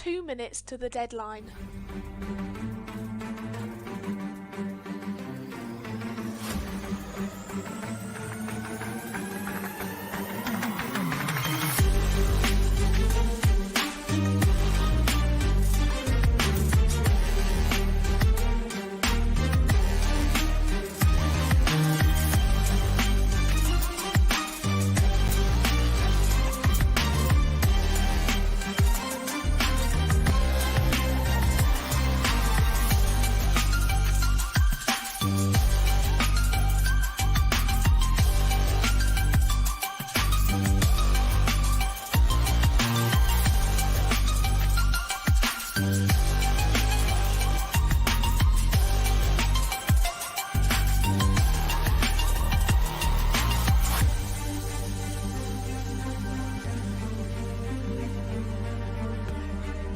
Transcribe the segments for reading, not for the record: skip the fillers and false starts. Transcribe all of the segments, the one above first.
2 minutes to the deadline.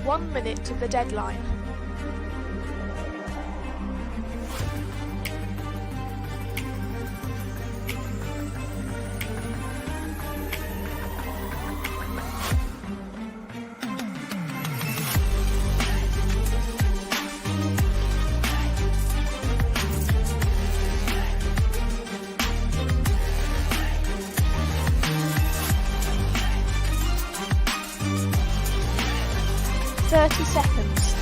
One minute to the deadline. Thirty seconds.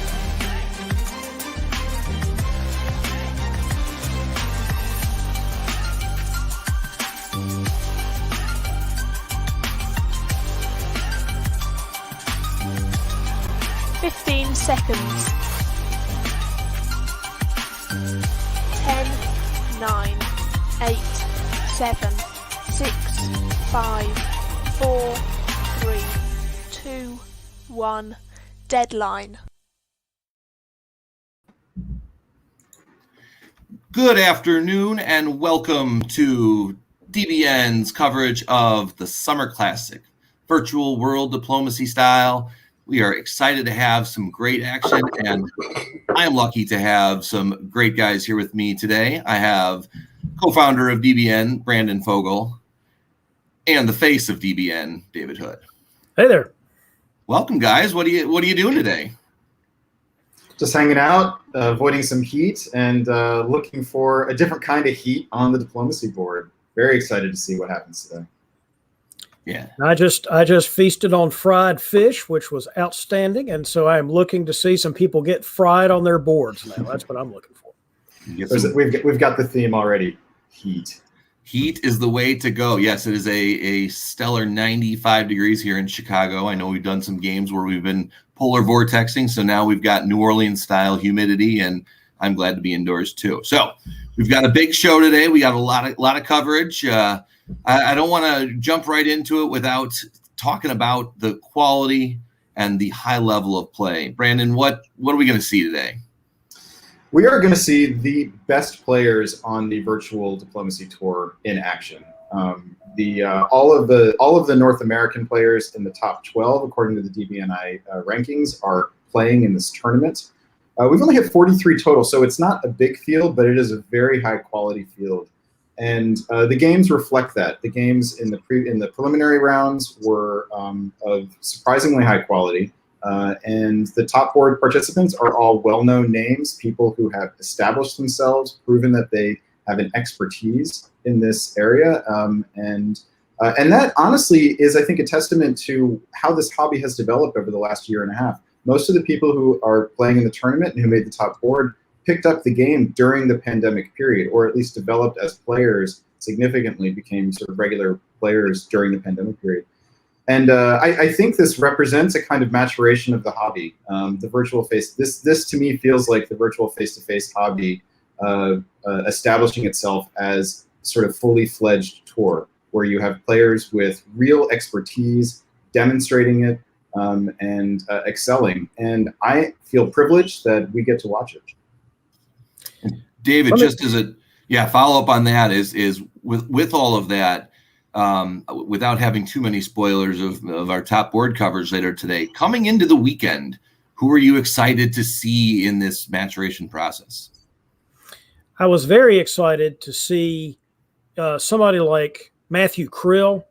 Fifteen seconds. 10, 9, 8, 7, 6, 5, 4, 3, 2, 1. Deadline. Good afternoon and welcome to DBN's coverage of the Summer Classic, virtual world diplomacy style. We are excited to have some great action, and I am lucky to have some great guys here with me today. I have co-founder of DBN, Brandon Fogel, and the face of DBN, David Hood. Hey there. Welcome, guys. What are you doing today? Just hanging out, avoiding some heat, and looking for a different kind of heat on the diplomacy board. Very excited to see what happens today. Yeah. I just feasted on fried fish, which was outstanding, and so I am looking to see some people get fried on their boards now. That's what I'm looking for. We've got the theme already. Heat. Heat is the way to go. Yes, it is a stellar 95 degrees here in Chicago. I know we've done some games where we've been polar vortexing, so now we've got New Orleans style humidity, and I'm glad to be indoors too. So we've got a big show today. We got a lot of coverage. I don't want to jump right into it without talking about the quality and the high level of play. Brandon, what are we going to see today? We are going to see the best players on the virtual diplomacy tour in action. All of the North American players in the top 12, according to the DBNI rankings, are playing in this tournament. We've only had 43 total, so it's not a big field, but it is a very high quality field. And the games reflect that. The games in the preliminary rounds were of surprisingly high quality. And the top board participants are all well-known names, people who have established themselves, proven that they have an expertise in this area. And that honestly is, I think, a testament to how this hobby has developed over the last year and a half. Most of the people who are playing in the tournament and who made the top board picked up the game during the pandemic period, or at least developed as players significantly, became sort of regular players during the pandemic period. And I think this represents a kind of maturation of the hobby. The virtual face, this to me feels like the virtual face-to-face hobby establishing itself as sort of fully fledged tour, where you have players with real expertise demonstrating it and excelling. And I feel privileged that we get to watch it. David, just as a follow up on that is with all of that. Without having too many spoilers of our top board coverage later today, coming into the weekend, who are you excited to see in this maturation process? I was very excited to see somebody like Matthew Krill,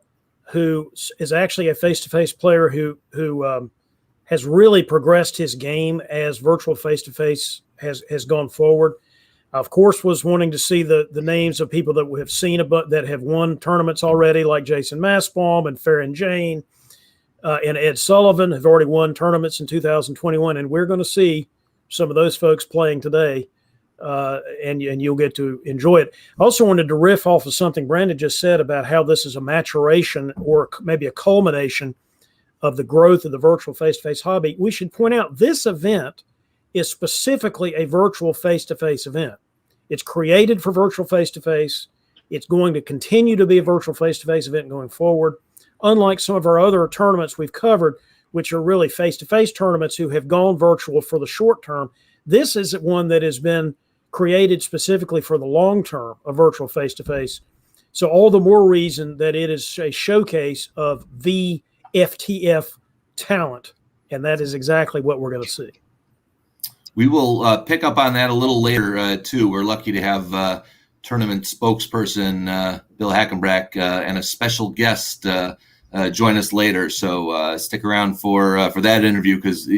who is actually a face-to-face player who has really progressed his game as virtual face-to-face has gone forward. Of course, was wanting to see the names of people that we have seen that have won tournaments already, like Jason Massbaum and Farron Jane and Ed Sullivan have already won tournaments in 2021, and we're going to see some of those folks playing today, and you'll get to enjoy it. I also wanted to riff off of something Brandon just said about how this is a maturation or maybe a culmination of the growth of the virtual face-to-face hobby. We should point out this event is specifically a virtual face-to-face event. It's created for virtual face-to-face. It's going to continue to be a virtual face-to-face event going forward. Unlike some of our other tournaments we've covered, which are really face-to-face tournaments who have gone virtual for the short term, this is one that has been created specifically for the long term of virtual face-to-face. So all the more reason that it is a showcase of VFTF talent, and that is exactly what we're going to see. We will pick up on that a little later, too. We're lucky to have tournament spokesperson Bill Hackenbrack and a special guest join us later. So stick around for that interview, because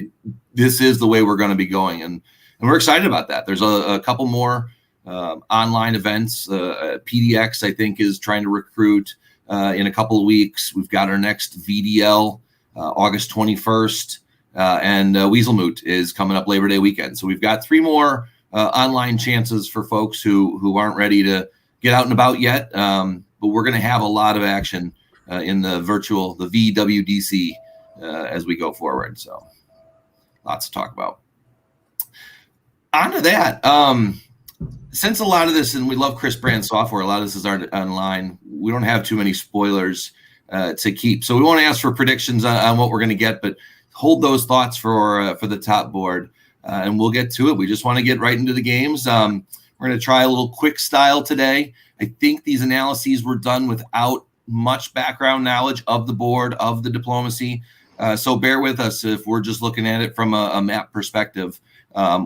this is the way we're going to be going. And we're excited about that. There's a couple more online events. PDX, I think, is trying to recruit in a couple of weeks. We've got our next VDL August 21st. And Weaselmoot is coming up Labor Day weekend. So we've got 3 more online chances for folks who aren't ready to get out and about yet. But we're going to have a lot of action in the vWDC as we go forward. So lots to talk about. On to that. Since a lot of this, and we love Chris Brand software, a lot of this is online, we don't have too many spoilers to keep. So we won't ask for predictions on what we're going to get, but hold those thoughts for the top board, and we'll get to it. We just want to get right into the games. We're going to try a little quick style today. I think these analyses were done without much background knowledge of the board, of the diplomacy. So bear with us if we're just looking at it from a map perspective.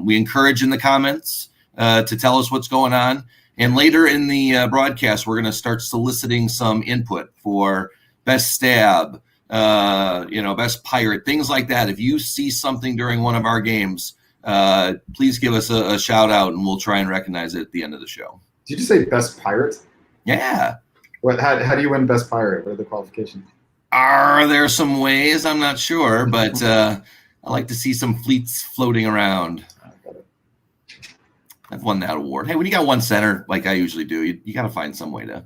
We encourage in the comments to tell us what's going on. And later in the broadcast, we're going to start soliciting some input for best stab, best pirate, things like that. If you see something during one of our games, please give us a shout out, and we'll try and recognize it at the end of the show. Did you say best pirate? Yeah. How do you win best pirate? What are the qualifications? Are there some ways? I'm not sure, but I like to see some fleets floating around. I've won that award. Hey, when you got one center, like I usually do, you got to find some way to,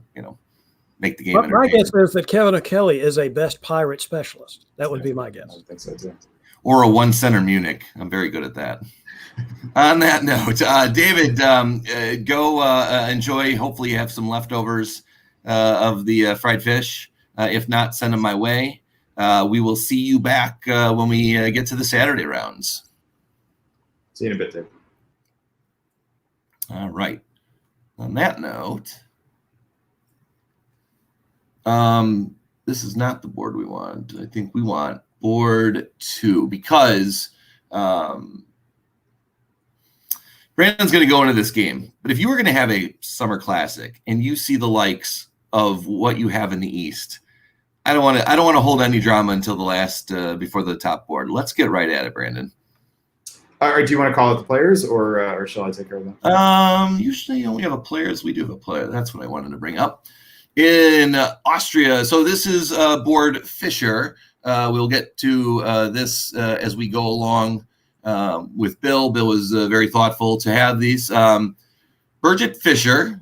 make the game. My guess is that Kevin O'Kelly is a best pirate specialist. That would be my guess. I think so too. Or a one center Munich. I'm very good at that. On that note, David, go enjoy. Hopefully you have some leftovers of the fried fish. If not, send them my way. We will see you back when we get to the Saturday rounds. See you in a bit, Dave. All right. On that note, this is not the board we want. I think we want board 2, because Brandon's going to go into this game. But if you were going to have a Summer Classic and you see the likes of what you have in the East, I don't want to hold any drama until the last before the top board. Let's get right at it, Brandon. Do you want to call it the players, or shall I take care of that? Usually when we have a players, we do have a player. That's what I wanted to bring up. In Austria, so this is board Fisher. We'll get to this as we go along with Bill. Bill was very thoughtful to have these. Birgit Fischer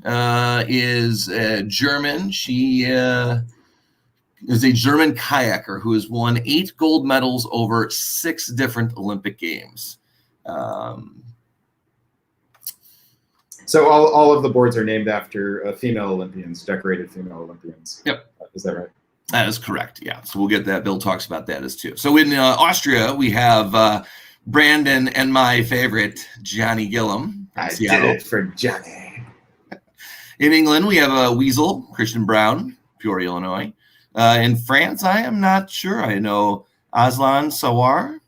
is German. She is a German kayaker who has won 8 gold medals over 6 different Olympic Games. So all of the boards are named after female Olympians, decorated female Olympians. Yep. Is that right? That is correct, yeah. So we'll get that. Bill talks about that as too. So in Austria, we have Brandon and my favorite, Johnny Gillum. I Seattle. did it for Johnny. In England, we have Weasel, Christian Brown, Peoria, Illinois. In France, I am not sure. I know Aslan Sawar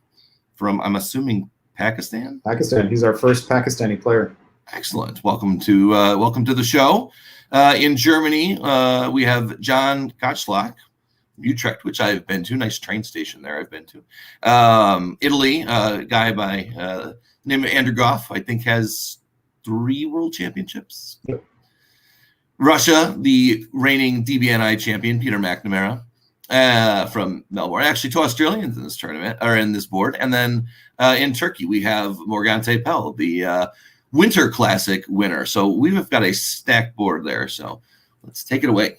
from, I'm assuming, Pakistan. Pakistan. He's our first Pakistani player. Excellent. Welcome to the show. In Germany, we have John Gottschalk Utrecht, which I've been to. Nice train station there I've been to. Italy, a guy by name of Andrew Goff, I think has 3 world championships. Yep. Russia, the reigning DBNI champion, Peter McNamara, from Melbourne. Actually, 2 Australians in this tournament, or in this board. And then in Turkey, we have Morgante Pell, the Winter Classic winner. So we've got a stacked board there. So let's take it away.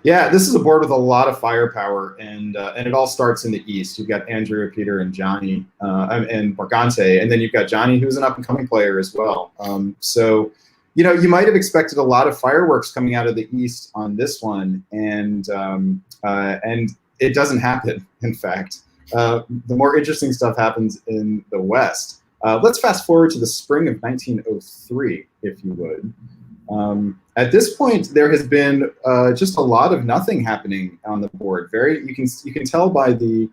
Yeah, this is a board with a lot of firepower, and it all starts in the East. You've got Andrew, Peter, and Johnny, and Morgante, and then you've got Johnny, who's an up-and-coming player as well. So, you know, you might have expected a lot of fireworks coming out of the East on this one, and it doesn't happen. In fact, the more interesting stuff happens in the West. Let's fast forward to the spring of 1903, if you would. At this point, there has been just a lot of nothing happening on the board. You can tell by the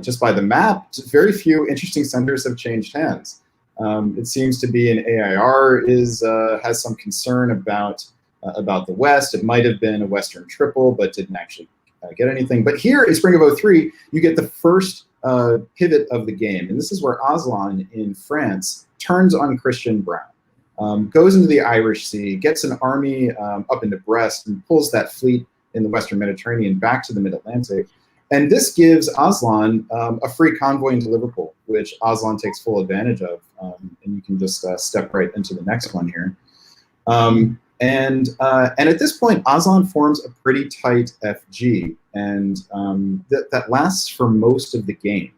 just by the map, just very few interesting centers have changed hands. It seems to be an AIR has some concern about the West. It might have been a Western triple, but didn't actually get anything. But here in spring of 03, you get the first pivot of the game, and this is where Aslan in France turns on Christian Brown. Goes into the Irish Sea, gets an army up into Brest, and pulls that fleet in the Western Mediterranean back to the Mid-Atlantic. And this gives Aslan a free convoy into Liverpool, which Aslan takes full advantage of. And you can just step right into the next one here. And at this point, Aslan forms a pretty tight FG, and that lasts for most of the game.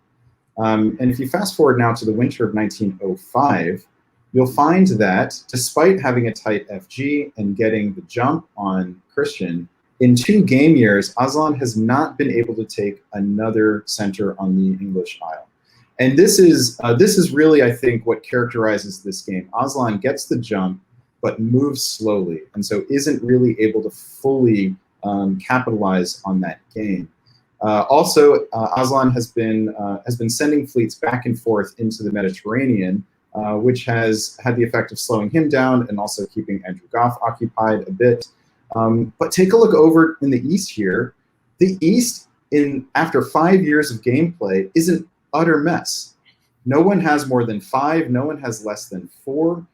And if you fast forward now to the winter of 1905, you'll find that despite having a tight FG and getting the jump on Christian, in 2 game years, Aslan has not been able to take another center on the English Isle. And this is really, I think, what characterizes this game. Aslan gets the jump, but moves slowly, and so isn't really able to fully capitalize on that game. Also, Aslan has been sending fleets back and forth into the Mediterranean, which has had the effect of slowing him down and also keeping Andrew Goff occupied a bit. But take a look over in the East here. The East, after 5 years of gameplay, is an utter mess. No one has more than 5. No one has less than 4.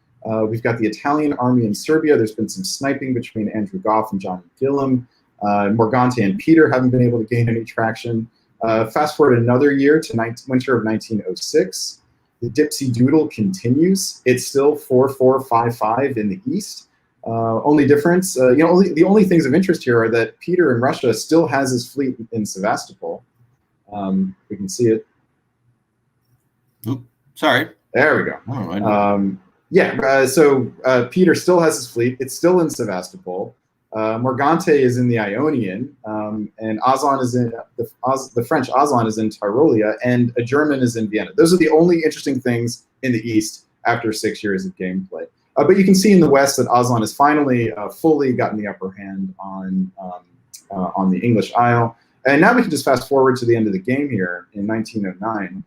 We've got the Italian army in Serbia. There's been some sniping between Andrew Goff and Johnny Gillum. Morgante and Peter haven't been able to gain any traction. Fast forward another year to winter of 1906. The Dipsy Doodle continues. It's still 4-4-5-5 in the East. Only difference, the only things of interest here are that Peter in Russia still has his fleet in Sevastopol. We can see it. Oop, sorry. There we go. Oh, so Peter still has his fleet. It's still in Sevastopol. Morgante is in the Ionian, and Aslan is in the French Aslan is in Tyrolia, and a German is in Vienna. Those are the only interesting things in the East after 6 years of gameplay. But you can see in the West that Aslan has finally fully gotten the upper hand on the English Isle. And now we can just fast forward to the end of the game here in 1909,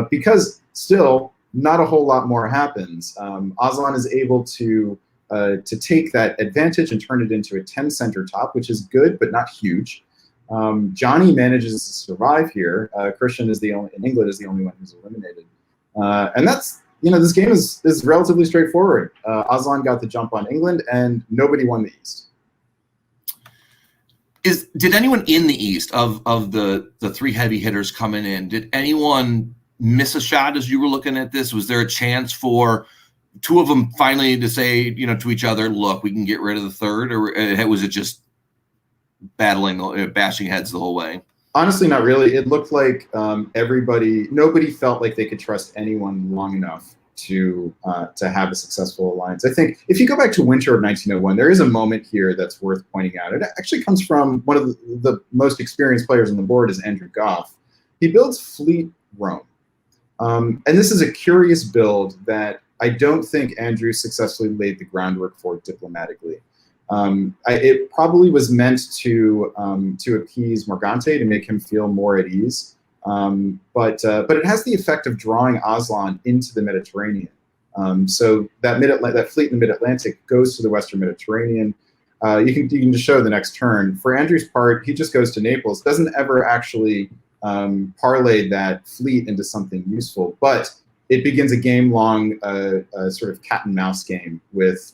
because still not a whole lot more happens. Aslan is able to take that advantage and turn it into a 10 center top, which is good but not huge. Johnny manages to survive here. Christian in England is the only one who's eliminated, and that's. This game is relatively straightforward. Aslan got the jump on England, and nobody won the East. Did anyone in the East of the 3 heavy hitters coming in? Did anyone miss a shot as you were looking at this? Was there a chance for 2 of them finally to say, to each other, "Look, we can get rid of the 3rd," or was it just bashing heads the whole way? Honestly, not really. It looked like nobody felt like they could trust anyone long enough to have a successful alliance. I think if you go back to winter of 1901, there is a moment here that's worth pointing out. It actually comes from one of the most experienced players on the board is Andrew Goff. He builds Fleet Rome. And this is a curious build that I don't think Andrew successfully laid the groundwork for diplomatically. It probably was meant to appease Morgante, to make him feel more at ease. But it has the effect of drawing Aslan into the Mediterranean. So that fleet in the Mid-Atlantic goes to the Western Mediterranean. you can just show the next turn. For Andrew's part, he just goes to Naples, doesn't ever actually parlay that fleet into something useful, but it begins a game-long sort of cat and mouse game with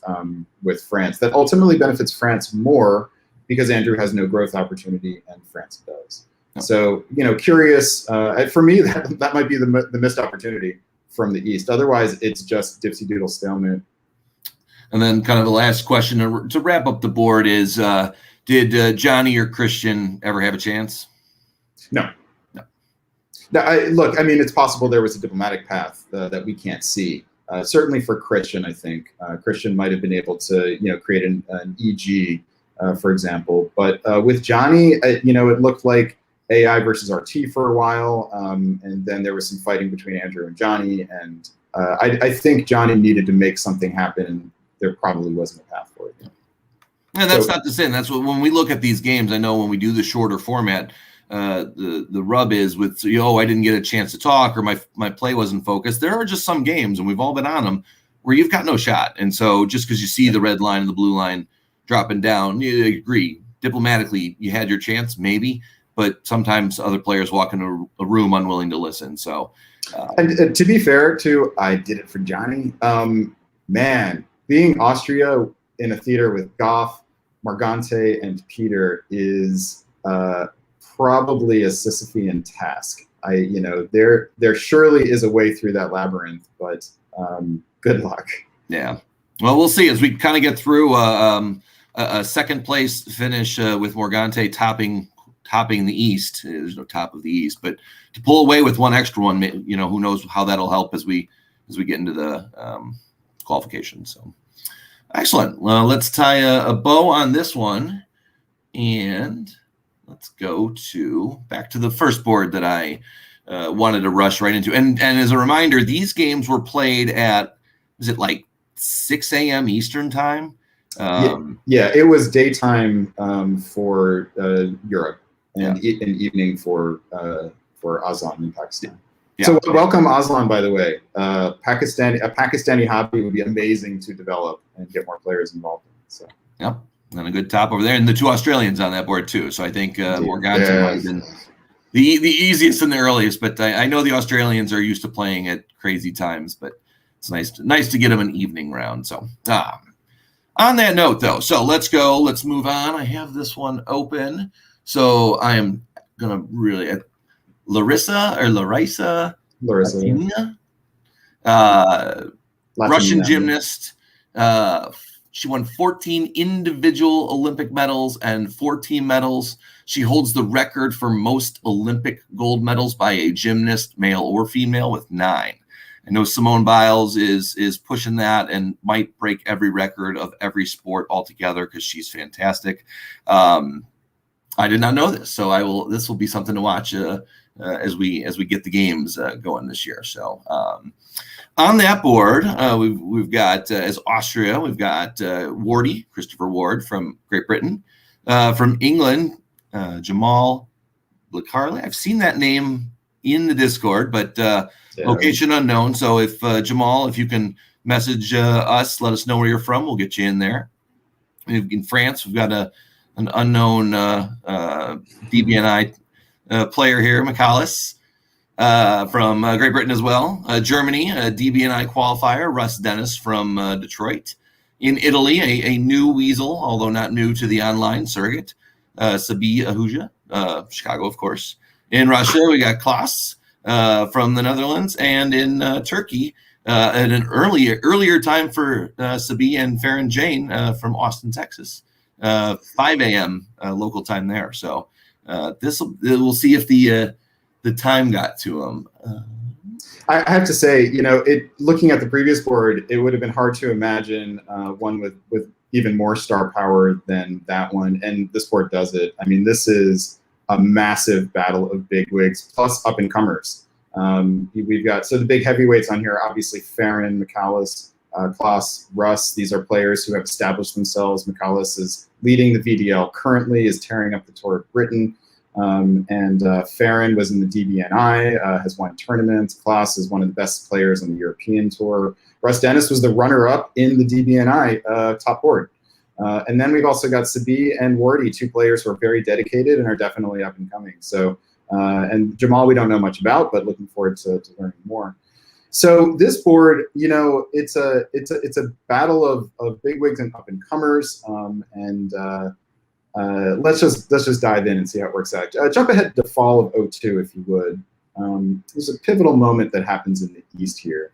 France that ultimately benefits France more because Andrew has no growth opportunity and France does. So, curious. For me, that might be the missed opportunity from the East. Otherwise, it's just dipsy doodle stalemate. And then kind of the last question to wrap up the board is, did Johnny or Christian ever have a chance? No. Look, I mean, it's possible there was a diplomatic path that we can't see. Certainly for Christian, I think. Christian might have been able to, create an EG, for example. But with Johnny, it looked like AI versus RT for a while. And then there was some fighting between Andrew and Johnny. And I think Johnny needed to make something happen, and there probably wasn't a path for it. And that's not to say, that's what, when we look at these games, I know when we do the shorter format, the rub is with, I didn't get a chance to talk, or my play wasn't focused. There are just some games, and we've all been on them, where you've got no shot. And so just because you see the red line and the blue line dropping down, you agree. Diplomatically, you had your chance, maybe, but sometimes other players walk into a room unwilling to listen. So, and to be fair, too, I did it for Johnny. Man, being Austria in a theater with Goff, Morgante, and Peter is probably a Sisyphean task. There surely is a way through that labyrinth, but good luck. Yeah. Well, we'll see as we kind of get through a second place finish with Morgante topping the East. There's no top of the East, but to pull away with one extra one, who knows how that'll help as we get into the qualification. So excellent. Well, let's tie a bow on this one, and let's go back to the first board that I wanted to rush right into. And as a reminder, these games were played at, was it like 6 a.m. Eastern time? Yeah, it was daytime for Europe and an evening for Aslan in Pakistan. Yeah. So welcome Aslan, by the way. A Pakistani hobby would be amazing to develop and get more players involved in. So. Yep. And a good top over there, and the two Australians on that board too. So I think Morgante might have been the easiest and the earliest. But I know the Australians are used to playing at crazy times. But it's nice to get them an evening round. So on that note, though, so let's move on. I have this one open, so I am gonna really Larissa, Russian gymnast. She won 14 individual Olympic medals and 4 team medals. She holds the record for most Olympic gold medals by a gymnast, male or female, with 9. I know Simone Biles is pushing that and might break every record of every sport altogether because she's fantastic. I did not know this, so this will be something to watch as we get the games going this year. So on that board, we've got as Austria, we've got Wardy, Christopher Ward from Great Britain. From England, Jamal Lacarle. I've seen that name in the Discord, but location unknown. So if Jamal, if you can message us, let us know where you're from. We'll get you in there. In France, we've got an unknown DBNI player here, McAllis, from Great Britain as well. Germany, a DBNI qualifier, Russ Dennis from Detroit. In Italy, a new weasel, although not new to the online circuit, Sabi Ahuja, Chicago, of course. In Russia, we got Klaas from the Netherlands. And in Turkey, at an earlier time for Sabi and Farron Jane from Austin, Texas. 5 a.m. Local time there. So we'll see if the time got to them. I have to say, looking at the previous board, it would have been hard to imagine one with even more star power than that one. And this board does it. I mean, this is a massive battle of bigwigs plus up and comers. We've got the big heavyweights on here. Obviously, Farron, McAllis, Klaas, Russ. These are players who have established themselves. McAllis is leading the VDL currently, is tearing up the Tour of Britain. And Farron was in the DBNI, has won tournaments. Klaas is one of the best players on the European Tour. Russ Dennis was the runner-up in the DBNI top board. And then we've also got Sabi and Wardy, two players who are very dedicated and are definitely up and coming. So, and Jamal, we don't know much about, but looking forward to learning more. So this board, you know, it's a battle of bigwigs and up and comers, let's just dive in and see how it works out. Jump ahead to fall of 02, if you would. There's a pivotal moment that happens in the East here.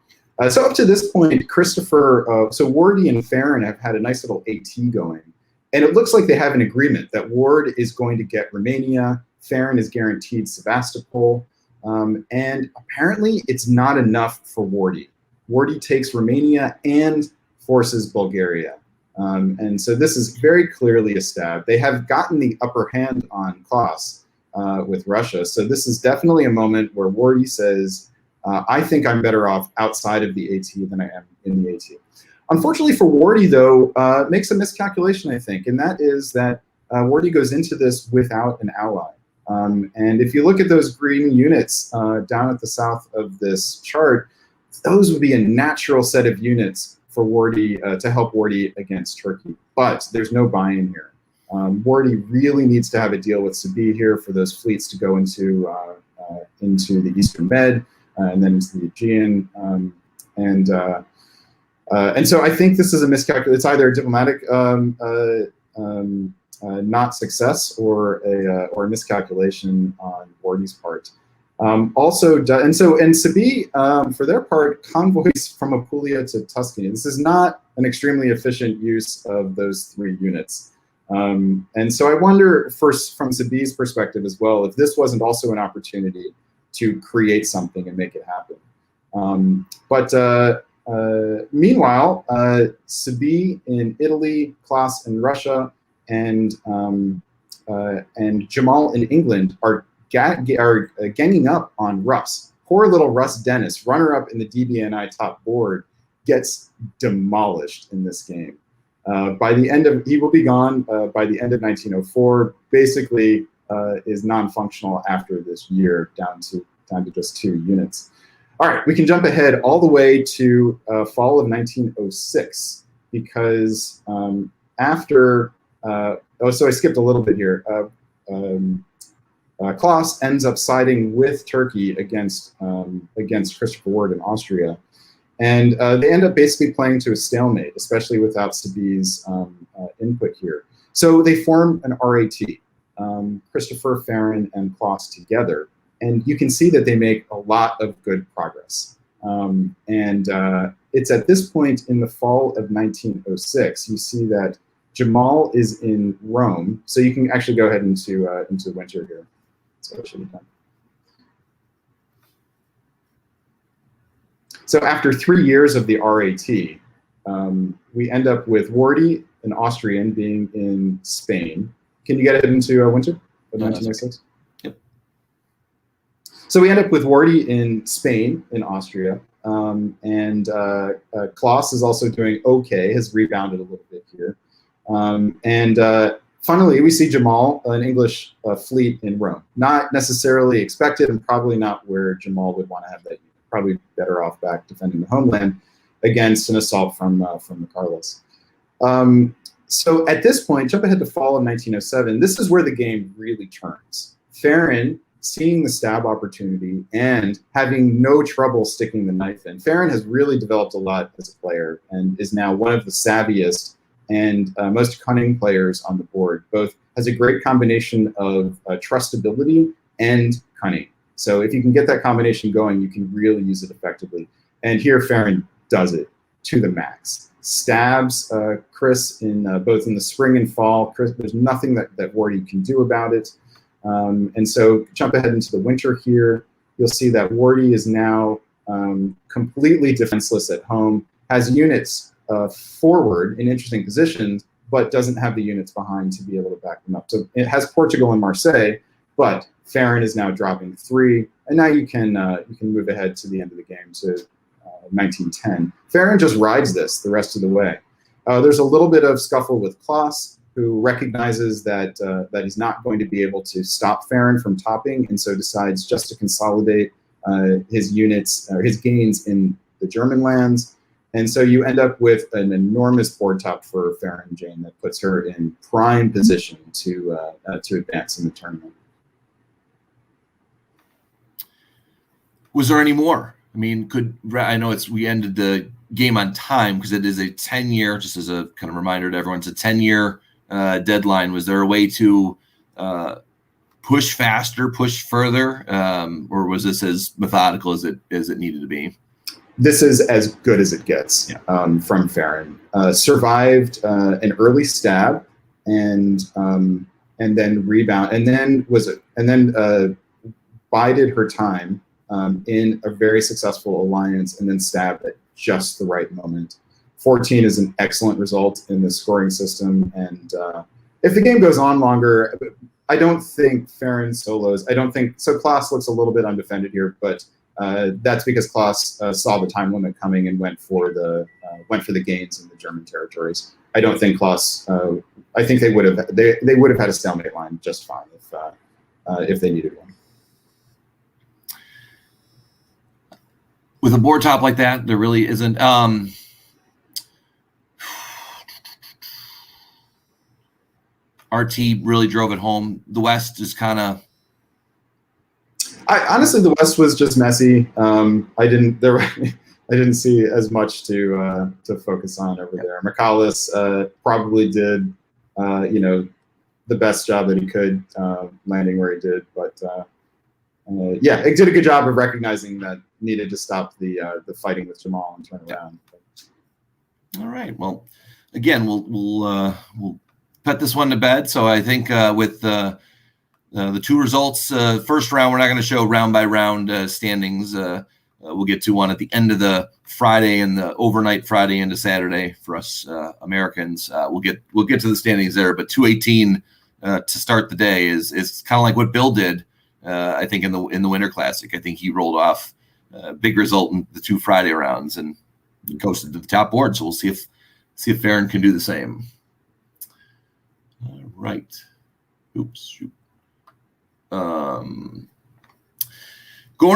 So up to this point, Christopher, so Wardy and Farron have had a nice little AT going. And it looks like they have an agreement that Ward is going to get Romania, Farron is guaranteed Sevastopol, and apparently it's not enough for Wardy. Wardy takes Romania and forces Bulgaria. And so this is very clearly a stab. They have gotten the upper hand on Klaus with Russia. So this is definitely a moment where Wardy says, I think I'm better off outside of the AT than I am in the AT. Unfortunately for Wardy, though, makes a miscalculation, I think, and that is that Wardy goes into this without an ally. And if you look at those green units down at the south of this chart, those would be a natural set of units for Wardy to help Wardy against Turkey. But there's no buy-in here. Wardy really needs to have a deal with Sabi here for those fleets to go into the Eastern Med and then into the Aegean. And so I think this is a miscalculation. It's either a diplomatic not success or a miscalculation on Wardy's part. And Sabi, for their part, convoys from Apulia to Tuscany. This is not an extremely efficient use of those three units. And so I wonder, first, from Sabi's perspective as well, if this wasn't also an opportunity to create something and make it happen. Meanwhile, Sabi in Italy, Klaus in Russia, and Jamal in England are ganging up on Russ. Poor little Russ Dennis, runner-up in the DBNI top board, gets demolished in this game. He will be gone by the end of 1904. Basically, is non-functional after this year, down to just 2 units. All right, we can jump ahead all the way to fall of 1906 because after so I skipped a little bit here. Klaus ends up siding with Turkey against Christopher Ward in Austria, and they end up basically playing to a stalemate, especially without Sabi's input here. So they form an RAT, Christopher, Farron, and Klaus together, and you can see that they make a lot of good progress. It's at this point in the fall of 1906 you see that Jamal is in Rome, so you can actually go ahead into winter here. So it should be done. So after 3 years of the RAT, we end up with Wardy, an Austrian, being in Spain. Can you get ahead into winter of 1906? Yep. So we end up with Wardy in Spain, in Austria, Klaus is also doing okay, has rebounded a little bit here. Finally, we see Jamal, an English fleet in Rome. Not necessarily expected, and probably not where Jamal would want to have that unit. Probably better off back defending the homeland against an assault from the Carlos. So at this point, jump ahead to fall of 1907. This is where the game really turns. Farron, seeing the stab opportunity and having no trouble sticking the knife in. Farron has really developed a lot as a player and is now one of the savviest and most cunning players on the board. Both has a great combination of trustability and cunning. So if you can get that combination going, you can really use it effectively. And here Farron does it to the max. Stabs Chris in both in the spring and fall. Chris, there's nothing that Wardy can do about it. And so jump ahead into the winter here. You'll see that Wardy is now completely defenseless at home, has units forward in interesting positions, but doesn't have the units behind to be able to back them up. So it has Portugal and Marseille, but Farron is now dropping 3, and now you can move ahead to the end of the game to 1910. Farron just rides this the rest of the way. There's a little bit of scuffle with Klaus, who recognizes that he's not going to be able to stop Farron from topping, and so decides just to consolidate his units or his gains in the German lands. And so you end up with an enormous board top for Farron Jane that puts her in prime position to advance in the tournament. Was there any more? I mean, I know we ended the game on time because it is a 10-year, just as a kind of reminder to everyone, it's a 10-year deadline. Was there a way to push faster, push further, or was this as methodical as it needed to be? This is as good as it gets from Farron. Survived an early stab and then rebound and then bided her time in a very successful alliance and then stabbed at just the right moment. 14 is an excellent result in the scoring system, and if the game goes on longer, I don't think Farron solos. So. Klaas looks a little bit undefended here, but that's because Klaas saw the time limit coming and went for the gains in the German territories. I don't think Klaas. I think they would have had a stalemate line just fine if they needed one. With a board top like that, there really isn't. RT really drove it home. The West is kind of. Honestly, the West was just messy. I didn't see as much to focus on over there. McCallus probably did, the best job that he could, landing where he did. But yeah, it did a good job of recognizing that needed to stop the fighting with Jamal and turn around. All right. Well, again, we'll put this one to bed. So I think with the two results, first round, we're not going to show round by round standings. We'll get to one at the end of the Friday and the overnight Friday into Saturday for us Americans. We'll get to the standings there, but 218 to start the day is kind of like what Bill did. I think in the Winter Classic, I think he rolled off a big result in the two Friday rounds and coasted to the top board. So we'll see if Farron can do the same. All right. Oops. Shoot. Going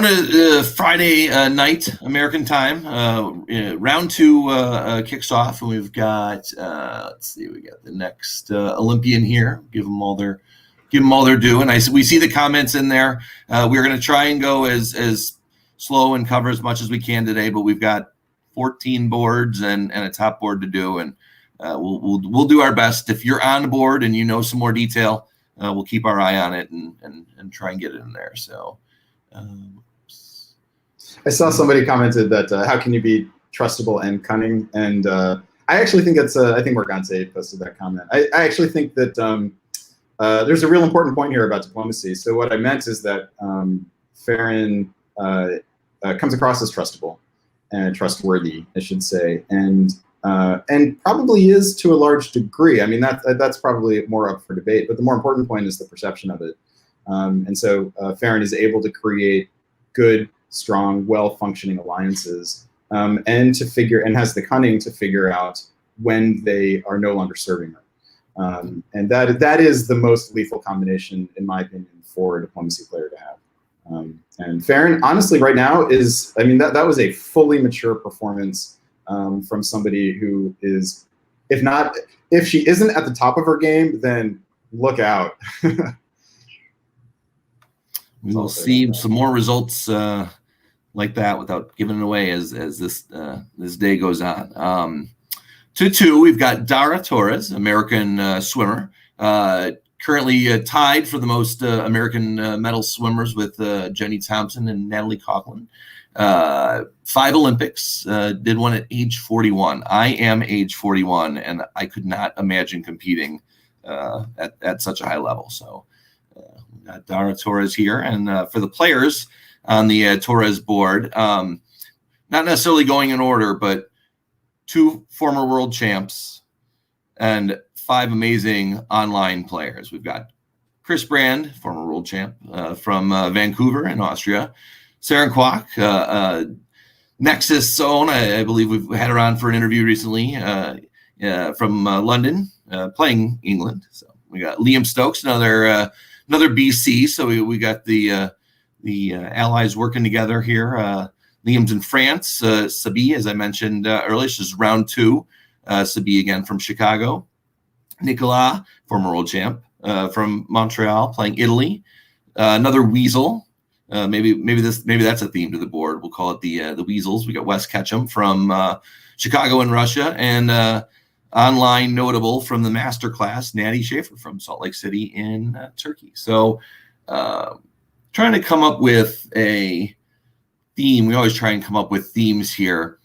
to Friday night American time. Round two kicks off, and we've got let's see, we got the next Olympian here. Give them all their due. And we see the comments in there. We're going to try and go as slow and cover as much as we can today, but we've got 14 boards and a top board to do, and we'll do our best. If you're on board and you know some more detail, we'll keep our eye on it and try and get it in there. So I saw somebody commented that how can you be trustable and cunning? And I actually think that's I think Morgante posted that comment. I actually think that there's a real important point here about diplomacy. So what I meant is that Farron comes across as trustable and trustworthy, I should say, and probably is to a large degree. I mean, that's probably more up for debate, but the more important point is the perception of it. And so Farron is able to create good, strong, well-functioning alliances, and has the cunning to figure out when they are no longer serving her. And that is the most lethal combination, in my opinion, for a diplomacy player to have. And Farron, honestly, right now that was a fully mature performance from somebody who is, if she isn't at the top of her game, then look out. We will see some more results like that without giving it away as this day goes on. 2-2, we've got Dara Torres, American swimmer, currently tied for the most American medal swimmers with Jenny Thompson and Natalie Coughlin. 5 Olympics, did one at age 41. I am age 41, and I could not imagine competing at such a high level. So we got Dara Torres here. And for the players on the Torres board, not necessarily going in order, but 2 former world champs and 5 amazing online players. We've got Chris Brand, former world champ from Vancouver in Austria. Saren Kwok, Nexus own, I believe we've had her on for an interview recently from London, playing England. So we got Liam Stokes, another BC. So we got the allies working together here. Liam's in France. Sabi, as I mentioned earlier, this is round 2. Sabi again from Chicago. Nicolas, former world champ from Montreal, playing Italy. Another Weasel. Maybe that's a theme to the board. We'll call it the Weasels. We got Wes Ketchum from Chicago in Russia, and online notable from the masterclass, Natty Schaefer from Salt Lake City in Turkey. So trying to come up with a theme. We always try and come up with themes here.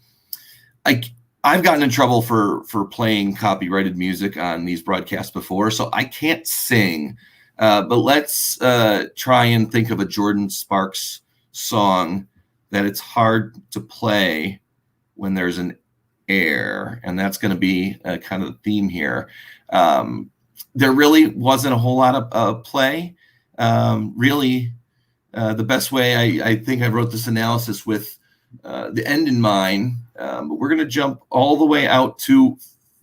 I've gotten in trouble for playing copyrighted music on these broadcasts before, so I can't sing. But let's try and think of a Jordan Sparks song that it's hard to play when there's an air, and that's going to be kind of the theme here. There really wasn't a whole lot of play. Really, the best way I think I wrote this analysis with the end in mind, but we're going to jump all the way out to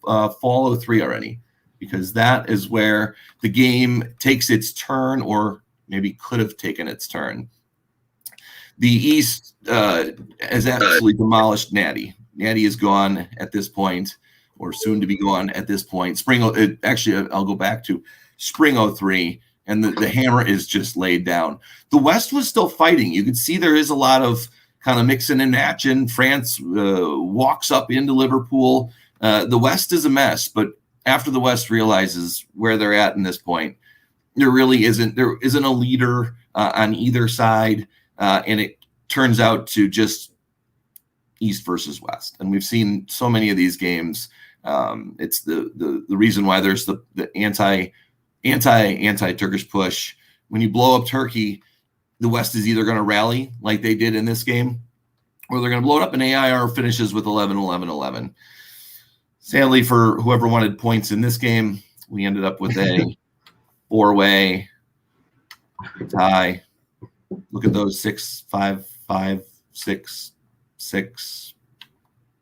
fall 03 already, because that is where the game takes its turn, or maybe could have taken its turn. The East has absolutely demolished Natty. Natty is gone at this point, or soon to be gone at this point. Actually, I'll go back to spring 03, and the hammer is just laid down. The West was still fighting. You could see there is a lot of kind of mixing and matching. France walks up into Liverpool. The West is a mess, but after the West realizes where they're at in this point, there isn't a leader on either side, and it turns out to just East versus West. And we've seen so many of these games. It's the reason why there's the anti-Turkish push. When you blow up Turkey, the West is either going to rally like they did in this game, or they're going to blow it up, and AIR finishes with 11-11-11. Sadly, for whoever wanted points in this game, we ended up with a 4-way tie. Look at those 6-5-5, 6-6,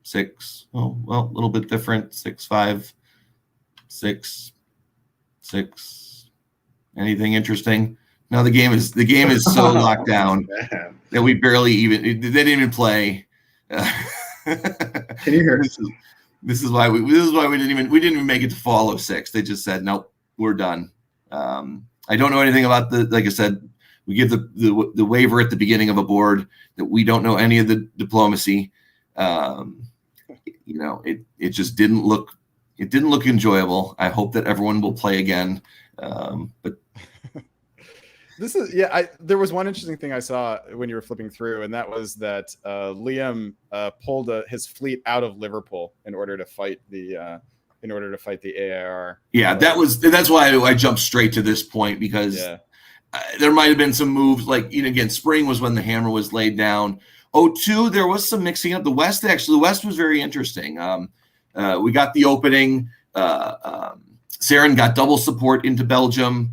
6. Oh, well, a little bit different. 6-5, 6, 6. Anything interesting? No, the game is so locked down that we barely even, they didn't even play. Can you hear us? This is why we didn't even make it to fall 06. They just said, nope, we're done. I don't know anything about like I said, we give the waiver at the beginning of a board that we don't know any of the diplomacy. It just didn't look enjoyable. I hope that everyone will play again. But this is there was one interesting thing I saw when you were flipping through, and that was that Liam pulled his fleet out of Liverpool in order to fight the AIR. Yeah, that's why I jumped straight to this point, because there might have been some moves, like, again, spring was when the hammer was laid down. 02, there was some mixing up. The West was very interesting. We got the opening. Saren got double support into Belgium.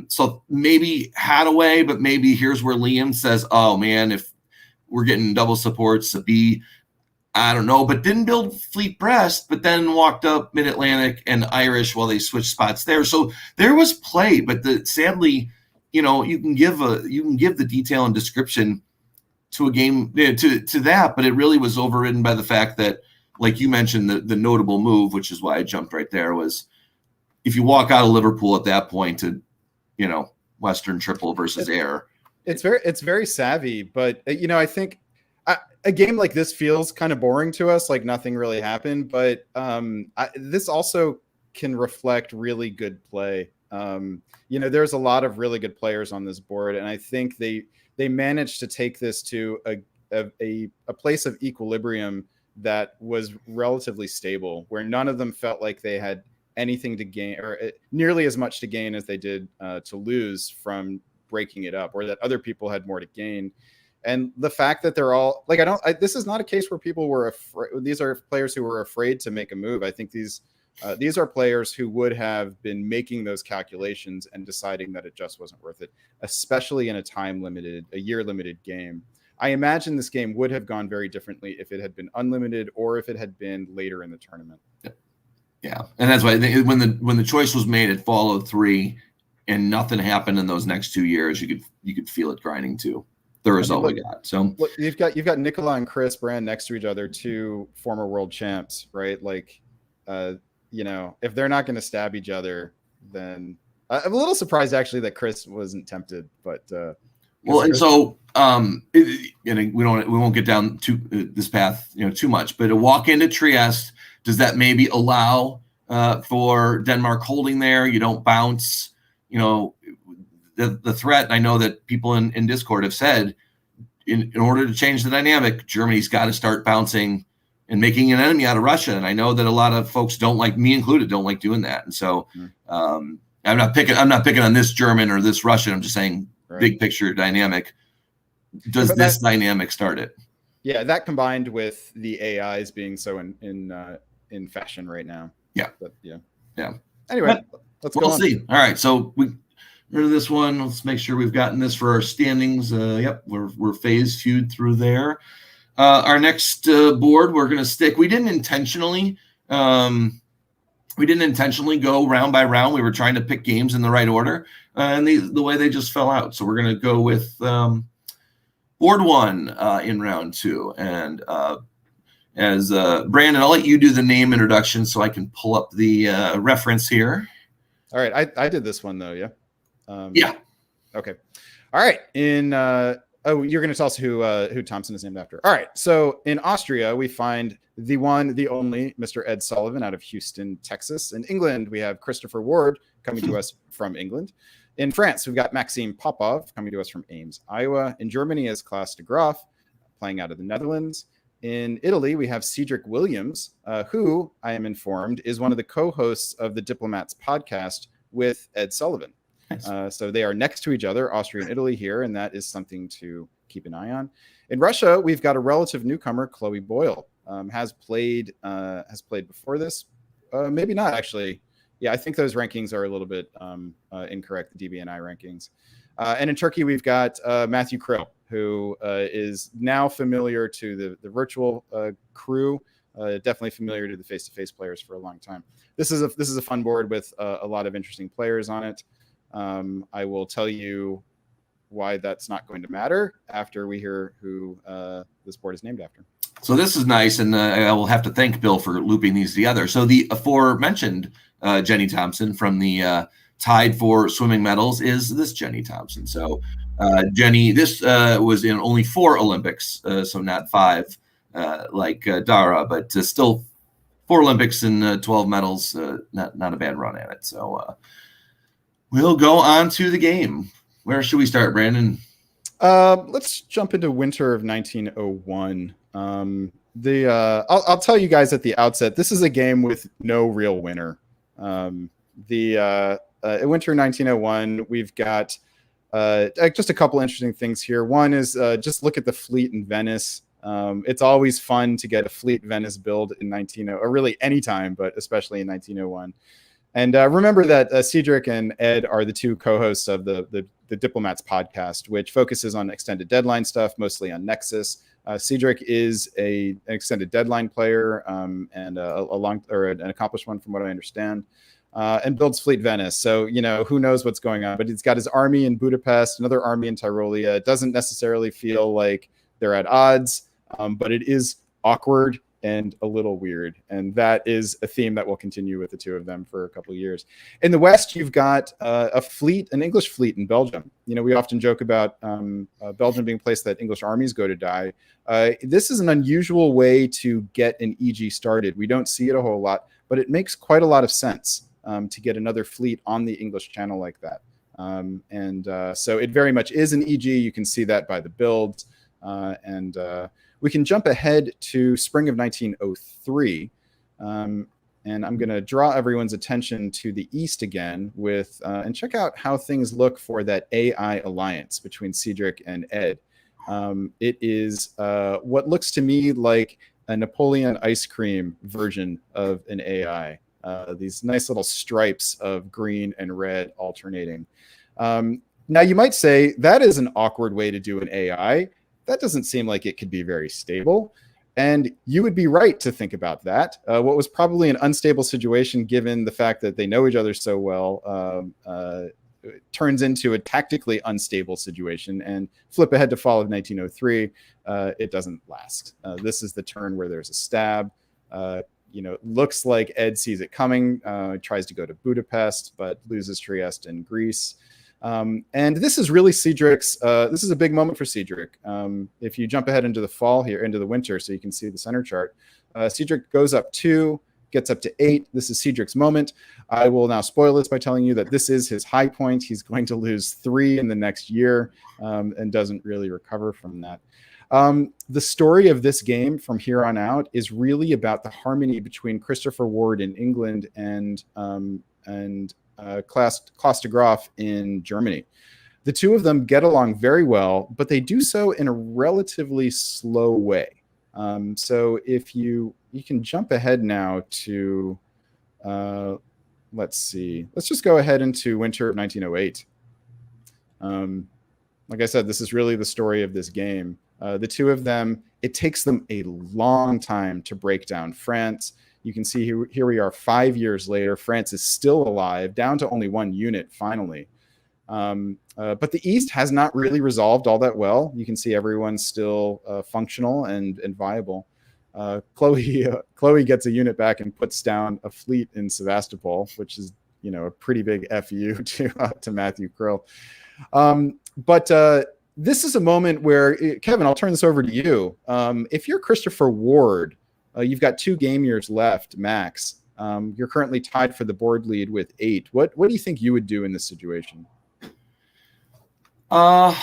So maybe had a way, but maybe here's where Liam says, oh man, if we're getting double supports to be, I don't know, but didn't build Fleet Brest, but then walked up Mid-Atlantic and Irish while they switched spots there. So there was play, but sadly, you can give the detail and description to a game to that, but it really was overridden by the fact that, like you mentioned, the notable move, which is why I jumped right there, was if you walk out of Liverpool at that point to, Western triple versus air. It's very savvy, but I think a game like this feels kind of boring to us, like nothing really happened. But this also can reflect really good play. There's a lot of really good players on this board, and I think they managed to take this to a place of equilibrium that was relatively stable, where none of them felt like they had anything to gain, or nearly as much to gain as they did to lose from breaking it up, or that other people had more to gain. And the fact that they're all like, this is not a case where people were afraid. These are players who were afraid to make a move. I think these are players who would have been making those calculations and deciding that it just wasn't worth it, especially in a year limited game. I imagine this game would have gone very differently if it had been unlimited, or if it had been later in the tournament. Yeah, and that's why when the choice was made at fall 03 and nothing happened in those next 2 years, you could feel it grinding too. There is all we got. So look, you've got Nicola and Chris Brand next to each other, two former world champs, right? Like, if they're not going to stab each other, then I'm a little surprised actually that Chris wasn't tempted. But well, and so we won't get down to this path too much, but a walk into Trieste, does that maybe allow for Denmark holding there? You don't bounce. The threat. I know that people in Discord have said, in order to change the dynamic, Germany's got to start bouncing and making an enemy out of Russia. And I know that a lot of folks don't like, me included, don't like doing that. And so I'm not picking on this German or this Russian. I'm just saying big picture dynamic. Does this dynamic start it? Yeah, that combined with the AIs being so in fashion right now. Yeah. But, yeah. Anyway, let's go on. We'll see. All right. So rid of this one. Let's make sure we've gotten this for our standings. Yep, we're phase feud through there. Our next board, we're going to stick. We didn't intentionally go round by round. We were trying to pick games in the right order, and the way they just fell out. So we're going to go with board one in round two. And as Brandon, I'll let you do the name introduction so I can pull up the reference here. All right, I did this one though. Yeah. Yeah. Okay. All right. You're going to tell us who Thompson is named after. All right. So in Austria, we find the one, the only Mr. Ed Sullivan out of Houston, Texas. In England, we have Christopher Ward coming to us from England. In France, we've got Maxime Popov coming to us from Ames, Iowa. In Germany is Klaas de Graaf playing out of the Netherlands. In Italy, we have Cedric Williams, who I am informed is one of the co-hosts of the Diplomats podcast with Ed Sullivan. So they are next to each other, Austria and Italy here, and that is something to keep an eye on. In Russia, we've got a relative newcomer, Chloe Boyle, has played before this. Maybe not, actually. Yeah, I think those rankings are a little bit incorrect, the DBNI rankings. And in Turkey, we've got Matthew Krill, who is now familiar to the virtual crew, definitely familiar to the face-to-face players for a long time. This is a fun board with a lot of interesting players on it. I will tell you why that's not going to matter after we hear who this board is named after. So this is nice, and I will have to thank Bill for looping these together. So the aforementioned Jenny Thompson from the tied for swimming medals is this Jenny Thompson. So Jenny, this was in only 4 Olympics, so not 5 like Dara, but still 4 Olympics and 12 medals. Not a bad run at it. So we'll go on to the game. Where should we start, Brandon? Let's jump into winter of 1901. I'll tell you guys at the outset, this is a game with no real winner. Winter 1901, we've got just a couple interesting things here. One is just look at the fleet in Venice. It's always fun to get a fleet Venice build in 1900, or really anytime, but especially in 1901. And remember that Cedric and Ed are the 2 co-hosts of the Diplomats podcast, which focuses on extended deadline stuff, mostly on Nexus. Cedric is an extended deadline player and an accomplished one, from what I understand, and builds Fleet Venice. So who knows what's going on? But he's got his army in Budapest, another army in Tyrolia. It doesn't necessarily feel like they're at odds, but it is awkward and a little weird. And that is a theme that will continue with the 2 of them for a couple of years. In the West, you've got an English fleet in Belgium. We often joke about Belgium being a place that English armies go to die. This is an unusual way to get an EG started. We don't see it a whole lot, but it makes quite a lot of sense to get another fleet on the English Channel like that. So it very much is an EG. You can see that by the builds. We can jump ahead to spring of 1903, and I'm going to draw everyone's attention to the East again and check out how things look for that AI alliance between Cedric and Ed. It is what looks to me like a Napoleon ice cream version of an AI. These nice little stripes of green and red alternating. Now, you might say that is an awkward way to do an AI. That doesn't seem like it could be very stable. And you would be right to think about that. What was probably an unstable situation, given the fact that they know each other so well, turns into a tactically unstable situation. And flip ahead to fall of 1903, it doesn't last. This is the turn where there's a stab. Looks like Ed sees it coming, tries to go to Budapest, but loses Trieste and Greece. And this is really Cedric's, this is a big moment for Cedric. If you jump ahead into the fall here, into the winter, so you can see the center chart, Cedric goes up 2, gets up to 8. This is Cedric's moment. I will now spoil this by telling you that this is his high point. He's going to lose 3 in the next year and doesn't really recover from that. The story of this game from here on out is really about the harmony between Christopher Ward in England and Klaus de Graaf in Germany. The two of them get along very well, but they do so in a relatively slow way. So if you can jump ahead now to, let's see, let's just go ahead into winter of 1908. Like I said, this is really the story of this game. The two of them, it takes them a long time to break down France. You can see here we are 5 years later. France is still alive, down to only 1 unit finally. But the East has not really resolved all that well. You can see everyone's still functional and viable. Chloe gets a unit back and puts down a fleet in Sevastopol, which is a pretty big FU to Matthew Krill. But this is a moment where, Kevin, I'll turn this over to you. If you're Christopher Ward, you've got 2 game years left, max. You're currently tied for the board lead with 8. What do you think you would do in this situation? I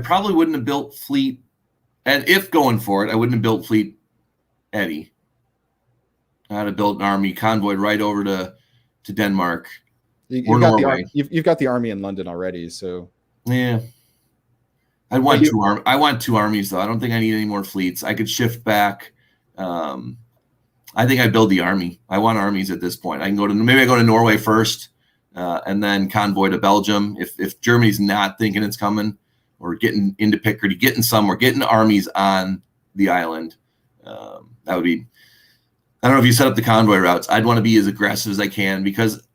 probably wouldn't have built fleet, and if going for it, I wouldn't have built fleet Eddie. I'd have built an army convoyed right over to Denmark. You've got the army in London already, so yeah. I want 2 armies though. I don't think I need any more fleets. I could shift back. I think I build the army. I want armies at this point. I can maybe I go to Norway first, and then convoy to Belgium. If Germany's not thinking it's coming, or getting into Picardy, getting armies on the island. That would be. I don't know if you set up the convoy routes. I'd want to be as aggressive as I can, because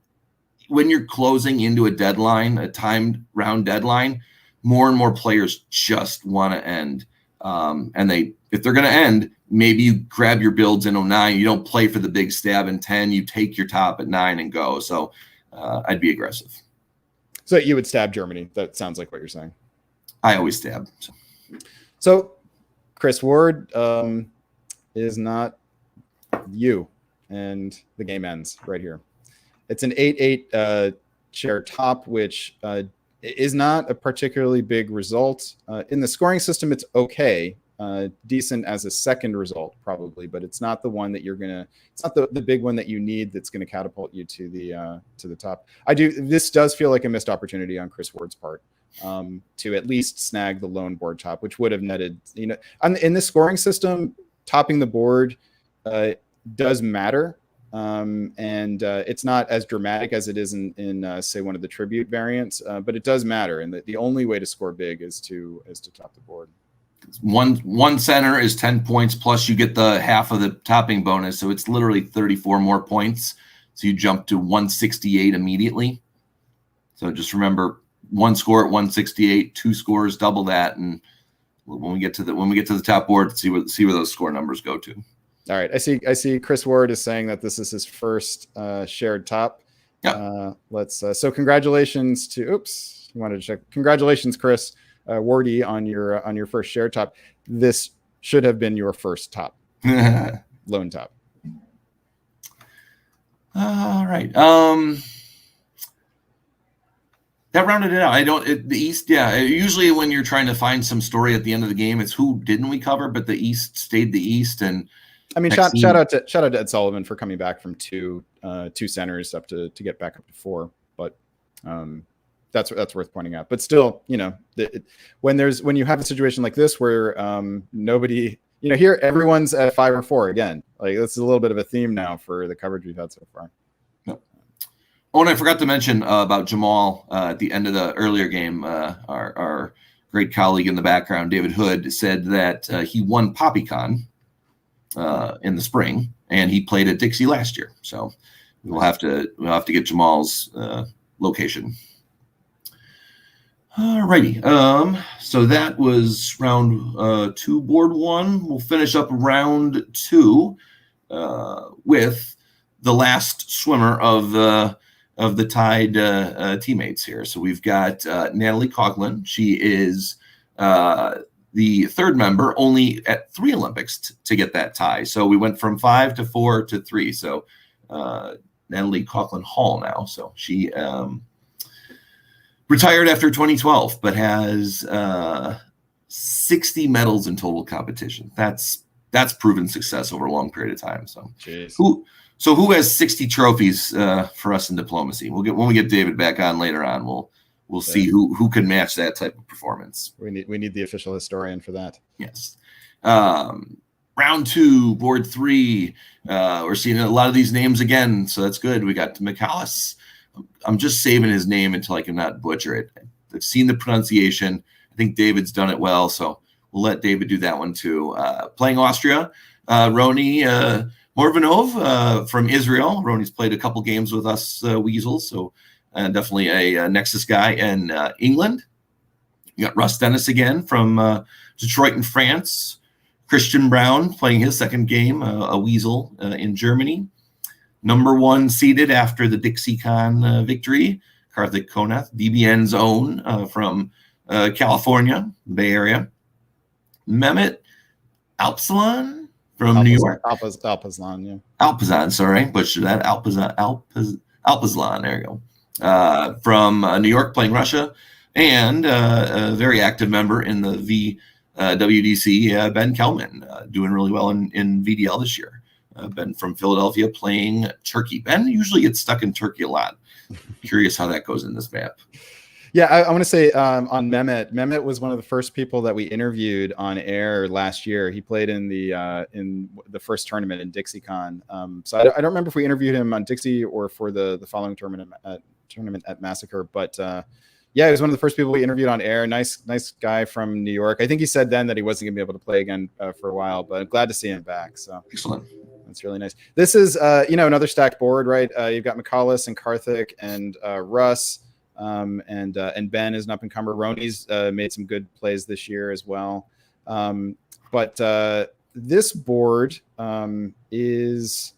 when you're closing into a deadline, a timed round deadline, more and more players just want to end. And if they're going to end, maybe you grab your builds in 09. You don't play for the big stab in 10. You take your top at 9 and go. So I'd be aggressive. So you would stab Germany. That sounds like what you're saying. I always stab. So Chris Ward is not you, and the game ends right here. It's an 8-8 share top, which is not a particularly big result. In the scoring system, it's okay. Decent as a second result, probably, but it's not the one that it's not the big one that you need that's going to catapult you to the top. This does feel like a missed opportunity on Chris Ward's part to at least snag the lone board top, which would have netted, in this scoring system, topping the board does matter. And it's not as dramatic as it is in say one of the tribute variants, but it does matter. And the only way to score big is to top the board. One center is 10 points, plus you get the half of the topping bonus. So it's literally 34 more points. So you jump to 168 immediately. So just remember, 1 score at 168, 2 scores, double that. And when we get to the top board, see where those score numbers go to. All right, I see. Chris Ward is saying that this is his first shared top. Yeah. So congratulations to. Oops, you wanted to check. Congratulations, Chris Wardy, on your first shared top. This should have been your first top, lone top. All right. That rounded it out. The East, yeah. Usually when you're trying to find some story at the end of the game, it's who didn't we cover, but the East stayed the East. And I mean, shout out to Ed Sullivan for coming back from two centers up to get back up to 4. But that's worth pointing out. But still, when you have a situation like this where nobody, here everyone's at 5 or 4 again. Like, that's a little bit of a theme now for the coverage we've had so far. Oh, and I forgot to mention about Jamal at the end of the earlier game. Our great colleague in the background, David Hood, said that he won PoppyCon in the spring, and he played at Dixie last year. So We'll have to get Jamal's location. Alrighty. So that was round 2, board 1. We'll finish up round 2 with the last swimmer of the tied teammates here. So we've got Natalie Coughlin. She is the third member, only at 3 Olympics to get that tie. So we went from 5 to 4 to 3. So Natalie Coughlin Hall now. So she retired after 2012, but has 60 medals in total competition. That's proven success over a long period of time. So Jeez. Who has 60 trophies for us in diplomacy? When we get David back on later on, we'll see who can match that type of performance. We need the official historian for that. Yes. Round 2, board 3. We're seeing a lot of these names again, so that's good. We got Michalis. I'm just saving his name until I cannot butcher it. I've seen the pronunciation. I think David's done it well, so we'll let David do that one too. Playing Austria, Roni Morvanov from Israel. Roni's played a couple games with us Weasels, so definitely a Nexus guy. And England, you got Russ Dennis again from Detroit in France. Christian Brown playing his second game, a Weasel in Germany. Number 1 seeded after the DixieCon victory, Karthik Konath, DBN's own from California, Bay Area. Mehmet Alpazan from New York. Alpazan, yeah. Alpazan, sorry, butchered that. Alpazan, there you go. From New York, playing Russia, and a very active member in the vWDC, Ben Kelman, doing really well in VDL this year. Ben from Philadelphia playing Turkey. Ben usually gets stuck in Turkey a lot. Curious how that goes in this map. Yeah, I want to say on Mehmet. Mehmet was one of the first people that we interviewed on air last year. He played in the first tournament in DixieCon. So I don't remember if we interviewed him on Dixie or for the following tournament at Massacre. But yeah, he was one of the first people we interviewed on air. Nice guy from New York. I think he said then that he wasn't going to be able to play again for a while, but I'm glad to see him back. So excellent. That's really nice. This is another stacked board, right? You've got Michalis and Karthik and Russ. And Ben is an up and comer. Roni's made some good plays this year as well. But this board is,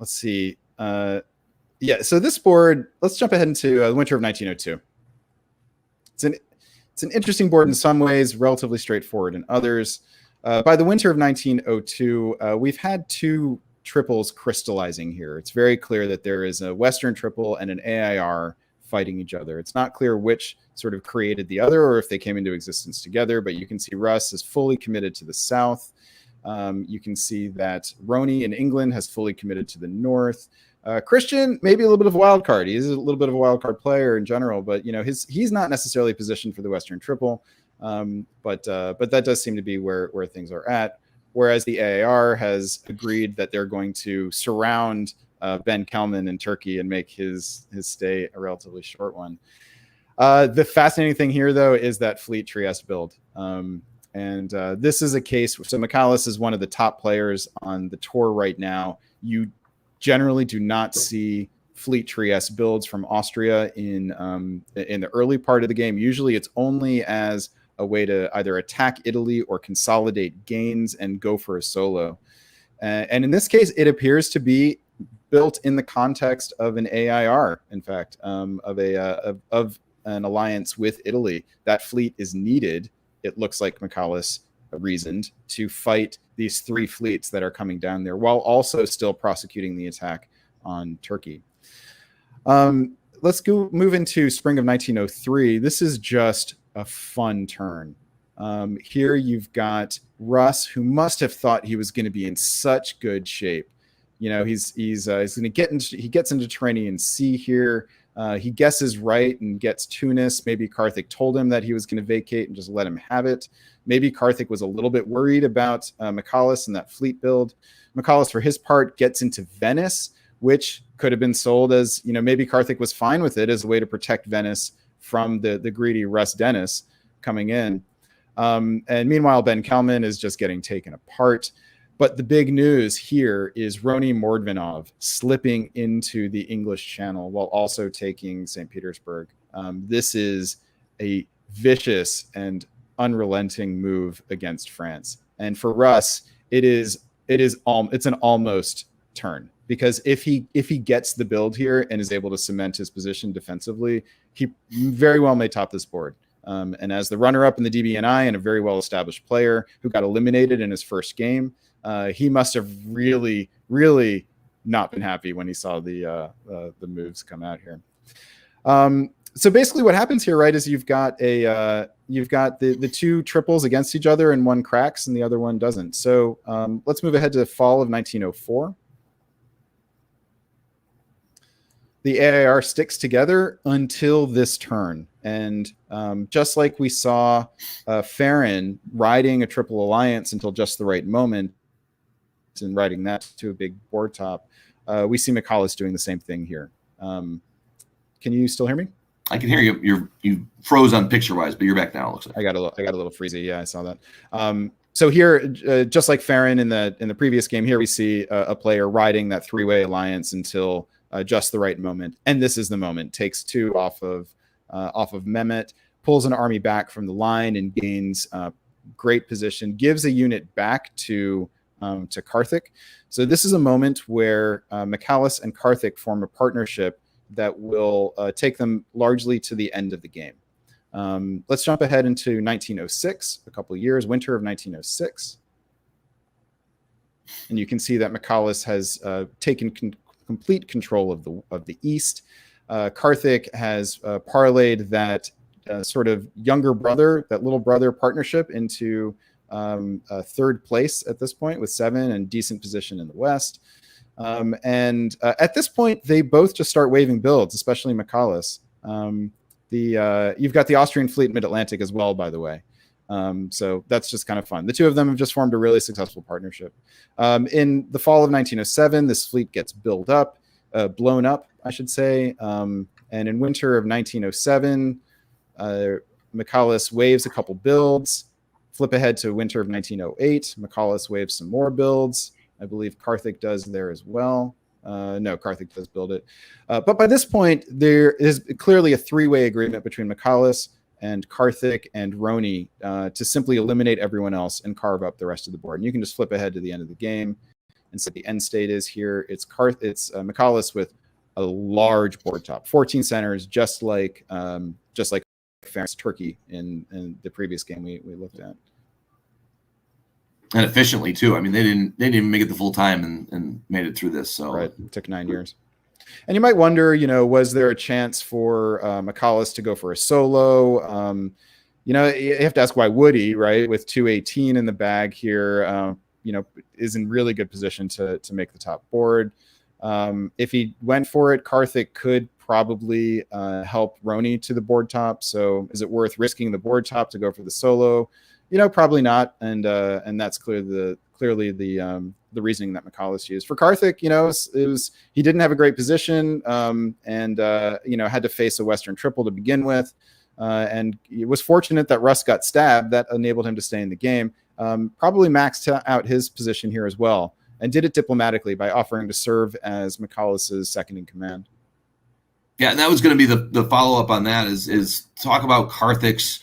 let's see. So this board, let's jump ahead into the winter of 1902. It's an interesting board in some ways, relatively straightforward in others. By the winter of 1902, we've had 2 triples crystallizing here. It's very clear that there is a Western triple and an AIR fighting each other. It's not clear which sort of created the other or if they came into existence together, but you can see Russ is fully committed to the south. You can see that Roni in England has fully committed to the north. Christian, maybe a little bit of a wild card. He's a little bit of a wild card player in general, but he's not necessarily positioned for the Western triple. But that does seem to be where things are at. Whereas the AAR has agreed that they're going to surround Ben Kelman in Turkey and make his stay a relatively short one. The fascinating thing here, though, is that Fleet Trieste build. And this is a case. So Michalis is one of the top players on the tour right now. You generally do not see Fleet Trieste builds from Austria in the early part of the game. Usually it's only as a way to either attack Italy or consolidate gains and go for a solo. And in this case, it appears to be built in the context of an AIR, in fact, of an alliance with Italy. That fleet is needed, it looks like Michalis reasoned, to fight these 3 fleets that are coming down there, while also still prosecuting the attack on Turkey. Let's move into spring of 1903. This is just a fun turn. Here you've got Russ, who must have thought he was going to be in such good shape. He's going to he gets into Mediterranean Sea here. He guesses right and gets Tunis. Maybe Karthik told him that he was going to vacate and just let him have it. Maybe Karthik was a little bit worried about Michalis and that fleet build. Michalis, for his part, gets into Venice, which could have been sold as, maybe Karthik was fine with it as a way to protect Venice from the greedy Russ Dennis coming in. And meanwhile, Ben Kelman is just getting taken apart. But the big news here is Roni Mordvinov slipping into the English Channel while also taking St. Petersburg. This is a vicious and unrelenting move against France. And for Russ, it's an almost turn, because if he gets the build here and is able to cement his position defensively, he very well may top this board. And as the runner-up in the DBNI and a very well-established player who got eliminated in his first game, he must have really, really not been happy when he saw the moves come out here. So basically, what happens here, right, is you've got the two triples against each other, and one cracks and the other one doesn't. So let's move ahead to the fall of 1904. The AIR sticks together until this turn. And just like we saw Farron riding a triple alliance until just the right moment and riding that to a big board top, we see McCallus doing the same thing here. Can you still hear me? I can hear you. You froze on picture-wise, but you're back now. It looks like I got a little freezy. Yeah, I saw that. So here, just like Farron in the previous game, here we see a player riding that three-way alliance until just the right moment, and this is the moment. Takes two off of Mehmet, pulls an army back from the line and gains great position. Gives a unit back to Karthik. So this is a moment where McCallus and Karthik form a partnership that will take them largely to the end of the game. Let's jump ahead into 1906, a couple of years, winter of 1906. And you can see that McCallus has taken complete control of the East. Karthik has parlayed that sort of younger brother, that little brother partnership into third place at this point with 7 and decent position in the West. And at this point, they both just start waving builds, especially McCallus. You've got the Austrian fleet mid-Atlantic as well, by the way. So that's just kind of fun. The two of them have just formed a really successful partnership. In the fall of 1907, this fleet gets blown up, I should say. And in winter of 1907, McCallus waves a couple builds. Flip ahead to winter of 1908. McCallus waves some more builds. I believe Karthik does there as well. No, Karthik does build it. But by this point, there is clearly a three-way agreement between McCallus and Karthik and Roni to simply eliminate everyone else and carve up the rest of the board. And you can just flip ahead to the end of the game and see the end state is here. It's McCallus with a large board top, 14 centers, just like Farron's Turkey in the previous game we looked at. and efficiently too. I mean, they didn't even make it the full time and made it through this. So right, it took 9 years. And you might wonder, was there a chance for McCallus to go for a solo? You have to ask, why would he, right? With 218 in the bag here, is in really good position to make the top board. If he went for it, Karthik could probably help Roni to the board top. So is it worth risking the board top to go for the solo? Probably not. And that's clearly the reasoning that McCallus used. For Karthik, it was he didn't have a great position, and had to face a Western triple to begin with. And it was fortunate that Russ got stabbed. That enabled him to stay in the game. Probably maxed out his position here as well, and did it diplomatically by offering to serve as McCallus's second in command. Yeah, and that was going to be the follow up on that is talk about Karthik's.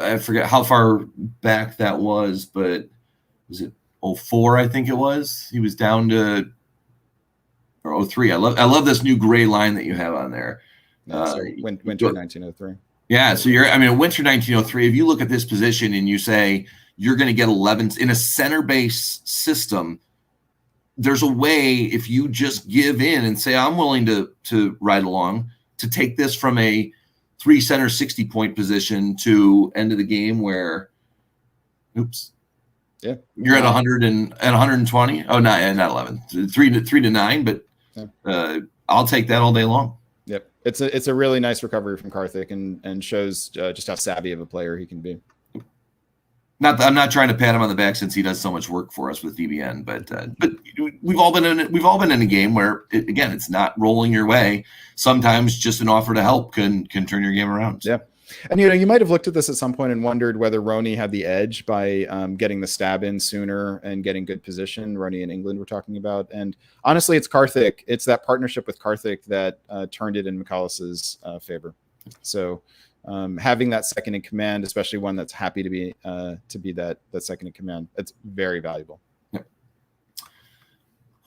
I forget how far back that was, but was it 04? I think it was. He was down to or 03. I love this new gray line that you have on there. Winter 1903. Yeah, so winter 1903. If you look at this position and you say you're going to get 11s in a center-based system, there's a way if you just give in and say I'm willing to ride along to take this from a 3 center 60-point position to end of the game where, yeah, you're at 100 and at 120. Oh, not 11, 3 to 9, but I'll take that all day long. Yep, it's a really nice recovery from Karthik and shows just how savvy of a player he can be. I'm not trying to pat him on the back since he does so much work for us with DBN, but we've all been in a game where it's not rolling your way. Sometimes just an offer to help can turn your game around. Yeah, And you might have looked at this at some point and wondered whether Roni had the edge by getting the stab in sooner and getting good position. Roni in England we're talking about, and honestly, it's Karthik. It's that partnership with Karthik that turned it in McCallus's favor. So having that second in command, especially one that's happy to be that second in command, it's very valuable.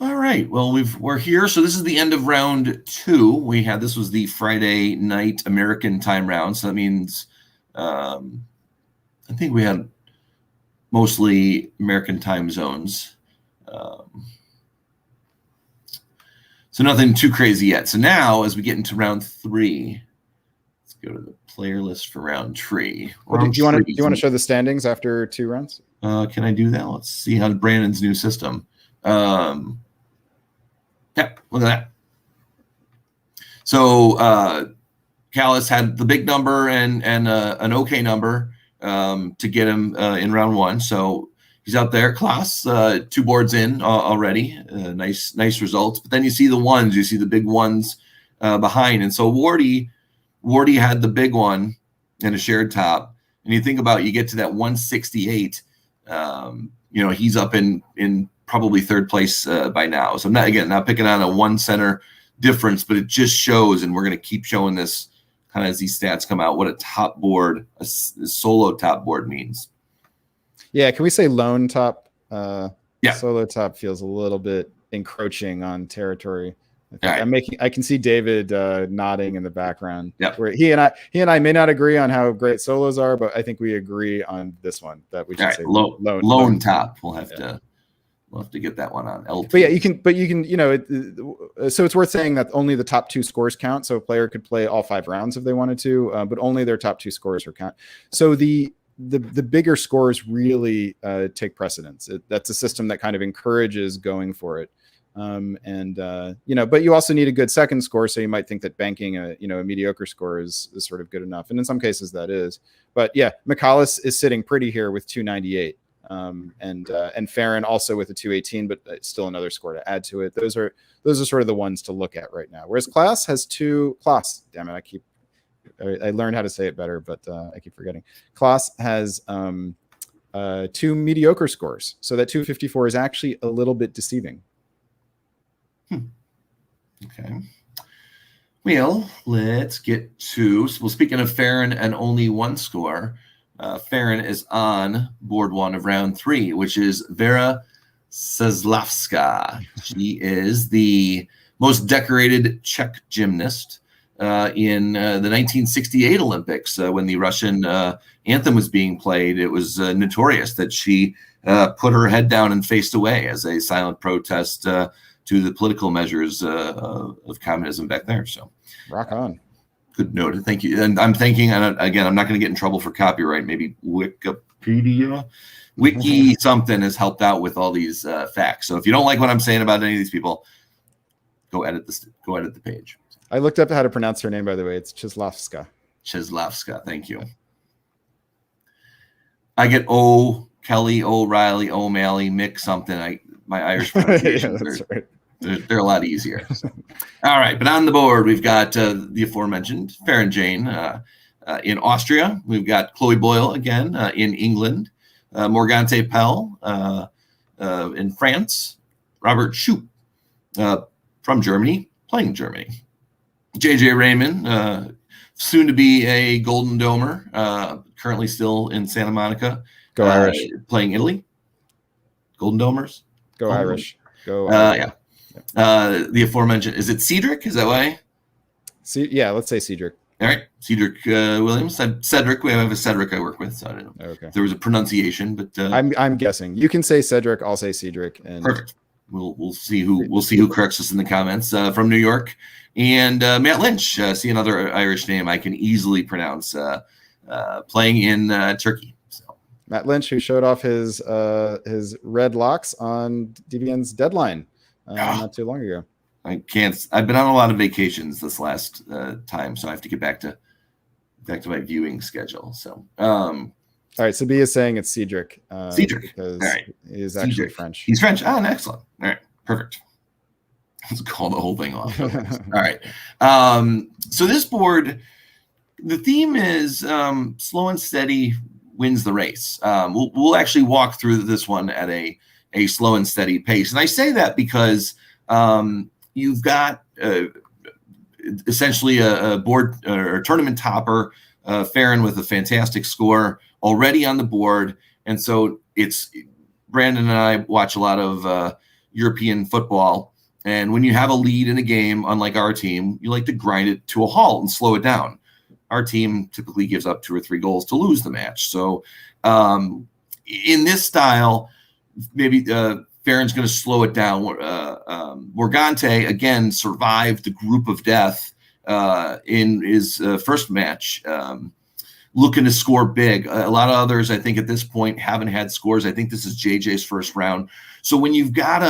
All right. Well, we're here. So this is the end of round 2. This was the Friday night American time round. So that means I think we had mostly American time zones. So nothing too crazy yet. So now as we get into round 3, let's go to the player list for round 3. Do you want to show the standings after 2 rounds? Can I do that? Let's see how Brandon's new system. Yep, look at that. So Callus had the big number and an okay number to get him in round 1. So he's out there. Klaus, 2 boards in already. Nice results. But then you see the ones. You see the big ones behind. And so Wardy had the big one and a shared top. And you think about, you get to that 168. He's up in probably 3rd place by now. So I'm not picking on a 1 center difference, but it just shows, and we're going to keep showing this kind of as these stats come out, what a top board, a solo top board means. Yeah, can we say lone top? Yeah, solo top feels a little bit encroaching on territory. Right. I can see David nodding in the background. Yeah, where he and I may not agree on how great solos are, but I think we agree on this one that we should say lone top. We'll have to get that one on LT. But you can, so it's worth saying that only the top 2 scores count. So a player could play all 5 rounds if they wanted to, but only their top 2 scores are count. So the bigger scores really take precedence. That's a system that kind of encourages going for it. But you also need a good second score. So you might think that banking a mediocre score is sort of good enough. And in some cases that is, but yeah, McCallus is sitting pretty here with 298. And Farron also with a 218, but still another score to add to it. Those are sort of the ones to look at right now. Whereas Klaus has 2. Damn it, I learned how to say it better, but I keep forgetting. Klaus has 2 mediocre scores, so that 254 is actually a little bit deceiving. Okay. Well, let's get to. Well, speaking of Farron and only 1 score. Farron is on board 1 of round 3, which is Vera Seslavska. She is the most decorated Czech gymnast in the 1968 Olympics. When the Russian anthem was being played, it was notorious that she put her head down and faced away as a silent protest to the political measures of communism back there. So, rock on. Good note. Thank you. And I'm thinking, and again, I'm not going to get in trouble for copyright. Maybe Wiki something has helped out with all these facts. So if you don't like what I'm saying about any of these people, go edit the page. I looked up how to pronounce her name, by the way. It's Cheslavska. Thank you. I get O Kelly, O'Reilly, O'Malley, Mick something. My Irish pronunciations right. They're a lot easier. So. All right, but on the board, we've got the aforementioned Farron Jane in Austria. We've got Chloe Boyle again in England. Morgante Pell in France. Robert Schoup from Germany, playing Germany. JJ Raymond, soon to be a Golden Domer, currently still in Santa Monica. Go Irish. Playing Italy. Golden Domers. Go Irish. Go Irish. Yeah. The aforementioned, is it Cedric? Is that why? Yeah, let's say Cedric. All right, Cedric Williams. Cedric. We have a Cedric I work with, so I don't know. Okay. If there was a pronunciation, but I'm guessing. You can say Cedric. I'll say Cedric. And perfect. We'll see who corrects us in the comments from New York. And Matt Lynch. See another Irish name I can easily pronounce. Playing in Turkey. So. Matt Lynch, who showed off his red locks on DBN's deadline. Not too long ago. I can't. I've been on a lot of vacations this last time, so I have to get back to my viewing schedule. So, all right. So B is saying it's Cedric. Cedric, because all right. He's actually Cedric. French. He's French. Oh, excellent. All right, perfect. Let's call the whole thing off. All right. So this board The theme is slow and steady wins the race. We'll actually walk through this one at a slow and steady pace. And I say that because you've got essentially a board or tournament topper, Farron, with a fantastic score already on the board. And so it's Brandon and I watch a lot of European football. And when you have a lead in a game, unlike our team, you like to grind it to a halt and slow it down. Our team typically gives up 2 or 3 goals to lose the match. So in this style, maybe Farron's going to slow it down. Morgante, again, survived the group of death in his first match, looking to score big. A lot of others, I think, at this point haven't had scores. I think this is JJ's first round. So when you've got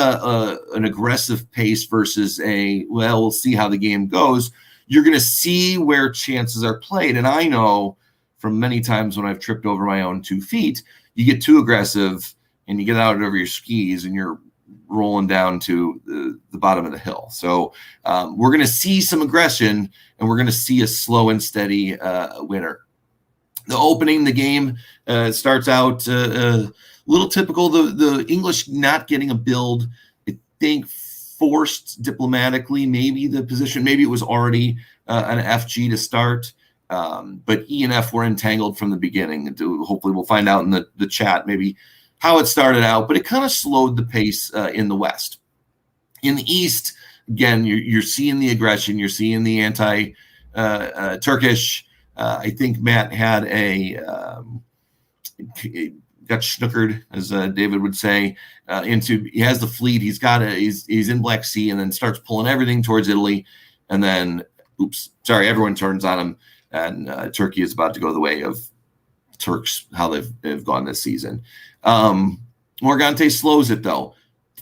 an aggressive pace versus we'll see how the game goes, you're going to see where chances are played. And I know from many times when I've tripped over my own 2 feet, you get too aggressive and you get out over your skis and you're rolling down to the bottom of the hill. So we're going to see some aggression, and we're going to see a slow and steady winner. The opening, the game starts out a little typical. The English not getting a build, I think, forced diplomatically, maybe the position, maybe it was already an FG to start, but E and F were entangled from the beginning. Hopefully we'll find out in the chat maybe how it started out, but it kind of slowed the pace in the West. In the East, again, you're seeing the aggression, you're seeing the anti-Turkish. I think Matt had got snookered, as David would say, he has the fleet. He's in Black Sea, and then starts pulling everything towards Italy. And then, everyone turns on him, and Turkey is about to go the way of Turks, how they've gone this season. Morgante slows it, though.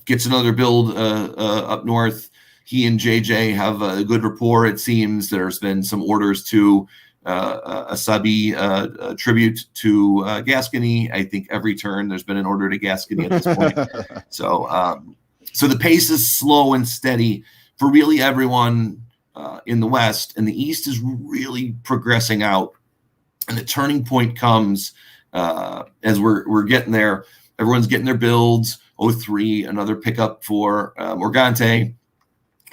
Gets another build up north. He and JJ have a good rapport, it seems. There's been some orders to a Sabi tribute to Gascony. I think every turn there's been an order to Gascony at this point. So the pace is slow and steady for really everyone in the West, and the East is really progressing out. And the turning point comes as we're getting there. Everyone's getting their builds. 03, another pickup for Morgante.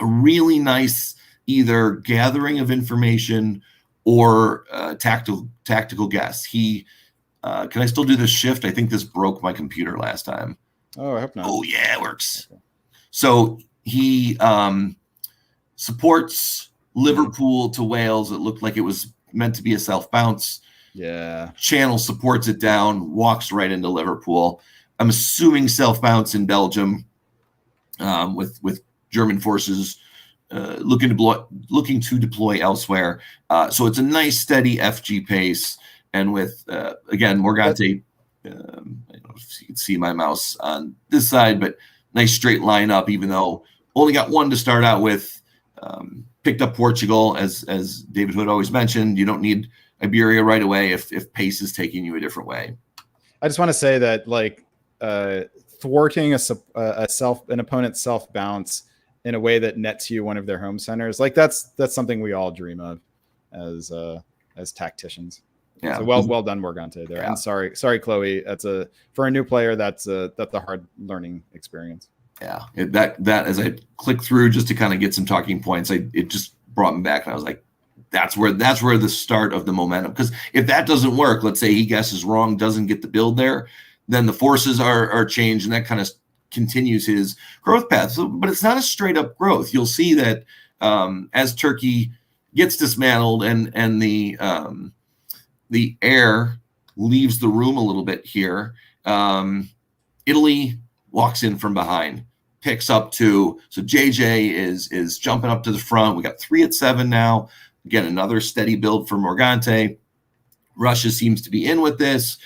A really nice either gathering of information or tactical guess. He can I still do this shift? I think this broke my computer last time. Oh, I hope not. Oh yeah, it works. Okay. So he supports Liverpool to Wales. It looked like it was meant to be a self bounce. Yeah. Channel supports it down, walks right into Liverpool. I'm assuming self bounce in Belgium, with German forces looking to deploy elsewhere. So it's a nice steady FG pace, and with again Morgante. I don't know if you can see my mouse on this side, but nice straight line up. Even though only got 1 to start out with, picked up Portugal as David Hood always mentioned. You don't need Iberia right away if pace is taking you a different way. I just want to say that thwarting an opponent's self bounce in a way that nets you one of their home centers, that's something we all dream of as tacticians. Yeah. So well done, Morgante there. Yeah. And sorry, Chloe. For a new player, that's a hard learning experience. Yeah. That as I clicked through just to kind of get some talking points, it just brought me back, and I was like, that's where the start of the momentum. Because if that doesn't work, let's say he guesses wrong, doesn't get the build there, then the forces are changed, and that kind of continues his growth path. So, but it's not a straight up growth. You'll see that as Turkey gets dismantled and the air leaves the room a little bit here, Italy walks in from behind, picks up 2. So JJ is jumping up to the front. We got 3 at 7 now. Again, another steady build for Morgante. Russia seems to be in with this.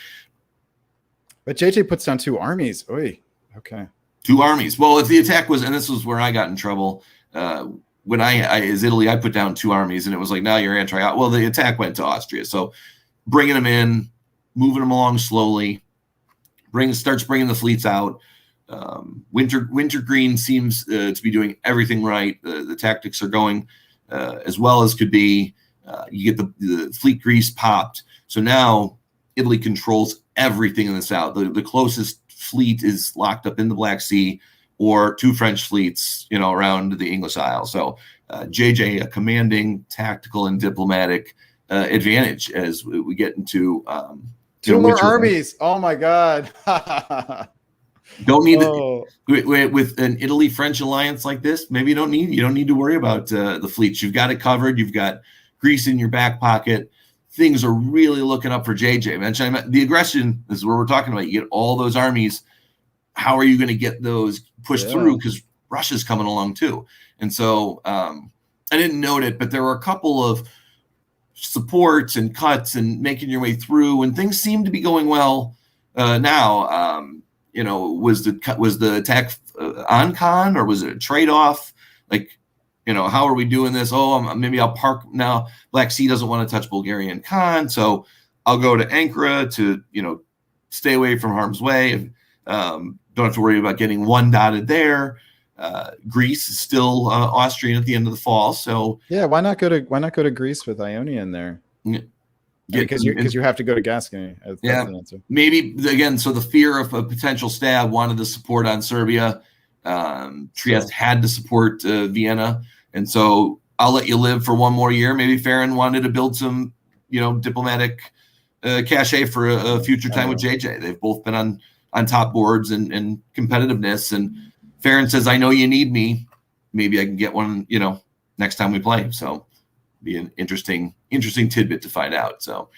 But JJ puts down 2 armies. Oy. Okay. 2 armies. Well, if the attack was, and this was where I got in trouble, when I as Italy, I put down 2 armies, and it was like, now you're anti. Well, the attack went to Austria. So bringing them in, moving them along slowly, starts bringing the fleets out. Wintergreen seems to be doing everything right. The tactics are going as well as could be. You get the fleet grease popped. So now Italy controls everything in the south. The closest fleet is locked up in the Black Sea, or 2 French fleets, around the English Isle. So JJ, a commanding tactical and diplomatic advantage as we get into 2 more armies. Oh my God. Don't need with an Italy-French alliance like this. Maybe you don't need to worry about the fleets. You've got it covered. You've got Greece in your back pocket. Things are really looking up for JJ. The aggression is where we're talking about. You get all those armies. How are you going to get those pushed through? Because Russia's coming along too. And so I didn't note it, but there were a couple of supports and cuts and making your way through, and things seem to be going well now. Was the attack on Khan, or was it a trade-off? How are we doing this? Maybe I'll park now. Black Sea doesn't want to touch Bulgarian Khan, so I'll go to Ankara to, stay away from harm's way. Don't have to worry about getting one dotted there. Greece is still Austrian at the end of the fall, so yeah. Why not go to Greece with Ionia in there? Because you have to go to Gascony. That's maybe again. So the fear of a potential stab wanted to support on Serbia. Trieste had to support Vienna, and so I'll let you live for one more year. Maybe Farron wanted to build some, diplomatic cachet for a future time with JJ. They've both been on top boards and competitiveness. And Farron says, "I know you need me. Maybe I can get one, next time we play." So be an interesting tidbit to find out. So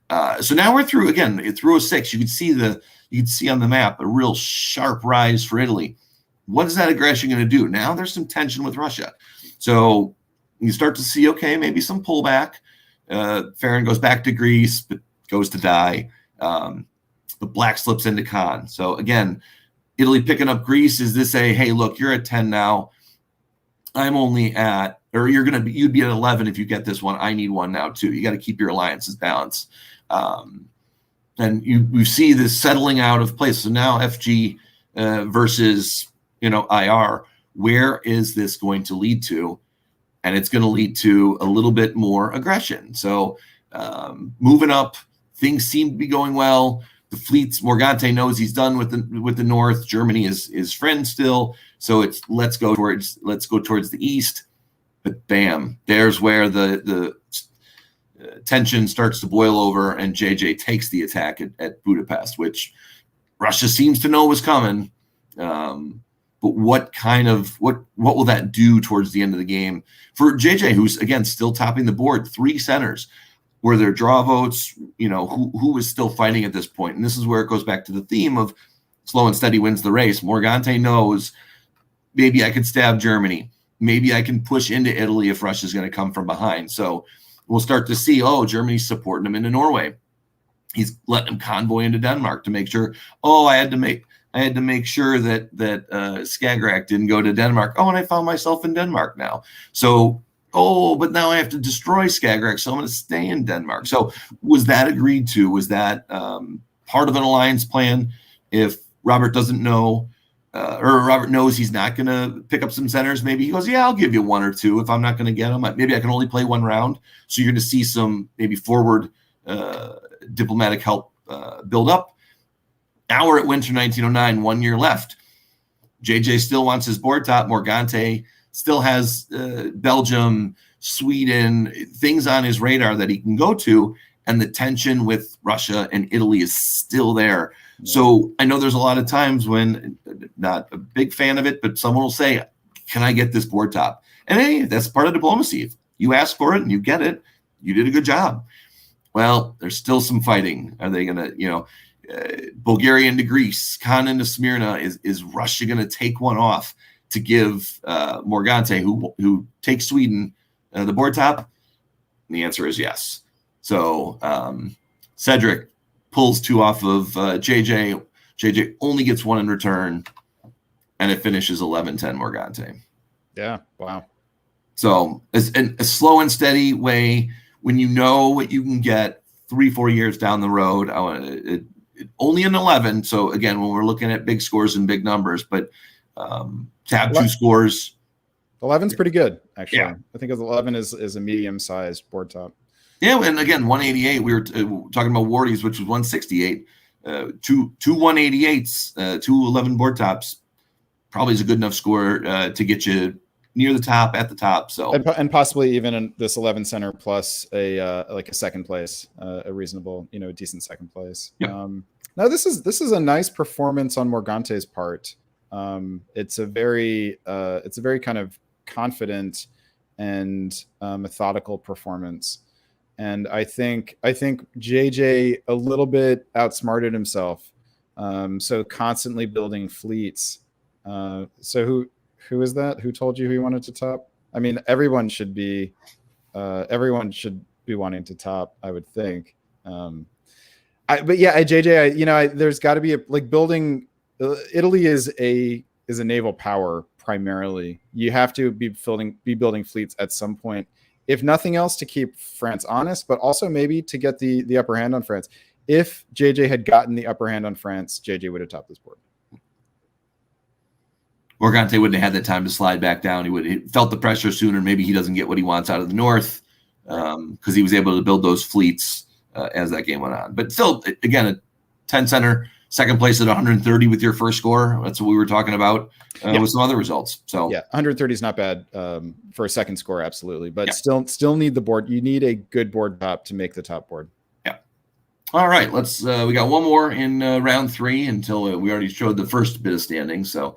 now we're through through 06. You could see on the map a real sharp rise for Italy. What is that aggression going to do? Now there's some tension with Russia. So you start to see, maybe some pullback. Farron goes back to Greece, but goes to die. The Black slips into Khan. So again, Italy picking up Greece. Is this hey, look, you're at 10 now. I'm only at, or you'd be at 11 if you get this one. I need one now too. You got to keep your alliances balanced. And you see this settling out of place. So now FG versus, IR, where is this going to lead to? And it's going to lead to a little bit more aggression. So moving up, things seem to be going well. The fleets, Morgante knows he's done with the North. Germany is friend still. So it's let's go towards the east. But bam, there's where the tension starts to boil over, and JJ takes the attack at Budapest, which Russia seems to know was coming. But what will that do towards the end of the game for JJ, who's again still topping the board? 3 centers. Were there draw votes? Who was still fighting at this point? And this is where it goes back to the theme of slow and steady wins the race. Morgante knows maybe I could stab Germany. Maybe I can push into Italy if Russia's going to come from behind. So we'll start to see, Germany's supporting him into Norway. He's letting him convoy into Denmark to make sure. I had to make sure that Skagerrak didn't go to Denmark. And I found myself in Denmark now. So, but now I have to destroy Skagerrak, so I'm going to stay in Denmark. So was that agreed to? Was that part of an alliance plan? If Robert doesn't know, or Robert knows he's not going to pick up some centers, maybe he goes, I'll give you 1 or 2 if I'm not going to get them. Maybe I can only play 1 round. So you're going to see some maybe forward diplomatic help build up. Now we're at winter 1909, 1 year left. JJ still wants his board top. Morgante still has Belgium, Sweden, things on his radar that he can go to. And the tension with Russia and Italy is still there. Yeah. So I know there's a lot of times when, not a big fan of it, but someone will say, can I get this board top? And hey, that's part of diplomacy. If you ask for it and you get it, you did a good job. Well, there's still some fighting. Are they going to, Bulgaria into Greece, Khan into Smyrna? Is Russia going to take one off to give Morgante, who takes Sweden, the board top? And the answer is yes. So Cedric pulls 2 off of JJ. JJ only gets 1 in return, and it finishes 11-10 Morgante. Yeah, wow. So a slow and steady way, when you know what you can get 3-4 years down the road. Only an 11. So again, when we're looking at big scores and big numbers, but to have 2 scores. 11's pretty good, actually. Yeah. I think 11 is a medium-sized board top. Yeah, and again, 188. We were talking about Wardies, which was 168. Two 188s, 211 board tops. Probably is a good enough score to get you near the top, at the top. So and possibly even in this 11 center plus a like a second place, a reasonable, decent second place. Yep. Now this is a nice performance on Morgante's part. It's a very kind of confident and methodical performance. And I think JJ a little bit outsmarted himself. So constantly building fleets. So who is that? Who told you he wanted to top? I mean, everyone should be wanting to top, I would think. But yeah, JJ, there's got to be building. Italy is a naval power primarily. You have to be building fleets at some point, if nothing else, to keep France honest, but also maybe to get the upper hand on France. If JJ had gotten the upper hand on France, JJ would have topped this board. Morgante wouldn't have had that time to slide back down. He felt the pressure sooner. Maybe he doesn't get what he wants out of the north because he was able to build those fleets as that game went on. But still, again, a 10 center, second place at 130 with your first score. That's what we were talking about with some other results. So yeah, 130 is not bad for a second score, absolutely. But still need the board. You need a good board top to make the top board. Yeah. All right, let's. We got one more in round 3 until we already showed the first bit of standings. So.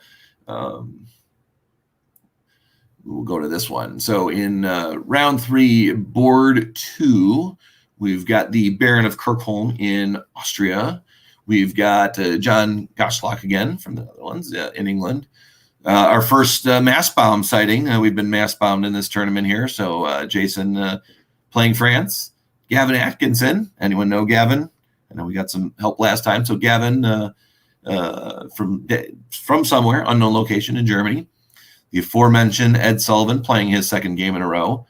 We'll go to this one. So in round 3, board 2, we've got the Baron of Kirkholm in Austria. We've got John Goshlock again from the Netherlands in England. Our first mass bomb sighting. We've been mass bombed in this tournament here. So Jason playing France. Gavin Atkinson. Anyone know Gavin? I know we got some help last time. So Gavin from somewhere, unknown location in Germany. The aforementioned Ed Sullivan playing his second game in a row.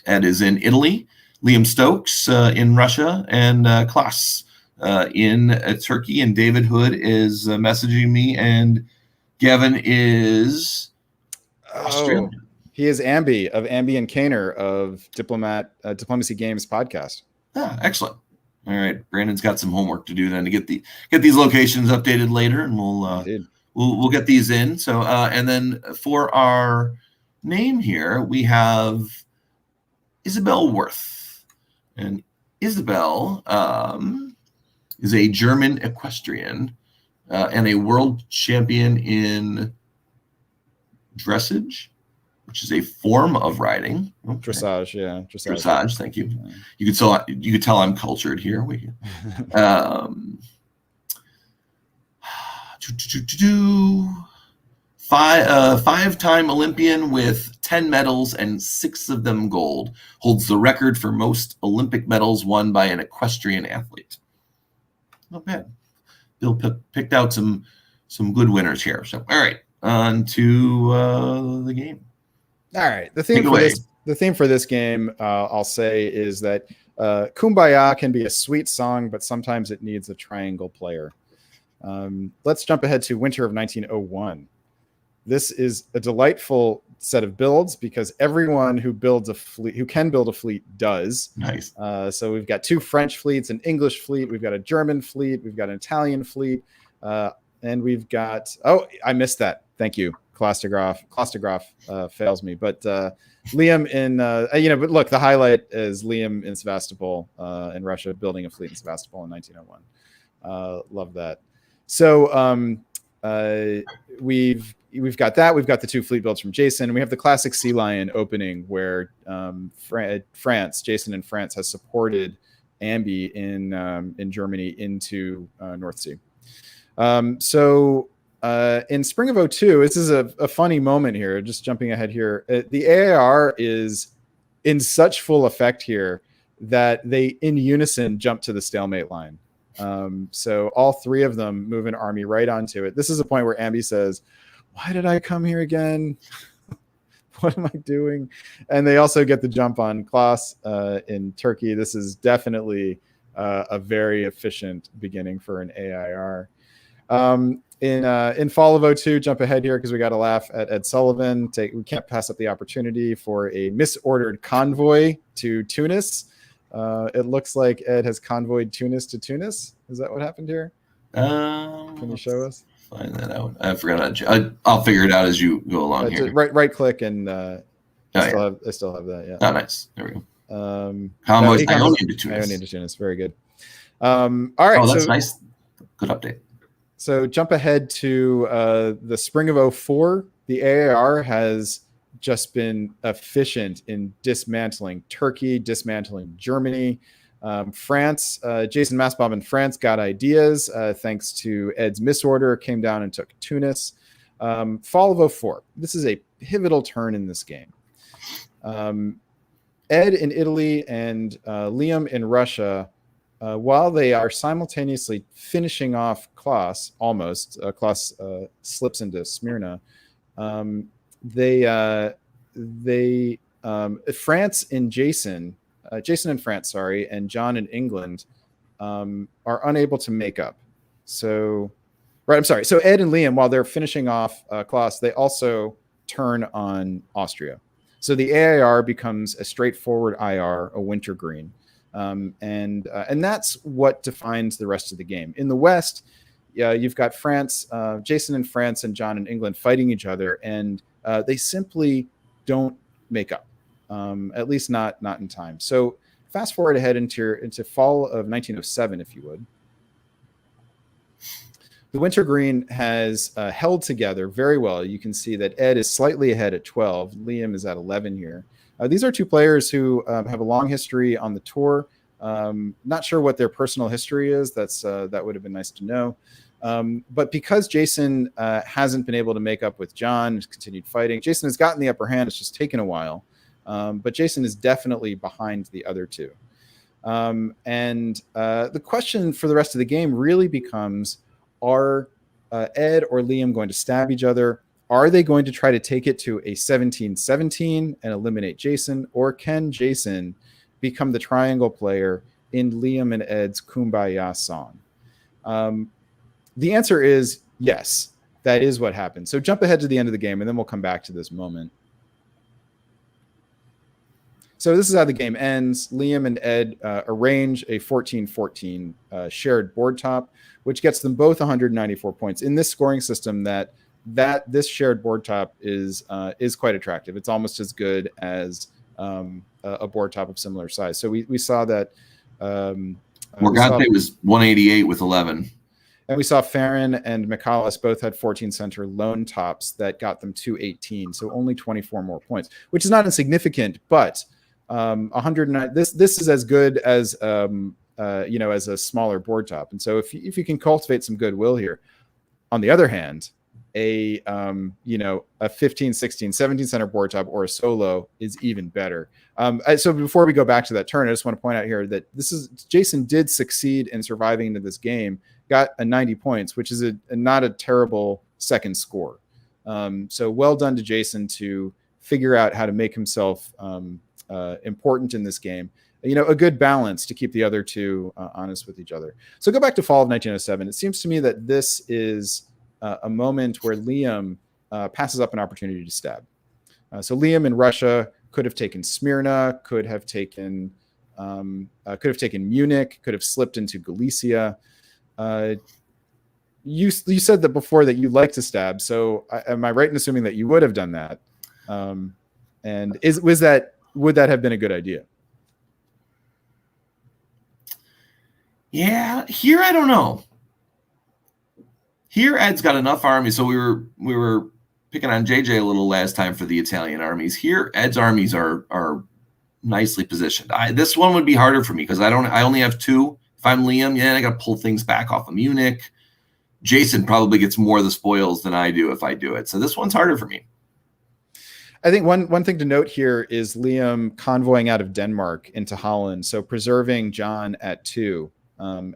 Ed is in Italy. Liam Stokes in Russia, and Klaas in Turkey. And David Hood is messaging me, and Gavin is Australian. He is Ambi of Ambi and Kaner of Diplomacy Games podcast. Excellent. All right, Brandon's got some homework to do then to get these locations updated later, and we'll get these in. So and then for our name here, we have Isabel Worth, and Isabel is a German equestrian and a world champion in dressage, which is a form of riding. Okay. Dressage, yeah. Dressage, thank you. You could tell I'm cultured here. Five-time Olympian with 10 medals and 6 of them gold, holds the record for most Olympic medals won by an equestrian athlete. Not bad. Bill picked out some good winners here. So, all right, on to the game. All right. The theme for this game, I'll say, is that Kumbaya can be a sweet song, but sometimes it needs a triangle player. Let's jump ahead to winter of 1901. This is a delightful set of builds because everyone who can build a fleet does. Nice. So we've got 2 French fleets, an English fleet, we've got a German fleet, we've got an Italian fleet, and we've got. Oh, I missed that. Thank you. Klostergraf fails me, but Liam in but look, the highlight is Liam in Sevastopol in Russia, building a fleet in Sevastopol in 1901. Love that. So we've got that. We've got the 2 fleet builds from Jason, and we have the classic Sea Lion opening where France, Jason in France, has supported Ambi in Germany into North Sea. In spring of 2002, this is a funny moment here, just jumping ahead here. The AIR is in such full effect here that they in unison jump to the stalemate line. So all 3 of them move an army right onto it. This is a point where Ambi says, "Why did I come here again? What am I doing?" And they also get the jump on Klaas in Turkey. This is definitely a very efficient beginning for an AIR. In fall of '02, jump ahead here because we got to laugh at Ed Sullivan. We can't pass up the opportunity for a misordered convoy to Tunis. It looks like Ed has convoyed Tunis to Tunis. Is that what happened here? Can you show us? Find that out. I forgot. I'll figure it out as you go along here. Right click and I still have that. Yeah. Oh, nice. There we go. Convoys Ionian to Tunis. Ionian to Tunis. Very good. All right. Oh, that's nice. Good update. So jump ahead to the spring of '04. The AAR has just been efficient in dismantling Turkey, dismantling Germany. France, Jason Massbaum in France got ideas thanks to Ed's misorder, came down and took Tunis. Fall of '04. This is a pivotal turn in this game. Ed in Italy and Liam in Russia, while they are simultaneously finishing off Klaus, Klaus slips into Smyrna. France in Jason in France, and John in England are unable to make up. So Ed and Liam, while they're finishing off Klaus, they also turn on Austria. So the AIR becomes a straightforward IR, a wintergreen. And that's what defines the rest of the game. In the West, you've got France, Jason in France and John in England fighting each other, and they simply don't make up, at least not in time. So fast forward ahead into fall of 1907, if you would. The wintergreen has held together very well. You can see that Ed is slightly ahead at 12. Liam is at 11 here. These are two players who have a long history on the tour. Not sure what their personal history is. That would have been nice to know. But because Jason hasn't been able to make up with John, has continued fighting. Jason has gotten the upper hand. It's just taken a while. But Jason is definitely behind the other two. And the question for the rest of the game really becomes, are Ed or Liam going to stab each other? Are they going to try to take it to a 17-17 and eliminate Jason? Or can Jason become the triangle player in Liam and Ed's Kumbaya song? The answer is yes, that is what happened. So jump ahead to the end of the game, and then we'll come back to this moment. So this is how the game ends. Liam and Ed arrange a 14-14 shared board top, which gets them both 194 points. In this scoring system, this shared board top is quite attractive. It's almost as good as a board top of similar size. So we saw that Morgante was 188 with 11. And we saw Farron and McAuliffe both had 14 center lone tops that got them 218. So only 24 more points, which is not insignificant, but 109. This is as good as as a smaller board top. And so if you can cultivate some goodwill here. On the other hand, a 15, 16, 17 center board top or a solo is even better. So before we go back to that turn, I just want to point out here that Jason did succeed in surviving into this game, got a 90 points, which is not a terrible second score. So well done to Jason to figure out how to make himself important in this game. A good balance to keep the other two honest with each other. So go back to fall of 1907. It seems to me that this is a moment where Liam passes up an opportunity to stab. So Liam in Russia could have taken Smyrna, could have taken Munich, could have slipped into Galicia. You said that before that you like to stab. So am I right in assuming that you would have done that? And would that have been a good idea? Yeah, here I don't know. Here Ed's got enough armies, so we were picking on JJ a little last time for the Italian armies. Here Ed's armies are nicely positioned. This one would be harder for me because I only have two. If I'm Liam, I got to pull things back off of Munich. Jason probably gets more of the spoils than I do if I do it. So this one's harder for me. I think one thing to note here is Liam convoying out of Denmark into Holland, so preserving John at 2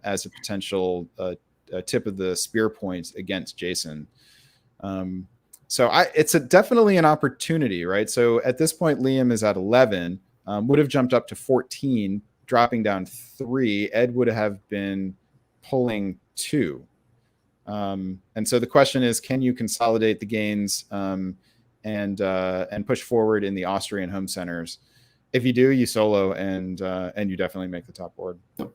as a potential tip of the spear points against Jason. So it's definitely an opportunity, right? So at this point, Liam is at 11, would have jumped up to 14, dropping down 3. Ed would have been pulling 2. And so the question is, can you consolidate the gains and push forward in the Austrian home centers? If you do, you solo and you definitely make the top board. Yep.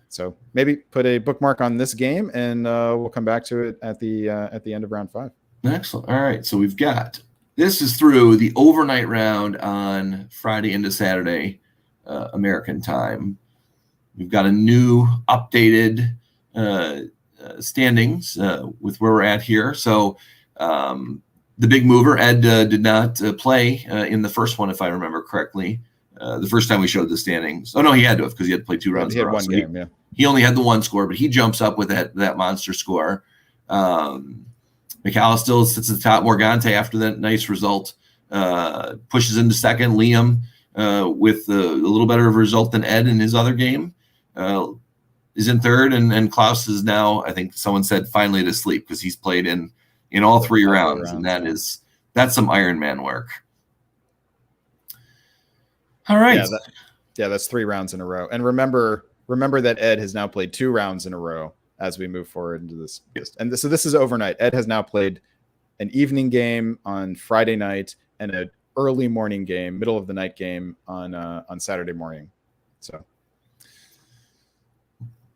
So maybe put a bookmark on this game, and we'll come back to it at the end of round 5. Excellent. All right, so we've got this is through the overnight round on Friday into Saturday American time. We've got a new updated standings with where we're at here. So the big mover, Ed, did not play in the first one, if I remember correctly. The first time we showed the standings. Oh, no, he had to have, because he had to play 2 rounds. He had one game, yeah. He only had the one score, but he jumps up with that monster score. McCall still sits at the top. Morgante, after that nice result, pushes into second. Liam, with a little better of a result than Ed in his other game, is in third. And Klaus is now, I think someone said, finally to sleep, because he's played in all 3 rounds, and that's some Iron Man work. All right. Yeah, that's 3 rounds in a row. And remember that Ed has now played 2 rounds in a row as we move forward into this. And so this is overnight. Ed has now played an evening game on Friday night and an early morning game, middle of the night game on Saturday morning. So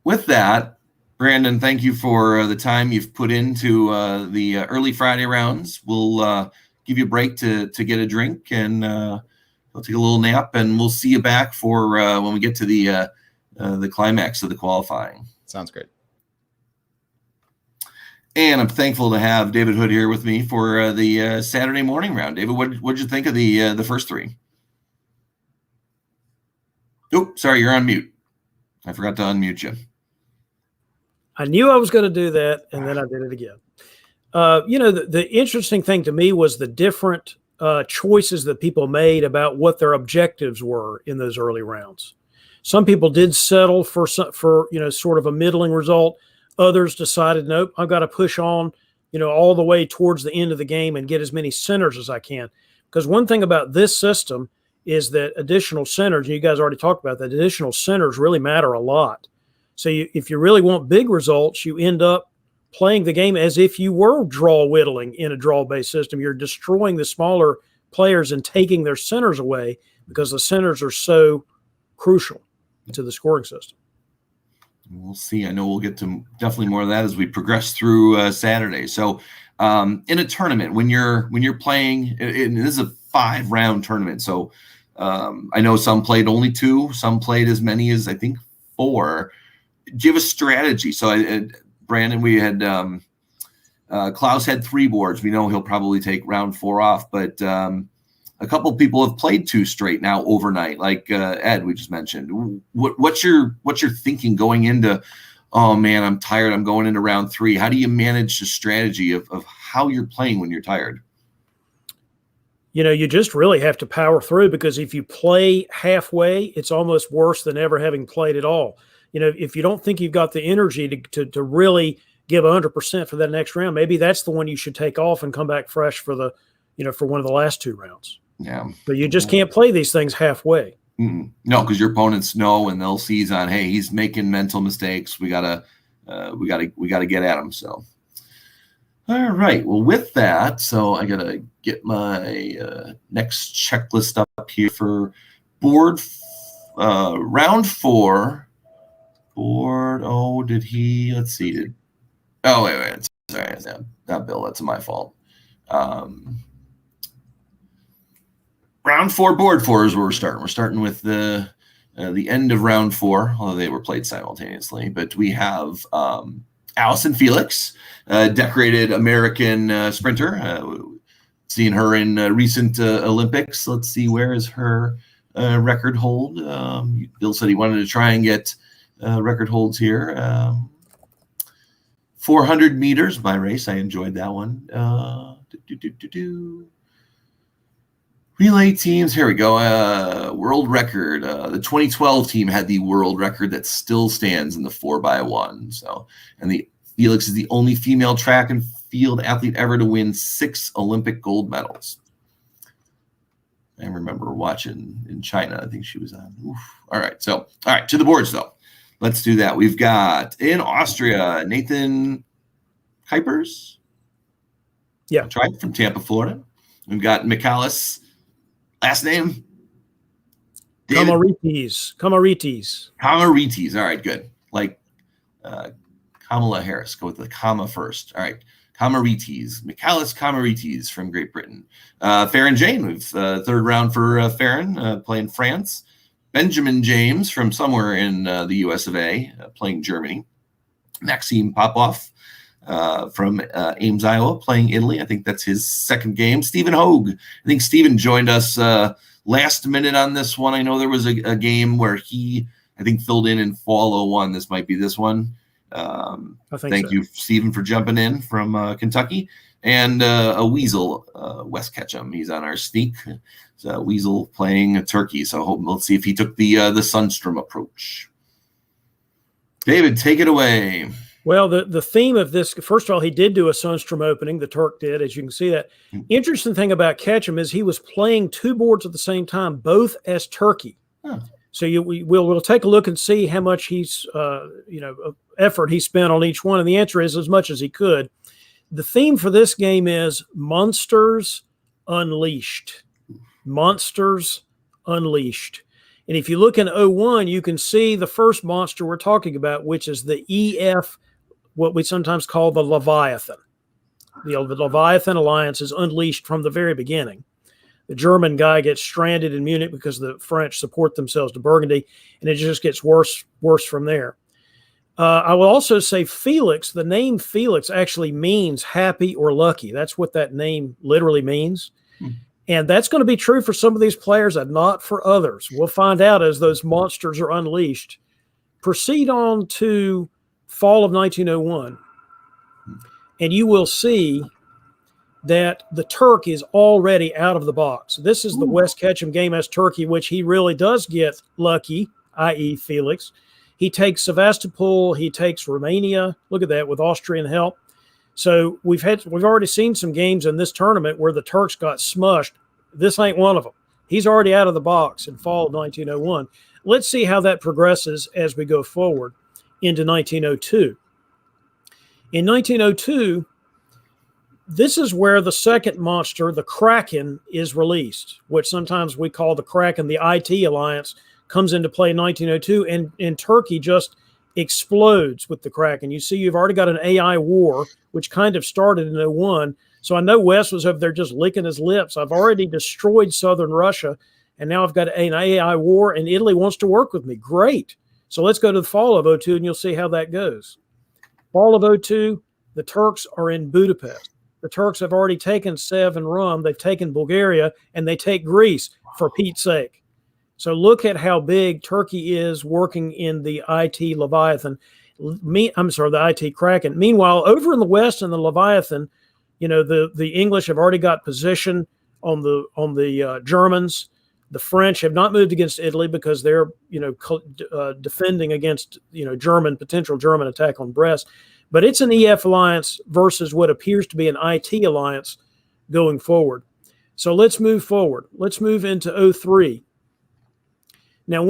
with that, Brandon, thank you for the time you've put into the early Friday rounds. We'll give you a break to get a drink, and we'll take a little nap, and we'll see you back for when we get to the climax of the qualifying. Sounds great. And I'm thankful to have David Hood here with me for the Saturday morning round. David, what did you think of the first 3? Oop, sorry, you're on mute. I forgot to unmute you. I knew I was going to do that, and then I did it again. The interesting thing to me was the different choices that people made about what their objectives were in those early rounds. Some people did settle for sort of a middling result. Others decided, nope, I've got to push on, all the way towards the end of the game and get as many centers as I can. Because one thing about this system is that additional centers, and you guys already talked about that, additional centers really matter a lot. So if you really want big results, you end up playing the game as if you were draw whittling in a draw-based system. You're destroying the smaller players and taking their centers away, because the centers are so crucial to the scoring system. We'll see. I know we'll get to definitely more of that as we progress through Saturday. So in a tournament, when you're playing, and this is a 5-round tournament. So I know some played only 2, some played as many as, I think, 4. Do you have a strategy? So Brandon, we had Klaus had 3 boards. We know he'll probably take round 4 off, but a couple of people have played 2 straight now overnight, like Ed, we just mentioned. What's your thinking going into, oh man, I'm tired, I'm going into round 3? How do you manage the strategy of how you're playing when you're tired? You just really have to power through, because if you play halfway, it's almost worse than ever having played at all. If you don't think you've got the energy to really give 100% for that next round, maybe that's the one you should take off and come back fresh for the, for one of the last 2 rounds. Yeah. But you just can't play these things halfway. Mm-mm. No, because your opponents know, and they'll seize on, hey, he's making mental mistakes. We gotta get at him. So, all right. Well, with that, so I gotta get my next checklist up here for board round 4. Board. Oh, did he? Let's see. Oh, wait. Sorry, not Bill. That's my fault. Round 4, board 4 is where we're starting. We're starting with the end of round 4, although they were played simultaneously. But we have Allison Felix, decorated American sprinter. Seen her in recent Olympics. Let's see, where is her record hold? Bill said he wanted to try and get record holds here. 400 meters, my race. I enjoyed that one. Relay teams, here we go. World record. The 2012 team had the world record that still stands in the 4x1. So, and Felix is the only female track and field athlete ever to win 6 Olympic gold medals. I remember watching in China. I think she was on. Oof. All right, to the boards though. Let's do that. We've got in Austria, Nathan Kuipers. Yeah. That's right, from Tampa, Florida. We've got Michalis, last name? David? Kamarites. All right, good. Like Kamala Harris. Go with the comma first. All right. Michalis Kamarites from Great Britain. Farron Jane, we've third round for Farron, playing France. Benjamin James from somewhere in the US of A, playing Germany. Maxime Popov from Ames, Iowa, playing Italy. I think that's his second game. Stephen Hogue. I think Stephen joined us last minute on this one. I know there was a game where he, I think, filled in Fall 01. This might be this one. Thank you, Stephen, for jumping in from Kentucky. And a Weasel, Wes Ketchum. He's on our sneak. So Weasel playing Turkey. So let's see if he took the Sundstrom approach. David, take it away. Well, the theme of this, first of all, he did do a Sundstrom opening. The Turk did, as you can see that. Interesting thing about Ketchum is he was playing two boards at the same time, both as Turkey. Huh. So we'll take a look and see how much he's effort he spent on each one, and the answer is as much as he could. The theme for this game is Monsters Unleashed. Monsters Unleashed. And if you look in 01, you can see the first monster we're talking about, which is the EF, what we sometimes call the Leviathan. The Leviathan Alliance is unleashed from the very beginning. The German guy gets stranded in Munich because the French support themselves to Burgundy, and it just gets worse from there. I will also say Felix, the name Felix actually means happy or lucky. That's what that name literally means. And that's going to be true for some of these players and not for others. We'll find out as those monsters are unleashed. Proceed on to fall of 1901, and you will see that the Turk is already out of the box. This is the Wes Ketchum game as Turkey, which he really does get lucky, i.e. Felix. He takes Sevastopol. He takes Romania. Look at that, with Austrian help. So we've already seen some games in this tournament where the Turks got smushed. This ain't one of them. He's already out of the box in fall of 1901. Let's see how that progresses as we go forward into 1902. In 1902, this is where the second monster, the Kraken, is released, which sometimes we call the Kraken. The IT Alliance comes into play in 1902, and Turkey just explodes with the Kraken. You see, you've already got an AI war, which kind of started in 01. So I know Wes was over there just licking his lips. I've already destroyed southern Russia, and now I've got an AI war, and Italy wants to work with me. Great. So let's go to the fall of 02, and you'll see how that goes. Fall of 02, the Turks are in Budapest. The Turks have already taken Sev and Rum. They've taken Bulgaria, and they take Greece, for Pete's sake. So look at how big Turkey is working in the IT Leviathan. The IT Kraken. Meanwhile, over in the West in the Leviathan, the English have already got position on the Germans. The French have not moved against Italy because they're defending against potential German attack on Brest. But it's an EF alliance versus what appears to be an IT alliance going forward. So let's move forward. Let's move into 03. Now,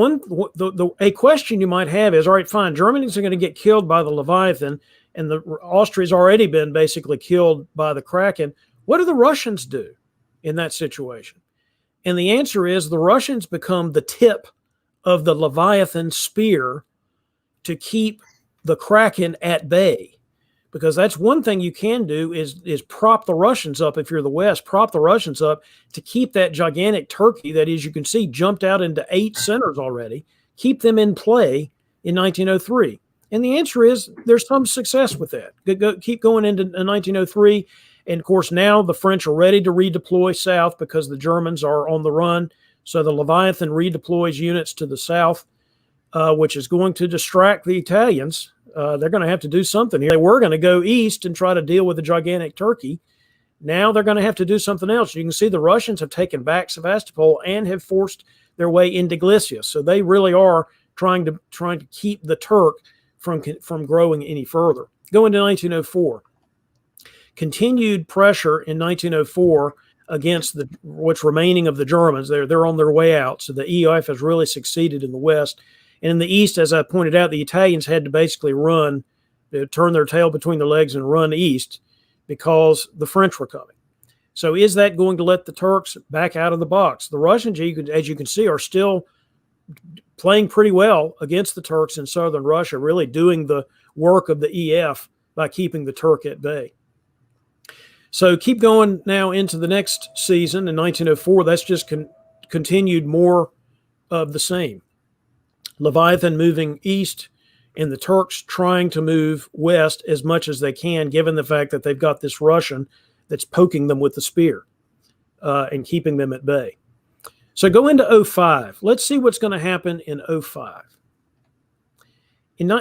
a question you might have is, all right, fine, Germany's going to get killed by the Leviathan, and Austria's already been basically killed by the Kraken. What do the Russians do in that situation? And the answer is the Russians become the tip of the Leviathan spear to keep the Kraken at bay. Because that's one thing you can do is prop the Russians up. If you're the West, prop the Russians up to keep that gigantic Turkey that, as you can see, jumped out into 8 centers already, keep them in play in 1903. And the answer is there's some success with that. Keep going into 1903. And, of course, now the French are ready to redeploy south because the Germans are on the run. So the Leviathan redeploys units to the south, which is going to distract the Italians. They're going to have to do something here. They were going to go east and try to deal with the gigantic Turkey. Now they're going to have to do something else. You can see the Russians have taken back Sevastopol and have forced their way into Galicia. So they really are trying to keep the Turk from growing any further. Go into 1904. Continued pressure in 1904 against what's remaining of the Germans. They're on their way out. So the EF has really succeeded in the West. And in the east, as I pointed out, the Italians had to basically run, turn their tail between their legs and run east because the French were coming. So is that going to let the Turks back out of the box? The Russians, as you can see, are still playing pretty well against the Turks in southern Russia, really doing the work of the EF by keeping the Turk at bay. So keep going now into the next season in 1904. That's just continued more of the same. Leviathan moving east and the Turks trying to move west as much as they can, given the fact that they've got this Russian that's poking them with the spear and keeping them at bay. So go into 05. Let's see what's going to happen in 05.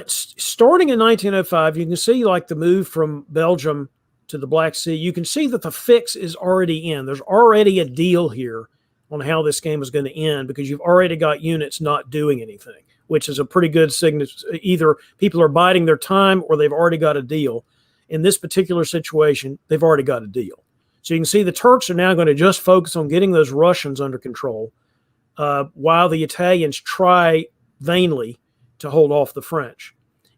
Starting in 1905, you can see like the move from Belgium to the Black Sea. You can see that the fix is already in. There's already a deal here on how this game is going to end because you've already got units not doing anything, which is a pretty good signal. Either people are biding their time or they've already got a deal. In this particular situation, they've already got a deal. So you can see the Turks are now going to just focus on getting those Russians under control while the Italians try vainly to hold off the French.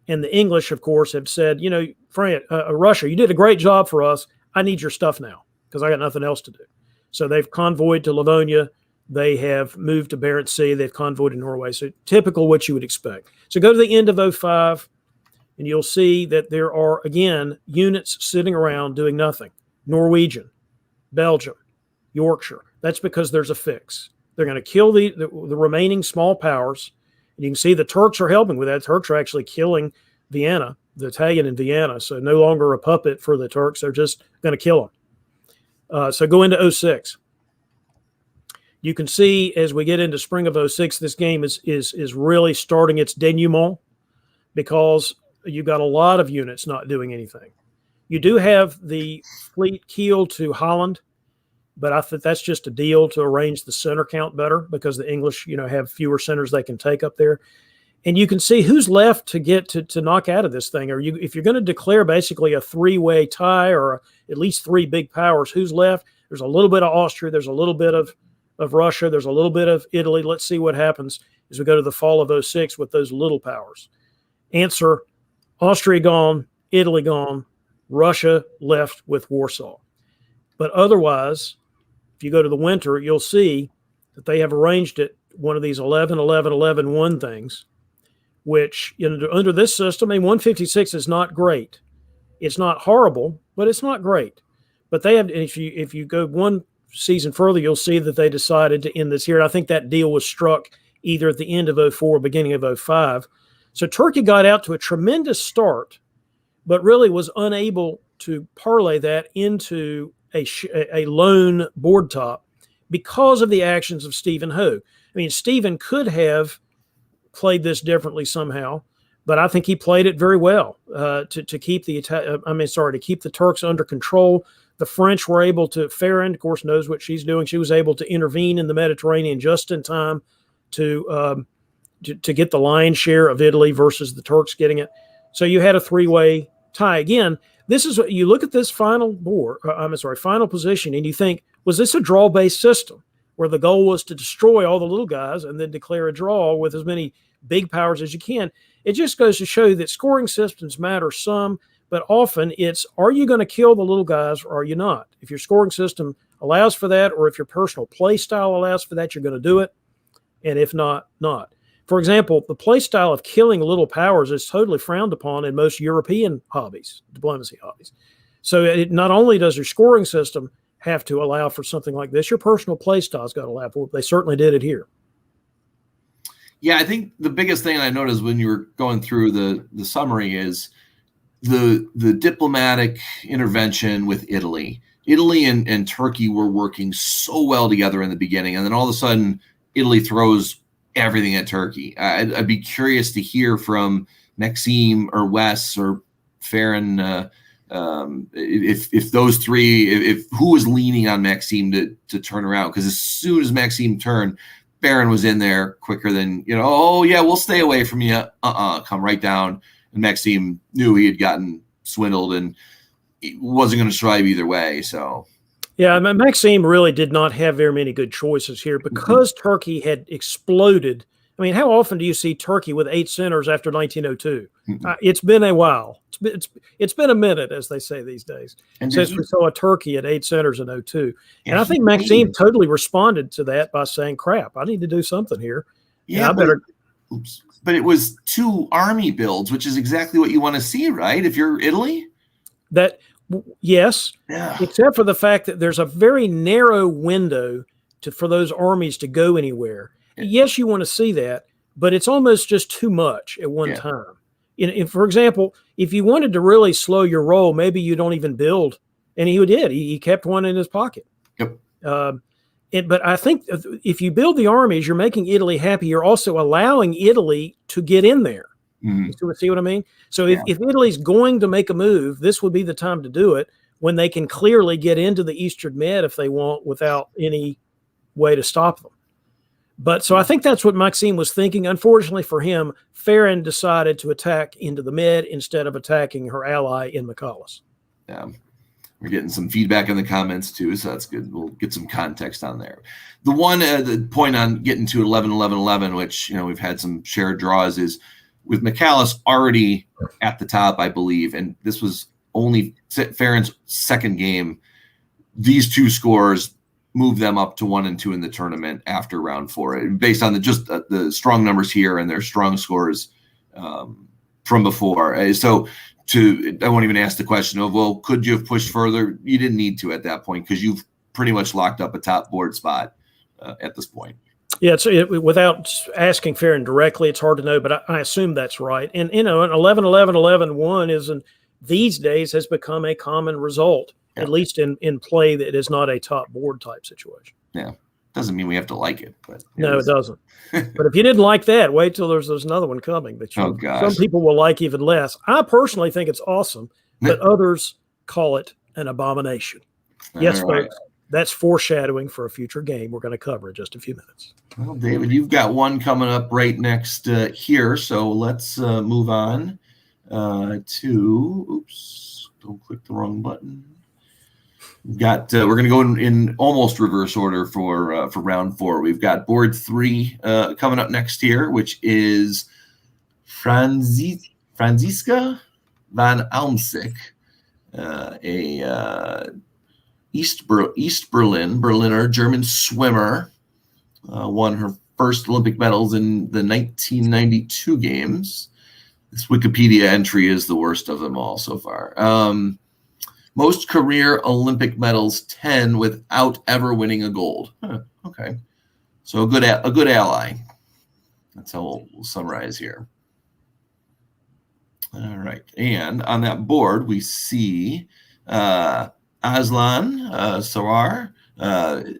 And the English, of course, have said, you know, Russia, you did a great job for us. I need your stuff now because I got nothing else to do. So they've convoyed to Livonia. They have moved to Barents Sea. They've convoyed to Norway. So typical what you would expect. So go to the end of 05. And you'll see that there are, again, units sitting around doing nothing. Norwegian, Belgium, Yorkshire. That's because there's a fix. They're going to kill the remaining small powers. And you can see the Turks are helping with that. The Turks are actually killing Vienna, the Italian in Vienna. So no longer a puppet for the Turks. They're just going to kill them. So go into 06. You can see as we get into spring of 06, this game is really starting its denouement because you've got a lot of units not doing anything. You do have the fleet keel to Holland, but I think that's just a deal to arrange the center count better because the English, have fewer centers they can take up there. And you can see who's left to get to knock out of this thing. If you're going to declare basically a three-way tie or at least three big powers, who's left? There's a little bit of Austria. There's a little bit of Russia. There's a little bit of Italy. Let's see what happens as we go to the fall of 06 with those little powers. Answer: Austria gone, Italy gone, Russia left with Warsaw. But otherwise, if you go to the winter, you'll see that they have arranged it, one of these 11-11-11-1 things, which under this system, 156 is not great. It's not horrible, but it's not great. But they have, if you go one season further, you'll see that they decided to end this here. And I think that deal was struck either at the end of 04 or beginning of 05. So Turkey got out to a tremendous start, but really was unable to parlay that into a lone board top because of the actions of Stephen Hogue. Stephen could have played this differently somehow, but I think he played it very well to keep the Turks under control. The French were able to. Farron, of course, knows what she's doing. She was able to intervene in the Mediterranean just in time to get the lion's share of Italy versus the Turks getting it. So you had a three-way tie. Again, this is what you look at this final position, and you think, was this a draw-based system where the goal was to destroy all the little guys and then declare a draw with as many big powers as you can? It just goes to show you that scoring systems matter some, but often it's, are you going to kill the little guys or are you not? If your scoring system allows for that, or if your personal play style allows for that, you're going to do it. And if not, not. For example, the play style of killing little powers is totally frowned upon in most European hobbies, diplomacy hobbies. So not only does your scoring system have to allow for something like this, your personal play style's got to allow for it. They certainly did it here. Yeah, I think the biggest thing I noticed when you were going through the summary is the diplomatic intervention with Italy. Italy and Turkey were working so well together in the beginning, and then all of a sudden Italy throws everything at Turkey. I'd be curious to hear from Maxime or Wes or Farron if those three, if who was leaning on Maxime to turn around, because as soon as Maxime turned, Farron was in there quicker than, oh yeah, we'll stay away from you. Come right down. And Maxime knew he had gotten swindled and he wasn't going to survive either way. So yeah, Maxime really did not have very many good choices here because Turkey had exploded I mean, how often do you see Turkey with 8 centers after 1902? Mm-mm. It's been a while. It's been a minute, as they say these days, And since we saw a Turkey at 8 centers in 02. And I think he Maxime made- totally responded to that by saying, "Crap, I need to do something here." Yeah, I better. but it was 2 army builds, which is exactly what you want to see, right? If you're Italy. Yes, Yeah. except for the fact that there's a very narrow window for those armies to go anywhere. Yeah. Yes, you want to see that, but it's almost just too much at one Yeah. time. For example, if you wanted to really slow your roll, maybe you don't even build. And he did. He kept one in his pocket. Yep. But I think if you build the armies, you're making Italy happy. You're also allowing Italy to get in there. Mhm. You see what I mean? So if Italy's going to make a move, this would be the time to do it when they can clearly get into the Eastern Med if they want without any way to stop them. But so I think that's what Maxime was thinking. Unfortunately for him, Farron decided to attack into the Med instead of attacking her ally in McCallus. Yeah. We're getting some feedback in the comments too, so that's good. We'll get some context on there. The point on getting to 11-11-11, which we've had some shared draws, is with McCallus already at the top, I believe, and this was only Farron's second game. These 2 scores move them up to 1 and 2 in the tournament after round 4, based on the strong numbers here and their strong scores from before. So I won't even ask the question of, well, could you have pushed further? You didn't need to at that point because you've pretty much locked up a top board spot at this point. Yeah, without asking Farron directly, it's hard to know, but I assume that's right. And an 11-11-11-1 these days has become a common result, at least in play that is not a top board type situation. Yeah, doesn't mean we have to like it, but it doesn't. But if you didn't like that, wait till there's another one coming that some people will like even less. I personally think it's awesome, but others call it an abomination. Yes, folks. That's foreshadowing for a future game we're going to cover in just a few minutes. Well, David, you've got one coming up right next here, so let's move on to. Oops, don't click the wrong button. We're going to go in almost reverse order for round 4. We've got board 3 coming up next here, which is Franziska van Almsick, East Berliner German swimmer, won her first Olympic medals in the 1992 games. This Wikipedia entry is the worst of them all so far. Most career Olympic medals, 10 without ever winning a gold. Okay, so a good ally. That's how we'll summarize here. All right, and on that board we see Aslan Sawar,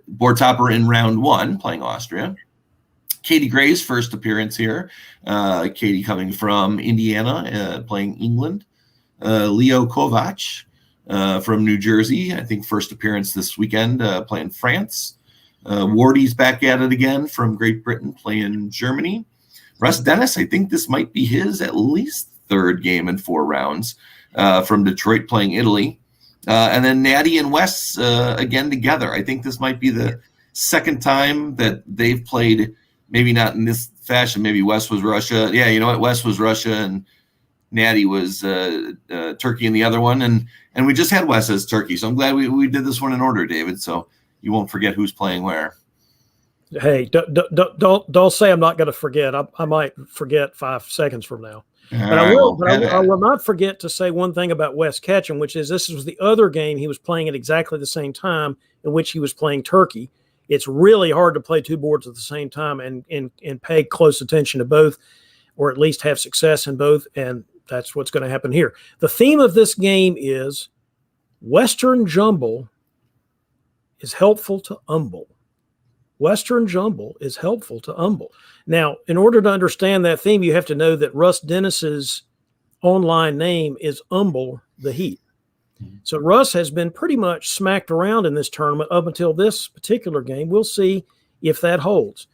board topper in round 1, playing Austria. Katie Gray's first appearance here. Katie coming from Indiana, playing England. Leo Kovac from New Jersey, I think first appearance this weekend, playing France. Wardy's back at it again from Great Britain, playing Germany. Russ Dennis, I think this might be his at least 3rd game in 4 rounds, from Detroit, playing Italy. And then Natty and Wes again together. I think this might be the 2nd time that they've played, maybe not in this fashion. Maybe Wes was Russia. Yeah, you know what? Wes was Russia and Natty was Turkey in the other one. And we just had Wes as Turkey. So I'm glad we did this one in order, David, so you won't forget who's playing where. Hey, don't say I'm not going to forget. I might forget 5 seconds from now. But I will not forget to say one thing about Wes Ketchum, which is this was the other game he was playing at exactly the same time in which he was playing Turkey. It's really hard to play 2 boards at the same time and pay close attention to both, or at least have success in both, and that's what's going to happen here. The theme of this game is Western Jumble is helpful to Umble. Western Jumble is helpful to Umble. Now, in order to understand that theme, you have to know that Russ Dennis's online name is Umble the Heat. So Russ has been pretty much smacked around in this tournament up until this particular game. We'll see if that holds.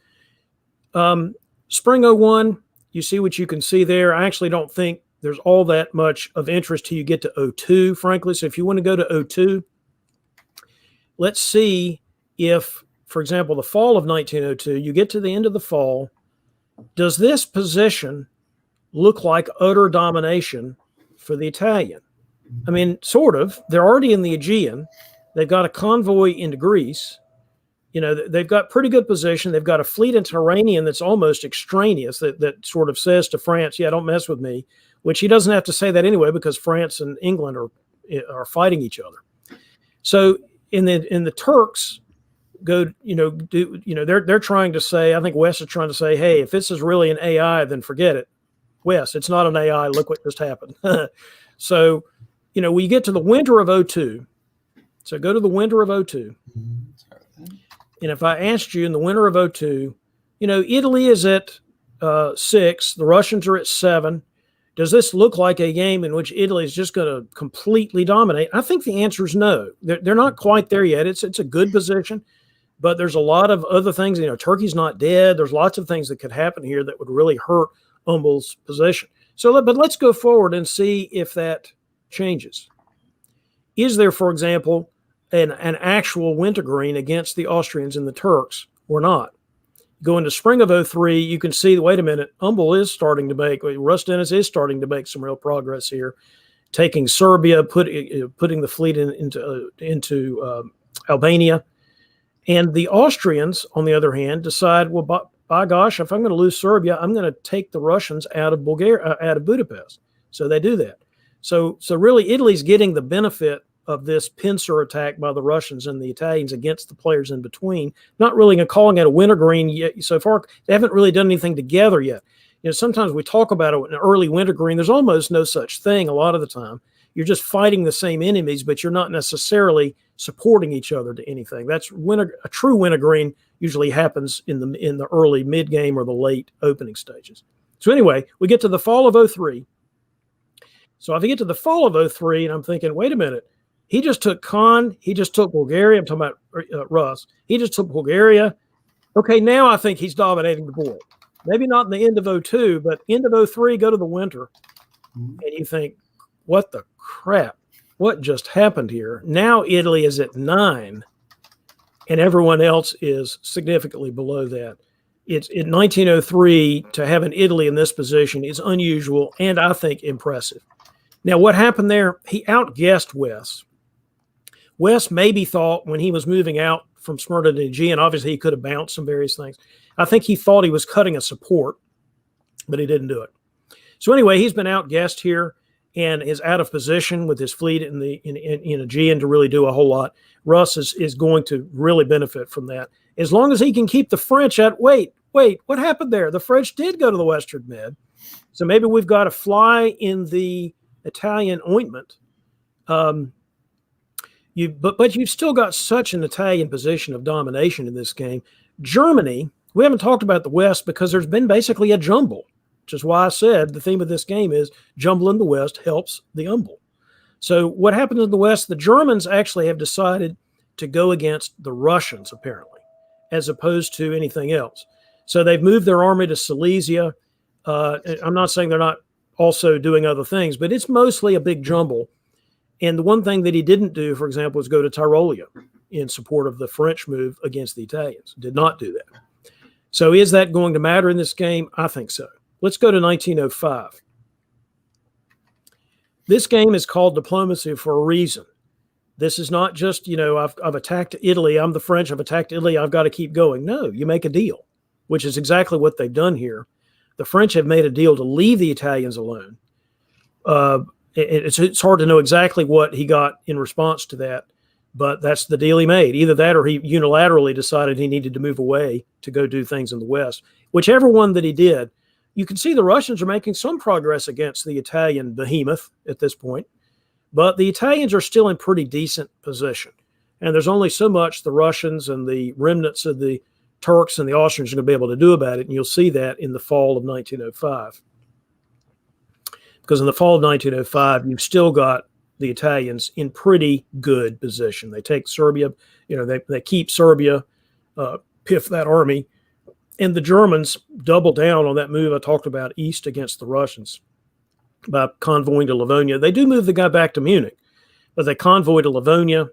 Spring 01, you see what you can see there. I actually don't think there's all that much of interest till you get to 02, frankly. So if you want to go to 02, let's see if, for example, the fall of 1902, you get to the end of the fall, Does this position look like utter domination for the Italian? I mean, sort of. They're already in the Aegean. They've got a convoy into Greece. You know, they've got pretty good position. They've got a fleet Mediterranean that's almost extraneous that sort of says to France, yeah, don't mess with me, which he doesn't have to say that anyway because France and England are fighting each other. So in the Turks they're trying to say, I think West is trying to say, hey, if this is really an AI, then forget it. West, it's not an AI. Look what just happened. So, we get to the winter of 02. So go to the winter of 02. And if I asked you in the winter of 02, Italy is at 6, the Russians are at 7. Does this look like a game in which Italy is just going to completely dominate? I think the answer is no. They're not quite there yet. It's a good position, but there's a lot of other things. Turkey's not dead. There's lots of things that could happen here that would really hurt Umbel's position. But let's go forward and see if that changes. Is there, for example, an actual wintergreen against the Austrians and the Turks or not? Go into spring of 03, you can see, wait a minute, Umbel is starting to make, Russ Dennis is starting to make some real progress here, taking Serbia, putting the fleet into Albania. And the Austrians, on the other hand, decide, well, by gosh, if I'm going to lose Serbia, I'm going to take the Russians out of Bulgaria, out of Budapest. So they do that. So really, Italy's getting the benefit of this pincer attack by the Russians and the Italians against the players in between. Not really calling it a wintergreen yet. So far, they haven't really done anything together yet. Sometimes we talk about an early wintergreen. There's almost no such thing a lot of the time. You're just fighting the same enemies, but you're not necessarily supporting each other to anything. That's a true wintergreen usually happens in the early mid-game or the late opening stages. So anyway, we get to the fall of 03. So if I get to the fall of 03 and I'm thinking, wait a minute, he just took Khan. He just took Bulgaria. I'm talking about Russ. He just took Bulgaria. Okay, now I think he's dominating the board. Maybe not in the end of 02, but end of 03, go to the winter. And you think, what the crap? What just happened here? Now Italy is at 9, and everyone else is significantly below that. It's in 1903 to have an Italy in this position is unusual and I think impressive. Now, what happened there? He outguessed West. West maybe thought when he was moving out from Smyrna to Aegean, obviously he could have bounced some various things. I think he thought he was cutting a support, but he didn't do it. So anyway, he's been outguessed here and is out of position with his fleet in Aegean to really do a whole lot. Russ is going to really benefit from that. As long as he can keep the French at, wait, what happened there? The French did go to the Western Med. So maybe we've got a fly in the Italian ointment. But you've still got such an Italian position of domination in this game. Germany, we haven't talked about the West because there's been basically a jumble, which is why I said the theme of this game is jumble in the West helps the Umbel. So what happens in the West, the Germans actually have decided to go against the Russians, apparently, as opposed to anything else. So they've moved their army to Silesia. I'm not saying they're not also doing other things, but it's mostly a big jumble. And the one thing that he didn't do, for example, was go to Tyrolia in support of the French move against the Italians. Did not do that. So is that going to matter in this game? I think so. Let's go to 1905. This game is called diplomacy for a reason. This is not just, I've attacked Italy. I'm the French. I've attacked Italy. I've got to keep going. No, you make a deal, which is exactly what they've done here. The French have made a deal to leave the Italians alone. It's hard to know exactly what he got in response to that, but that's the deal he made. Either that or he unilaterally decided he needed to move away to go do things in the West. Whichever one that he did, you can see the Russians are making some progress against the Italian behemoth at this point, but the Italians are still in pretty decent position. And there's only so much the Russians and the remnants of the Turks and the Austrians are going to be able to do about it, and you'll see that in the fall of 1905. Because in the fall of 1905, you've still got the Italians in pretty good position. They take Serbia, they keep Serbia, piff that army, and the Germans double down on that move I talked about east against the Russians by convoying to Livonia. They do move the guy back to Munich, but they convoy to Livonia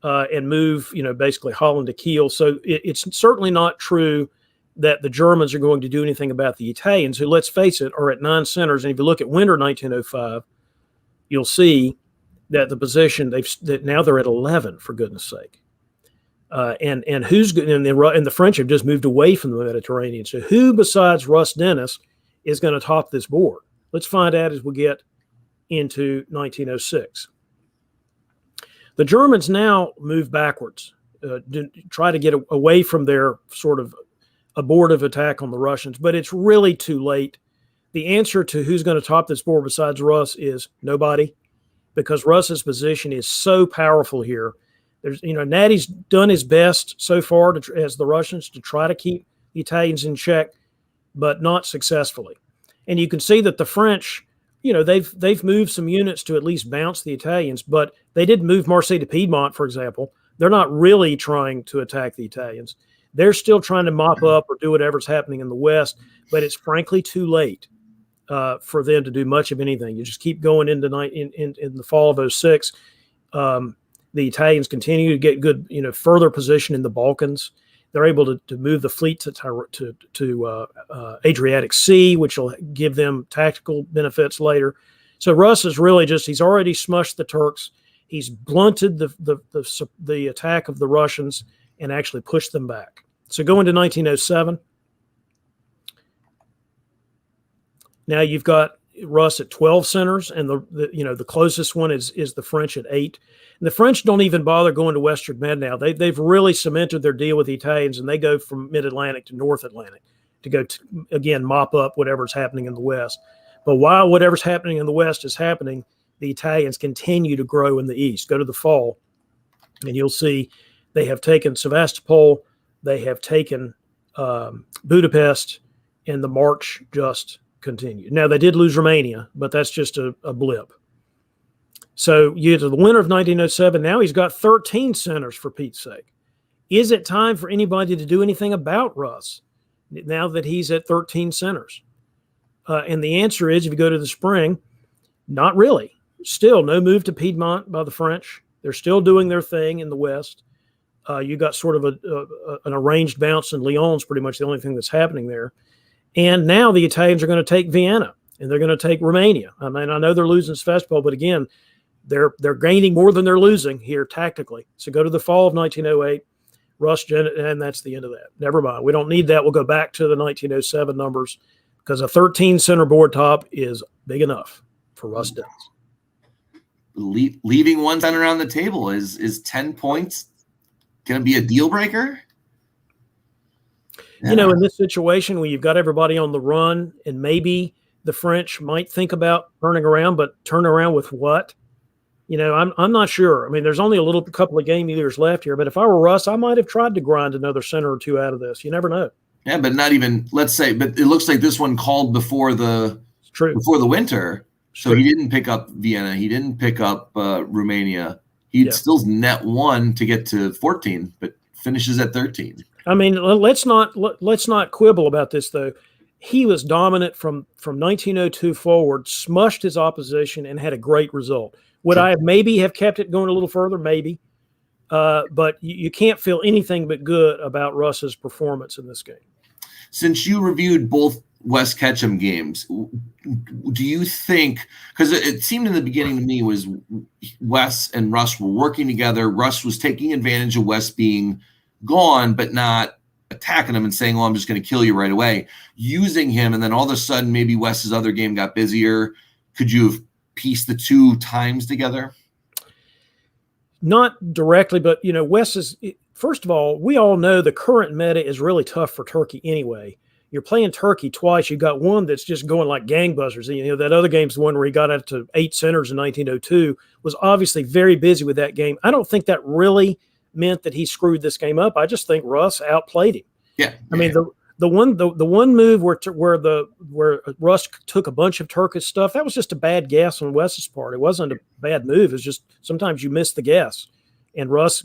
and move, basically Holland to Kiel. So it's certainly not true that the Germans are going to do anything about the Italians, who, let's face it, are at 9 centers. And if you look at winter 1905, you'll see that the position that now they're at 11, for goodness sake. And who's good? And the French have just moved away from the Mediterranean. So who besides Russ Dennis is going to top this board? Let's find out as we get into 1906. The Germans now move backwards, try to get away from their sort of abortive attack on the Russians, but it's really too late. The answer to who's going to top this board besides Russ is nobody, because Russ's position is so powerful here. There's, Natty's done his best so far as the Russians to try to keep the Italians in check, but not successfully. And you can see that the French, they've moved some units to at least bounce the Italians, but they didn't move Marseille to Piedmont, for example. They're not really trying to attack the Italians. They're still trying to mop up or do whatever's happening in the West, but it's frankly too late for them to do much of anything. You just keep going into in the fall of 06. The Italians continue to get good, further position in the Balkans. They're able to move the fleet to Adriatic Sea, which will give them tactical benefits later. So Russ is really he's already smushed the Turks. He's blunted the attack of the Russians and actually pushed them back. So go into 1907. Now you've got Russ at 12 centers, and the closest one is the French at 8. And the French don't even bother going to Western Med now. They've really cemented their deal with the Italians, and they go from Mid-Atlantic to North Atlantic to go again mop up whatever's happening in the West. But while whatever's happening in the West is happening, the Italians continue to grow in the East. Go to the fall, and you'll see they have taken Sevastopol, they have taken Budapest, and the march just continued. Now, they did lose Romania, but that's just a blip. So you get to the winter of 1907. Now he's got 13 centers, for Pete's sake. Is it time for anybody to do anything about Russ now that he's at 13 centers? And the answer is, if you go to the spring, not really. Still no move to Piedmont by the French. They're still doing their thing in the West. You got sort of an arranged bounce in Lyon's pretty much the only thing that's happening there. And now the Italians are going to take Vienna, and they're going to take Romania. I mean, I know they're losing Sevastopol, but again, they're gaining more than they're losing here tactically. So go to the fall of 1908, and that's the end of that. Never mind. We don't need that. We'll go back to the 1907 numbers, because a 13 center board top is big enough for Russ Dennis. Leaving one center on the table is 10 points going to be a deal breaker? In this situation where you've got everybody on the run, and maybe the French might think about turning around, but turn around with what? I'm not sure. I mean, there's only a couple of game years left here, but if I were Russ, I might have tried to grind another center or two out of this. You never know. Yeah, but not even, let's say, but it looks like this one called before the winter. So he didn't pick up Vienna. He didn't pick up Romania. He'd still net 1 to get to 14, but finishes at 13. I mean, let's not quibble about this, though. He was dominant from 1902 forward, smushed his opposition, and had a great result. Would I have maybe have kept it going a little further? Maybe. But you can't feel anything but good about Russ's performance in this game. Since you reviewed both Wes Ketchum games, do you think, because it seemed in the beginning to me was Wes and Russ were working together. Russ was taking advantage of Wes being gone, but not attacking him and saying, I'm just going to kill you right away, using him. And then all of a sudden, maybe Wes's other game got busier. Could you have pieced the two times together? Not directly, but, Wes is, first of all, we all know the current meta is really tough for Turkey anyway. You're playing Turkey twice. You got one that's just going like gangbusters. That other game's the one where he got up to 8 centers in 1902, was obviously very busy with that game. I don't think that really meant that he screwed this game up. I just think Russ outplayed him. Yeah. I mean, the one move where Russ took a bunch of Turkish stuff, that was just a bad guess on Wes's part. It wasn't a bad move. It's just sometimes you miss the guess. And Russ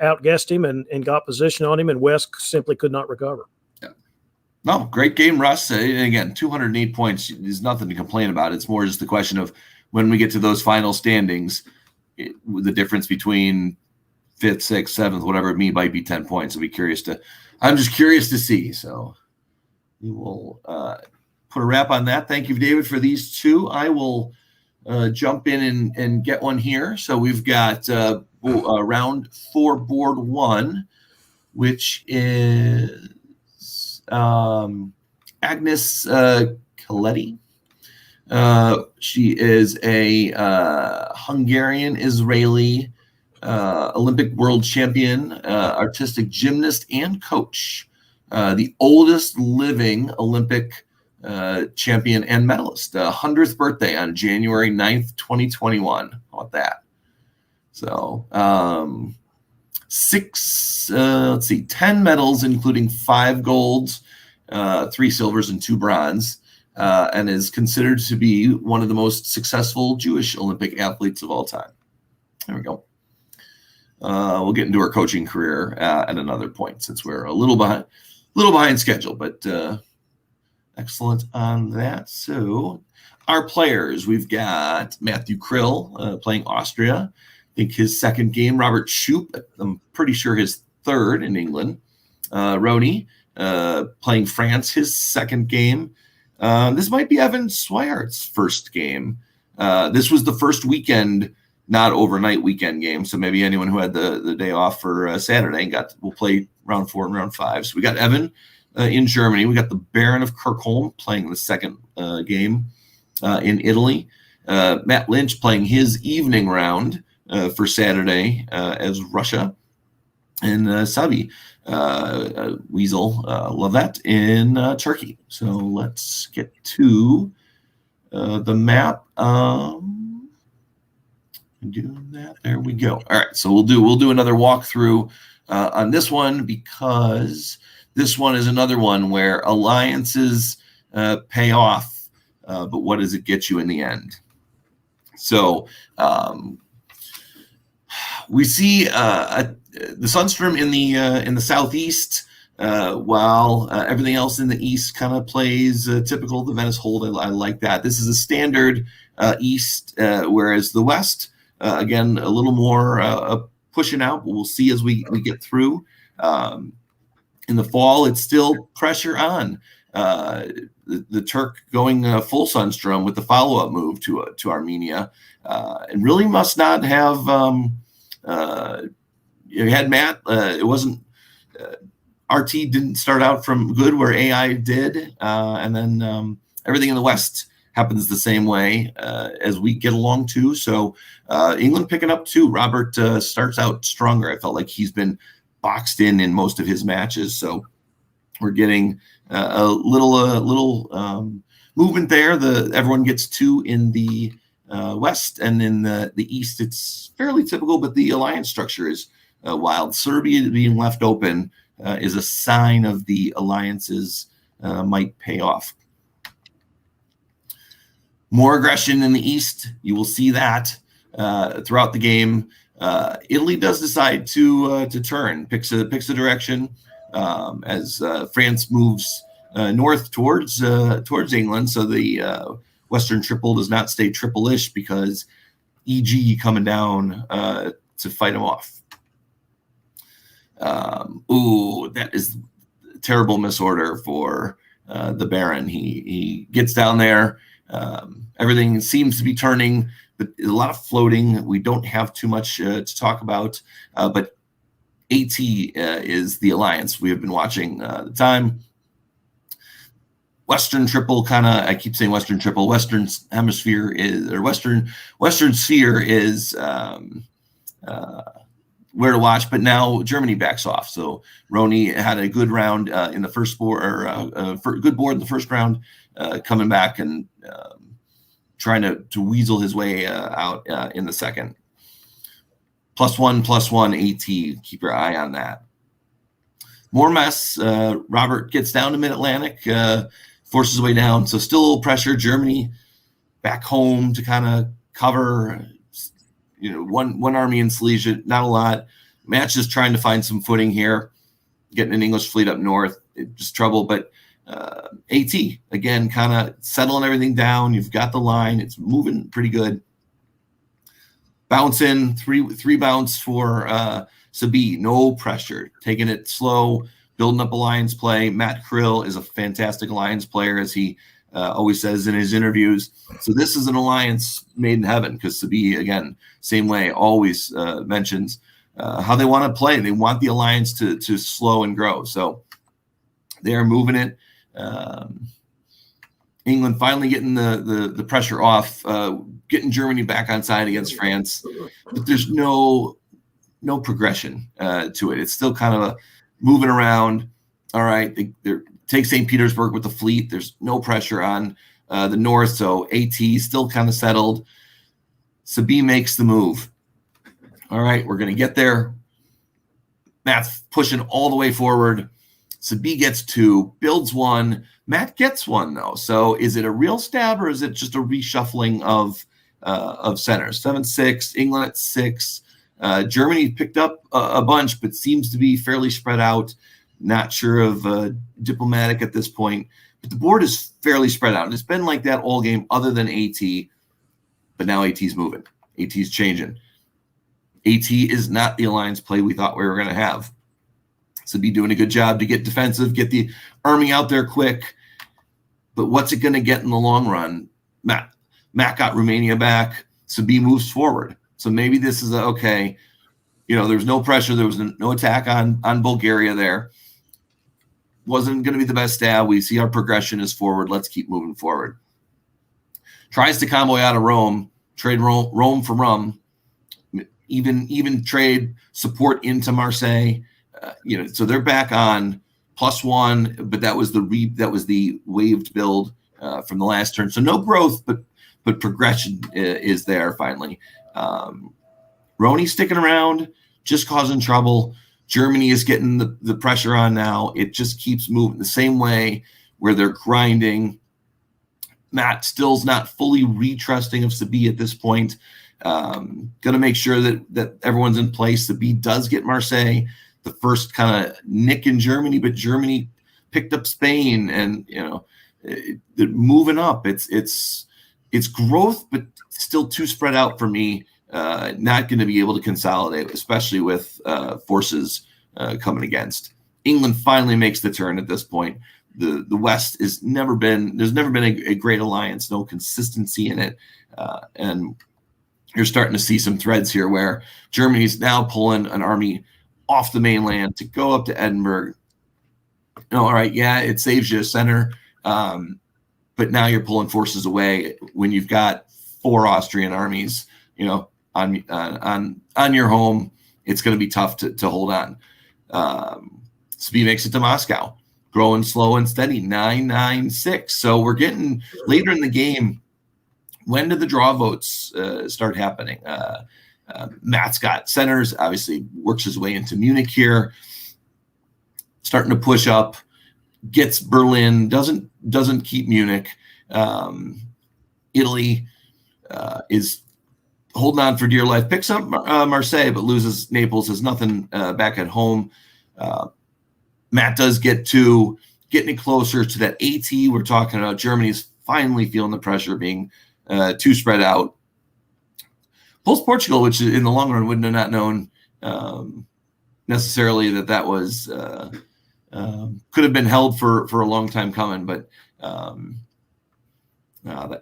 outguessed him and got position on him, and Wes simply could not recover. No, great game, Russ. And again, 208 points is nothing to complain about. It's more just the question of when we get to those final standings, the difference between fifth, sixth, seventh, whatever it might be 10 points. I'm just curious to see. So we will put a wrap on that. Thank you, David, for these two. I will jump in and get one here. So we've got round 4, board 1, which is Agnes Coletti. She is a Hungarian Israeli Olympic world champion, artistic gymnast, and coach. The oldest living Olympic champion and medalist. 100th birthday on January 9th, 2021. How about that? So 10 medals, including 5 golds, 3 silvers, and 2 bronze. And is considered to be one of the most successful Jewish Olympic athletes of all time. There we go. We'll get into her coaching career at another point, since we're a little behind schedule, but excellent on that. So our players, we've got Matthew Krill playing Austria. I think his second game. Robert Shoup, I'm pretty sure his third in England. Roni playing France, his second game. This might be Evan Swiart's first game. This was the first weekend, not overnight weekend game. So maybe anyone who had the day off for Saturday will play round 4 and round 5. So we got Evan in Germany. We got the Baron of Kirkholm playing the second game in Italy. Matt Lynch playing his evening round for Saturday as Russia. And Sabi Weasel, love that, in Turkey. So let's get to the map. Doing that. There we go. All right. So we'll do another walkthrough on this one, because this one is another one where alliances pay off, but what does it get you in the end? So we see the Sunstrom in the southeast, while everything else in the east kind of plays typical the Venice hold. I like that. This is a standard east, whereas the west, again, a little more pushing out, but we'll see as we get through. In the fall, it's still pressure on. The Turk going full Sunstrom with the follow-up move to Armenia, and really must not have. You had Matt. It wasn't. RT didn't start out from good where AI did, and then everything in the West happens the same way as we get along too. So England picking up too. Robert starts out stronger. I felt like he's been boxed in most of his matches. So we're getting a little movement there. Everyone gets 2 in the West, and in the East, it's fairly typical, but the alliance structure is wild. Serbia being left open is a sign of the alliances might pay off. More aggression in the East. You will see that throughout the game. Italy does decide to turn, picks a direction as France moves north towards England. So the Western Triple does not stay triple-ish, because EG coming down to fight him off. That is terrible misorder for the Baron. He gets down there. Everything seems to be turning, but a lot of floating. We don't have too much to talk about, but AT is the alliance we have been watching the time. Western Triple, I keep saying Western Triple. Western Hemisphere is, or Western Sphere is where to watch, but now Germany backs off. So Roni had a good round in the first board, or good board in the first round, coming back and trying to weasel his way out in the second. +1 AT. Keep your eye on that. More mess. Robert gets down to Mid-Atlantic, forces his way down. So still a little pressure. Germany back home to kind of cover. One army in Silesia, not a lot. Match is trying to find some footing here, getting an English fleet up north. Just trouble, but AT again, kind of settling everything down. You've got the line; it's moving pretty good. Bounce in, three bounce for Sabi. No pressure, taking it slow, building up alliance play. Matt Krill is a fantastic alliance player, as he always says in his interviews. So this is an alliance made in heaven, because Sabi, again, same way, always mentions how they want to play. They want the alliance to slow and grow. So they are moving it. England finally getting the pressure off, getting Germany back on side against France, but there's no progression to it. It's still kind of a moving around. All right, they take St. Petersburg with the fleet. There's no pressure on the north, so AT still kind of settled. Sabi makes the move. All right, we're going to get there. Matt's pushing all the way forward. Sabi gets 2, builds 1. Matt gets 1, though. So is it a real stab, or is it just a reshuffling of centers? 7-6, England at 6. Germany picked up a bunch, but seems to be fairly spread out. Not sure of diplomatic at this point, but the board is fairly spread out. And it's been like that all game, other than AT. But now AT's moving. AT's changing. AT is not the alliance play we thought we were going to have. So be doing a good job to get defensive, get the army out there quick. But what's it going to get in the long run? Matt got Romania back. Sabi moves forward. So maybe this is okay. There's no pressure. There was no attack on Bulgaria there. Wasn't going to be the best stab. We see our progression is forward. Let's keep moving forward. Tries to convoy out of Rome. Trade Rome for rum. Even trade support into Marseille. So they're back on +1, but that was the waived build from the last turn. So no growth, but progression is there finally. Roni sticking around, just causing trouble. Germany is getting the pressure on now. It just keeps moving the same way, where they're grinding. Matt still's not fully retrusting of Sabi at this point. Going to make sure that everyone's in place. Sabi does get Marseille, the first kind of nick in Germany, but Germany picked up Spain, and they're moving up. It's growth, but still too spread out for me. Not going to be able to consolidate, especially with forces coming against. England finally makes the turn at this point. The West there's never been a great alliance, no consistency in it, and you're starting to see some threads here where Germany's now pulling an army off the mainland to go up to Edinburgh. All right, yeah, it saves you a center, but now you're pulling forces away when you've got 4 Austrian armies, on your home. It's going to be tough to hold on. Sabi makes it to Moscow, growing slow and steady, 9-9-6. So we're getting later in the game. When do the draw votes start happening? Matt's got centers, obviously works his way into Munich here, starting to push up, gets Berlin, doesn't keep Munich. Italy is holding on for dear life, picks up Marseille, but loses Naples, has nothing back at home. Matt does get to getting closer to that AT we're talking about. Germany's finally feeling the pressure, being too spread out. Pulls Portugal, which in the long run wouldn't have not known necessarily that was could have been held for a long time coming, but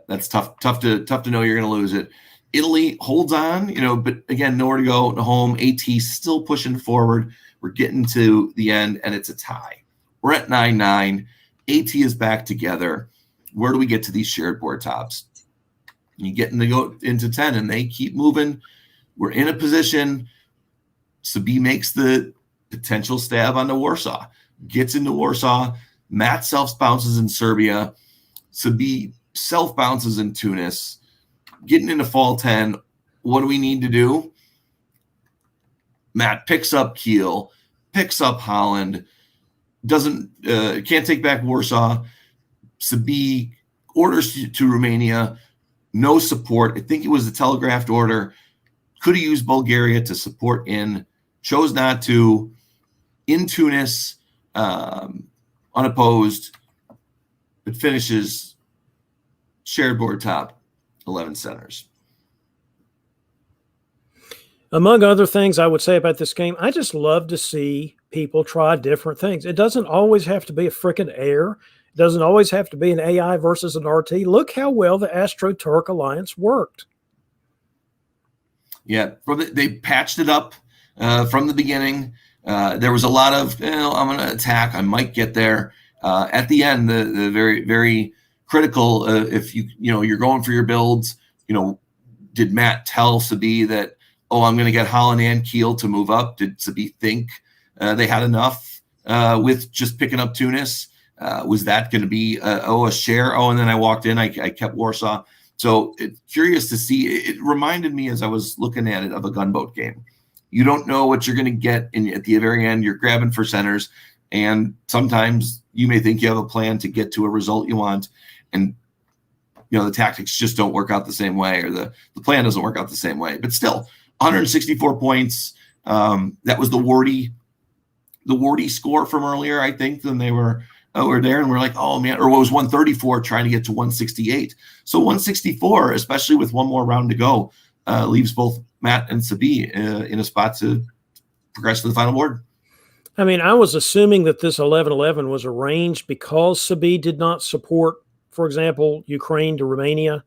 that's tough to know you're going to lose it. Italy holds on, but again, nowhere to go. Home. AT still pushing forward. We're getting to the end, and it's a tie. We're at 9-9. AT is back together. Where do we get to these shared board tops? You get to go into 10, and they keep moving. We're in a position. Sabi makes the potential stab onto Warsaw. Gets into Warsaw. Matt self-bounces in Serbia. Sabi self-bounces in Tunis. Getting into fall 10. What do we need to do? Matt picks up Kiel, picks up Holland, can't take back Warsaw. Sabi orders to Romania, no support. I think it was a telegraphed order. Could have used Bulgaria to support chose not to. In Tunis, unopposed, but finishes shared board top, 11 centers. Among other things I would say about this game, I just love to see people try different things. It doesn't always have to be a freaking air. It doesn't always have to be an AI versus an RT. Look how well the Astro-Turk alliance worked. Yeah, they patched it up from the beginning. There was a lot of, I'm going to attack. I might get there. At the end, the very, very critical, if you're going for your builds, did Matt tell Sabi that, I'm going to get Holland and Kiel to move up? Did Sabi think they had enough with just picking up Tunis? Was that going to be a share? And then I walked in, I kept Warsaw. So curious to see. It reminded me as I was looking at it of a gunboat game. You don't know what you're going to get, and at the very end, you're grabbing for centers. And sometimes you may think you have a plan to get to a result you want, and the tactics just don't work out the same way, or the plan doesn't work out the same way. But still, 164 points. That was the Wardy score from earlier, I think. Then they were there, and we're like, oh man, or what was 134 trying to get to 168. So 164, especially with one more round to go, leaves both Matt and Sabi in a spot to progress to the final board. I mean, I was assuming that this 11-11 was arranged because Sabi did not support, for example, Ukraine to Romania.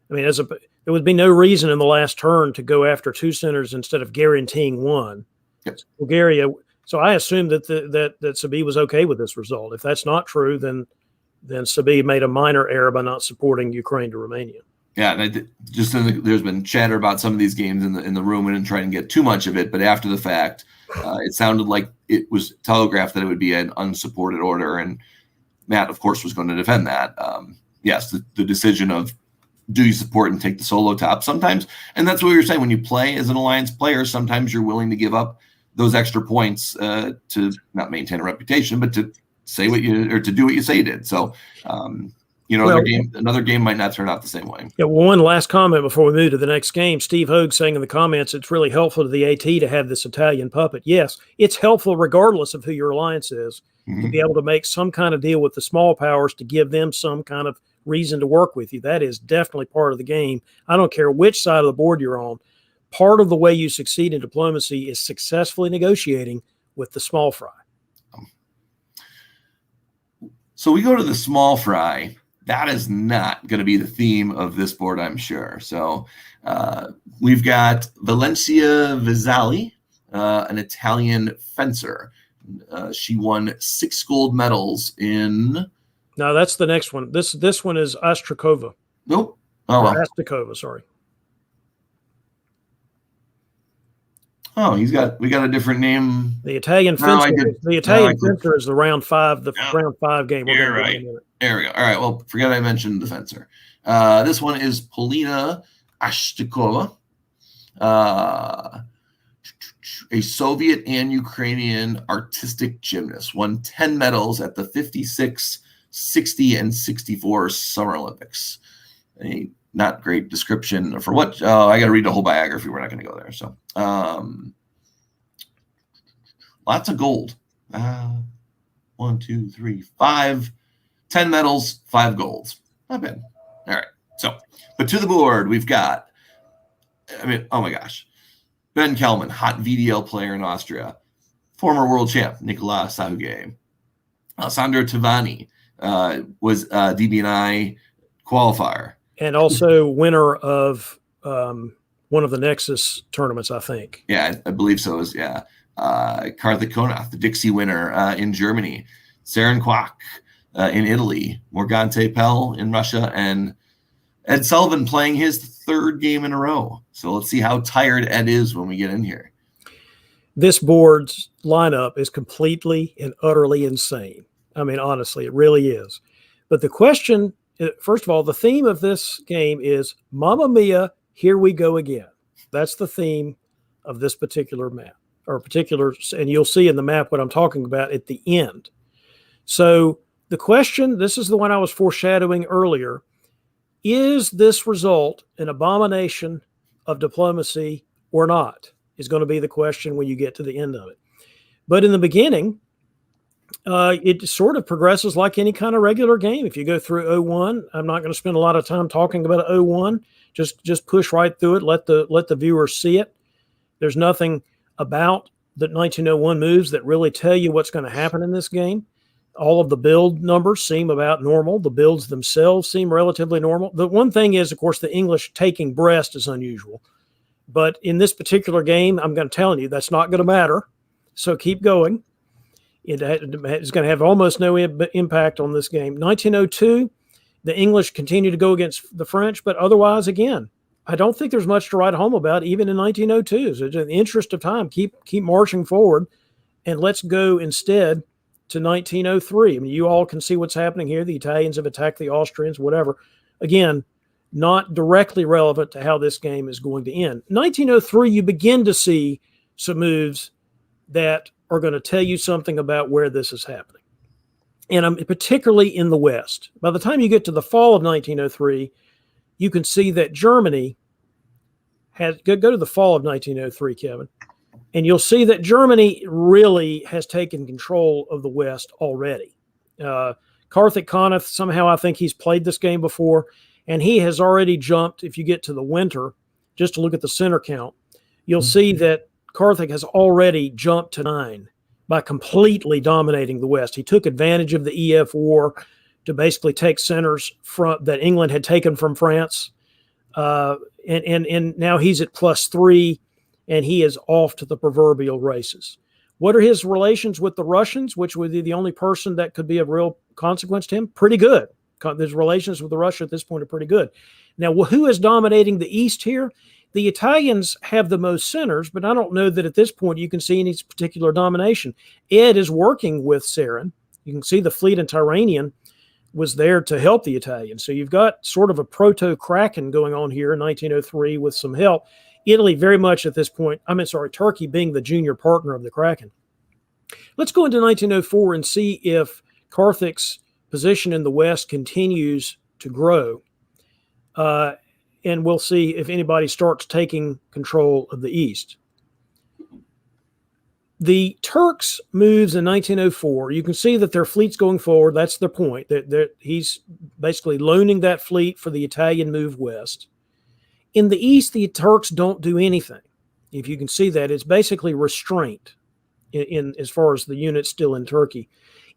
I mean, there would be no reason in the last turn to go after two centers instead of guaranteeing one. Yep. Bulgaria. So I assumed that that Sabi was okay with this result. If that's not true, then Sabi made a minor error by not supporting Ukraine to Romania. Yeah, and there's been chatter about some of these games in the room, and didn't try and get too much of it. But after the fact, it sounded like it was telegraphed that it would be an unsupported order, and Matt, of course, was going to defend that. Yes, the decision of do you support and take the solo top sometimes, and that's what you're saying when you play as an alliance player. Sometimes you're willing to give up those extra points to not maintain a reputation, but to say to do what you say you did. So. Another game might not turn out the same way. Yeah. Well, one last comment before we move to the next game. Steve Hogue saying in the comments, it's really helpful to the AT to have this Italian puppet. Yes, it's helpful regardless of who your alliance is, to be able to make some kind of deal with the small powers to give them some kind of reason to work with you. That is definitely part of the game. I don't care which side of the board you're on. Part of the way you succeed in diplomacy is successfully negotiating with the small fry. So we go to the small fry. That is not going to be the theme of this board, I'm sure. So we've got Valencia Vizzali, an Italian fencer. She won 6 gold medals in. No, that's the next one. This one is Ostrakova. Nope. Oh, well. Astakova, sorry. Oh, we got a different name. The Italian fencer. Fencer is the round 5. Round 5 game. You're right. There we go. All right. Well, forget I mentioned the fencer. This one is Polina Ashtikova, a Soviet and Ukrainian artistic gymnast. Won 10 medals at the 56, 60, and 64 Summer Olympics. Not great description for what. I got to read the whole biography. We're not going to go there. So, lots of gold. 1, 2, 3, 5, 10 medals, 5 golds. Not bad. All right. So, but to the board, we've got. Oh my gosh, Ben Kelman, hot VDL player in Austria, former world champ Nicola Sahuge, Alessandro Tavani was DB&I qualifier. And also winner of one of the Nexus tournaments, I think. Yeah, I believe so. Karthik Konath, the Dixie winner in Germany. Saren Kwok in Italy. Morgante Pell in Russia. And Ed Sullivan playing his 3rd game in a row. So let's see how tired Ed is when we get in here. This board's lineup is completely and utterly insane. I mean, honestly, it really is. But the question... First of all, the theme of this game is Mamma Mia, here we go again. That's the theme of this particular map, and you'll see in the map what I'm talking about at the end. So the question, this is the one I was foreshadowing earlier, is this result an abomination of diplomacy or not, is going to be the question when you get to the end of it. But in the beginning, it sort of progresses like any kind of regular game. If you go through 0-1, I'm not going to spend a lot of time talking about 0-1. Just push right through it. Let the viewers see it. There's nothing about the 1901 moves that really tell you what's going to happen in this game. All of the build numbers seem about normal. The builds themselves seem relatively normal. The one thing is, of course, the English taking Brest is unusual. But in this particular game, I'm going to tell you that's not going to matter. So keep going. It is going to have almost no impact on this game. 1902, the English continue to go against the French, but otherwise, again, I don't think there's much to write home about, even in 1902. So in the interest of time, keep marching forward, and let's go instead to 1903. I mean, you all can see what's happening here. The Italians have attacked the Austrians, whatever. Again, not directly relevant to how this game is going to end. 1903, you begin to see some moves that are going to tell you something about where this is happening. And particularly in the West. By the time you get to the fall of 1903, you can see that Germany has, go to the fall of 1903, Kevin, and you'll see that Germany really has taken control of the West already. Karthik Konath, somehow I think he's played this game before, and he has already jumped, if you get to the winter, just to look at the center count, you'll see that Karthik has already jumped to 9 by completely dominating the West. He took advantage of the EF war to basically take centers that England had taken from France. And now he's at +3, and he is off to the proverbial races. What are his relations with the Russians, which would be the only person that could be of real consequence to him? Pretty good. His relations with Russia at this point are pretty good. Now, who is dominating the East here? The Italians have the most centers, but I don't know that at this point you can see any particular domination. Ed is working with Saren. You can see the fleet in Tyrrhenian was there to help the Italians. So you've got sort of a proto-Kraken going on here in 1903 with some help. Italy very much at this point, Turkey being the junior partner of the Kraken. Let's go into 1904 and see if Karthik's position in the West continues to grow. And we'll see if anybody starts taking control of the East. The Turks' moves in 1904, you can see that their fleet's going forward. That's their point. He's basically loaning that fleet for the Italian move west. In the East, the Turks don't do anything. If you can see that, it's basically restraint in as far as the units still in Turkey.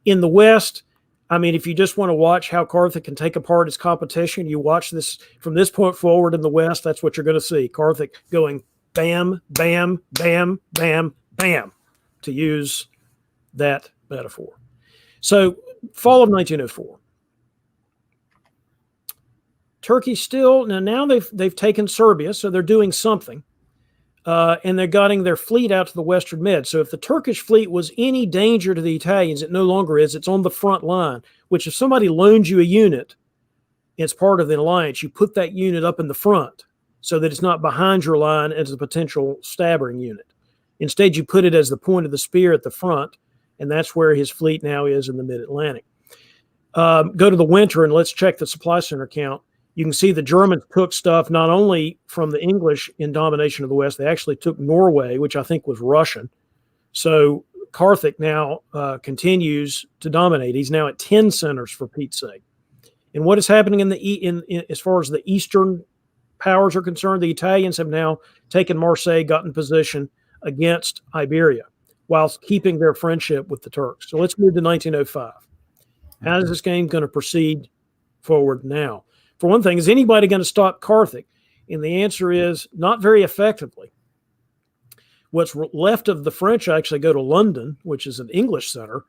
In the West, I mean, if you just want to watch how Karthik can take apart his competition, you watch this from this point forward in the West, that's what you're going to see. Karthik going bam, bam, bam, bam, bam, to use that metaphor. So, fall of 1904. Turkey still, now they've taken Serbia, so they're doing something. And they're getting their fleet out to the Western Med. So if the Turkish fleet was any danger to the Italians, it no longer is. It's on the front line, which if somebody loans you a unit, it's part of the alliance, you put that unit up in the front so that it's not behind your line as a potential stabbing unit. Instead, you put it as the point of the spear at the front, and that's where his fleet now is in the mid-Atlantic. Go to the winter, and let's check the supply center count. You can see the Germans took stuff not only from the English in domination of the West, they actually took Norway, which I think was Russian. So Karthik now continues to dominate. He's now at 10 centers for Pete's sake. And what is happening in as far as the Eastern powers are concerned, the Italians have now taken Marseille, gotten position against Iberia, whilst keeping their friendship with the Turks. So let's move to 1905. How is this game going to proceed forward now? For one thing, is anybody going to stop Karthik? And the answer is not very effectively. What's left of the French actually go to London, which is an English center.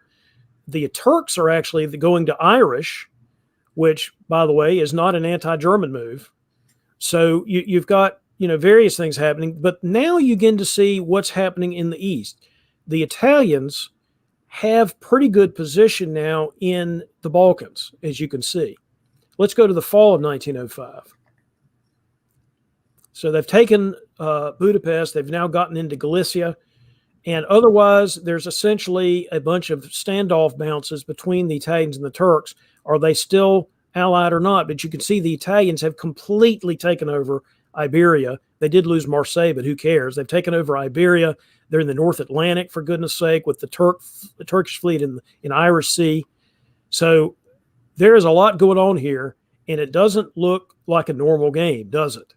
The Turks are actually going to Irish, which, by the way, is not an anti-German move. So you've got various things happening. But now you begin to see what's happening in the East. The Italians have pretty good position now in the Balkans, as you can see. Let's go to the fall of 1905. So they've taken Budapest. They've now gotten into Galicia. And otherwise, there's essentially a bunch of standoff bounces between the Italians and the Turks. Are they still allied or not? But you can see the Italians have completely taken over Iberia. They did lose Marseille, but who cares? They've taken over Iberia. They're in the North Atlantic, for goodness sake, with the Turkish fleet in Irish Sea. So there is a lot going on here, and it doesn't look like a normal game, does it?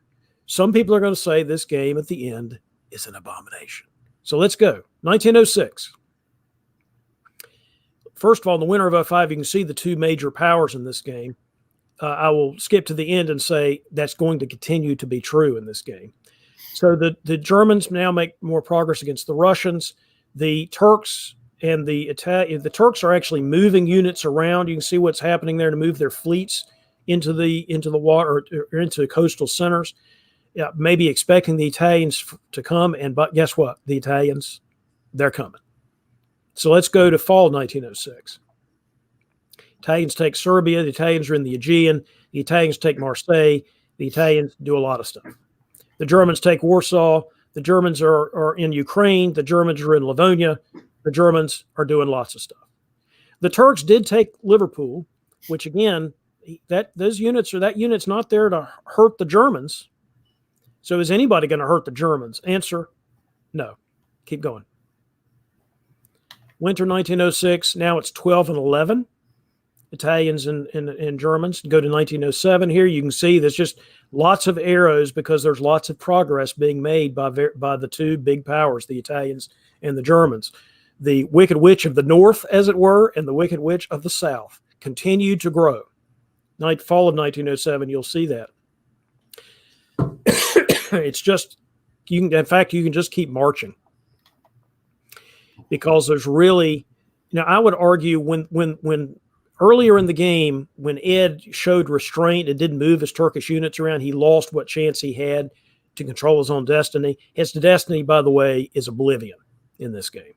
Some people are going to say this game at the end is an abomination. So let's go. 1906. First of all, in the winter of 05, you can see the two major powers in this game. I will skip to the end and say that's going to continue to be true in this game. So the Germans now make more progress against the Russians. The Turks and the Turks are actually moving units around. You can see what's happening there to move their fleets into the water or into coastal centers. Yeah, maybe expecting the Italians to come, but guess what? The Italians, they're coming. So let's go to fall 1906. Italians take Serbia. The Italians are in the Aegean. The Italians take Marseille. The Italians do a lot of stuff. The Germans take Warsaw. The Germans are in Ukraine. The Germans are in Livonia. The Germans are doing lots of stuff. The Turks did take Liverpool, which again, that unit's not there to hurt the Germans. So is anybody going to hurt the Germans? Answer, no. Keep going. Winter 1906. Now it's 12 and 11. Italians and Germans. Go to 1907. Here you can see there's just lots of arrows because there's lots of progress being made by the two big powers, the Italians and the Germans. The Wicked Witch of the North, as it were, and the Wicked Witch of the South continue to grow. Fall of 1907, you'll see that. It's just, you can just keep marching. Because there's really, I would argue when earlier in the game, when Ed showed restraint and didn't move his Turkish units around, he lost what chance he had to control his own destiny. His destiny, by the way, is oblivion in this game.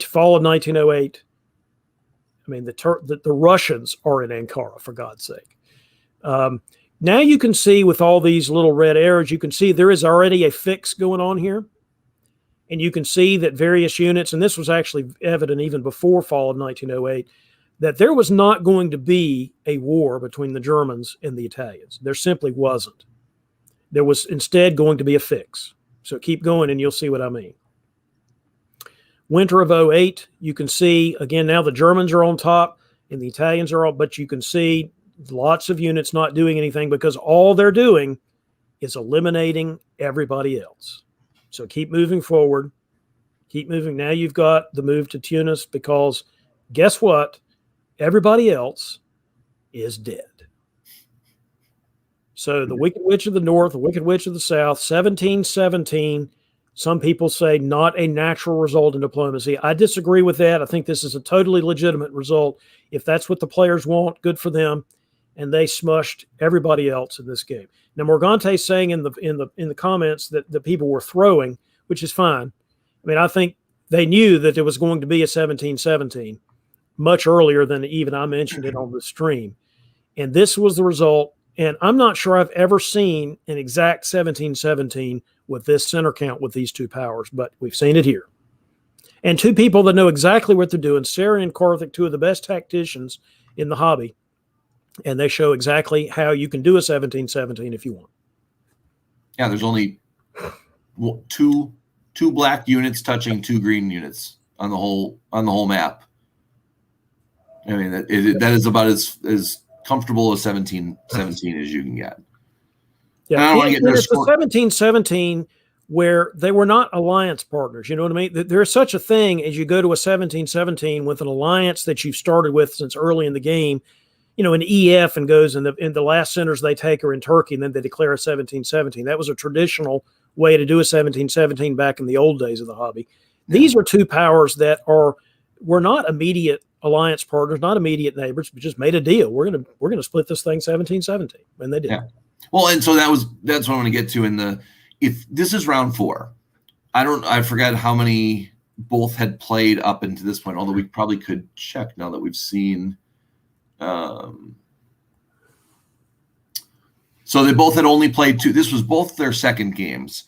Fall of 1908. I mean, the Russians are in Ankara, for God's sake. Now you can see with all these little red arrows, you can see there is already a fix going on here. And you can see that various units, and this was actually evident even before fall of 1908, that there was not going to be a war between the Germans and the Italians. There simply wasn't. There was instead going to be a fix. So keep going and you'll see what I mean. Winter of 08, you can see, again, now the Germans are on top and the Italians are on, but you can see lots of units not doing anything because all they're doing is eliminating everybody else. So keep moving forward. Keep moving. Now you've got the move to Tunis because guess what? Everybody else is dead. So the Wicked Witch of the North, the Wicked Witch of the South, 1717. Some people say not a natural result in diplomacy. I disagree with that. I think this is a totally legitimate result. If that's what the players want, good for them. And they smushed everybody else in this game. Now Morgante's saying in the comments that the people were throwing, which is fine. I mean, I think they knew that there was going to be a 1717 much earlier than even I mentioned it on the stream. And this was the result. And I'm not sure I've ever seen an exact 1717 with this center count with these two powers, but we've seen it here. And two people that know exactly what they're doing, Sarah and Karthik, two of the best tacticians in the hobby. And they show exactly how you can do a 1717 if you want. Yeah, there's only two black units touching two green units on the whole map. I mean, that is about as comfortable a 1717 as you can get. Yeah, I don't want to get it's the 1717 where they were not alliance partners. You know what I mean? There's such a thing as you go to a 1717 with an alliance that you've started with since early in the game. An EF and goes in the last centers they take are in Turkey, and then they declare a 1717. That was a traditional way to do a 1717 back in the old days of the hobby. Yeah. These are two powers that were not immediate alliance partners, not immediate neighbors, but just made a deal. We're gonna split this thing 1717, and they did. Yeah. Well, and so that's what I want to get to if this is round 4. I forgot how many both had played up into this point, although we probably could check now that we've seen. So they both had only played 2. This was both their second games.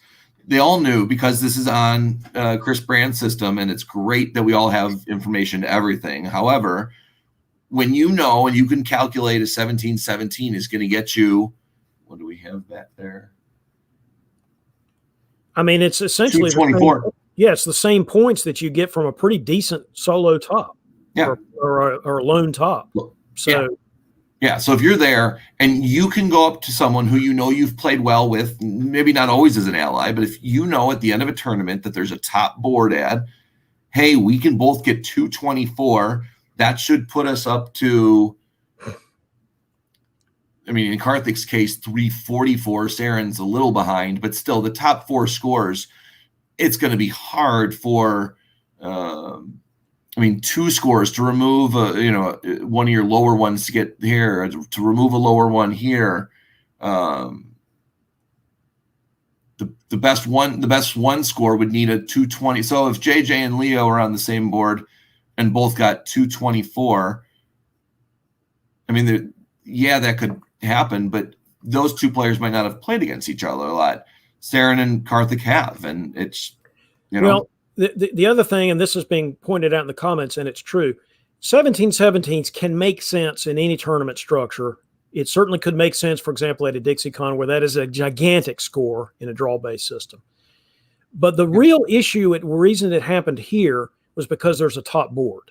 They all knew because this is on Chris Brand's system, and it's great that we all have information to everything. However, when you know and you can calculate a 1717 is going to get you, what do we have back there? I mean, it's essentially 24. It's the same points that you get from a pretty decent solo top, yeah, or a lone top. So, Yeah, so if you're there and you can go up to someone who you know you've played well with, maybe not always as an ally, but if you know at the end of a tournament that there's a top board ad, hey, we can both get 224. That should put us up to, I mean, in Karthik's case, 344. Saren's a little behind, but still the top 4 scores, it's going to be hard for, 2 scores to remove, one of your lower ones to get here, to remove a lower one here. The best one score would need a 220. So if JJ and Leo are on the same board and both got 224, that could happen, but those 2 players might not have played against each other a lot. Saren and Karthik have, and it's, Well, the other thing, and this is being pointed out in the comments, and it's true, 17-17s can make sense in any tournament structure. It certainly could make sense, for example, at a DixieCon where that is a gigantic score in a draw-based system. But the real issue, the reason it happened here was because there's a top board.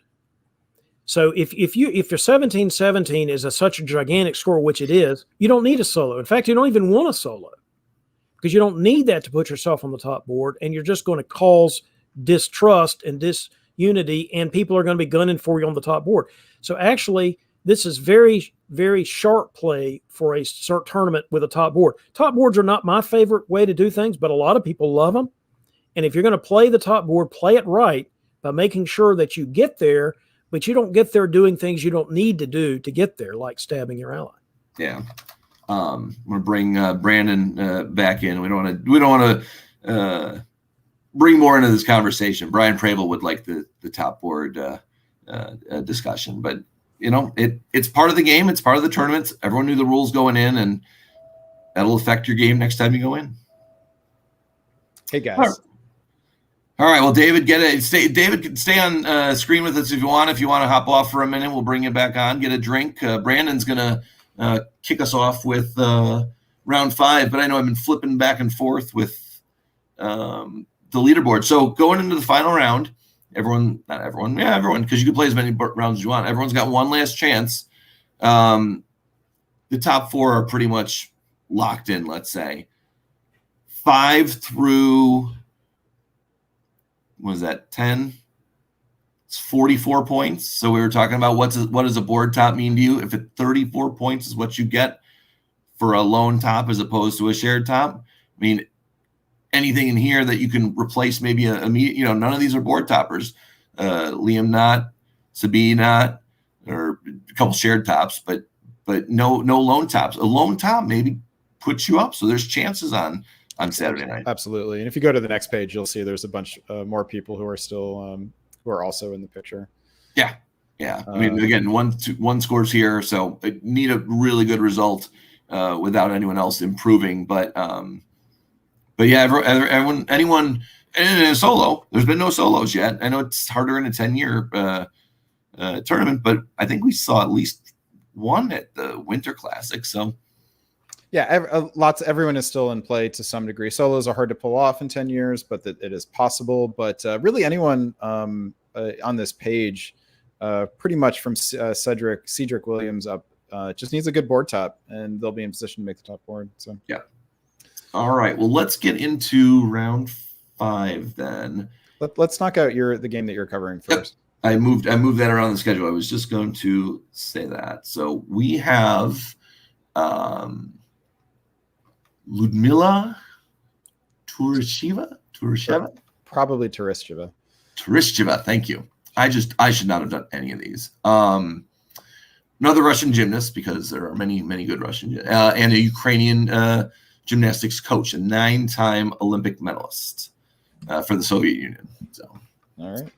So if your 17-17 is such a gigantic score, which it is, you don't need a solo. In fact, you don't even want a solo because you don't need that to put yourself on the top board, and you're just going to cause distrust and disunity, and people are going to be gunning for you on the top board. So actually, this is very, very sharp play for a tournament with a top board. Top boards are not my favorite way to do things, but a lot of people love them. And if you're going to play the top board, play it right by making sure that you get there, but you don't get there doing things you don't need to do to get there, like stabbing your ally. Yeah. I'm going to bring Brandon back in. We don't want to bring more into this conversation. Brian Preble would like the top board discussion, but it's part of the game. It's part of the tournaments. Everyone knew the rules going in, and that'll affect your game next time you go in. Hey guys. All right. Well, David, David can stay on screen with us if you want. If you want to hop off for a minute, we'll bring you back on. Get a drink. Brandon's gonna kick us off with round 5, but I know I've been flipping back and forth with the leaderboard. So going into the final round, everyone, because you can play as many rounds as you want. Everyone's got one last chance. The top 4 are pretty much locked in. Let's say 5 through. Was that 10? It's 44 points. So we were talking about what does a board top mean to you? If 34 points is what you get for a lone top as opposed to a shared top, anything in here that you can replace maybe none of these are board toppers. Liam not, Sabine not, or a couple shared tops, but no lone tops. A lone top maybe puts you up. So there's chances on Saturday night. Absolutely. And if you go to the next page, you'll see there's a bunch more people who are still who are also in the picture. Yeah. Again, one scores here, so need a really good result without anyone else improving. But yeah, anyone in a solo. There's been no solos yet. I know it's harder in a 10-year tournament, but I think we saw at least one at the Winter Classic. So. Yeah, everyone is still in play to some degree. Solos are hard to pull off in 10 years, but it is possible. But really anyone on this page, pretty much from Cedric Williams up, just needs a good board top, and they'll be in position to make the top board. So yeah. All right. Well, let's get into round 5 then. Let's knock out the game that you're covering first. Yep. I moved that around the schedule. I was just going to say that. So we have Ludmila Turisheva? Probably Turisheva, thank you. I should not have done any of these. Another Russian gymnast, because there are many, many good Russian, and a Ukrainian gymnastics coach, a 9-time Olympic medalist for the Soviet Union. So, all right.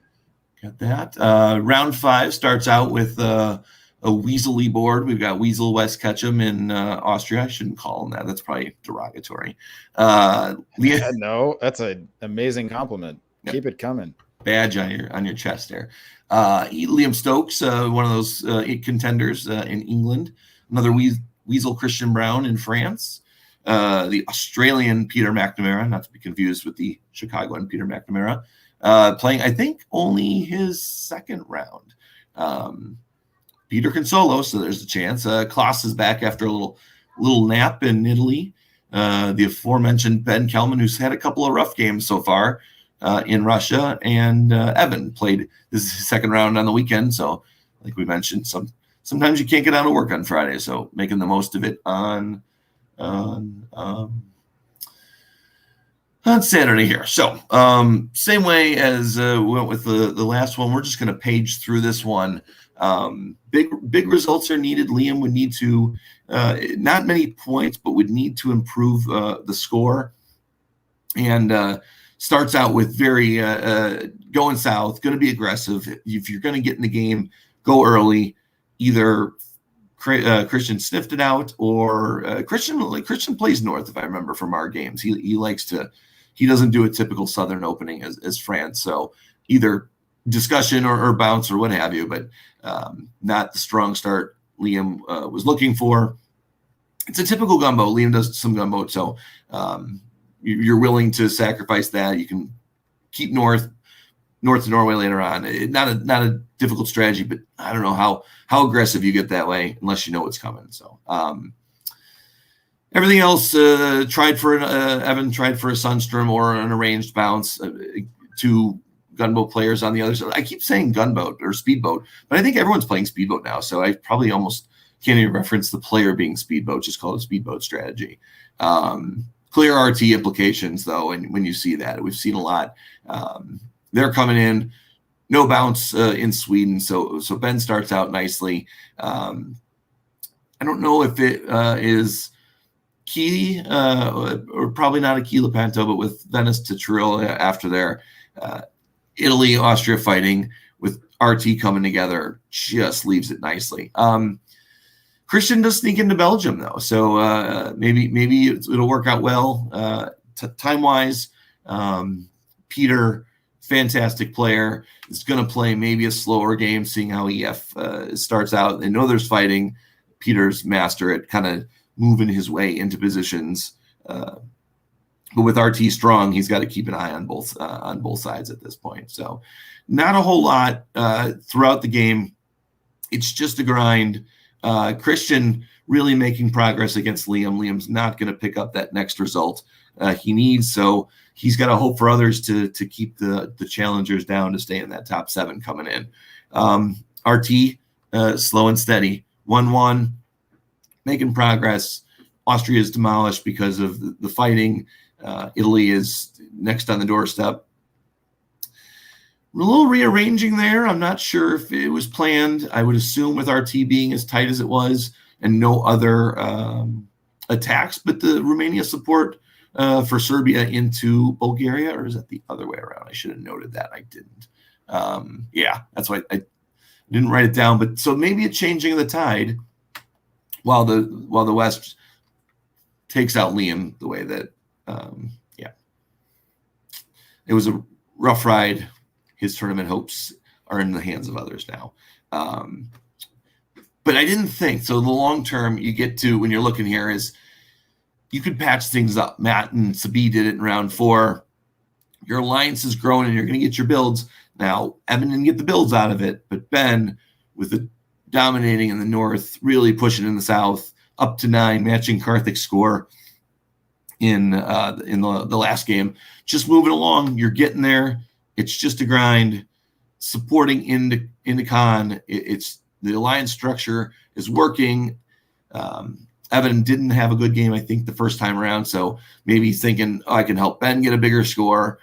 Got that. Round 5 starts out with a Weaselly board. We've got Weasel West Ketchum in Austria. I shouldn't call him that. That's probably derogatory. No, that's an amazing compliment. Yep. Keep it coming. Badge on your chest there. Liam Stokes, one of those contenders in England. Another Weasel Christian Brown in France. The Australian Peter McNamara, not to be confused with the Chicagoan Peter McNamara, playing, I think, only his second round. Peter can solo, so there's a chance. Klaus is back after a little nap in Italy. The aforementioned Ben Kelman, who's had a couple of rough games so far in Russia, and Evan played this is his second round on the weekend. So, like we mentioned, sometimes you can't get out of work on Friday, so making the most of it on Saturday here. So same way as we went with the last one, we're just going to page through this one. Big results are needed. Liam would need to not many points, but would need to improve the score, and starts out with very going south, going to be aggressive. If you're going to get in the game, go early. Either Christian sniffed it out, or Christian plays north, if I remember from our games. He doesn't do a typical Southern opening as France. So either discussion or bounce or what have you, but not the strong start Liam was looking for. It's a typical gunboat. Liam does some gunboat, so you're willing to sacrifice that. You can keep north to Norway later on. Not a difficult strategy, but I don't know how aggressive you get that way unless you know what's coming. So everything else Evan tried for a Sunstrom or an arranged bounce. Two gunboat players on the other side. I keep saying gunboat or speedboat, but I think everyone's playing speedboat now, so I probably almost can't even reference the player being speedboat. Just call it speedboat strategy. Clear RT implications, though, and when you see that, we've seen a lot. They're coming in, no bounce in Sweden, so Ben starts out nicely. I don't know if it is key or probably not a key Lepanto, but with Venice to Trill after there. Italy, Austria fighting with RT coming together just leaves it nicely. Christian does sneak into Belgium, though, so maybe it'll work out well time-wise. Peter, fantastic player, is going to play maybe a slower game, seeing how EF starts out. They know there's fighting. Peter's master at kind of moving his way into positions. But with RT strong, he's got to keep an eye on both sides at this point. So not a whole lot throughout the game. It's just a grind. Christian really making progress against Liam. Liam's not going to pick up that next result he needs, so he's got to hope for others to keep the challengers down to stay in that top 7 coming in. RT slow and steady, 1-1, making progress. Austria is demolished because of the fighting. Italy is next on the doorstep. A little rearranging there. I'm not sure if it was planned. I would assume with RT being as tight as it was and no other attacks, but the Romania support for Serbia into Bulgaria, or is that the other way around? I should have noted that. I didn't. Yeah, that's why I didn't write it down. But so maybe a changing of the tide while the West takes out Liam the way that, it was a rough ride. His tournament hopes are in the hands of others now. But I didn't think, so the long term you get to when you're looking here is you could patch things up. Matt and Sabi did it in round 4. Your alliance is growing and you're going to get your builds. Now, Evan didn't get the builds out of it, but Ben, with the dominating in the north, really pushing in the south, up to 9, matching Karthik's score in the last game. Just moving along, you're getting there. It's just a grind. Supporting into Khan, it's the alliance structure is working. Evan didn't have a good game, I think, the first time around, so maybe he's thinking, I can help Ben get a bigger score,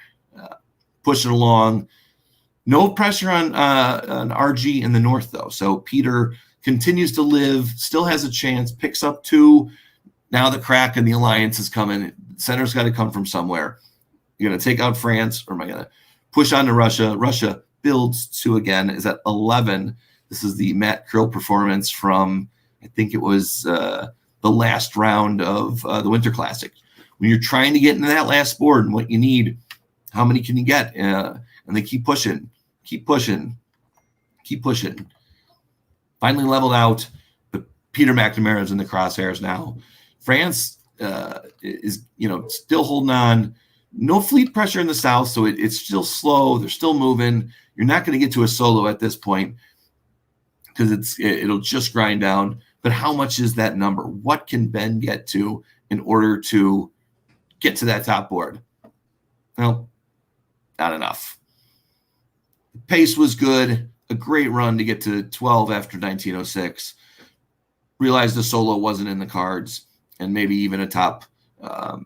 pushing along. No pressure on RG in the north, though. So Peter continues to live, still has a chance, picks up 2. Now the crack in the alliance is coming. Center's got to come from somewhere. You're going to take out France, or am I going to push on to Russia? Russia builds 2 again, is at 11. This is the Matt Krill performance from, I think it was the last round of the Winter Classic. When you're trying to get into that last board and what you need, how many can you get? And they keep pushing. Finally leveled out, but Peter McNamara is in the crosshairs now. France is still holding on. No fleet pressure in the south, so it's still slow. They're still moving. You're not going to get to a solo at this point. because it'll just grind down. But how much is that number? What can Ben get to in order to get to that top board? Well, not enough. The pace was good, a great run to get to 12 after 1906. Realized the solo wasn't in the cards, and maybe even a top, a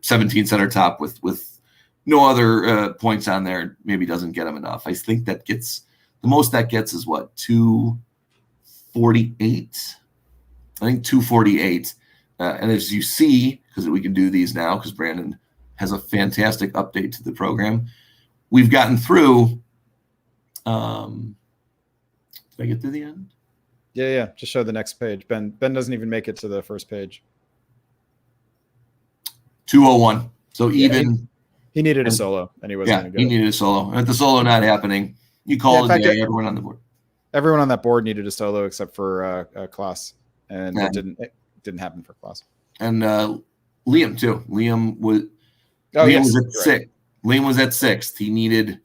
17 center top with no other points on there maybe doesn't get him enough. I think that gets the most that gets is what, 248. I think 248. And as you see, because we can do these now, because Brandon has a fantastic update to the program, we've gotten through. Did I get to the end? Yeah. Just show the next page. Ben doesn't even make it to the first page. 201. So even he needed a solo, and he wasn't going to go. He needed a solo. And with the solo not happening, you call it a day. Everyone on the board. Everyone on that board needed a solo except for Klaas, and it didn't happen for Klaas. And Liam too. Liam was at sixth. Right. Liam was at sixth. He needed,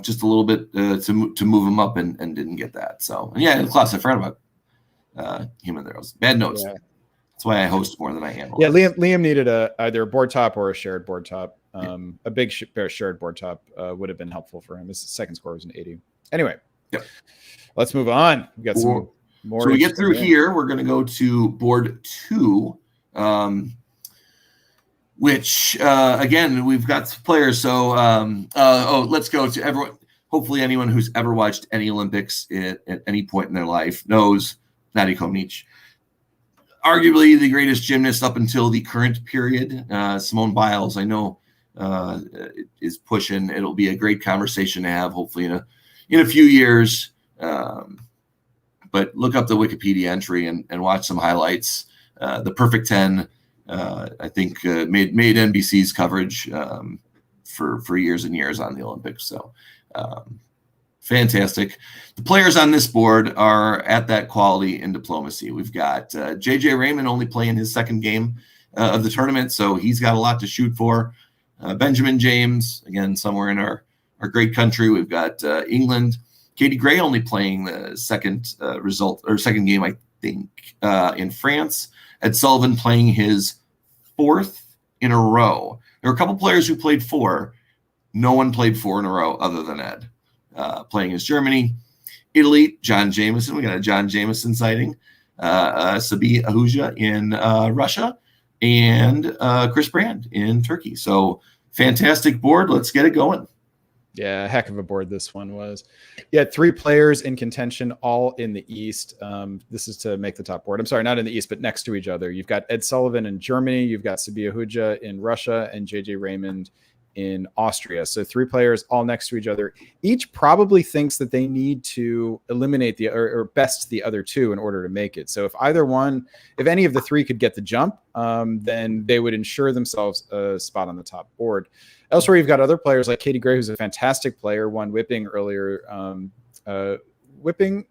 just a little bit to move him up, and didn't get that. So, and Klaas, I forgot about him and those bad notes. Yeah. That's why I host more than I handle. Yeah, Liam needed either a board top or a shared board top. A big shared board top would have been helpful for him. His second score was an 80. Anyway, let's move on. We got some more. So we get through here. We're going to go to board 2, which again we've got some players. So let's go to everyone. Hopefully, anyone who's ever watched any Olympics at any point in their life knows Nadia Comaneci. Arguably the greatest gymnast up until the current period. Simone Biles, I know, is pushing. It'll be a great conversation to have, hopefully in a few years. But look up the Wikipedia entry and watch some highlights. The Perfect 10, I think, made NBC's coverage for years and years on the Olympics. So fantastic. The players on this board are at that quality in diplomacy. We've got J.J. Raymond only playing his second game of the tournament, so he's got a lot to shoot for. Benjamin James, again, somewhere in our great country. We've got England. Katie Gray only playing the second game, I think, in France. Ed Sullivan playing his 4th in a row. There were a couple players who played 4. No one played 4 in a row other than Ed. Playing as Germany. Italy, John Jameson. We got a John Jameson sighting. Sabi Ahuja in Russia. And Chris Brand in Turkey. So fantastic board. Let's get it going. Yeah, heck of a board this one was. You had 3 players in contention, all in the East. This is to make the top board. I'm sorry, not in the East, but next to each other. You've got Ed Sullivan in Germany. You've got Sabiha Huja in Russia and J.J. Raymond in Austria. So 3 players all next to each other. Each probably thinks that they need to eliminate or best the other 2 in order to make it. So if any of the 3 could get the jump, then they would ensure themselves a spot on the top board. Elsewhere, you've got other players like Katie Gray, who's a fantastic player, won whipping earlier. Won whipping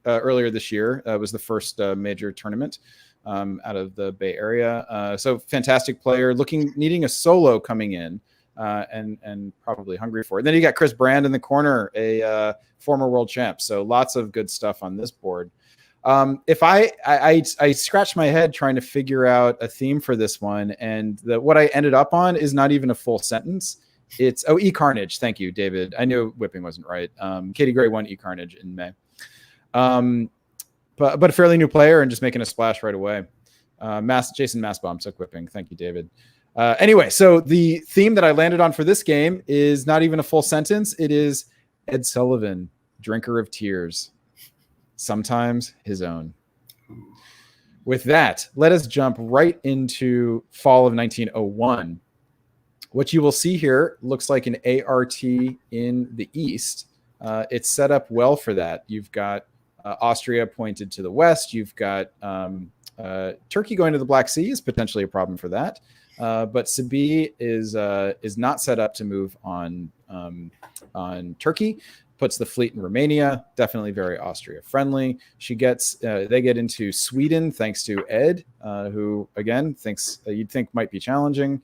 earlier this year. Was the first major tournament out of the Bay Area. So fantastic player, needing a solo coming in, and probably hungry for it. And then you got Chris Brand in the corner, a former world champ. So lots of good stuff on this board. If I scratched my head trying to figure out a theme for this one, and what I ended up on is not even a full sentence. It's E-Carnage. Thank you, David. I knew whipping wasn't right. Katie Gray won E-Carnage in May. But a fairly new player and just making a splash right away. Jason Massbaum took whipping. Thank you, David. Anyway, so the theme that I landed on for this game is not even a full sentence. It is Ed Sullivan, drinker of tears. Sometimes his own. With that, let us jump right into fall of 1901. What you will see here looks like an ART in the East. It's set up well for that. You've got Austria pointed to the west. You've got Turkey going to the Black Sea is potentially a problem for that. But Sabi is not set up to move on Turkey. Puts the fleet in Romania, definitely very Austria friendly. They get into Sweden thanks to Ed, who again thinks you'd think might be challenging.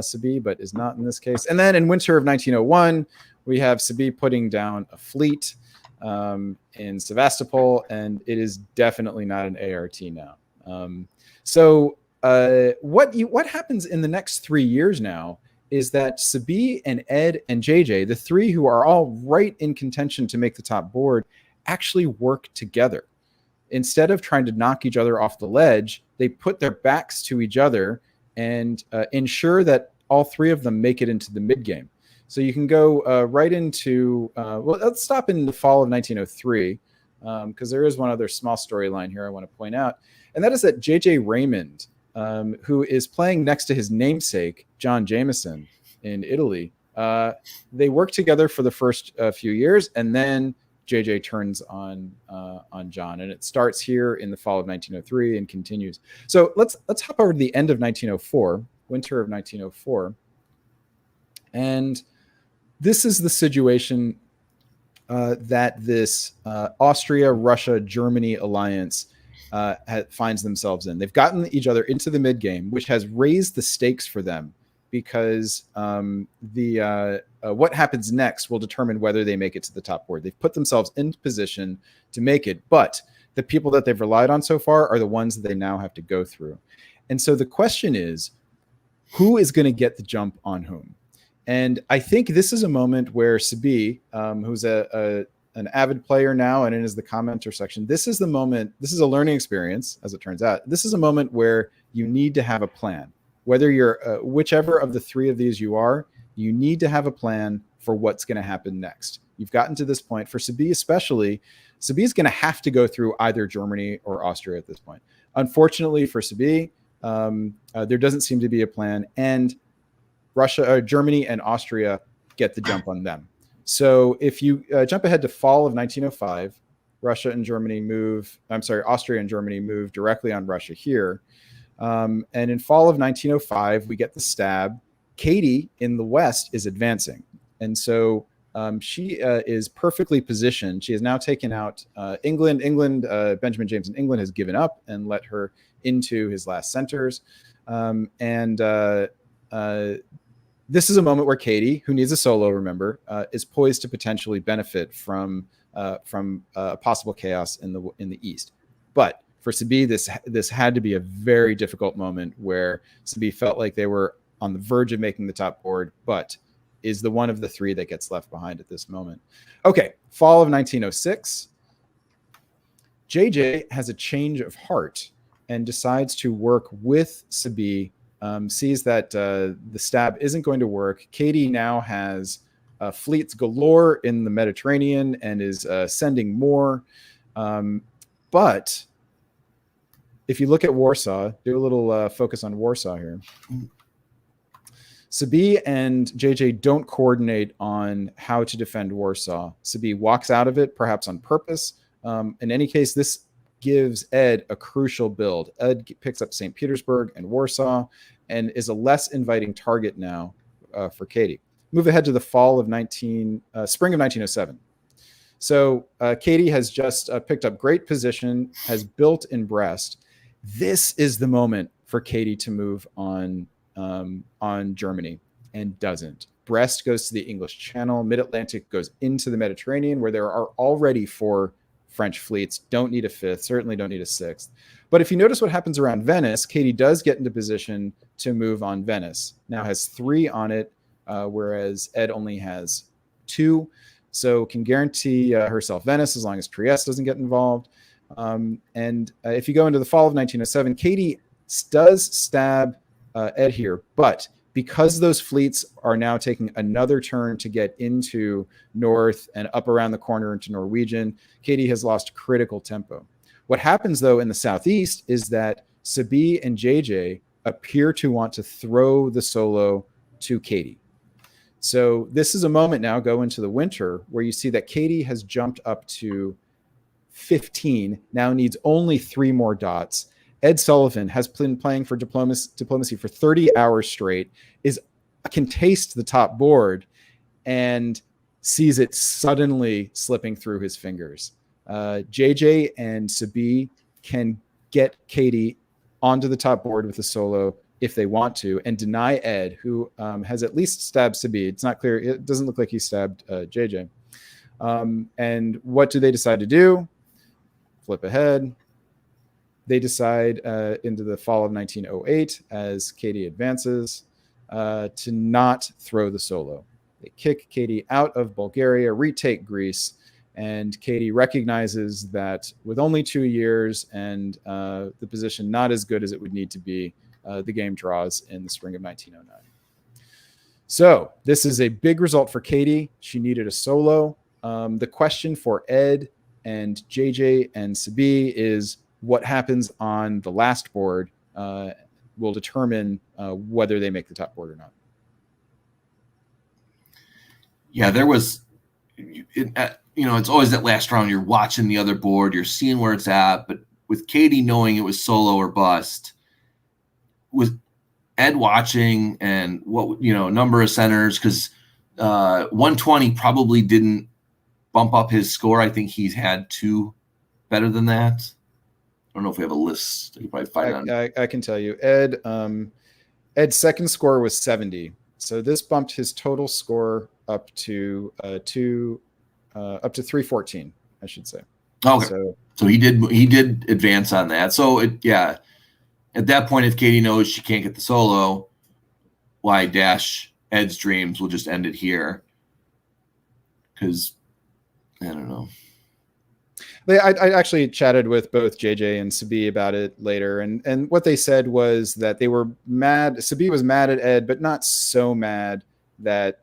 Sabi, but is not in this case. And then in winter of 1901, we have Sabi putting down a fleet in Sevastopol, and it is definitely not an ART now. What happens in the next 3 years now is that Sabi and Ed and JJ, the three who are all right in contention to make the top board, actually work together. Instead of trying to knock each other off the ledge, they put their backs to each other and ensure that all three of them make it into the mid game. So you can go right into, well, let's stop in the fall of 1903, because there is one other small storyline here I want to point out. And that is that J.J. Raymond, who is playing next to his namesake, John Jameson, in Italy, they work together for the first few years, and then J.J. turns on John. And it starts here in the fall of 1903 and continues. So let's hop over to the end of 1904, winter of 1904. And this is the situation that this Austria-Russia-Germany alliance finds themselves in. They've gotten each other into the mid game, which has raised the stakes for them because what happens next will determine whether they make it to the top board. They've put themselves in position to make it, but the people that they've relied on so far are the ones that they now have to go through. And so the question is, who is going to get the jump on whom? And I think this is a moment where Sabi, who's an avid player now and is the commenter section, this is the moment, this is a learning experience, as it turns out. This is a moment where you need to have a plan. Whether you're, whichever of the three of these you are, you need to have a plan for what's going to happen next. You've gotten to this point. For Sabi especially, Sabi is going to have to go through either Germany or Austria at this point. Unfortunately for Sabi, there doesn't seem to be a plan, and Germany and Austria get the jump on them. So if you jump ahead to fall of 1905, Austria and Germany move directly on Russia here. And in fall of 1905, we get the stab. Katie in the West is advancing. And so she is perfectly positioned. She has now taken out England. Benjamin James in England has given up and let her into his last centers. This is a moment where Katie, who needs a solo, remember, is poised to potentially benefit from possible chaos in the East. But for Sabi, this had to be a very difficult moment where Sabi felt like they were on the verge of making the top board, but is the one of the three that gets left behind at this moment. Okay, fall of 1906. JJ has a change of heart and decides to work with Sabi. Sees that the stab isn't going to work. Katie now has fleets galore in the Mediterranean and is sending more. But if you look at Warsaw, do a little focus on Warsaw here. Sabi and JJ don't coordinate on how to defend Warsaw. Sabi walks out of it, perhaps on purpose. In any case, this gives Ed a crucial build. Ed picks up St. Petersburg and Warsaw and is a less inviting target now for Katie. Move ahead to the fall of spring of 1907. So Katie has just picked up great position, has built in Brest. This is the moment for Katie to move on Germany, and doesn't. Brest goes to the English Channel. Mid-Atlantic goes into the Mediterranean, where there are already 4 French fleets. Don't need a 5th, certainly don't need a 6th. But if you notice what happens around Venice, Katie does get into position to move on Venice. Now has 3 on it, whereas Ed only has 2. So can guarantee herself Venice as long as Trieste doesn't get involved. If you go into the fall of 1907, Katie does stab Ed here, but because those fleets are now taking another turn to get into north and up around the corner into Norwegian, Katie has lost critical tempo. What happens, though, in the southeast is that Sabi and JJ appear to want to throw the solo to Katie. So this is a moment now, go into the winter, where you see that Katie has jumped up to 15, now needs only 3 more dots. Ed Sullivan has been playing for diplomacy for 30 hours straight, can taste the top board, and sees it suddenly slipping through his fingers. JJ and Sabi can get Katie onto the top board with a solo if they want to, and deny Ed, who has at least stabbed Sabi. It's not clear. It doesn't look like he stabbed JJ. And what do they decide to do? Flip ahead. They decide into the fall of 1908, as Katie advances, to not throw the solo. They kick Katie out of Bulgaria, retake Greece, and Katie recognizes that with only 2 years and the position not as good as it would need to be, the game draws in the spring of 1909. So this is a big result for Katie. She needed a solo. The question for Ed and JJ and Sabi is what happens on the last board will determine whether they make the top board or not. Yeah, there was, it's always that last round. You're watching the other board, you're seeing where it's at. But with Katie knowing it was solo or bust, with Ed watching and number of centers, because 120 probably didn't bump up his score. I think he's had 2 better than that. I don't know if we have a list. You probably find I can tell you, Ed's second score was 70. So this bumped his total score up to 314, I should say. Okay. So he did advance on that. So at that point, if Katie knows she can't get the solo, why dash Ed's dreams? We'll just end it here. Because I don't know. I actually chatted with both JJ and Sabi about it later, and what they said was that they were mad. Sabi was mad at Ed, but not so mad that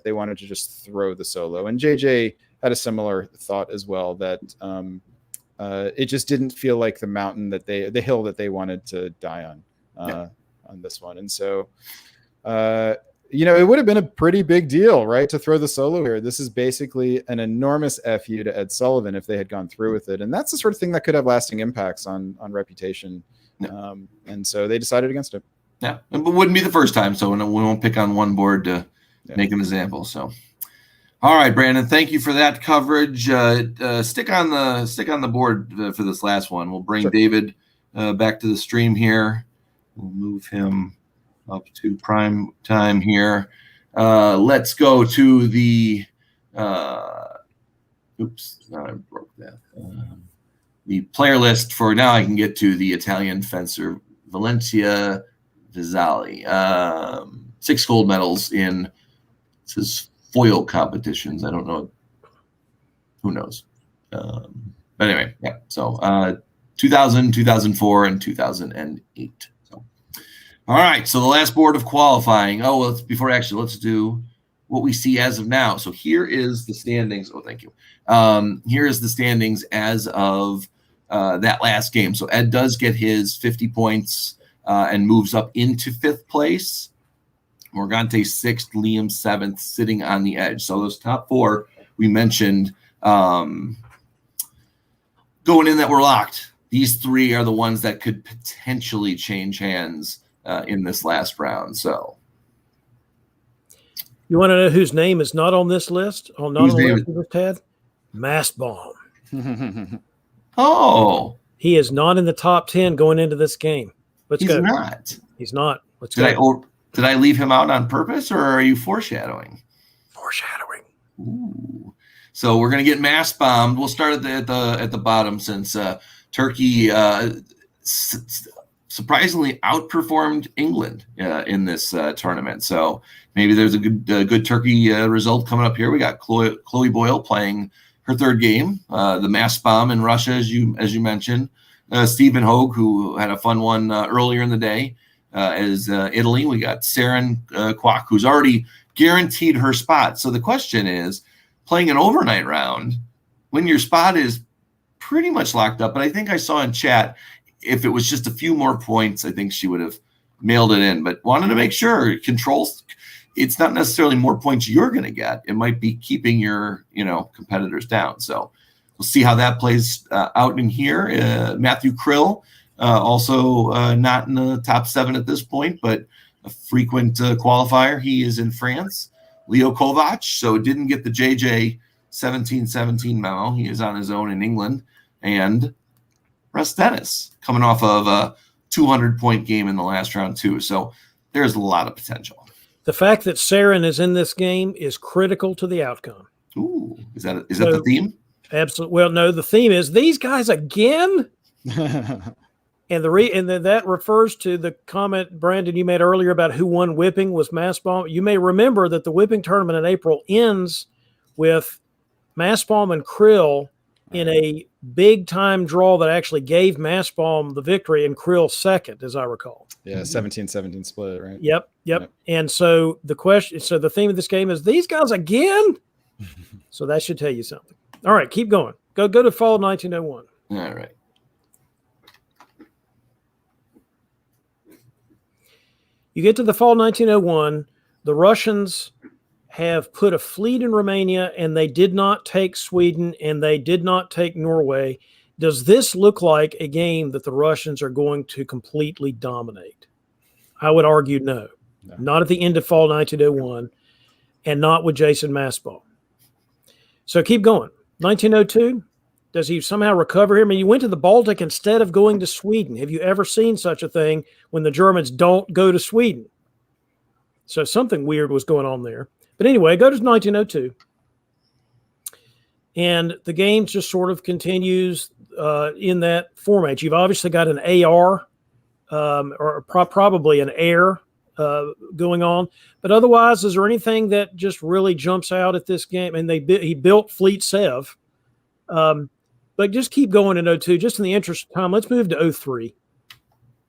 they wanted to just throw the solo. And JJ had a similar thought as well, that it just didn't feel like the hill that they wanted to die on this one. And so it would have been a pretty big deal, right, to throw the solo here. This is basically an enormous FU to Ed Sullivan if they had gone through with it. And that's the sort of thing that could have lasting impacts on reputation. Yeah. And so they decided against it. Yeah, it wouldn't be the first time, so we won't pick on one board to make an example. So, all right, Brandon, thank you for that coverage. Stick on the board for this last one. We'll bring David back to the stream here. We'll move him up to prime time here. Let's go to the oops, I broke that. The player list for now. I can get to the Italian fencer Valencia Vizzali. 6 gold medals in foil competitions. I don't know. Who knows? But anyway, yeah. So 2000, 2004, and 2008. All right, so the last board of qualifying. Let's do what we see as of now. So here is the standings. Oh, thank you. Here is the standings as of that last game. So Ed does get his 50 points and moves up into 5th place. Morgante 6th, Liam 7th, sitting on the edge. So those top 4 we mentioned going in that were locked. These 3 are the ones that could potentially change hands in this last round. So you want to know whose name is not on this list? Not on the list we just had? Mastbaum. Oh. He is not in the top 10 going into this game. He's not. He's not. Let's go. Did I leave him out on purpose, or are you foreshadowing? Foreshadowing. Ooh. So we're gonna get mass bombed. We'll start at the bottom, since Turkey surprisingly outperformed England in this tournament. So maybe there's a good Turkey result coming up here. We got Chloe Boyle playing her 3rd game, the mass bomb in Russia, as you mentioned. Stephen Hogue, who had a fun one earlier in the day, as Italy. We got Saren Kwok, who's already guaranteed her spot. So the question is, playing an overnight round when your spot is pretty much locked up. But I think I saw in chat, if it was just a few more points, I think she would have mailed it in. But wanted to make sure controls. It's not necessarily more points you're going to get. It might be keeping your competitors down. So we'll see how that plays out in here. Matthew Krill, also not in the top 7 at this point, but a frequent qualifier. He is in France. Leo Kovac, so didn't get the JJ 17-17 memo. He is on his own in England. And Russ Dennis, coming off of a 200-point game in the last round too. So there's a lot of potential. The fact that Saren is in this game is critical to the outcome. Ooh, is that the theme? Absolutely. Well, no, the theme is these guys again. And that refers to the comment, Brandon, you made earlier about who won whipping was Mastbaum. You may remember that the whipping tournament in April ends with Mastbaum and Krill in a big-time draw that actually gave Mastbaum the victory and Krill second, as I recall. Yeah, 17-17 split, right? Yep. And so the theme of this game is these guys again? So that should tell you something. All right, keep going. Go to fall 1901. All right. You get to the fall 1901, the Russians have put a fleet in Romania, and they did not take Sweden, and they did not take Norway. Does this look like a game that the Russians are going to completely dominate? I would argue no. Not at the end of fall 1901, and not with Jason Mastbaum. So keep going. 1902, does he somehow recover here? I mean, you went to the Baltic instead of going to Sweden. Have you ever seen such a thing when the Germans don't go to Sweden? So something weird was going on there. But anyway, go to 1902. And the game just sort of continues in that format. You've obviously got an AR or probably an air going on. But otherwise, is there anything that just really jumps out at this game? And he built Fleet Sev. But just keep going in 02. Just in the interest of time, let's move to 03.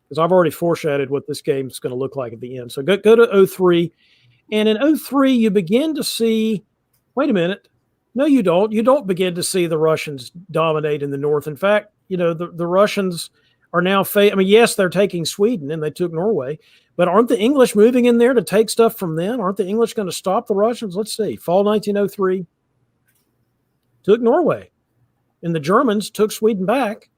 Because I've already foreshadowed what this game is going to look like at the end. So go to 03. And in 03, you begin to see, wait a minute. No, you don't. You don't begin to see the Russians dominate in the north. In fact, the Russians are now, yes, they're taking Sweden and they took Norway, but aren't the English moving in there to take stuff from them? Aren't the English going to stop the Russians? Let's see. Fall 1903, took Norway, and the Germans took Sweden back.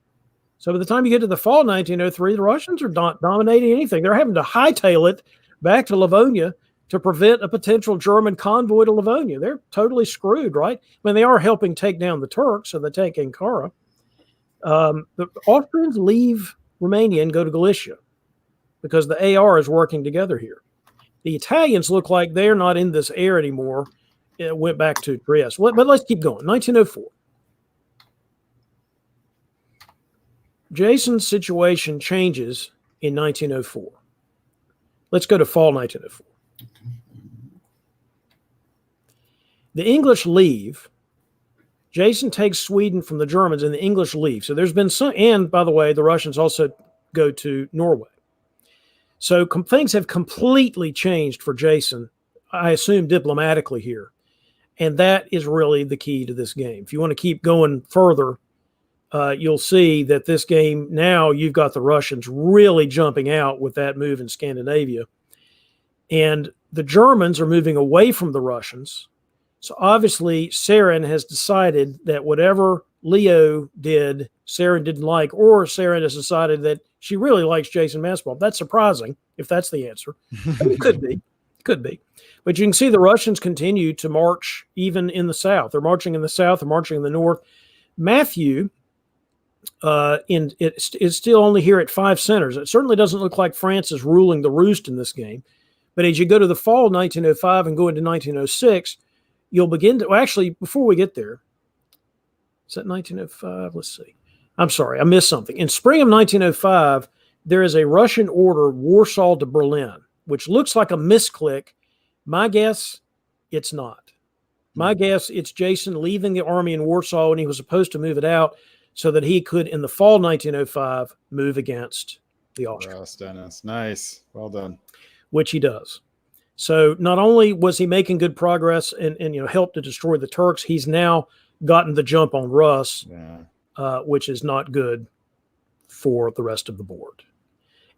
So by the time you get to the fall 1903, the Russians are not dominating anything. They're having to hightail it back to Livonia to prevent a potential German convoy to Livonia. They're totally screwed, right? I mean, they are helping take down the Turks, so they take Ankara. The Austrians leave Romania and go to Galicia because the AR is working together here. The Italians look like they're not in this air anymore. It went back to Trieste. But let's keep going. 1904. Jason's situation changes in 1904. Let's go to fall 1904. The English leave. Jason takes Sweden from the Germans, and the English leave. So there's been some, and by the way, the Russians also go to Norway. So things have completely changed for Jason, I assume diplomatically here. And that is really the key to this game. If you want to keep going further, you'll see that this game, now you've got the Russians really jumping out with that move in Scandinavia. And the Germans are moving away from the Russians. So obviously, Saren has decided that whatever Leo did, Saren didn't like, or Saren has decided that she really likes Jason Mastbaum. That's surprising, if that's the answer. It could be. But you can see the Russians continue to march even in the south. They're marching in the south, they're marching in the north. Matthew is still only here at 5 centers. It certainly doesn't look like France is ruling the roost in this game. But as you go to the fall 1905 and go into 1906, you'll begin to, actually, before we get there, is that 1905? Let's see. I'm sorry, I missed something. In spring of 1905, there is a Russian order, Warsaw to Berlin, which looks like a misclick. My guess, it's not. My guess, it's Jason leaving the army in Warsaw, and he was supposed to move it out so that he could, in the fall 1905, move against the Austrians. Ross Dennis. Nice. Well done. Which he does. So not only was he making good progress and helped to destroy the Turks, he's now gotten the jump on Russ, which is not good for the rest of the board.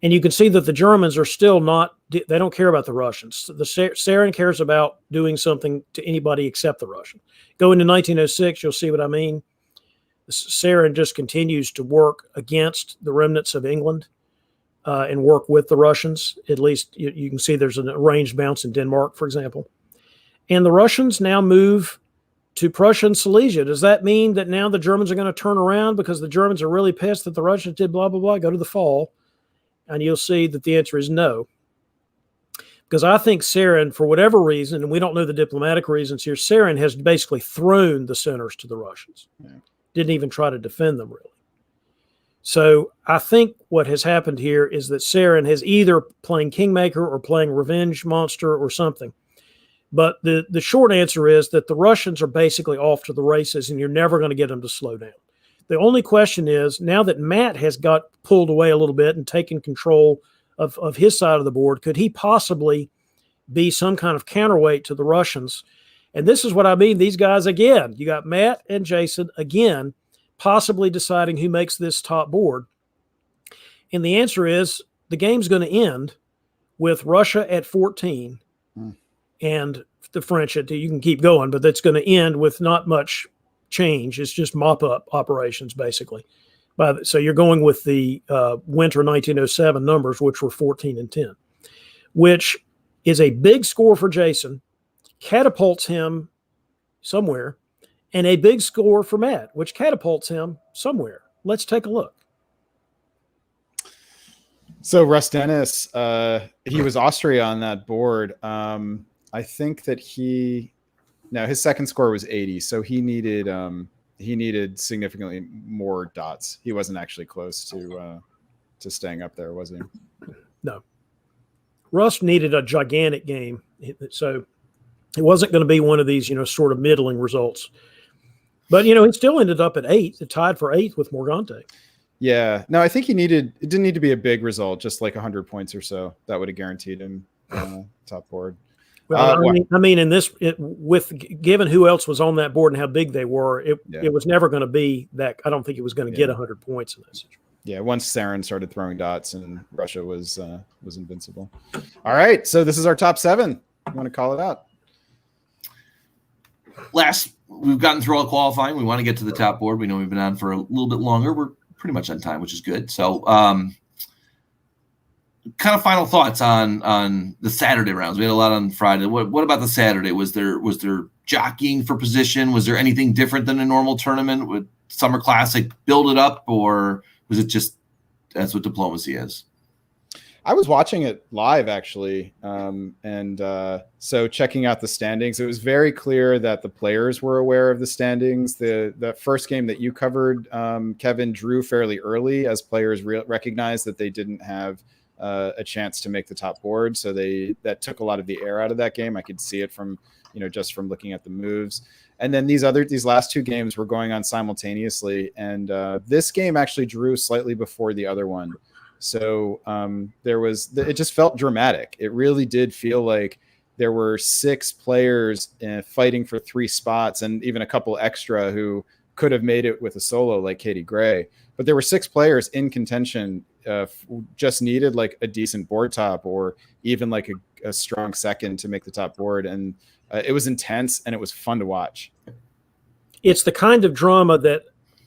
And you can see that the Germans are still not, they don't care about the Russians. The Saren cares about doing something to anybody except the Russian. Go into 1906, you'll see what I mean. Saren just continues to work against the remnants of England. And work with the Russians. At least you can see there's an arranged bounce in Denmark, for example. And the Russians now move to Prussia and Silesia. Does that mean that now the Germans are going to turn around because the Germans are really pissed that the Russians did blah, blah, blah? Go to the fall. And you'll see that the answer is no. Because I think Sarin, for whatever reason, and we don't know the diplomatic reasons here, Sarin has basically thrown the centers to the Russians. Yeah. Didn't even try to defend them, really. So I think what has happened here is that Sarin has either playing Kingmaker or playing Revenge Monster or something. But the short answer is that the Russians are basically off to the races, and you're never going to get them to slow down. The only question is, now that Matt has got pulled away a little bit and taken control of his side of the board, could he possibly be some kind of counterweight to the Russians? And this is what I mean. These guys, again, you got Matt and Jason, again, possibly deciding who makes this top board. And the answer is the game's going to end with Russia at 14 and the French at, you can keep going, but that's going to end with not much change. It's just mop-up operations, basically. So you're going with the winter 1907 numbers, which were 14 and 10, which is a big score for Jason, catapults him somewhere, and a big score for Matt, which catapults him somewhere. Let's take a look. So Russ Dennis, he was Austria on that board. I think that his second score was 80, so he needed significantly more dots. He wasn't actually close to staying up there, was he? No. Russ needed a gigantic game, so it wasn't going to be one of these, sort of middling results. But, he still ended up at 8th, tied for 8th with Morgante. Yeah. No, I think it didn't need to be a big result, just like 100 points or so. That would have guaranteed him top board. Well, I mean, given who else was on that board and how big they were, it was never going to be that. I don't think it was going to get 100 points in that situation. Yeah, once Sarin started throwing dots and Russia was invincible. All right, so this is our top 7. You want to call it out? We've gotten through all qualifying. We want to get to the top board. We know we've been on for a little bit longer. We're pretty much on time, which is good. So, kind of final thoughts on the Saturday rounds. We had a lot on Friday. What about the Saturday? Was there jockeying for position? Was there anything different than a normal tournament? Would Summer Classic build it up, or was it just that's what diplomacy is? I was watching it live, actually, so checking out the standings, it was very clear that the players were aware of the standings. The first game that you covered, Kevin, drew fairly early as players recognized that they didn't have a chance to make the top board, so that took a lot of the air out of that game. I could see it from just from looking at the moves. And then these last 2 games were going on simultaneously, and this game actually drew slightly before the other one. So it just felt dramatic. It really did feel like there were 6 players fighting for 3 spots, and even a couple extra who could have made it with a solo like Katie Gray. But there were 6 players in contention, just needed like a decent board top or even like a strong second to make the top board. And it was intense and it was fun to watch. It's the kind of drama that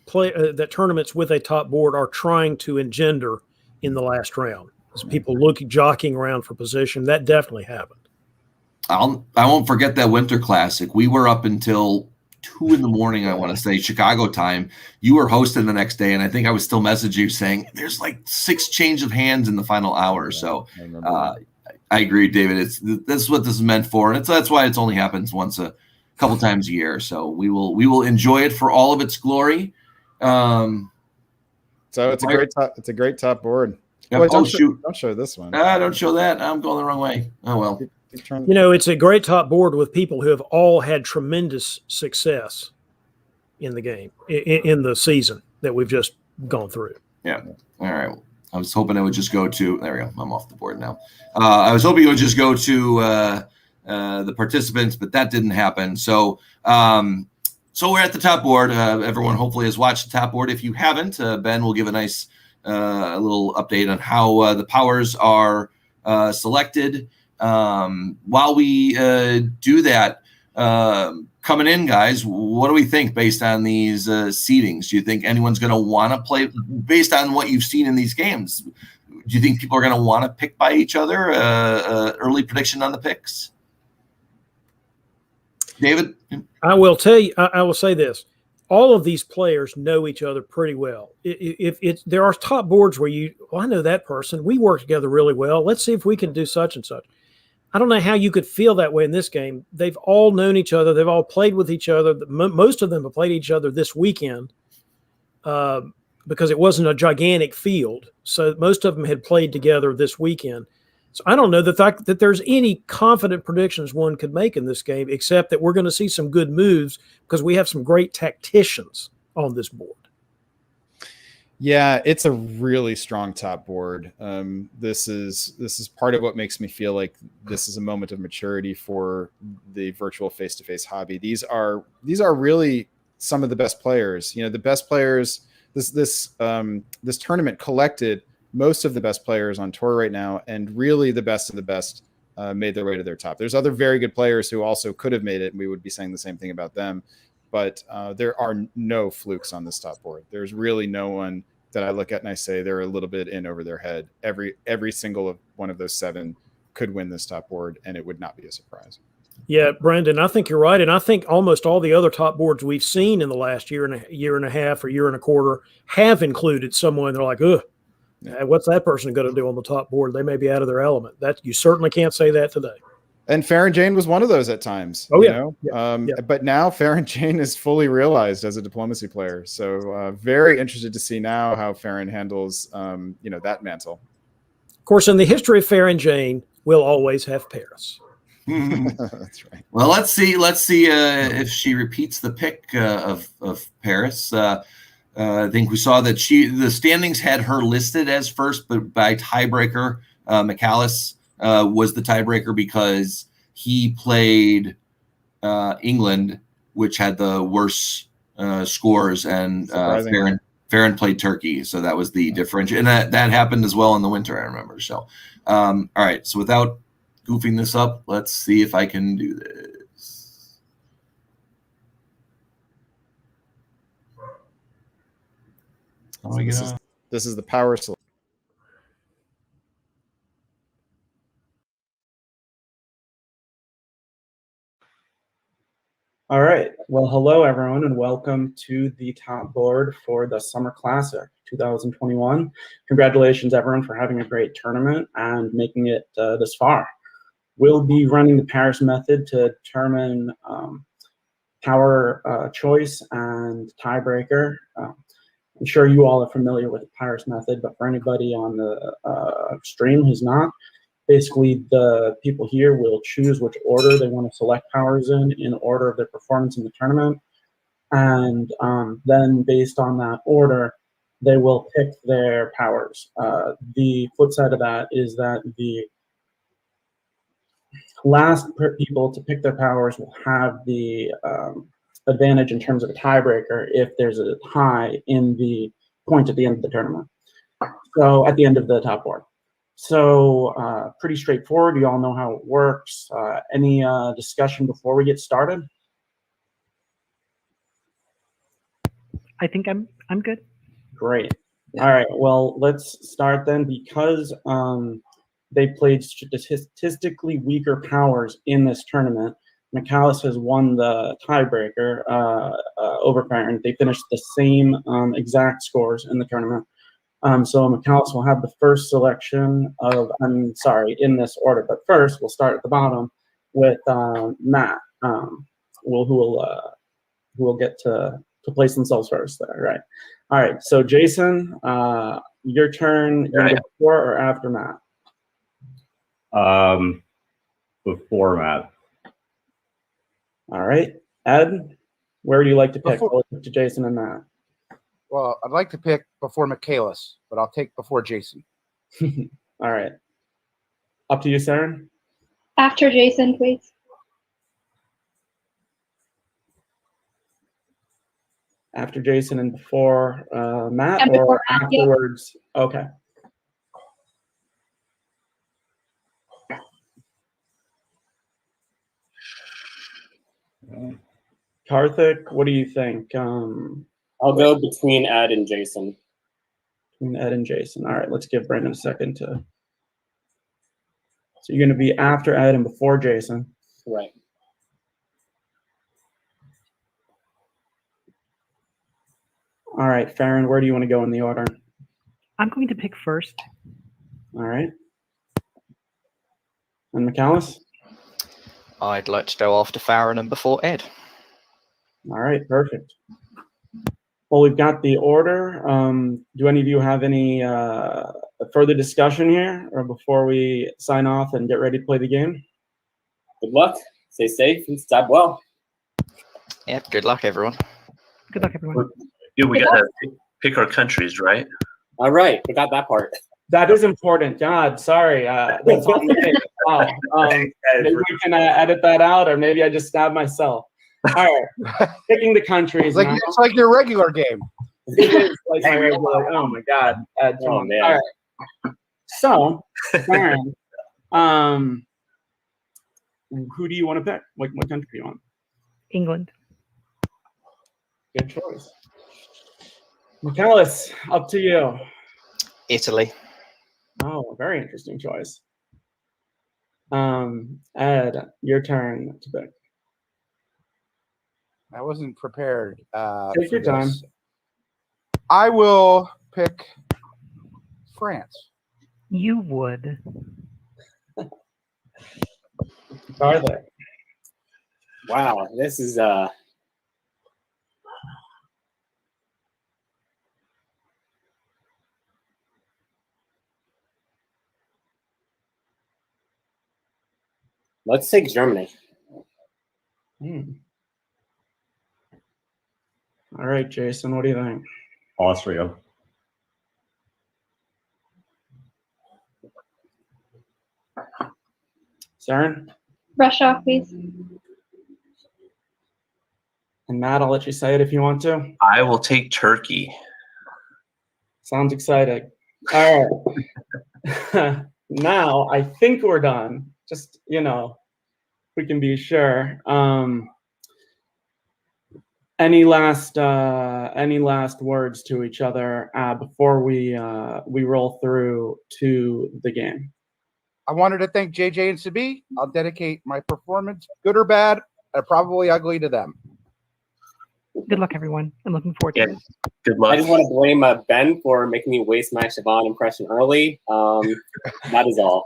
that tournaments with a top board are trying to engender in the last round. As people jockeying around for position, that definitely happened. I won't forget that Winter Classic. We were up until 2 a.m, I want to say, Chicago time. You were hosting the next day, and I think I was still messaging you saying there's like 6 change of hands in the final hour. So I agree, David. This is what this is meant for, and that's why it's only happens once a couple times a year. So we will enjoy it for all of its glory. So it's a great top board. Yeah, Wait, don't show this one. Don't show that. I'm going the wrong way. Oh well. It's a great top board with people who have all had tremendous success in the game, in the season that we've just gone through. Yeah. All right. I was hoping it would just go to, there we go. I'm off the board now. I was hoping it would just go to the participants, but that didn't happen. So we're at the top board. Everyone hopefully has watched the top board. If you haven't, Ben will give a nice little update on how the powers are selected. While we do that, coming in, guys, what do we think based on these seedings? Do you think anyone's going to want to play based on what you've seen in these games? Do you think people are going to want to pick by each other? Early prediction on the picks? David? I will tell you, I will say this. all of these players know each other pretty well. If there are top boards where I know that person, we work together really well. Let's see if we can do such and such. I don't know how you could feel that way in this game. They've all known each other. They've all played with each other. Most of them have played each other this weekend because it wasn't a gigantic field. So most of them had played together this weekend. So I don't know the fact that there's any confident predictions one could make in this game, except that we're going to see some good moves because we have some great tacticians on this board. Yeah, it's a really strong top board. This is part of what makes me feel like this is a moment of maturity for the virtual face-to-face hobby. These are really some of the best players. You know, the best players. This tournament collected most of the best players on tour right now, and really the best of the best made their way to their top. There's other very good players who also could have made it, and we would be saying the same thing about them. But there are no flukes on this top board. There's really no one that I look at and I say they're a little bit in over their head. Every single one of those 7 could win this top board, and it would not be a surprise. Yeah, Brandon, I think you're right. And I think almost all the other top boards we've seen in the last year and a half or year and a quarter have included someone. They're like, ugh, what's that person going to do on the top board? They may be out of their element. That you certainly can't say that today. And Farron Jane was one of those at times. Oh, yeah. You know? But now Farron Jane is fully realized as a diplomacy player. So very interested to see now how Farron handles, that mantle. Of course, in the history of Farron Jane, we'll always have Paris. That's right. Well, let's see if she repeats the pick of Paris. I think we saw that the standings had her listed as first, but by tiebreaker, McAllis was the tiebreaker because he played England, which had the worst scores, and Farron played Turkey, so that was the differential, and that happened as well in the winter, I remember. So, all right. So without goofing this up, let's see if I can do this. This is the power select. All right. Well, hello, everyone, and welcome to the top board for the Summer Classic 2021. Congratulations, everyone, for having a great tournament and making it this far. We'll be running the Paris method to determine power choice and tiebreaker. I'm sure you all are familiar with the Paris method, but for anybody on the stream who's not, basically the people here will choose which order they want to select powers in order of their performance in the tournament. And then based on that order, they will pick their powers. The flip side of that is that the last people to pick their powers will have the advantage in terms of a tiebreaker if there's a tie in the point at the end of the tournament. So at the end of the top board. So pretty straightforward. You all know how it works. Any discussion before we get started? I think I'm good. Great. All right. Well, let's start then. Because they played statistically weaker powers in this tournament, McAllis has won the tiebreaker over Farron. They finished the same exact scores in the tournament. So McAllis will have the first selection of, in this order. But first, we'll start at the bottom with Matt, who will get to place themselves first there, right? All right, so Jason, your turn. You're gonna go before or after Matt? Before Matt. All right, Ed, where do you like to pick? To Jason and Matt. Well, I'd like to pick before McAllis, but I'll take before Jason. All right, up to you, Sarah. After Jason, please. After Jason and before Matt, and or before Matt, afterwards? Yeah. Okay. Karthik, what do you think? I'll go between Ed and Jason. Between Ed and Jason. All right, let's give Brandon a second to. So you're going to be after Ed and before Jason. Right. All right, Farron, where do you want to go in the order? I'm going to pick first. All right. And McAllis? I'd like to go after Farron and before Ed. All right, perfect. Well, we've got the order. Do any of you have any further discussion here, or before we sign off and get ready to play the game? Good luck. Stay safe and stab well. Yep, good luck, everyone. Good luck, everyone. Yeah, we gotta pick our countries, right? All right, forgot that part. That is important. God, sorry. That's on me. Wow. Maybe we can edit that out, or maybe I just stabbed myself. All right, picking the countries. It's like your regular game. It is like my regular. Oh my God. Oh, man. All right. So, Farron, who do you want to pick? What country do you want? England. Good choice. McAllis, up to you. Italy. Oh, very interesting choice. Ed, your turn to pick. I wasn't prepared. Take your time. I will pick France. You would. Farther. Wow, this is let's take Germany. All right, Jason, what do you think? Austria. Saren? Russia, please. And Matt, I'll let you say it if you want to. I will take Turkey. Sounds exciting. All right. Now, I think we're done. Just, we can be sure. Any last words to each other before we roll through to the game? I wanted to thank JJ and Sabi. I'll dedicate my performance, good or bad, probably ugly, to them. Good luck, everyone. I'm looking forward to it. Good luck. I just want to blame Ben for making me waste my Siobhan impression early. That is all.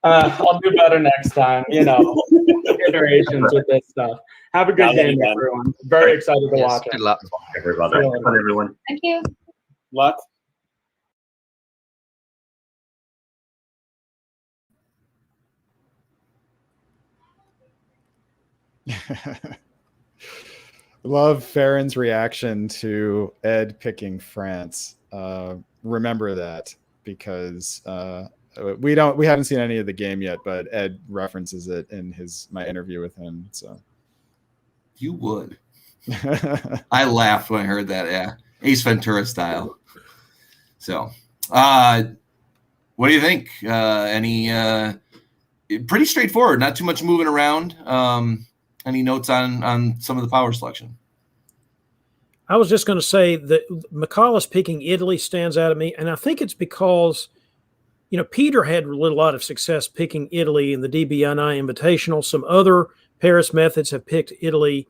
I'll do better next time. Iterations with this stuff. Have a good game, everyone. Very excited to watch it. Good luck, everybody. Good luck, everyone. Thank you. Luck. Love Farron's reaction to Ed picking France. Remember that, because we haven't seen any of the game yet, but Ed references it in my interview with him. So you would. I laughed when I heard that. Yeah, Ace Ventura style. So, what do you think? Pretty straightforward. Not too much moving around. Any notes on some of the power selection? I was just going to say that McAuliffe picking Italy stands out to me, and I think it's because, Peter had a lot of success picking Italy in the DBNI Invitational. Some other Paris methods have picked Italy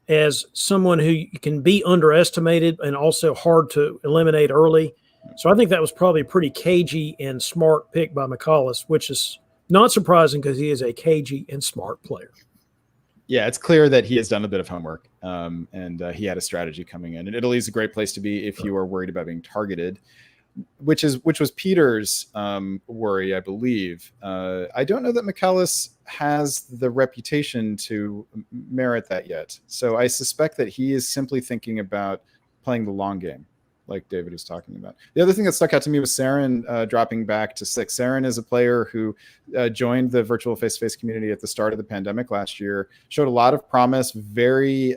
as someone who can be underestimated and also hard to eliminate early. So I think that was probably a pretty cagey and smart pick by McAuliffe, which is not surprising because he is a cagey and smart player. Yeah, it's clear that he has done a bit of homework, and he had a strategy coming in. And Italy is a great place to be if you are worried about being targeted, which was Peter's worry, I believe. I don't know that McAllis has the reputation to merit that yet. So I suspect that he is simply thinking about playing the long game, like David was talking about. The other thing that stuck out to me was Saren dropping back to 6. Saren is a player who joined the virtual face-to-face community at the start of the pandemic last year, showed a lot of promise, a very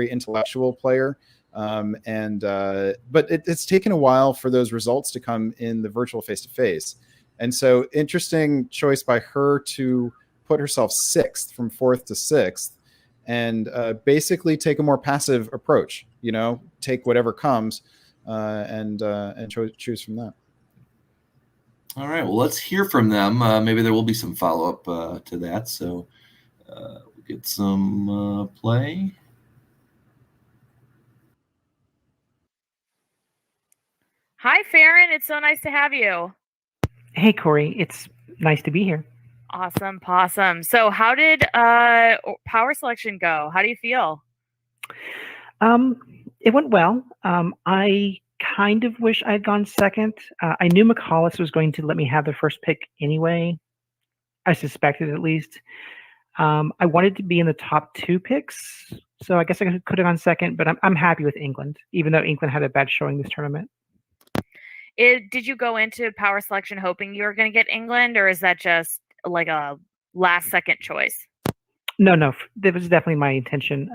intellectual player. But it's taken a while for those results to come in the virtual face-to-face. And so interesting choice by her to put herself 6th from 4th to 6th and basically take a more passive approach, take whatever comes and choose from that. All right, well, let's hear from them. Maybe there will be some follow-up to that. So we'll get some play. Hi, Farron. It's so nice to have you. Hey, Corey. It's nice to be here. Awesome, possum. So, how did power selection go? How do you feel? It went well. I kind of wish I had gone second. I knew McCallus was going to let me have the first pick anyway. I suspected at least. I wanted to be in the top 2 picks, so I guess I could have gone second. But I'm happy with England, even though England had a bad showing this tournament. Did you go into power selection hoping you were going to get England, or is that just like a last-second choice? No, that was definitely my intention.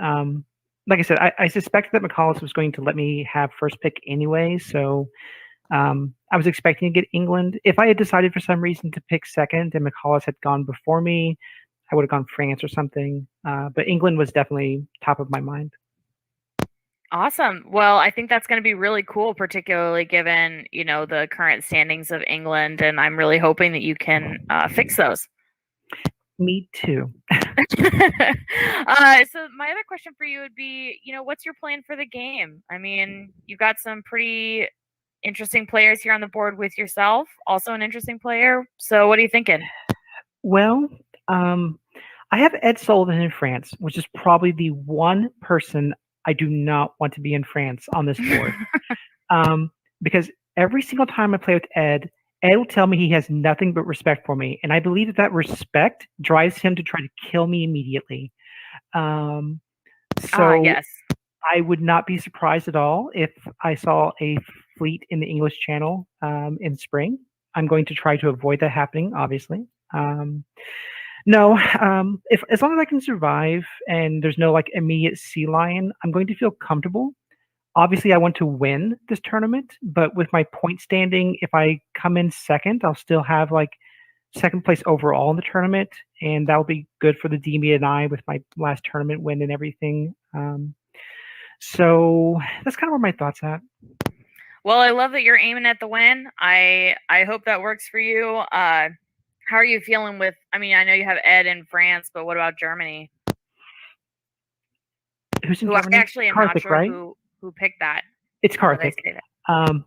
Like I said, I suspected that McCallus was going to let me have first pick anyway, so I was expecting to get England. If I had decided for some reason to pick second and McCallus had gone before me, I would have gone France or something. But England was definitely top of my mind. Awesome. Well, I think that's going to be really cool, particularly given, the current standings of England, and I'm really hoping that you can fix those. Me too. So my other question for you would be, what's your plan for the game? I mean, you've got some pretty interesting players here on the board with yourself, also an interesting player. So what are you thinking? Well, I have Ed Sullivan in France, which is probably the one person I do not want to be in France on this board. Because every single time I play with Ed will tell me he has nothing but respect for me. And I believe that respect drives him to try to kill me immediately. Yes. I would not be surprised at all if I saw a fleet in the English Channel in spring. I'm going to try to avoid that happening, obviously. If as long as I can survive and there's no immediate sea lion, I'm going to feel comfortable. Obviously, I want to win this tournament, but with my point standing, if I come in second, I'll still have second place overall in the tournament, and that'll be good for the DB and I with my last tournament win and everything. So that's kind of where my thoughts at. Well, I love that you're aiming at the win. I hope that works for you. How are you feeling with? I mean, I know you have Ed in France, but what about Germany? Who's in Germany? Actually, I'm Karthik, not sure right? who picked that. It's Karthik.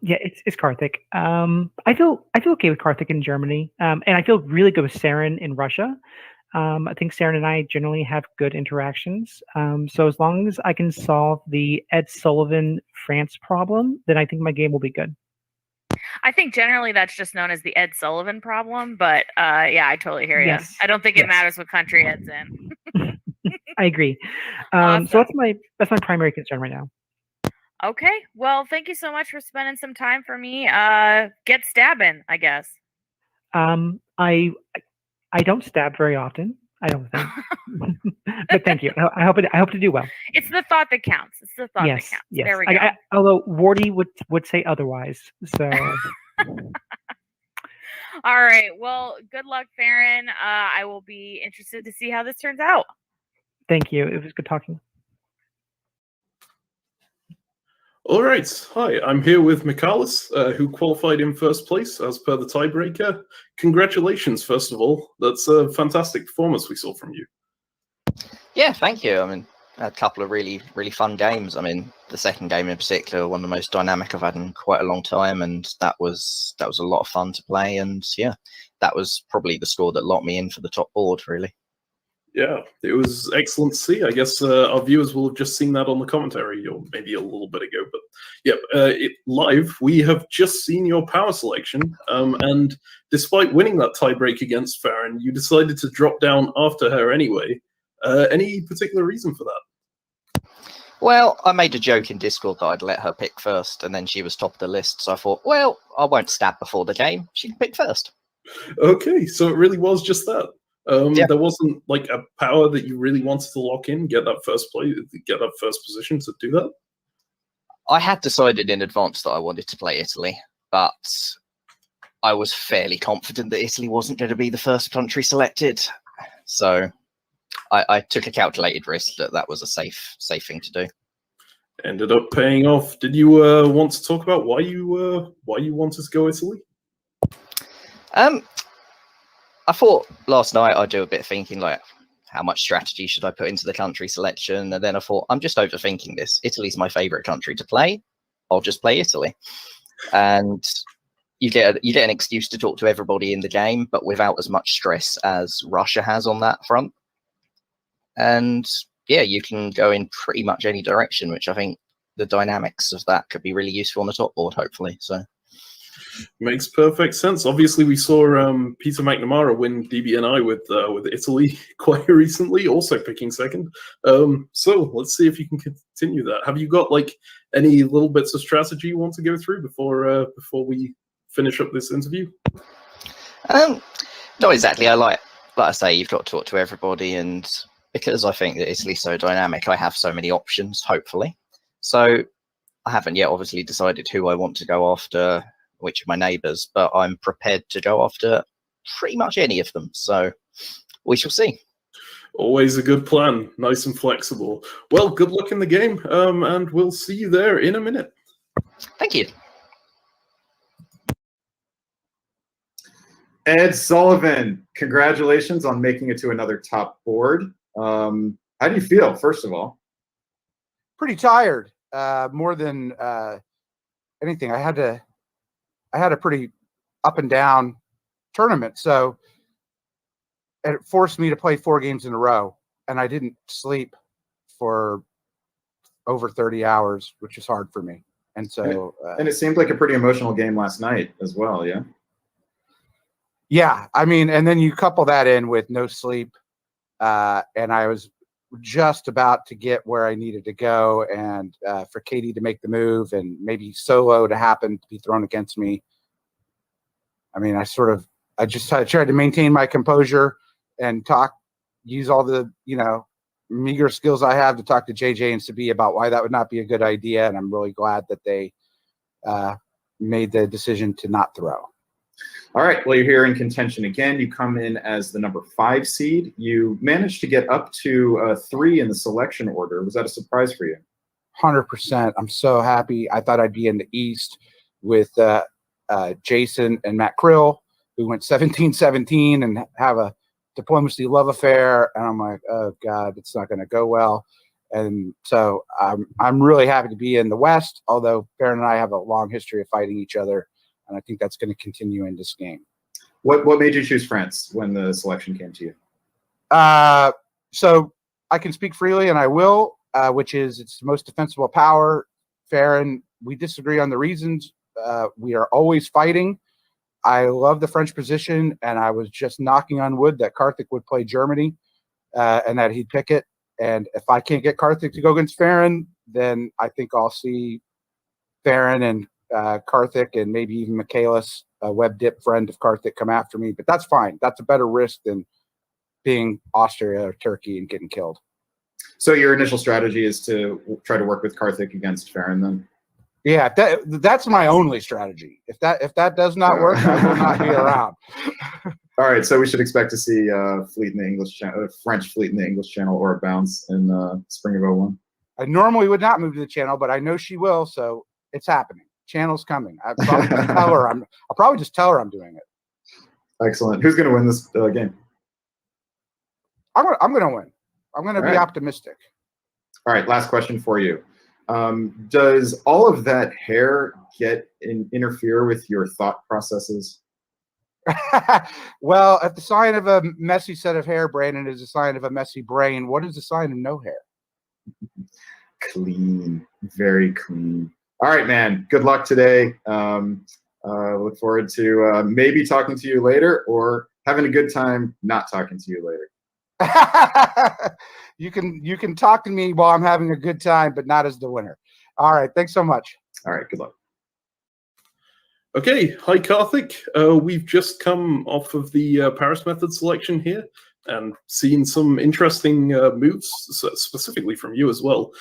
Yeah, it's Karthik. I feel okay with Karthik in Germany, and I feel really good with Saren in Russia. I think Saren and I generally have good interactions. So as long as I can solve the Ed Sullivan France problem, then I think my game will be good. I think generally that's just known as the Ed Sullivan problem, but yeah, I totally hear you. Yes. I don't think it matters what country Ed's in. I agree. Awesome. So that's my primary concern right now. Okay. Well, thank you so much for spending some time for me. Get stabbing, I guess. I don't stab very often, I don't think. But thank you. I hope to do well. It's the thought that counts. It's the thought that counts. Yes. There we go. Although Wardy would say otherwise. So all right. Well, good luck, Farron. I will be interested to see how this turns out. Thank you. It was good talking. All right. Hi, I'm here with McCallus, who qualified in first place as per the tiebreaker. Congratulations, first of all. That's a fantastic performance we saw from you. Yeah, thank you. I mean, a couple of really, really fun games. I mean, the second game in particular, one of the most dynamic I've had in quite a long time, and that was a lot of fun to play. And yeah, that was probably the score that locked me in for the top board, really. Yeah, it was excellent to see. I guess our viewers will have just seen that on the commentary, or maybe a little bit ago. But yeah, live, we have just seen your power selection. And despite winning that tiebreak against Farron, you decided to drop down after her anyway. Any particular reason for that? Well, I made a joke in Discord that I'd let her pick first, and then she was top of the list. So I thought, well, I won't stab before the game. She can pick first. Okay, so it really was just that. Yeah. There wasn't like a power that you really wanted to lock in, get that first position to do that. I had decided in advance that I wanted to play Italy, but I was fairly confident that Italy wasn't going to be the first country selected. So I took a calculated risk that was a safe thing to do. Ended up paying off. Did you want to talk about why you wanted to go Italy? I thought last night I'd do a bit of thinking, like, how much strategy should I put into the country selection? And then I thought, I'm just overthinking this. Italy's my favorite country to play. I'll just play Italy. and you get an excuse to talk to everybody in the game, but without as much stress as Russia has on that front. And yeah, you can go in pretty much any direction, which I think the dynamics of that could be really useful on the top board, hopefully. So makes perfect sense. Obviously, we saw Peter McNamara win DBNI with Italy quite recently, also picking second. So let's see if you can continue that. Have you got like any little bits of strategy you want to go through before we finish up this interview? Not exactly. Like I say, you've got to talk to everybody, and because I think that Italy's so dynamic, I have so many options, hopefully. So I haven't yet obviously decided who I want to go after, which of my neighbours, but I'm prepared to go after pretty much any of them. So we shall see. Always a good plan, nice and flexible. Well, good luck in the game, and we'll see you there in a minute. Thank you. Ed Sullivan, congratulations on making it to another top board. How do you feel, first of all? Pretty tired, more than anything. I had a pretty up and down tournament, so it forced me to play 4 games in a row, and I didn't sleep for over 30 hours, which is hard for me. And so, and it seemed like a pretty emotional game last night as well, yeah? Yeah, I mean, and then you couple that in with no sleep, and I was just about to get where I needed to go, and for Katie to make the move and maybe Solo to happen to be thrown against me. I mean, I just tried to maintain my composure and use all the, meager skills I have to talk to JJ and Sabi about why that would not be a good idea. And I'm really glad that they made the decision to not throw. All right, well, you're here in contention again. You come in as the number 5 seed. You managed to get up to 3 in the selection order. Was that a surprise for you? 100%. I'm so happy. I thought I'd be in the East with Jason and Matt Krill, who went 17-17 and have a diplomacy love affair. And I'm like, oh God, it's not going to go well. And so I'm really happy to be in the West, although Farron and I have a long history of fighting each other. And I think that's going to continue in this game. What made you choose France when the selection came to you? So I can speak freely, and I will, which is it's the most defensible power. Farron, we disagree on the reasons. We are always fighting. I love the French position, and I was just knocking on wood that Karthik would play Germany and that he'd pick it. And if I can't get Karthik to go against Farron, then I think I'll see Farron and Karthik and maybe even Michaelis, a web dip friend of Karthik, come after me. But that's fine. That's a better risk than being Austria or Turkey and getting killed. So your initial strategy is to try to work with Karthik against Farron then? Yeah, that's my only strategy. If that does not work, I will not be around. All right, so we should expect to see fleet in the English channel, French fleet in the English channel, or a bounce in spring of 01. I normally would not move to the channel, but I know she will, so it's happening. Channel's coming. I'll probably just tell her I'm doing it. Excellent. Who's going to win this game? I'm going to win. I'm going to be optimistic. All right, last question for you. Does all of that hair interfere with your thought processes? Well, if the sign of a messy set of hair, Brandon, is a sign of a messy brain, what is the sign of no hair? Clean. Very clean. All right, man. Good luck today. Look forward to maybe talking to you later or having a good time not talking to you later. You can talk to me while I'm having a good time, but not as the winner. All right. Thanks so much. All right. Good luck. Okay. Hi, Karthik. We've just come off of the Paris method selection here and seen some interesting moves, specifically from you as well.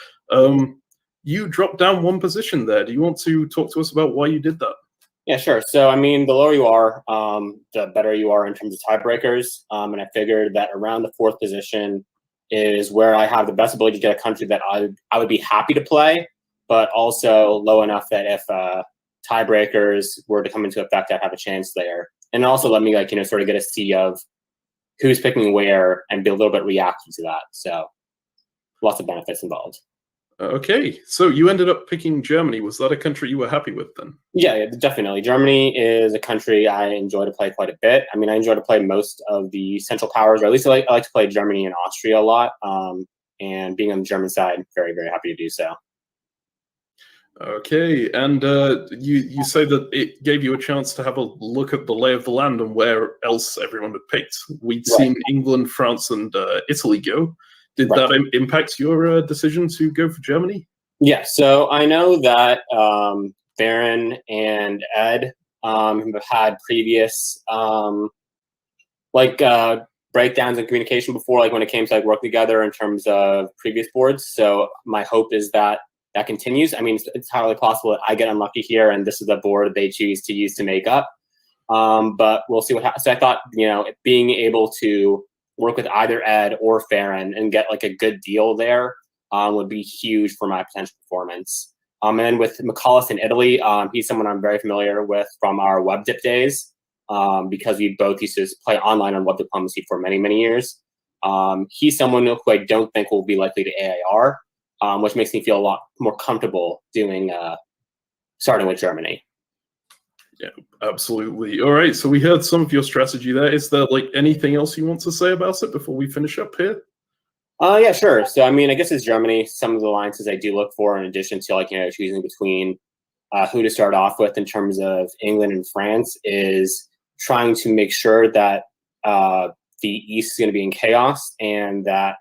You dropped down 1 position there. Do you want to talk to us about why you did that? Yeah, sure. So, I mean, the lower you are, the better you are in terms of tiebreakers. And I figured that around the 4th position is where I have the best ability to get a country that I would be happy to play, but also low enough that if tiebreakers were to come into effect, I'd have a chance there. And also let me, sort of get a see of who's picking where and be a little bit reactive to that. So lots of benefits involved. Okay, so you ended up picking Germany. Was that a country you were happy with then? Yeah, definitely. Germany is a country I enjoy to play quite a bit. I mean, I enjoy to play most of the Central Powers, or at least I like to play Germany and Austria a lot. And being on the German side, very, very happy to do so. Okay, and you say that it gave you a chance to have a look at the lay of the land and where else everyone had picked. We'd seen England, France, and Italy go. Did that impact your decision to go for Germany? Yeah, so I know that Baron and Ed have had previous breakdowns in communication before, like when it came to like working together in terms of previous boards. So my hope is that that continues. I mean, it's entirely possible that I get unlucky here and this is the board they choose to use to make up. But we'll see what happens. So I thought, being able to work with either Ed or Farron and get like a good deal there would be huge for my potential performance. And with McCullough in Italy, he's someone I'm very familiar with from our WebDip days because we both used to play online on Web Diplomacy for many, many years. He's someone who I don't think will be likely to AIR, which makes me feel a lot more comfortable doing starting with Germany. Yeah, absolutely. All right, so we heard some of your strategy there. Is there like anything else you want to say about it before we finish up here? Yeah, sure. So, I mean, I guess it's Germany. Some of the alliances I do look for, in addition to choosing between who to start off with in terms of England and France, is trying to make sure that the East is going to be in chaos and that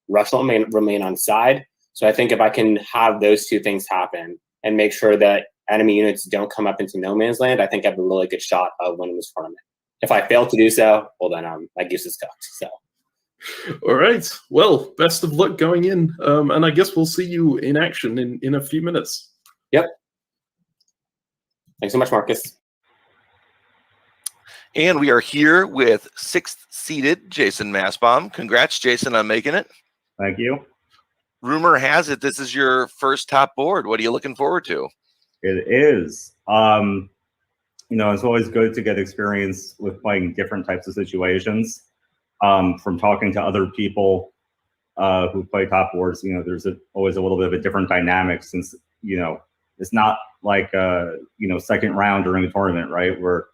Russia will remain on side. So I think if I can have those two things happen and make sure that enemy units don't come up into no man's land, I think I have a really good shot of winning this tournament. If I fail to do so, well, then my goose is cooked. So. All right. Well, best of luck going in. And I guess we'll see you in action in a few minutes. Yep. Thanks so much, Marcus. And we are here with 6th seeded Jason Massbaum. Congrats, Jason, on making it. Thank you. Rumor has it this is your first top board. What are you looking forward to? It is. It's always good to get experience with playing different types of situations. From talking to other people who play top boards, there's always a little bit of a different dynamic since, it's not like, second round during a tournament, right? Where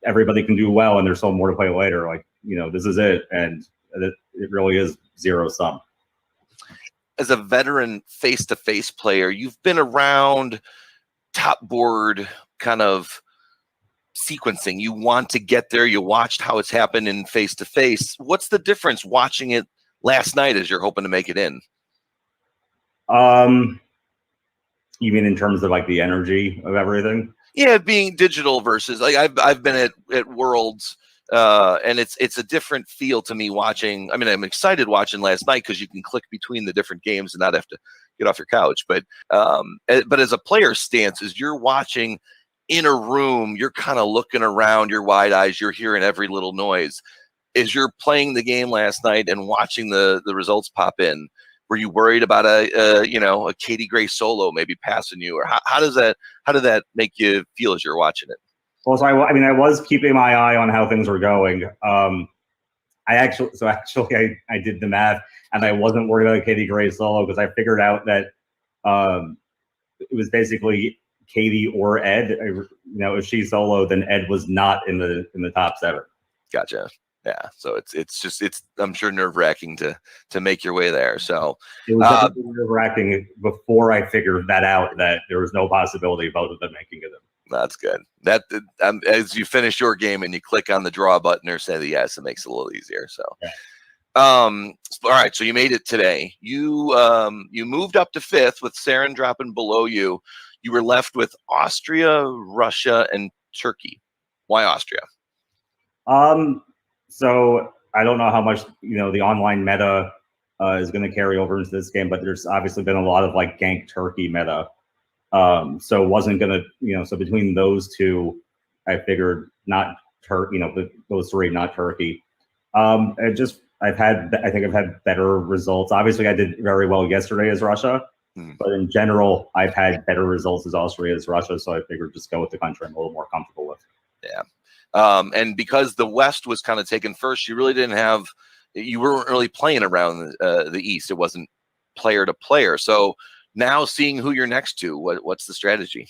everybody can do well and there's still more to play later. This is it. And it really is zero sum. As a veteran face-to-face player, you've been around top board kind of sequencing. You want to get there. You watched how it's happened in face-to-face. What's the difference watching it last night as you're hoping to make it in? You mean in terms of the energy of everything? Yeah, being digital versus I've been at Worlds. And it's a different feel to me watching. I mean, I'm excited watching last night because you can click between the different games and not have to get off your couch. But as a player stance, as you're watching in a room, you're kind of looking around, your wide eyes, you're hearing every little noise. As you're playing the game last night and watching the results pop in, were you worried about a Katie Gray solo maybe passing you, or how did that make you feel as you're watching it? Well, so I was keeping my eye on how things were going. I did the math, and I wasn't worried about Katie Gray's solo because I figured out that it was basically Katie or Ed. If she soloed, then Ed was not in the top 7. Gotcha. Yeah. So it's I'm sure nerve-wracking to make your way there. So it was nerve-wracking before I figured that out, that there was no possibility of both of them making it in. That's good. That as you finish your game and you click on the draw button or say the yes, it makes it a little easier. So, yeah. All right. So you made it today. You moved up to 5th with Saren dropping below you. You were left with Austria, Russia, and Turkey. Why Austria? So I don't know how much the online meta is going to carry over into this game, but there's obviously been a lot of gank Turkey meta. So it wasn't gonna, so between those two, I figured not Turkey, those three, not Turkey. I think I've had better results. Obviously, I did very well yesterday as Russia, but in general, I've had better results as Austria as Russia. So I figured just go with the country I'm a little more comfortable with. Yeah. And because the West was kind of taken first, you weren't really playing around the East. It wasn't player to player. So now seeing who you're next to, what's the strategy?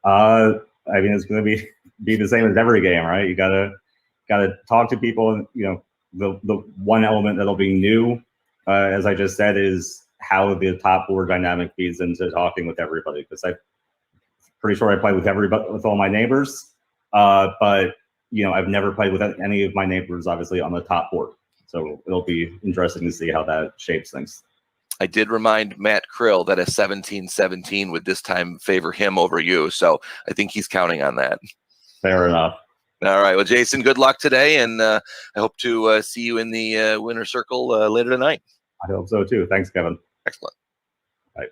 I mean, it's going to be the same as every game, right? You gotta talk to people, and the one element that'll be new, as I just said, is how the top board dynamic feeds into talking with everybody. Because I'm pretty sure I play with everybody, with all my neighbors, but I've never played with any of my neighbors, obviously, on the top board. So it'll be interesting to see how that shapes things. I did remind Matt Krill that a 17-17 would this time favor him over you. So I think he's counting on that. Fair enough. All right. Well, Jason, good luck today. And I hope to see you in the winner's circle later tonight. I hope so, too. Thanks, Kevin. Excellent. Bye.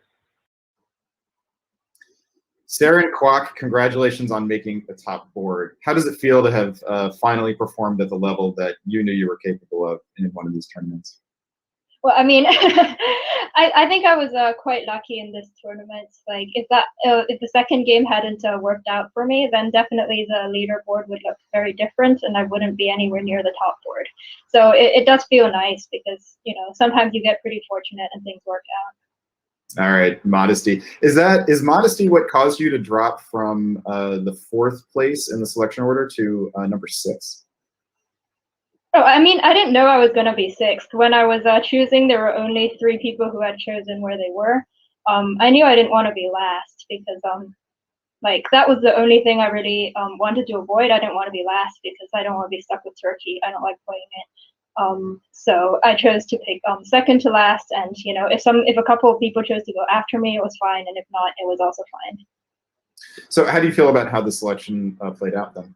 Sarah and Kwok, congratulations on making the top board. How does it feel to have finally performed at the level that you knew you were capable of in one of these tournaments? Well, I mean, I think I was quite lucky in this tournament. Like, if the second game hadn't worked out for me, then definitely the leaderboard would look very different, and I wouldn't be anywhere near the top board. So it does feel nice because sometimes you get pretty fortunate and things work out. All right, modesty. Is modesty what caused you to drop from the 4th place in the selection order to number 6? Oh, I mean, I didn't know I was going to be 6th. When I was choosing, there were only 3 people who had chosen where they were. I knew I didn't want to be last because, that was the only thing I really wanted to avoid. I didn't want to be last because I don't want to be stuck with Turkey. I don't like playing it. So I chose to pick second to last, and if a couple of people chose to go after me, it was fine, and if not, it was also fine. So how do you feel about how the selection played out then?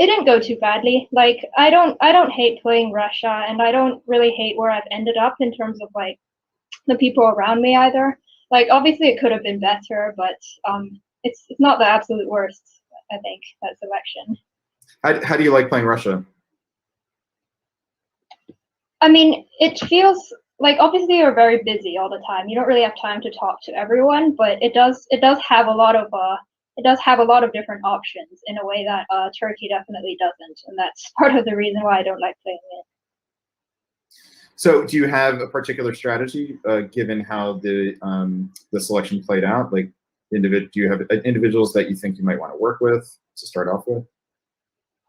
It didn't go too badly. Like, I don't hate playing Russia, and I don't really hate where I've ended up in terms of the people around me either. Like, obviously it could have been better, but it's not the absolute worst, I think, that selection. How do you like playing Russia? I mean, it feels like, obviously you're very busy all the time. You don't really have time to talk to everyone, but it does have a lot of different options in a way that Turkey definitely doesn't, and that's part of the reason why I don't like playing it. So, do you have a particular strategy given how the selection played out? Like, do you have individuals that you think you might want to work with to start off with?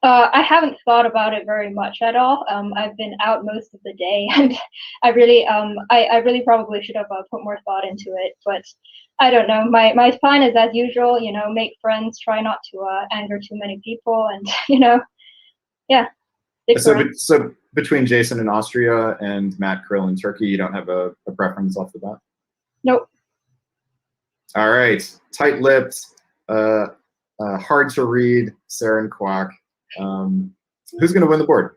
I haven't thought about it very much at all. I've been out most of the day, and I really probably should have put more thought into it. But I don't know. My plan is as usual. Make friends, try not to anger too many people, and yeah. So between Jason in Austria and Matt Krill in Turkey, you don't have a preference off the bat? Nope. All right, tight-lipped, hard to read, Sarah and Kwok. Who's going to win the board?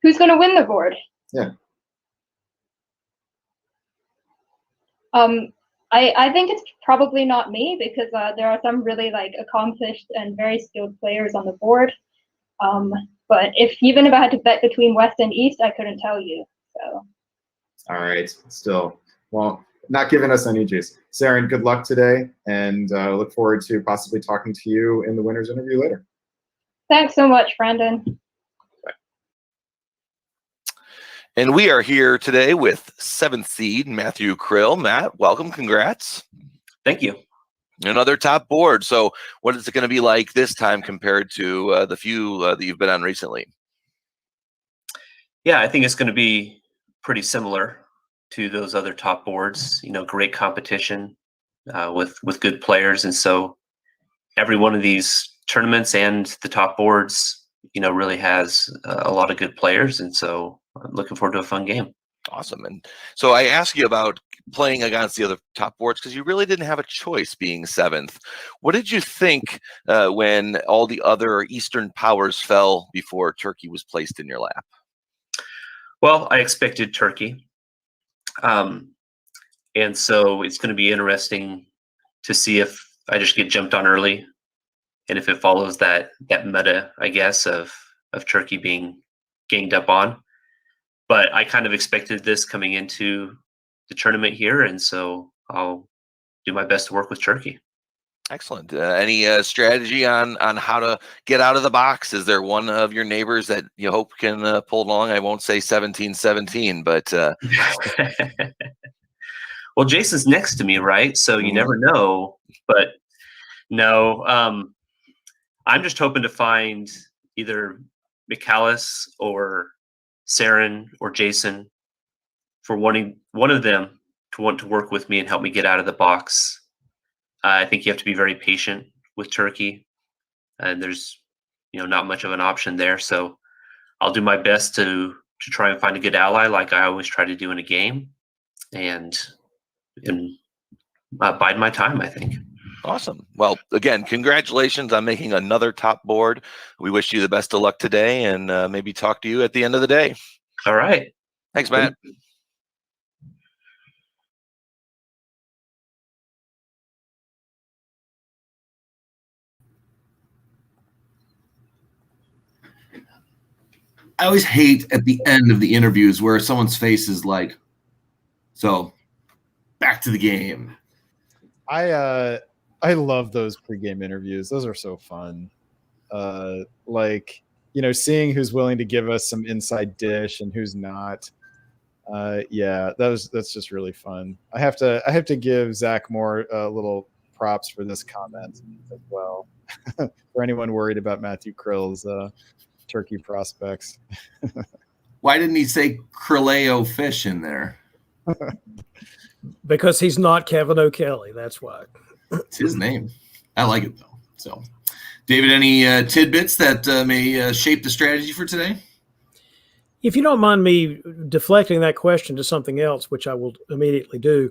Who's going to win the board? Yeah. I think it's probably not me because there are some really accomplished and very skilled players on the board. But even if I had to bet between West and East, I couldn't tell you. So. All right. Still, well, not giving us any juice. Saren, good luck today, and look forward to possibly talking to you in the winners interview later. Thanks so much, Brandon. Bye. And we are here today with 7th seed Matthew Krill. Matt, welcome. Congrats. Thank you. Another top board. So what is it going to be like this time compared to the few that you've been on recently? Yeah, I think it's going to be pretty similar to those other top boards. Great competition with good players. And so every one of these tournaments and the top boards, really has a lot of good players. And so I'm looking forward to a fun game. Awesome. And so I asked you about playing against the other top boards because you really didn't have a choice being 7th. What did you think when all the other Eastern powers fell before Turkey was placed in your lap? Well, I expected Turkey. And so it's going to be interesting to see if I just get jumped on early and if it follows that meta, I guess, of Turkey being ganged up on. But I kind of expected this coming into the tournament here, and so I'll do my best to work with Turkey. Excellent. Any strategy on how to get out of the box? Is there one of your neighbors that you hope can pull along? I won't say 17-17, but well, Jason's next to me, right? So you never know. But no, I'm just hoping to find either Michalis or Saren or Jason for wanting one of them to want to work with me and help me get out of the box. I think you have to be very patient with Turkey, and there's not much of an option there. So I'll do my best to try and find a good ally, like I always try to do in a game, and bide my time, I think. Awesome. Well, again, congratulations on making another top board. We wish you the best of luck today, and maybe talk to you at the end of the day. All right. Thanks, Matt. I always hate at the end of the interviews where someone's face is like, so back to the game. I love those pregame interviews. Those are so fun. Seeing who's willing to give us some inside dish and who's not. Yeah, that's just really fun. I have to give Zach more little props for this comment as well. For anyone worried about Matthew Krill's Turkey prospects. Why didn't he say Krilleo fish in there? Because he's not Kevin O'Kelly. That's why. It's his name. I like it though. So, David, any tidbits that may shape the strategy for today? If you don't mind me deflecting that question to something else, which I will immediately do,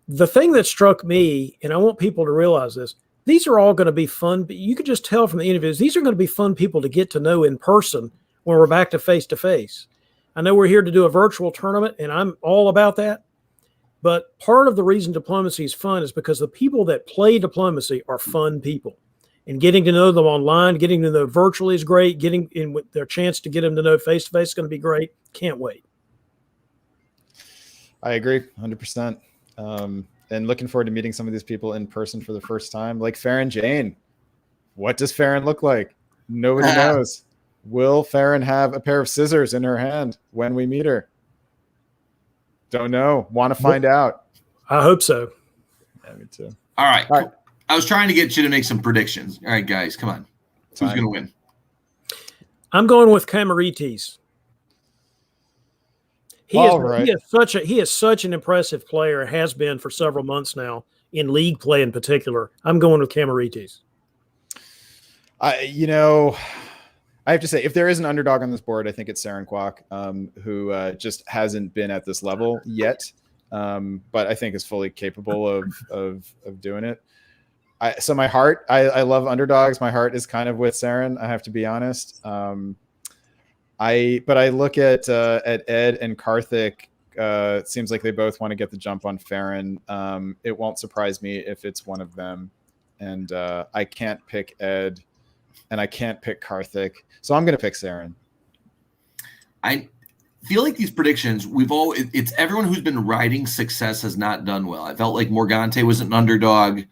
the thing that struck me, and I want people to realize this, these are all going to be fun, but you could just tell from the interviews, these are going to be fun people to get to know in person when we're back to face-to-face. I know we're here to do a virtual tournament, and I'm all about that. But part of the reason diplomacy is fun is because the people that play diplomacy are fun people. And getting to know them online, getting to know virtually is great. Getting in with their chance to get them to know face-to-face is going to be great. Can't wait. I agree, 100%. And looking forward to meeting some of these people in person for the first time, like Farron Jane. What does Farron look like? Nobody knows. Will Farron have a pair of scissors in her hand when we meet her? Don't know. Want to find out. I hope so. Yeah, me too. All right. I was trying to get you to make some predictions. All right, guys, come on. Who's going to win? I'm going with Camarites. He is such an impressive player, has been for several months now, in league play in particular. I'm going with Camarites. I have to say, if there is an underdog on this board, I think it's Saren Kwok, who just hasn't been at this level yet, but I think is fully capable of doing it. So my heart, I love underdogs. My heart is kind of with Saren, I have to be honest. But I look at Ed and Karthik. It seems like they both want to get the jump on Farron. It won't surprise me if it's one of them. And I can't pick Ed, and I can't pick Karthik, so I'm going to pick Saren. I feel like these predictions, it's everyone who's been riding success has not done well. I felt like Morgante was an underdog.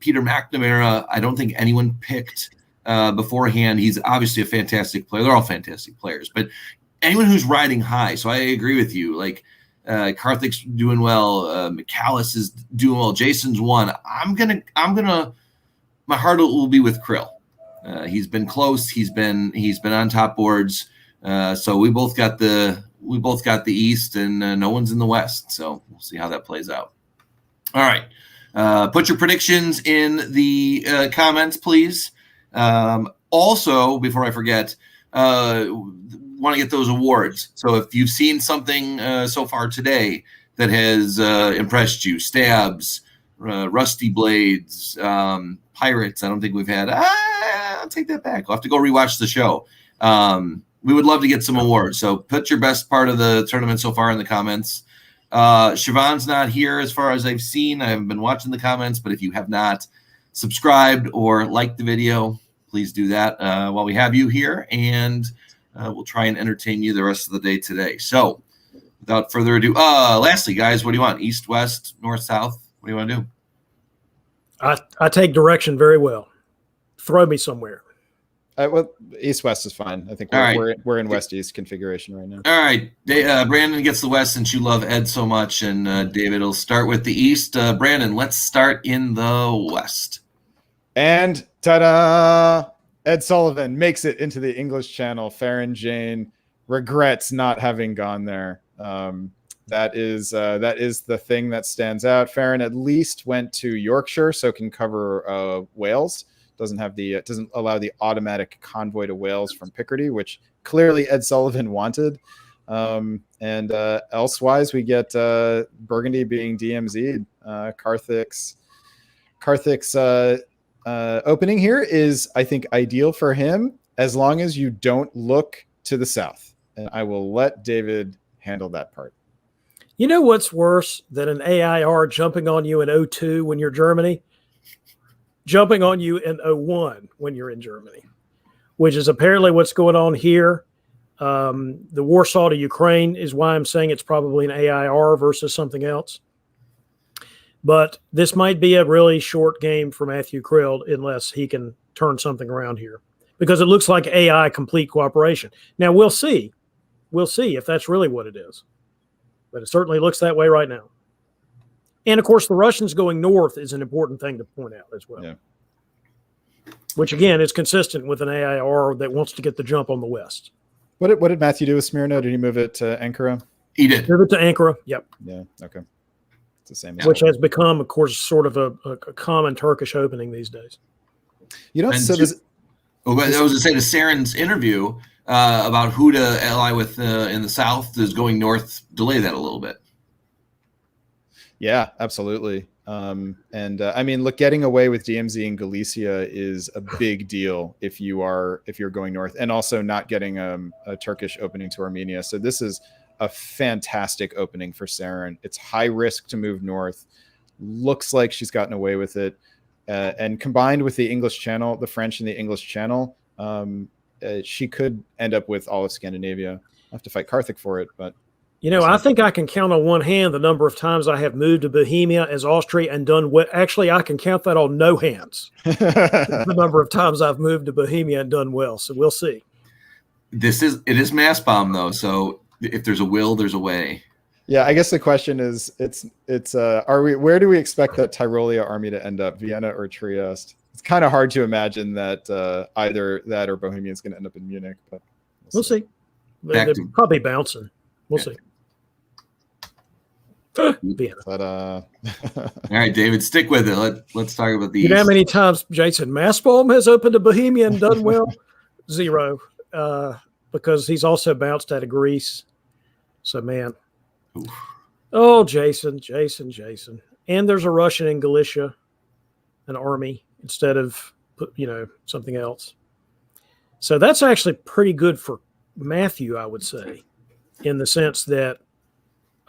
Peter McNamara, I don't think anyone picked beforehand. He's obviously a fantastic player. They're all fantastic players, but anyone who's riding high. So I agree with you. Like Karthik's doing well. Michalis is doing well. Jason's won. I'm gonna. My heart will be with Krill. He's been close. He's been on top boards. So we both got the East, and no one's in the West. So we'll see how that plays out. All right. Put your predictions in the comments, please. Also, before I forget, want to get those awards. So if you've seen something so far today that has impressed you, stabs, rusty blades, pirates, I don't think we've had. I'll take that back. I'll have to go rewatch the show. We would love to get some awards. So put your best part of the tournament so far in the comments. Siobhan's not here as far as I've seen. I haven't been watching the comments, but if you have not subscribed or liked the video, please do that while we have you here, and we'll try and entertain you the rest of the day today. So without further ado, lastly, guys, what do you want? East, west, north, south? What do you want to do? I take direction very well. Throw me somewhere. Well, east-west is fine. I think All right. we're in west-east configuration right now. All right. Brandon gets the west since you love Ed so much, and David will start with the east. Brandon, let's start in the west. And ta-da! Ed Sullivan makes it into the English Channel. Farron Jane regrets not having gone there. That is the thing that stands out. Farron at least went to Yorkshire, so can cover Wales. Doesn't allow the automatic convoy to Wales from Picardy, which clearly Ed Sullivan wanted. And elsewise, we get Burgundy being DMZ'd. Karthik's opening here is, I think, ideal for him as long as you don't look to the south. And I will let David handle that part. You know what's worse than an AIR jumping on you in 02 when you're Germany? Jumping on you in 01 when you're in Germany, which is apparently what's going on here. The Warsaw to Ukraine is why I'm saying it's probably an AIR versus something else. But this might be a really short game for Matthew Krill unless he can turn something around here, because it looks like AI complete cooperation. Now, we'll see. We'll see if that's really what it is. But it certainly looks that way right now. And, of course, the Russians going north is an important thing to point out as well. Yeah. Which, again, is consistent with an AIR that wants to get the jump on the west. What did Matthew do with Smyrna? Did he move it to Ankara? He did. Move it to Ankara, yep. Yeah, okay. It's the same. Which has become, of course, sort of a common Turkish opening these days. You know, And so I was going to say to Saren's interview about who to ally with in the south is going north. Delay that a little bit. Yeah, absolutely. I mean, look, getting away with DMZ in Galicia is a big deal if you're going north, and also not getting a Turkish opening to Armenia. So this is a fantastic opening for Saren. It's high risk to move north. Looks like she's gotten away with it, and combined with the English Channel, the French and the English Channel, she could end up with all of Scandinavia. I'll have to fight Karthik for it, but. You know, I think I can count on one hand the number of times I have moved to Bohemia as Austria and done well. Actually, I can count that on no hands. The number of times I've moved to Bohemia and done well. So we'll see. It is mass bomb though. So if there's a will, there's a way. Yeah, I guess the question is, where do we expect that Tyrolia army to end up, Vienna or Trieste? It's kind of hard to imagine that either that or Bohemia is going to end up in Munich, but we'll see. They're probably bouncing. We'll see. But, all right, David, stick with it. Let's talk about the. You know how many times Jason Massbaum has opened to Bohemia and done well? 0, because he's also bounced out of Greece. So, man. Oof. Oh, Jason. And there's a Russian in Galicia, an army, instead of, something else. So that's actually pretty good for Matthew, I would say, in the sense that,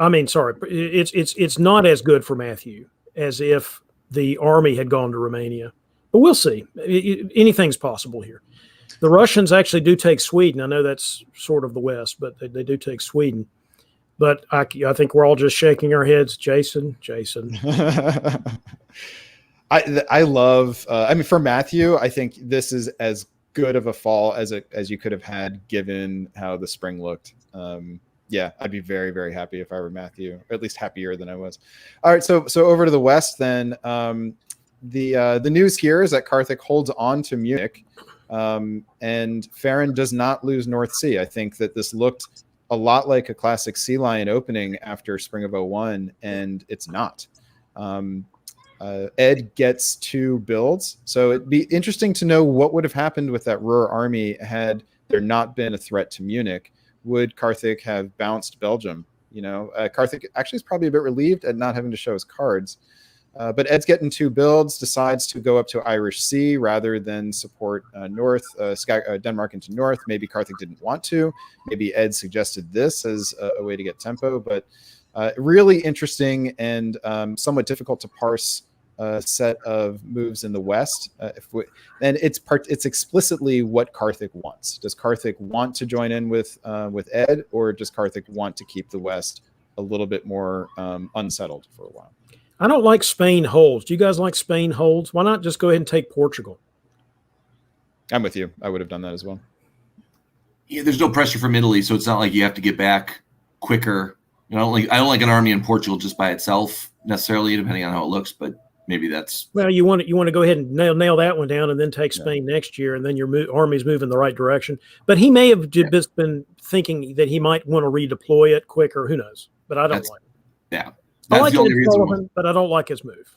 it's not as good for Matthew as if the army had gone to Romania. But we'll see. Anything's possible here. The Russians actually do take Sweden. I know that's sort of the West, but they do take Sweden. But I think we're all just shaking our heads. Jason. I love. For Matthew, I think this is as good of a fall as you could have had, given how the spring looked. Yeah, I'd be very, very happy if I were Matthew, or at least happier than I was. All right, so over to the West then. The news here is that Karthik holds on to Munich, and Farron does not lose North Sea. I think that this looked a lot like a classic Sea Lion opening after Spring of 01, and it's not. Ed gets 2 builds, so it'd be interesting to know what would have happened with that Ruhr army had there not been a threat to Munich. Would Karthik have bounced Belgium? Karthik actually is probably a bit relieved at not having to show his cards. But Ed's getting 2 builds, decides to go up to Irish Sea rather than support Denmark into north. Maybe Karthik didn't want to. Maybe Ed suggested this as a way to get tempo. But really interesting and somewhat difficult to parse set of moves in the West. It's explicitly what Karthik wants. Does Karthik want to join in with Ed, or does Karthik want to keep the West a little bit more unsettled for a while? I don't like Spain holds. Do you guys like Spain holds? Why not just go ahead and take Portugal? I'm with you. I would have done that as well. Yeah, there's no pressure from Italy, so it's not like you have to get back quicker. I don't like an army in Portugal just by itself necessarily, depending on how it looks. But maybe that's you want to go ahead and nail that one down, and then take Spain next year, and then your army's moving the right direction. But he may have just been thinking that he might want to redeploy it quicker. Who knows? But I don't like it. Yeah, I like Ed Sullivan, but I don't like his move.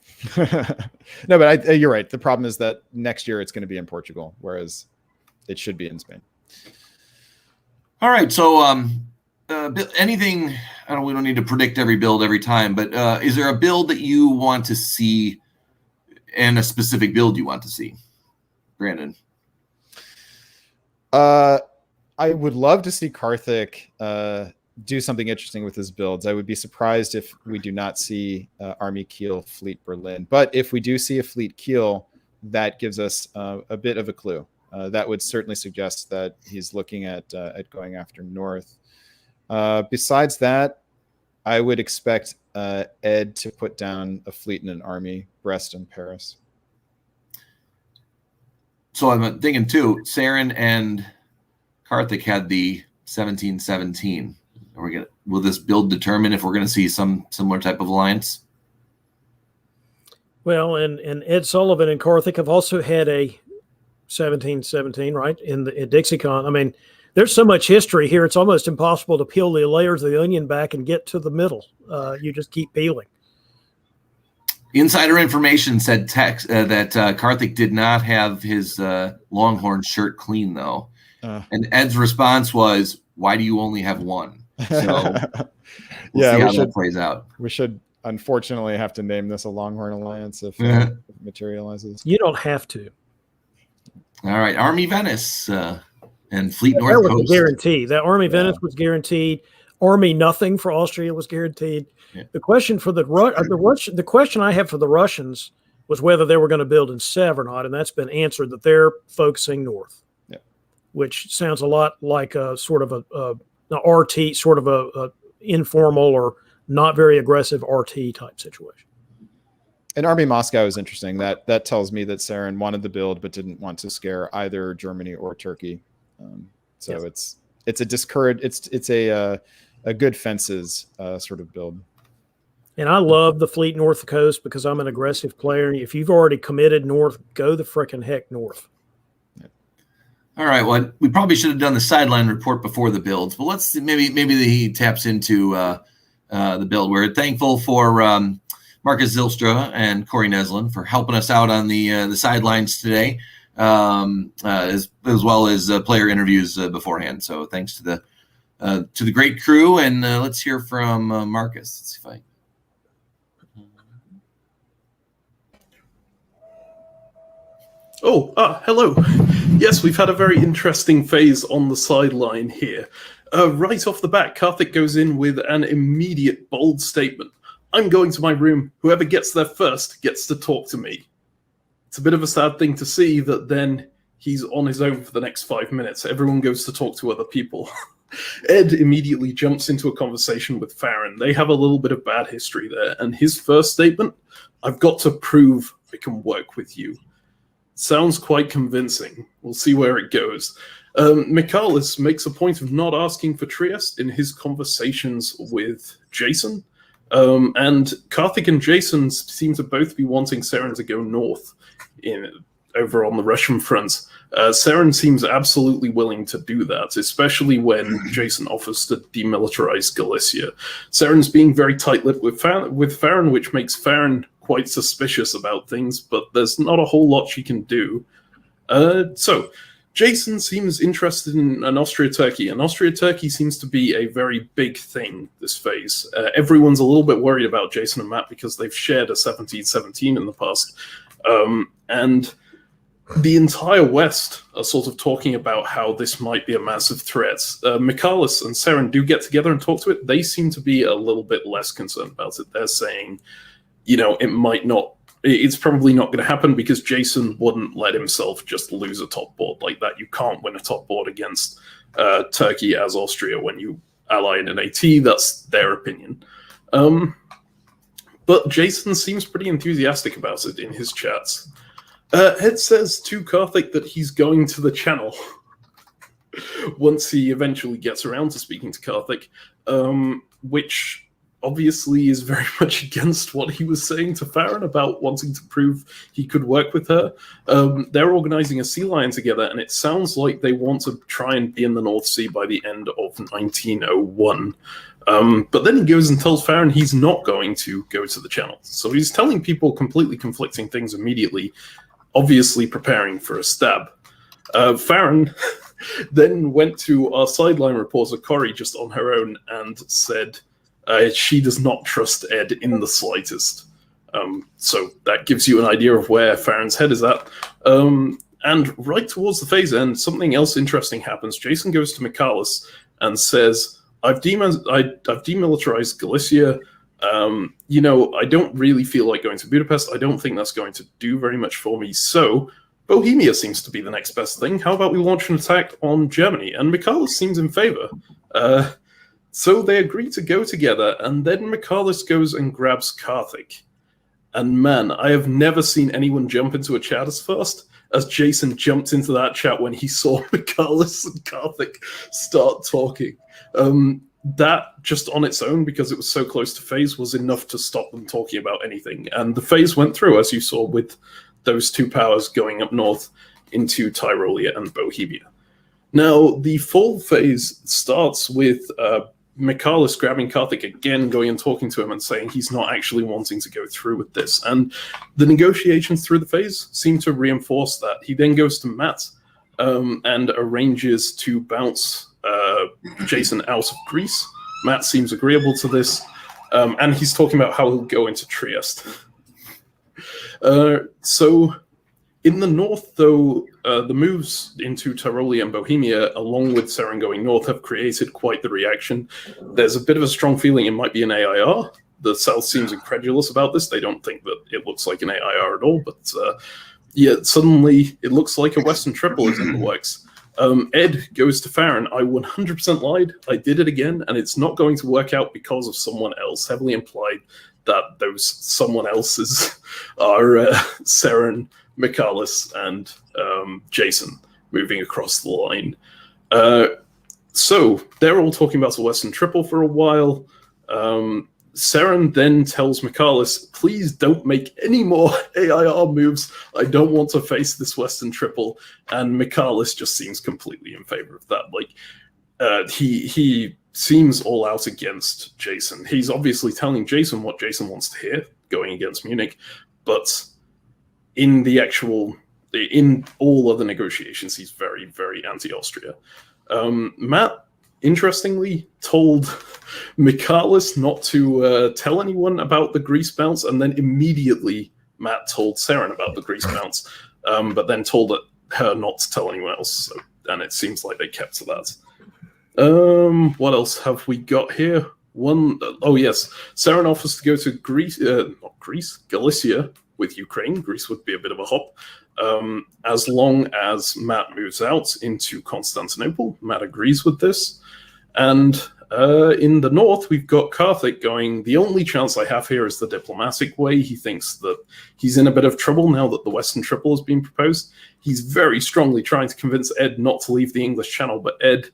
No, but you're right. The problem is that next year it's going to be in Portugal, whereas it should be in Spain. All right. So, anything? We don't need to predict every build every time, but is there a build that you want to see, and a specific build you want to see, Brandon? I would love to see Karthik do something interesting with his builds. I would be surprised if we do not see Army Kiel Fleet Berlin. But if we do see a Fleet Kiel, that gives us a bit of a clue. That would certainly suggest that he's looking at going after North. Besides that, I would expect Ed to put down a fleet and an army, Brest and Paris. So I'm thinking too, Saren and Karthik had the 17-17. Will this build determine if we're going to see some similar type of alliance? Well, and Ed Sullivan and Karthik have also had a 17-17, right, in Dixicon. I mean, there's so much history here, it's almost impossible to peel the layers of the onion back and get to the middle. You just keep peeling. Insider information said that Karthik did not have his Longhorn shirt clean, though. And Ed's response was, "Why do you only have one?" So we'll see how that plays out. We should unfortunately have to name this a Longhorn Alliance if it materializes. You don't have to. All right, Army Venice and Fleet North That was Coast. a guarantee. That Army Venice was guaranteed. Army nothing for Austria was guaranteed. Yeah. The question for the question I have for the Russians was whether they were going to build in Sev or not, and that's been answered that they're focusing north. Yeah. Which sounds a lot like a sort of a RT, sort of a informal or not very aggressive RT type situation. And Army Moscow is interesting. That tells me that Saren wanted the build but didn't want to scare either Germany or Turkey. So yes. It's a discourage. It's a good fences sort of build. And I love the Fleet North Coast because I'm an aggressive player. If you've already committed north, go the frickin' heck north. All right. Well, we probably should have done the sideline report before the builds, but let's see, maybe he taps into the build. We're thankful for Marcus Zylstra and Corey Neslin for helping us out on the sidelines today, as well as player interviews beforehand. So thanks to the great crew, and let's hear from Marcus. Let's see if I. Hello. Yes, we've had a very interesting phase on the sideline here. Right off the bat, Karthik goes in with an immediate bold statement. I'm going to my room. Whoever gets there first gets to talk to me. It's a bit of a sad thing to see that then he's on his own for the next 5 minutes. Everyone goes to talk to other people. Ed immediately jumps into a conversation with Farron. They have a little bit of bad history there. And his first statement, I've got to prove I can work with you. Sounds quite convincing. We'll see where it goes. Michalis makes a point of not asking for Trieste in his conversations with Jason. And Karthik and Jason seem to both be wanting Saren to go north over on the Russian front. Saren seems absolutely willing to do that, especially when Jason offers to demilitarize Galicia. Saren's being very tight-lipped with Farron, which makes Farron quite suspicious about things, but there's not a whole lot she can do. So Jason seems interested in an Austria-Turkey, and Austria-Turkey seems to be a very big thing this phase. Everyone's a little bit worried about Jason and Matt because they've shared a 17-17 in the past. And the entire West are sort of talking about how this might be a massive threat. Michalis and Saren do get together and talk to it. They seem to be a little bit less concerned about it. They're saying, it's probably not going to happen because Jason wouldn't let himself just lose a top board like that. You can't win a top board against Turkey as Austria when you ally in an AT. That's their opinion. but Jason seems pretty enthusiastic about it in his chats. Ed says to Karthik that he's going to the channel once he eventually gets around to speaking to Karthik, which obviously is very much against what he was saying to Farron about wanting to prove he could work with her. They're organizing a sea lion together, and it sounds like they want to try and be in the North Sea by the end of 1901. But then he goes and tells Farron he's not going to go to the channel. So he's telling people completely conflicting things immediately, obviously preparing for a stab. Farron then went to our sideline reporter, Corey, just on her own, and said she does not trust Ed in the slightest. So that gives you an idea of where Farron's head is at. And right towards the phase end, something else interesting happens. Jason goes to Michalis and says, I've demilitarized Galicia. I don't really feel like going to Budapest. I don't think that's going to do very much for me. So Bohemia seems to be the next best thing. How about we launch an attack on Germany? And Michalis seems in favor. So they agree to go together, and then Michalis goes and grabs Karthik. And man, I have never seen anyone jump into a chat as fast as Jason jumped into that chat when he saw Michalis and Karthik start talking. That just on its own, because it was so close to phase, was enough to stop them talking about anything. And the phase went through, as you saw, with those two powers going up north into Tyrolia and Bohemia. Now, the fall phase starts with Michalis grabbing Karthik again, going and talking to him and saying he's not actually wanting to go through with this. And the negotiations through the phase seem to reinforce that. He then goes to Matt and arranges to bounce Jason out of Greece. Matt seems agreeable to this, and he's talking about how he'll go into Trieste. So in the north, though, the moves into Tyrolia and Bohemia, along with Seren going north, have created quite the reaction. There's a bit of a strong feeling it might be an AIR. The south seems incredulous about this. They don't think that it looks like an AIR at all, but suddenly it looks like a Western triple is in the works. Ed goes to Farron, I 100% lied, I did it again, and it's not going to work out because of someone else, heavily implied that those someone else's are Seren, Michalis, and Jason moving across the line. So they're all talking about the Western triple for a while. Seren then tells Michalis, please don't make any more AIR moves. I don't want to face this Western triple. And Michalis just seems completely in favor of that. Like, he seems all out against Jason. He's obviously telling Jason what Jason wants to hear, going against Munich. But in all other negotiations, he's very, very anti-Austria. Matt, interestingly, told Michalis not to tell anyone about the Greece bounce, and then immediately Matt told Seren about the Greece bounce, but then told her not to tell anyone else, and it seems like they kept to that. What else have we got here? Oh yes, Seren offers to go to Galicia with Ukraine. Greece would be a bit of a hop. As long as Matt moves out into Constantinople. Matt agrees with this. And in the north, we've got Karthik going, the only chance I have here is the diplomatic way. He thinks that he's in a bit of trouble now that the Western triple has been proposed. He's very strongly trying to convince Ed not to leave the English Channel, but Ed,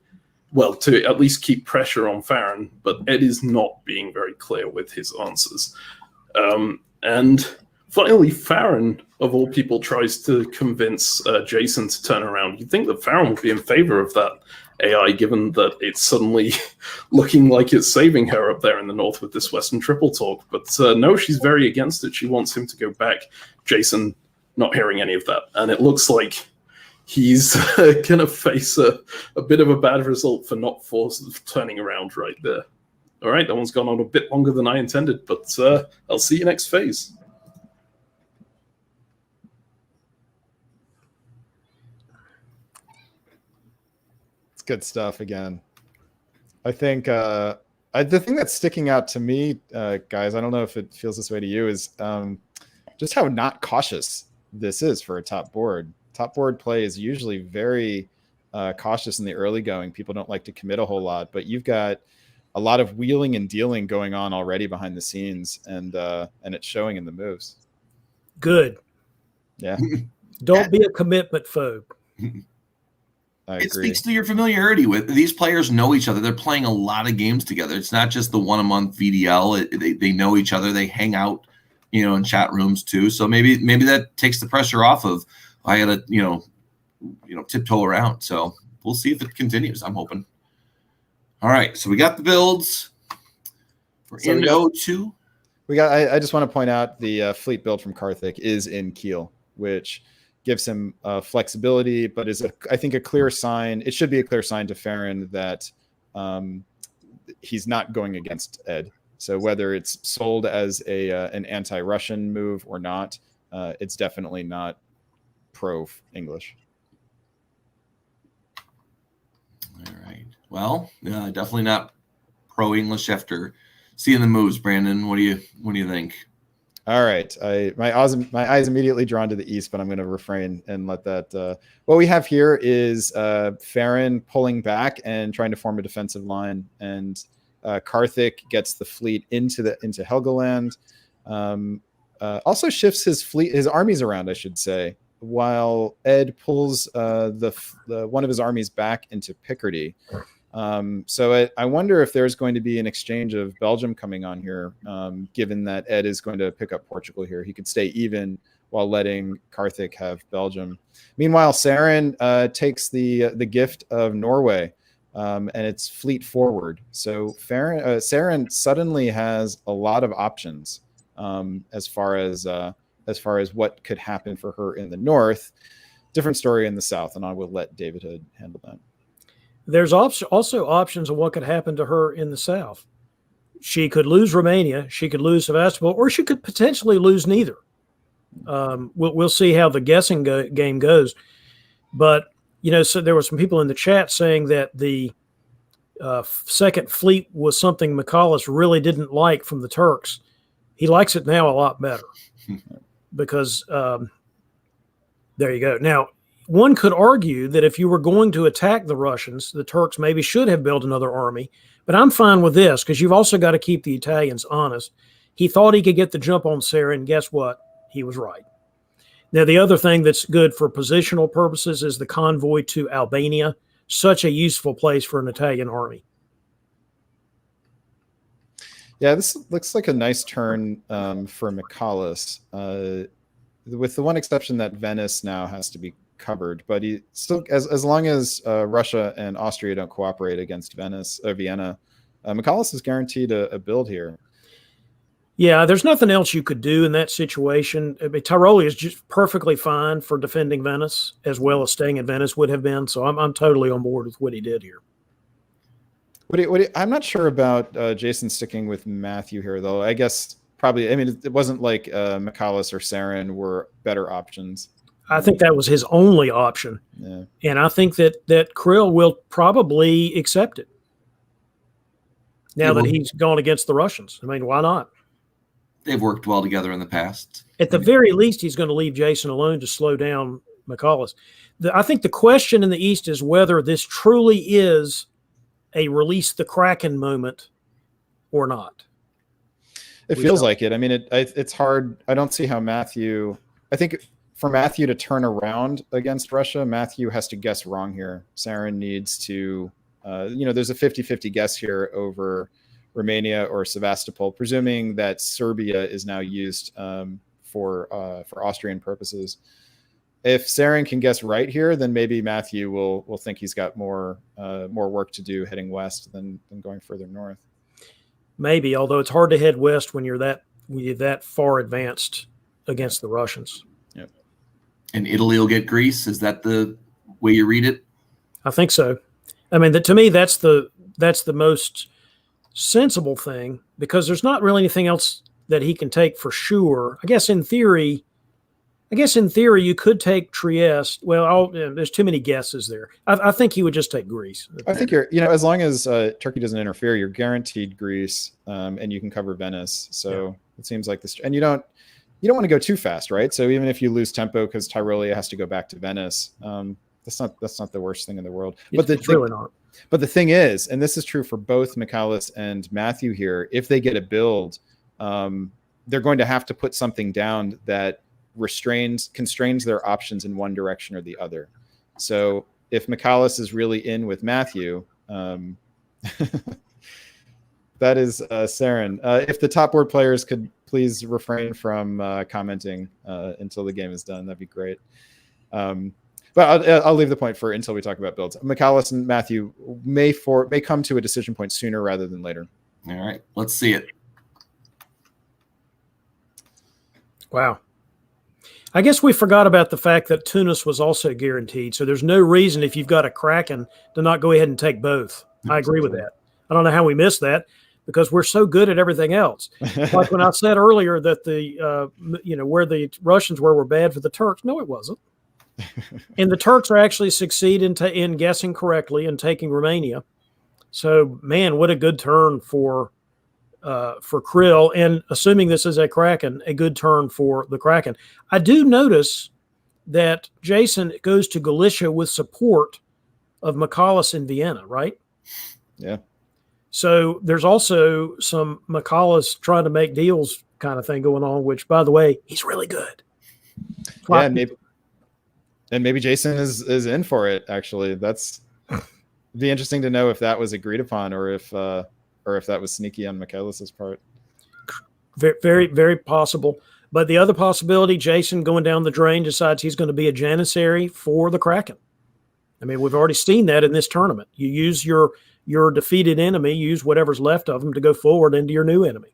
well, to at least keep pressure on Farron, but Ed is not being very clear with his answers. And finally, Farron, of all people, tries to convince Jason to turn around. You'd think that Farron would be in favor of that AI, given that it's suddenly looking like it's saving her up there in the north with this Western triple talk. But no, she's very against it. She wants him to go back. Jason not hearing any of that. And it looks like he's going to face a bit of a bad result for not turning around right there. All right, that one's gone on a bit longer than I intended, but I'll see you next phase. Good stuff again. I think the thing that's sticking out to me, guys, I don't know if it feels this way to you, is just how not cautious this is for a top board. Top board play is usually very cautious in the early going. People don't like to commit a whole lot, but you've got a lot of wheeling and dealing going on already behind the scenes, and it's showing in the moves. Good. Yeah. Don't be a commitment phobe. I It agree. speaks to your familiarity with these players. Know each other. They're playing a lot of games together. It's not just the one a month VDL. They know each other. They hang out, in chat rooms too. So maybe that takes the pressure off of I gotta tiptoe around. So we'll see if it continues. I'm hoping. All right. So we got the builds. We're So in we got- O2. We got. I just want to point out the fleet build from Karthik is in Kiel, which gives him flexibility, but is I think a clear sign. It should be a clear sign to Farron that he's not going against Ed. So whether it's sold as an anti-Russian move or not, it's definitely not pro-English. All right. Well, definitely not pro-English after seeing the moves. Brandon, what do you think? All right. My eyes immediately drawn to the east, but I'm going to refrain and let that. What we have here is Farron pulling back and trying to form a defensive line, and Karthik gets the fleet into Helgoland. Also shifts his armies around, I should say, while Ed pulls the one of his armies back into Picardy. So I wonder if there's going to be an exchange of Belgium coming on here, given that Ed is going to pick up Portugal here. He could stay even while letting Karthik have Belgium. Meanwhile, Saren takes the gift of Norway, and it's fleet forward. So Saren suddenly has a lot of options as far as what could happen for her in the north. Different story in the south, and I will let David Hood handle that. There's also options of what could happen to her in the south. She could lose Romania, she could lose Sevastopol, or she could potentially lose neither. We'll see how the guessing game goes. But, so there were some people in the chat saying that the Second Fleet was something McAuliffe really didn't like from the Turks. He likes it now a lot better because there you go. Now, one could argue that if you were going to attack the Russians, the Turks maybe should have built another army. But I'm fine with this because you've also got to keep the Italians honest. He thought he could get the jump on Sarah, and guess what? He was right. Now, the other thing that's good for positional purposes is the convoy to Albania. Such a useful place for an Italian army. Yeah, this looks like a nice turn for McAuliffe, with the one exception that Venice now has to be covered, but he still, as long as Russia and Austria don't cooperate against Vienna, McAuliffe is guaranteed a build here. Yeah, there's nothing else you could do in that situation. I mean, Tiroli is just perfectly fine for defending Venice as well as staying in Venice would have been. So I'm totally on board with what he did here. I'm not sure about Jason sticking with Matthew here, though. I guess probably. I mean, it wasn't like McAuliffe or Saren were better options. I think that was his only option. Yeah. And I think that Krill will probably accept it now that he's gone against the Russians. I mean, why not? They've worked well together in the past. At the very least, he's going to leave Jason alone to slow down McAuliffe. I think the question in the East is whether this truly is a release the Kraken moment or not. It feels like it. I mean, it's hard. I don't see how Matthew. I think for Matthew to turn around against Russia, Matthew has to guess wrong here. Saren needs to, there's a 50-50 guess here over Romania or Sevastopol, presuming that Serbia is now used for Austrian purposes. If Saren can guess right here, then maybe Matthew will think he's got more work to do heading west than going further north. Maybe, although it's hard to head west when you're that far advanced against the Russians. Yep. And Italy will get Greece. Is that the way you read it? I think so. I mean, to me, that's the most sensible thing because there's not really anything else that he can take for sure. I guess in theory, you could take Trieste. Well, there's too many guesses there. I think he would just take Greece. I think as long as Turkey doesn't interfere, you're guaranteed Greece, and you can cover Venice. So it seems like this, and you don't want to go too fast, right? So even if you lose tempo because Tyrolia has to go back to Venice, that's not the worst thing in the world. It's really not. But the thing is, and this is true for both Michaelis and Matthew here, if they get a build, they're going to have to put something down that constrains their options in one direction or the other. So if Michaelis is really in with Matthew, that is Saren. If the top board players could please refrain from commenting until the game is done, that'd be great. But I'll leave the point for until we talk about builds. Michaelis and Matthew may come to a decision point sooner rather than later. All right, let's see it. Wow. I guess we forgot about the fact that Tunis was also guaranteed. So there's no reason if you've got a Kraken to not go ahead and take both. I agree with that. I don't know how we missed that because we're so good at everything else. Like when I said earlier that the where the Russians were bad for the Turks. No, it wasn't. And the Turks are actually succeed in guessing correctly and taking Romania. So man, what a good turn for Krill, and assuming this is a Kraken, a good turn for the Kraken. I do notice that Jason goes to Galicia with support of Michaelis in Vienna, right? Yeah. So there's also some Michaelis trying to make deals kind of thing going on, which, by the way, he's really good. Yeah, maybe Jason is in for it, actually. That's be interesting to know if that was agreed upon or if that was sneaky on Michaelis's part. Very, very, very possible. But the other possibility, Jason going down the drain decides he's going to be a Janissary for the Kraken. I mean, we've already seen that in this tournament. You use your defeated enemy, use whatever's left of them to go forward into your new enemy.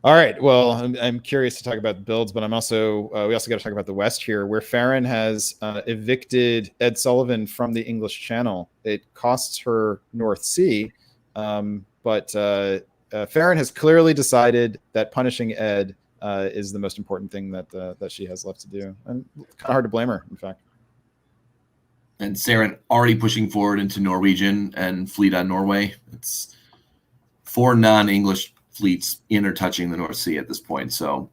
All right. Well, I'm curious to talk about the builds, but we also got to talk about the West here, where Farron has evicted Ed Sullivan from the English Channel. It costs her North Sea. But Farron has clearly decided that punishing Ed is the most important thing that she has left to do, and kind of hard to blame her, in fact. And Saren already pushing forward into Norwegian and fleet on Norway. It's 4 non-English fleets in or touching the North Sea at this point. So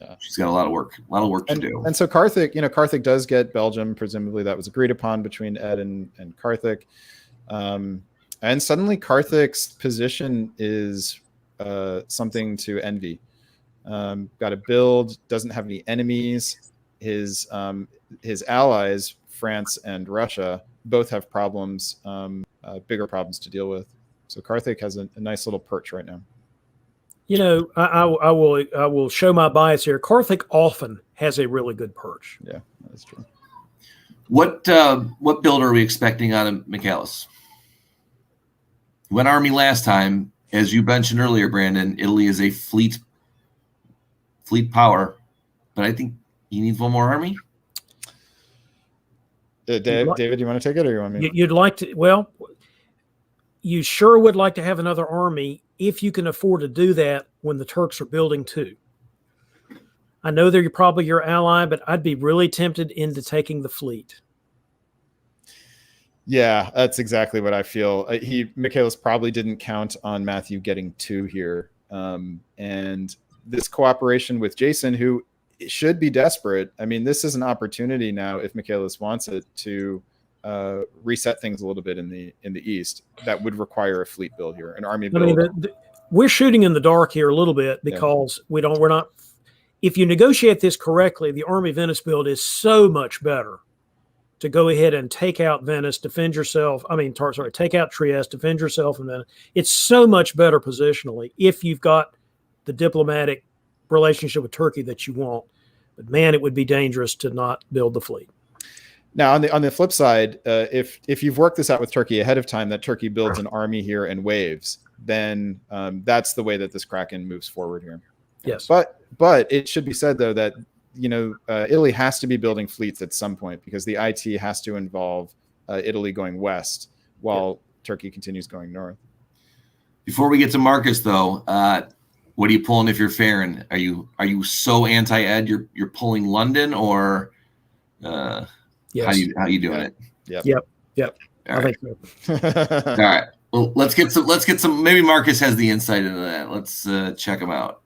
yeah, she's got a lot of work to do. And so Karthik does get Belgium. Presumably that was agreed upon between Ed and Karthik. And suddenly Karthik's position is something to envy. Got a build, doesn't have any enemies. His allies, France and Russia, both have problems, bigger problems to deal with. So Karthik has a nice little perch right now. You know, I will show my bias here. Karthik often has a really good perch. Yeah, that's true. What build are we expecting out of Michaelis? Went Army last time, as you mentioned earlier, Brandon. Italy is a fleet power, but I think he needs one more army. David, you want to take it, or you want me? You'd like to? Well, you sure would like to have another army if you can afford to do that when the Turks are building too. I know they're probably your ally, but I'd be really tempted into taking the fleet. Yeah, that's exactly what I feel. Michaelis probably didn't count on Matthew getting 2 here. And this cooperation with Jason, who should be desperate. I mean, this is an opportunity now, if Michaelis wants it, to reset things a little bit in the East. That would require a fleet build here, an army build. I mean, we're shooting in the dark here a little bit because we're not. If you negotiate this correctly, the Army Venice build is so much better to go ahead and take out Venice, defend yourself. Take out Trieste, defend yourself, and then it's so much better positionally if you've got the diplomatic relationship with Turkey that you want. But man, it would be dangerous to not build the fleet. Now, on the flip side, if you've worked this out with Turkey ahead of time, that Turkey builds an army here and waves, then that's the way that this Kraken moves forward here. Yes, but it should be said though that Italy has to be building fleets at some point because the IT has to involve Italy going west while Turkey continues going north. Before we get to Marcus, though, what are you pulling if you're Farron? Are you so anti-Ed you're pulling London, or yes. how you doing it? Yep. All I right. think so. All right. Well, let's get some. Maybe Marcus has the insight into that. Let's check him out.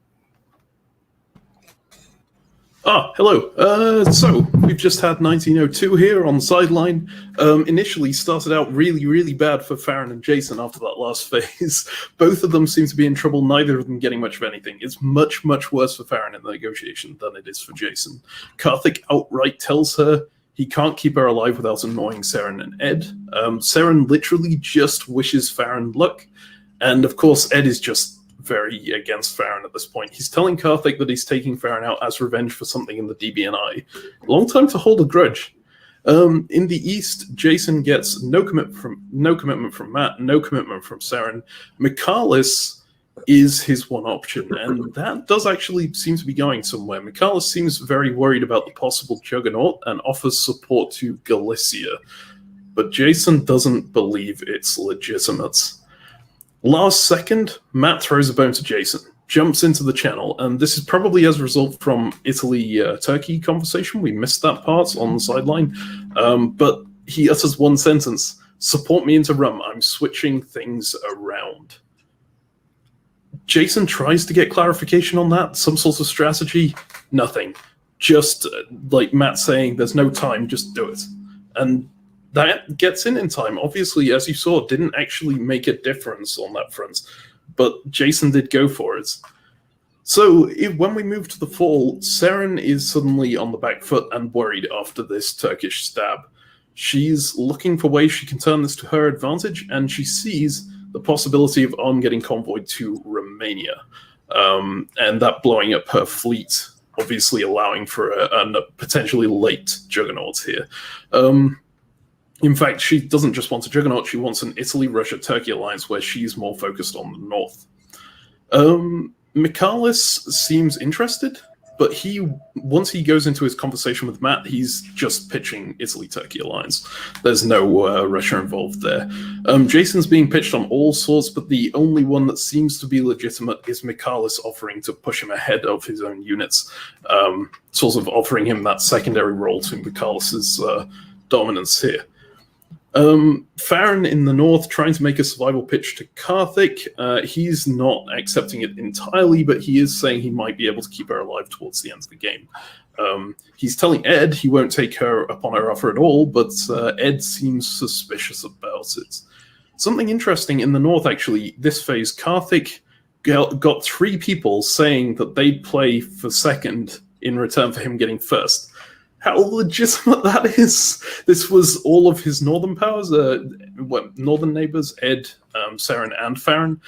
Hello. So we've just had 1902 here on the sideline. Initially started out really, really bad for Farron and Jason after that last phase. Both of them seem to be in trouble, neither of them getting much of anything. It's much, much worse for Farron in the negotiation than it is for Jason. Karthik outright tells her he can't keep her alive without annoying Seren and Ed. Seren literally just wishes Farron luck. And of course, Ed is just very against Farron at this point. He's telling Karthik that he's taking Farron out as revenge for something in the DBNI. Long time to hold a grudge. In the East, Jason gets no commitment from Matt, no commitment from Seren. Michalis is his one option, and that does actually seem to be going somewhere. Michalis seems very worried about the possible Juggernaut and offers support to Galicia, but Jason doesn't believe it's legitimate. Last second, Matt throws a bone to Jason, jumps into the channel, and this is probably as a result from Italy-Turkey conversation. We missed that part on the sideline, but he utters one sentence: "Support me into rum, I'm switching things around." Jason tries to get clarification on that, some sort of strategy, nothing. Just like Matt saying, there's no time, just do it. And that gets in time. Obviously, as you saw, didn't actually make a difference on that front, but Jason did go for it. So when we move to the fall, Seren is suddenly on the back foot and worried after this Turkish stab. She's looking for ways she can turn this to her advantage, and she sees the possibility of On getting convoyed to Romania, and that blowing up her fleet, obviously allowing for a potentially late Juggernaut here. In fact, she doesn't just want a Juggernaut, she wants an Italy-Russia-Turkey alliance where she's more focused on the north. Michalis seems interested, but once he goes into his conversation with Matt, he's just pitching Italy-Turkey alliance. There's no Russia involved there. Jason's being pitched on all sorts, but the only one that seems to be legitimate is Michalis offering to push him ahead of his own units, sort of offering him that secondary role to Michalis' dominance here. Farron in the north trying to make a survival pitch to Karthik. He's not accepting it entirely, but he is saying he might be able to keep her alive towards the end of the game. He's telling Ed he won't take her up on her offer at all, but Ed seems suspicious about it. Something interesting in the north, actually, this phase, Karthik got 3 people saying that they'd play for second in return for him getting first. How legitimate that is. This was all of his northern powers, northern neighbors, Ed, Seren, and Farron.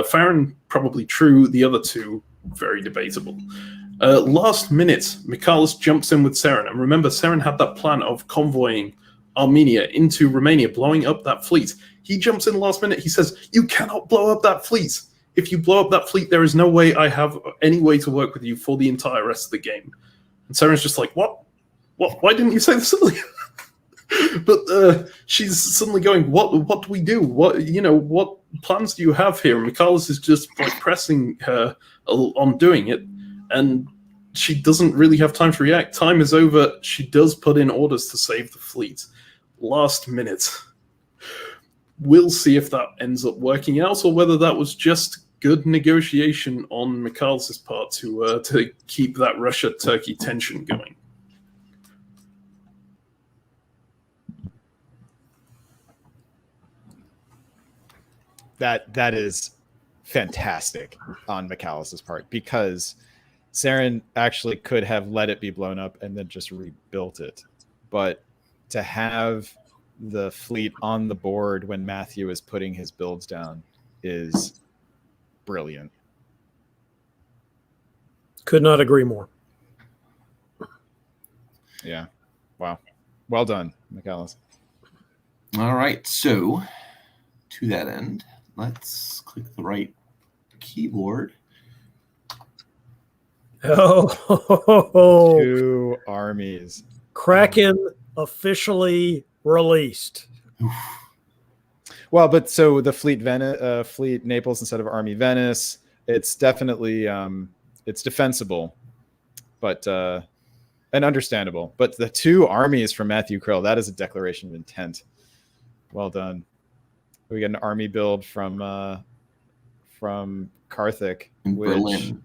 Farron, probably true. The other 2, very debatable. Last minute, Michalis jumps in with Seren. And remember, Seren had that plan of convoying Armenia into Romania, blowing up that fleet. He jumps in last minute. He says, "You cannot blow up that fleet. If you blow up that fleet, there is no way I have any way to work with you for the entire rest of the game." And Seren's just like, "What? Why didn't you say this earlier?" But she's suddenly going, what do we do? What plans do you have here? And Michalis is just like pressing her on doing it, and she doesn't really have time to react. Time is over. She does put in orders to save the fleet. Last minute. We'll see if that ends up working out, or whether that was just good negotiation on Michalis' part to keep that Russia-Turkey tension going. That is fantastic on Michalis' part, because Seren actually could have let it be blown up and then just rebuilt it. But to have the fleet on the board when Matthew is putting his builds down is brilliant. Could not agree more. Yeah. Wow. Well done, Michalis. All right. So to that end, let's click the right keyboard. Oh, 2 armies. Kraken officially released. Well, but so the fleet Naples instead of Army Venice, it's definitely it's defensible, but and understandable. But the 2 armies from Matthew Krill, that is a declaration of intent. Well done. We get an army build from Karthik, in Berlin.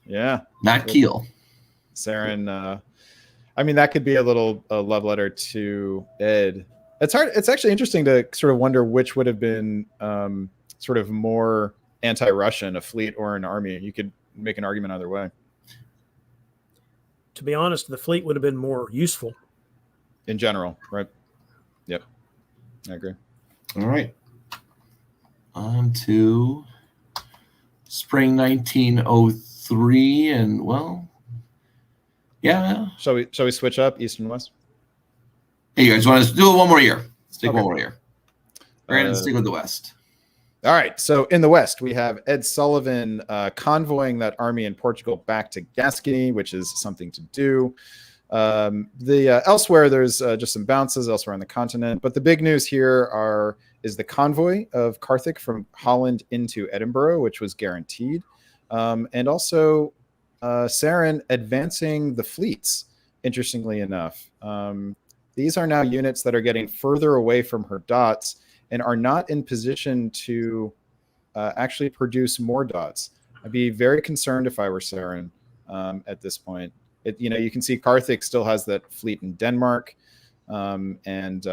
Yeah, not Kiel. Saren. I mean, that could be a love letter to Ed. It's hard. It's actually interesting to sort of wonder which would have been sort of more anti-Russian, a fleet or an army. You could make an argument either way. To be honest, the fleet would have been more useful. In general, right? Yep. I agree. All right. On to spring 1903, and well, yeah. Shall we switch up east and west? Hey, you guys want to do it one more year? Let's take Okay. one more year. Brandon, stick with the west. All right. So in the west, we have Ed Sullivan convoying that army in Portugal back to Gascony, which is something to do. Elsewhere, there's just some bounces elsewhere on the continent. But the big news here is the convoy of Carthage from Holland into Edinburgh, which was guaranteed. And also Saren advancing the fleets, interestingly enough. These are now units that are getting further away from her dots and are not in position to actually produce more dots. I'd be very concerned if I were Saren at this point. You can see Carthage still has that fleet in Denmark, and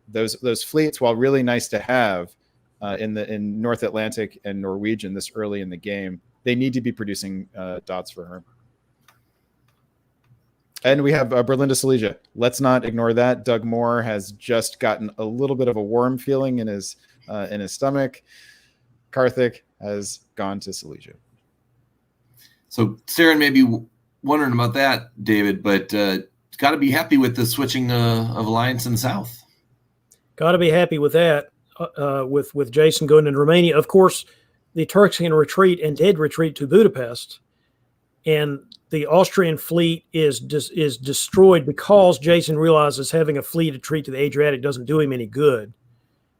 those fleets, while really nice to have in North Atlantic and Norwegian this early in the game, they need to be producing dots for her. And we have Berlin to Silesia. Let's not ignore that. Doug Moore has just gotten a little bit of a warm feeling in his stomach. Carthage has gone to Silesia. So Saren may be wondering about that, David, but got to be happy with the switching of alliance in the south. Got to be happy with that. With Jason going into Romania, of course, the Turks can retreat and did retreat to Budapest, and the Austrian fleet is destroyed because Jason realizes having a fleet retreat to the Adriatic doesn't do him any good.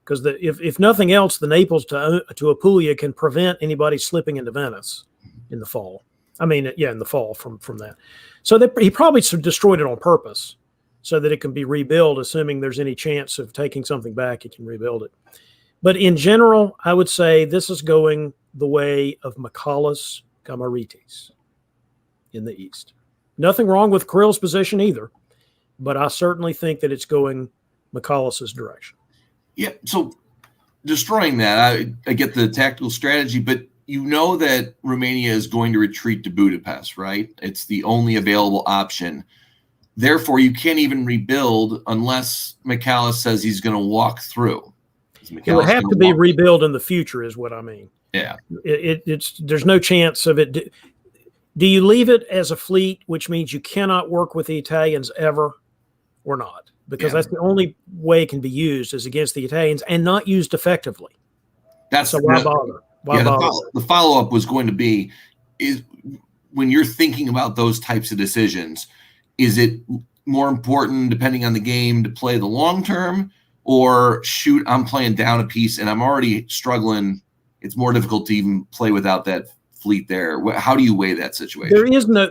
Because if nothing else, the Naples to Apulia can prevent anybody slipping into Venice in the fall. I mean, in the fall from that. So he probably destroyed it on purpose so that it can be rebuilt, assuming there's any chance of taking something back, he can rebuild it. But in general, I would say this is going the way of Michalis Gamaritis in the east. Nothing wrong with Kirill's position either, but I certainly think that it's going Michalis' direction. Yeah, so destroying that, I get the tactical strategy, but you know that Romania is going to retreat to Budapest, right? It's the only available option. Therefore, you can't even rebuild unless Michalis says he's going to walk through. It would have to be rebuilt in the future is what I mean. Yeah. There's no chance of it. Do you leave it as a fleet, which means you cannot work with the Italians ever or not? Because that's the only way it can be used is against the Italians and not used effectively. So why bother? The follow-up was going to be, is when you're thinking about those types of decisions, is it more important, depending on the game, to play the long term or shoot, I'm playing down a piece and I'm already struggling. It's more difficult to even play without that fleet there. How do you weigh that situation?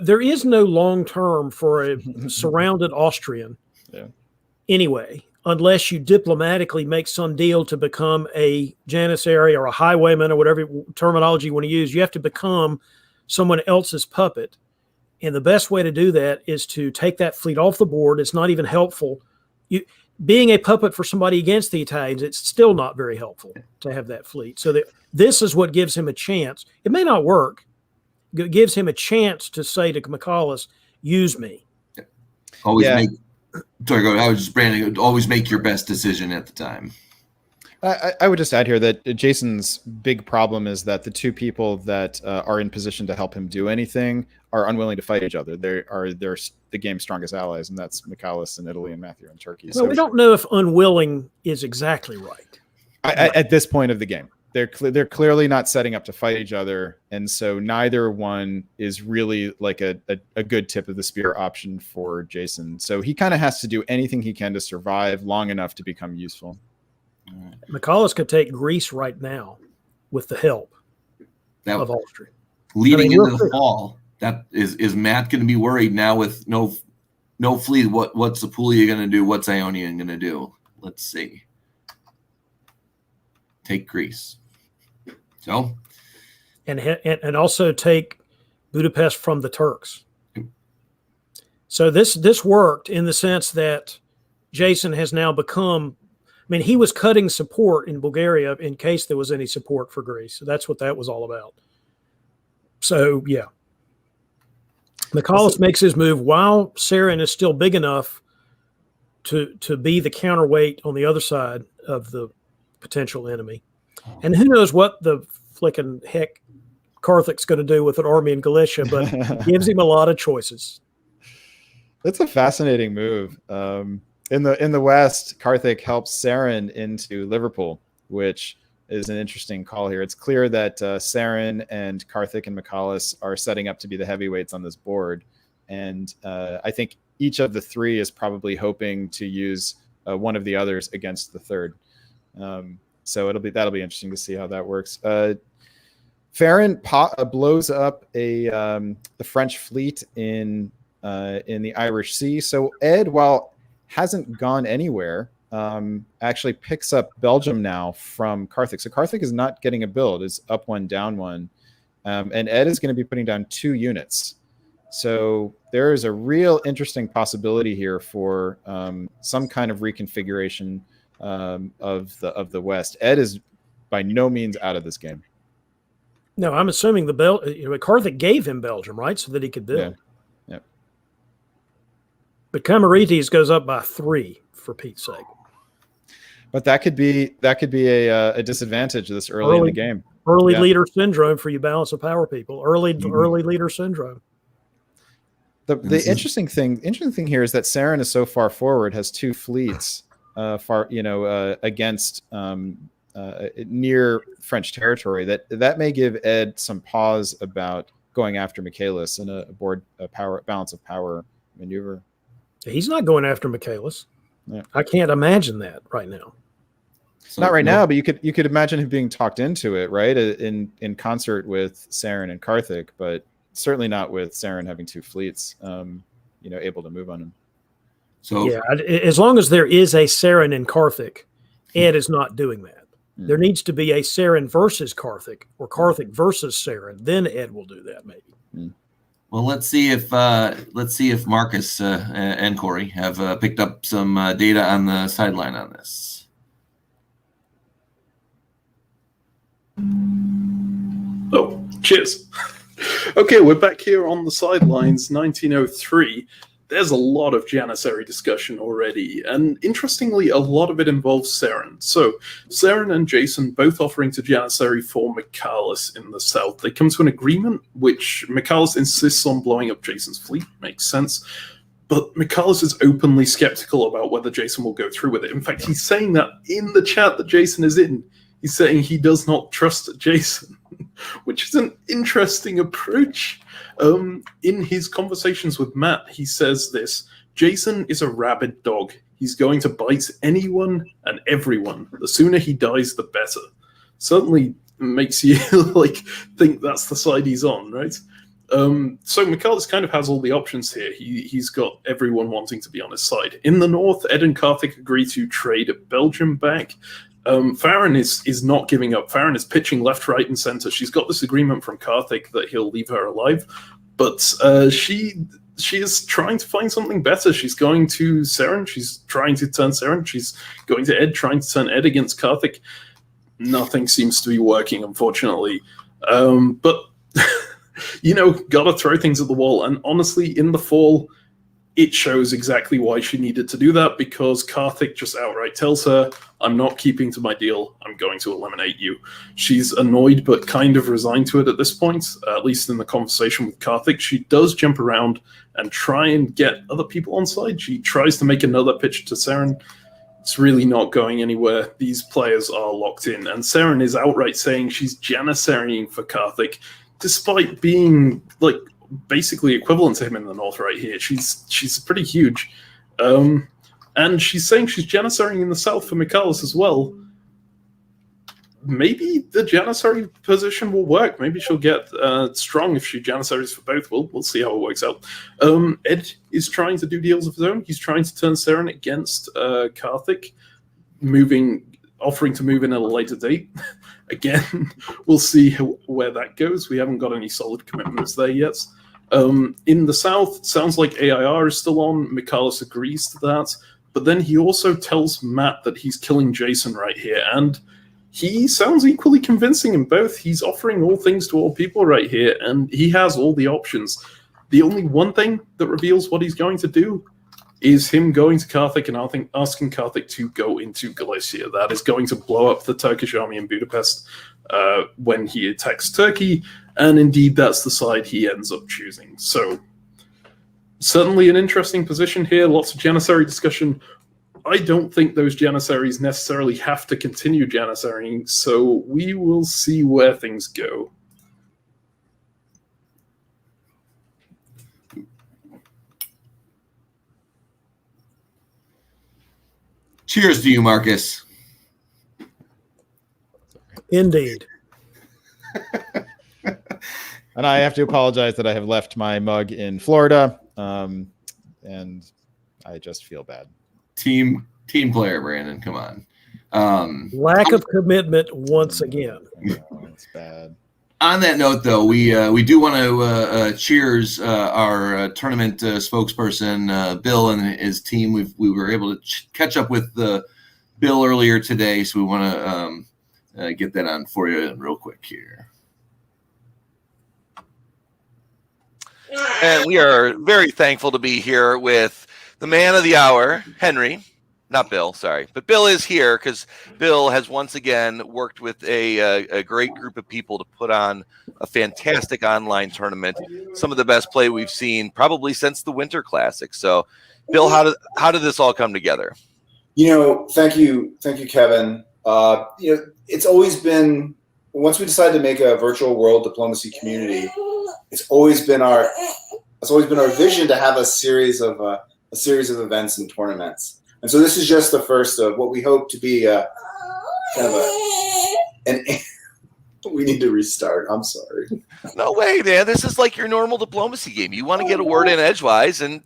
There is no long term for a surrounded Austrian anyway, unless you diplomatically make some deal to become a janissary or a highwayman or whatever terminology you want to use. You have to become someone else's puppet. And the best way to do that is to take that fleet off the board. It's not even helpful. Being a puppet for somebody against the Italians, it's still not very helpful to have that fleet. So this is what gives him a chance. It may not work. It gives him a chance to say to Michalis, use me. Always make your best decision at the time. I would just add here that Jason's big problem is that the two people that are in position to help him do anything are unwilling to fight each other. They're the game's strongest allies, and that's Michalis in Italy and Matthew in Turkey. Well, we don't know if unwilling is exactly right. At this point of the game, they're clearly not setting up to fight each other, and so neither one is really like a good tip of the spear option for Jason. So he kind of has to do anything he can to survive long enough to become useful. Michalis could take Greece right now with the help of Austria. Leading into the fall, that is Matt going to be worried now with no fleet? What's Apulia going to do? What's Ionian going to do? Let's see. Take Greece. So, and also take Budapest from the Turks. So this worked in the sense that Jason has now become. I mean, he was cutting support in Bulgaria in case there was any support for Greece. So that's what that was all about. So yeah, Michalis makes his move while Saren is still big enough to be the counterweight on the other side of the potential enemy. And who knows what the flicking heck Karthik's going to do with an army in Galicia, but gives him a lot of choices. That's a fascinating move. In the West, Karthik helps Saren into Liverpool, which is an interesting call here. It's clear that Saren and Karthik and Michalis are setting up to be the heavyweights on this board, and I think each of the three is probably hoping to use one of the others against the third. So that'll be interesting to see how that works. Farron blows up the French fleet in the Irish Sea. So Ed, while hasn't gone anywhere, actually picks up Belgium now from Karthik. So Karthik is not getting a build; is up one, down one, and Ed is going to be putting down 2 units. So there is a real interesting possibility here for some kind of reconfiguration of the West. Ed is by no means out of this game. No, I'm assuming Karthik gave him Belgium, right, so that he could build. Yeah. But Camarites goes up by 3 for Pete's sake. But that could be a disadvantage this early in the game. Early leader syndrome for you balance of power people. Early leader syndrome. The interesting thing here is that Saren is so far forward, has 2 fleets against near French territory that may give Ed some pause about going after Michalis in a balance of power maneuver. He's not going after Michalis. Yeah. I can't imagine that right now. Not right now, but you could imagine him being talked into it, right? In concert with Saren and Karthik, but certainly not with Saren having 2 fleets, able to move on him. So yeah, as long as there is a Saren and Karthik, Ed is not doing that. There needs to be a Saren versus Karthik or Karthik versus Saren. Then Ed will do that, maybe. Well, let's see if Marcus and Corey have picked up some data on the sideline on this. Oh, cheers. Okay, we're back here on the sidelines, 1903. There's a lot of Janissary discussion already, and interestingly, a lot of it involves Saren. So, Saren and Jason both offering to Janissary for Michalis in the south. They come to an agreement, which Michalis insists on blowing up Jason's fleet. Makes sense. But Michalis is openly skeptical about whether Jason will go through with it. In fact, he's saying that in the chat that Jason is in. He's saying he does not trust Jason, which is an interesting approach. In his conversations with Matt, he says this: Jason is a rabid dog. He's going to bite anyone and everyone. The sooner he dies, the better. Certainly makes you think that's the side he's on, right? So Michalis kind of has all the options here. He's got everyone wanting to be on his side. In the north, Ed and Karthik agree to trade Belgium back. Farron is not giving up. Farron is pitching left, right, and center. She's got this agreement from Karthik that he'll leave her alive, but she is trying to find something better. She's going to Saren. She's trying to turn Saren. She's going to Ed, trying to turn Ed against Karthik. Nothing seems to be working, unfortunately. But gotta throw things at the wall. And honestly, in the fall, it shows exactly why she needed to do that, because Karthik just outright tells her, I'm not keeping to my deal. I'm going to eliminate you. She's annoyed, but kind of resigned to it at this point, at least in the conversation with Karthik. She does jump around and try and get other people on side. She tries to make another pitch to Saren. It's really not going anywhere. These players are locked in, and Saren is outright saying she's janissarying for Karthik, despite being basically equivalent to him in the north right here. She's pretty huge. And she's saying she's janissarying in the south for Michalis as well. Maybe the janissary position will work. Maybe she'll get strong if she janissaries for both. We'll see how it works out. Ed is trying to do deals of his own. He's trying to turn Saren against Karthik, offering to move in at a later date. Again, we'll see where that goes. We haven't got any solid commitments there yet. In the South, sounds like AIR is still on. Michaelis agrees to that. But then he also tells Matt that he's killing Jason right here. And he sounds equally convincing in both. He's offering all things to all people right here, and he has all the options. The only one thing that reveals what he's going to do is him going to Karthik and asking Karthik to go into Galicia. That is going to blow up the Turkish army in Budapest when he attacks Turkey, and indeed that's the side he ends up choosing. So, certainly an interesting position here, lots of Janissary discussion. I don't think those Janissaries necessarily have to continue Janissarying, so we will see where things go. Cheers to you, Marcus. Indeed. And I have to apologize that I have left my mug in Florida, and I just feel bad. Team player, Brandon. Come on. Lack of commitment once again. It's bad. On that note, though, we do want to cheers our tournament spokesperson, Bill, and his team. We were able to catch up with Bill earlier today, so we want to get that on for you real quick here. And we are very thankful to be here with the man of the hour, Henry. Not Bill, sorry. But Bill is here because Bill has once again worked with a great group of people to put on a fantastic online tournament. Some of the best play we've seen probably since the Winter Classic. So, Bill, how did this all come together? Thank you, Kevin. It's always been, once we decided to make a virtual world diplomacy community, it's always been our vision to have a series of events and tournaments. And so this is just the first of what we hope to be we need to restart. I'm sorry. No way, man. This is like your normal diplomacy game. You want to get a word in edgewise, and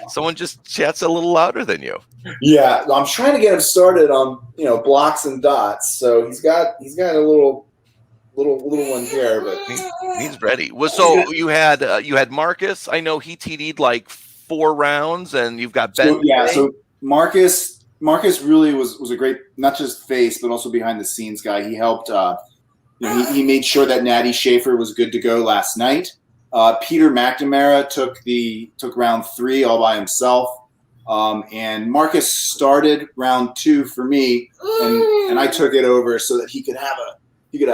someone just chats a little louder than you. Yeah, I'm trying to get him started on blocks and dots. So he's got a little one here, but he's ready. So you had Marcus. I know he TD'd like 4 rounds, and you've got Ben. So Marcus really was a great, not just face, but also behind the scenes guy. He helped. He made sure that Natty Schaefer was good to go last night. Peter McNamara took round 3 all by himself, and Marcus started round 2 for me, and I took it over so that he could have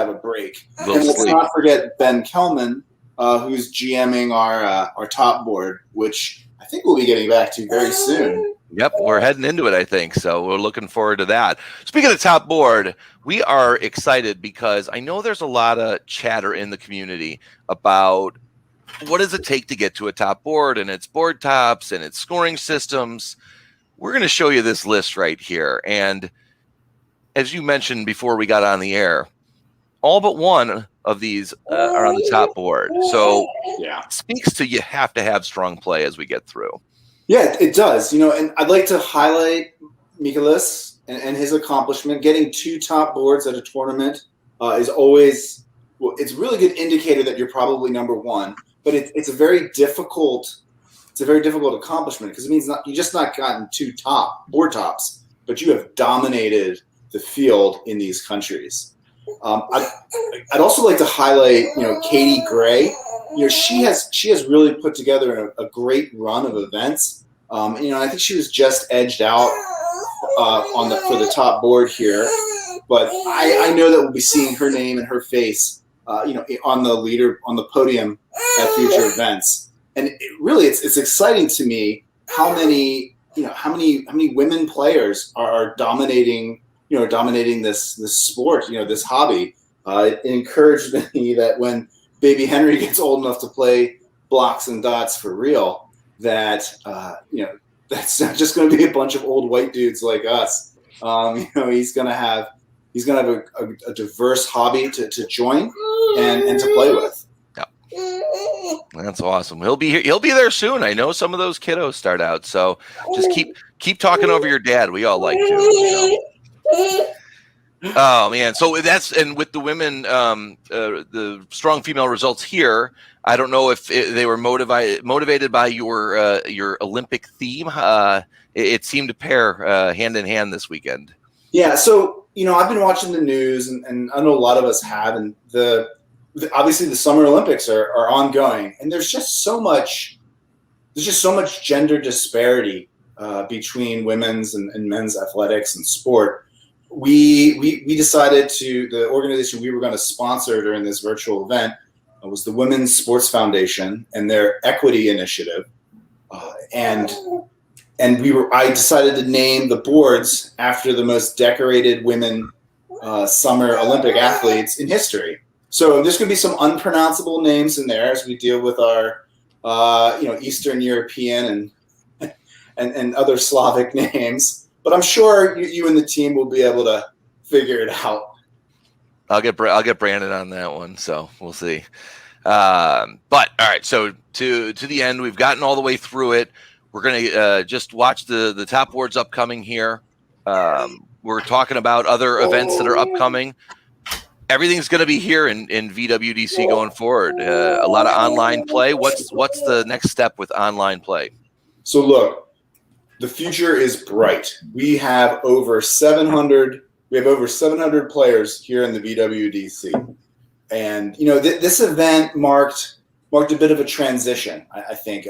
a break. And let's not forget Ben Kelman, who's GMing our top board, which I think we'll be getting back to very soon. Yep, we're heading into it, I think. So we're looking forward to that. Speaking of top board, we are excited because I know there's a lot of chatter in the community about what does it take to get to a top board and its board tops and its scoring systems. We're going to show you this list right here. And as you mentioned before we got on the air, all but one of these are on the top board. So it speaks to you have to have strong play as we get through. Yeah, it does. And I'd like to highlight Michaelis and his accomplishment. Getting 2 top boards at a tournament is always, it's a really good indicator that you're probably number 1. But it's a very difficult accomplishment because it means you just not gotten 2 board tops, but you have dominated the field in these countries. I'd also like to highlight, Katie Gray. She has really put together a great run of events. I think she was just edged out for the top board here, but I know that we'll be seeing her name and her face, on the podium at future events. And it's exciting to me how many women players are dominating this sport, this hobby. It encouraged me that when baby Henry gets old enough to play blocks and dots for real, that that's not just going to be a bunch of old white dudes like us. He's going to have a diverse hobby to join and to play with. Yeah. That's awesome. He'll be here. He'll be there soon. I know some of those kiddos start out, so just keep talking over your dad. We all like to. Oh man, so that's, and with the women, the strong female results here. I don't know if they were motivated by your Olympic theme. It seemed to pair hand in hand this weekend. Yeah, so I've been watching the news, and I know a lot of us have, and obviously the Summer Olympics are ongoing, and there's just so much gender disparity between women's and men's athletics and sport. We decided the organization we were going to sponsor during this virtual event was the Women's Sports Foundation and their equity initiative, and I decided to name the boards after the most decorated women Summer Olympic athletes in history. So there's going to be some unpronounceable names in there as we deal with our Eastern European and other Slavic names. But I'm sure you and the team will be able to figure it out. I'll get Brandon on that one, so we'll see. But all right, so to the end, we've gotten all the way through it. We're gonna just watch the top boards upcoming here. We're talking about other events that are upcoming. Everything's going to be here in vWDC going forward. A lot of online play. What's the next step with online play? So look, the future is bright. We have over 700 players here in the vWDC. And this event marked a bit of a transition. I think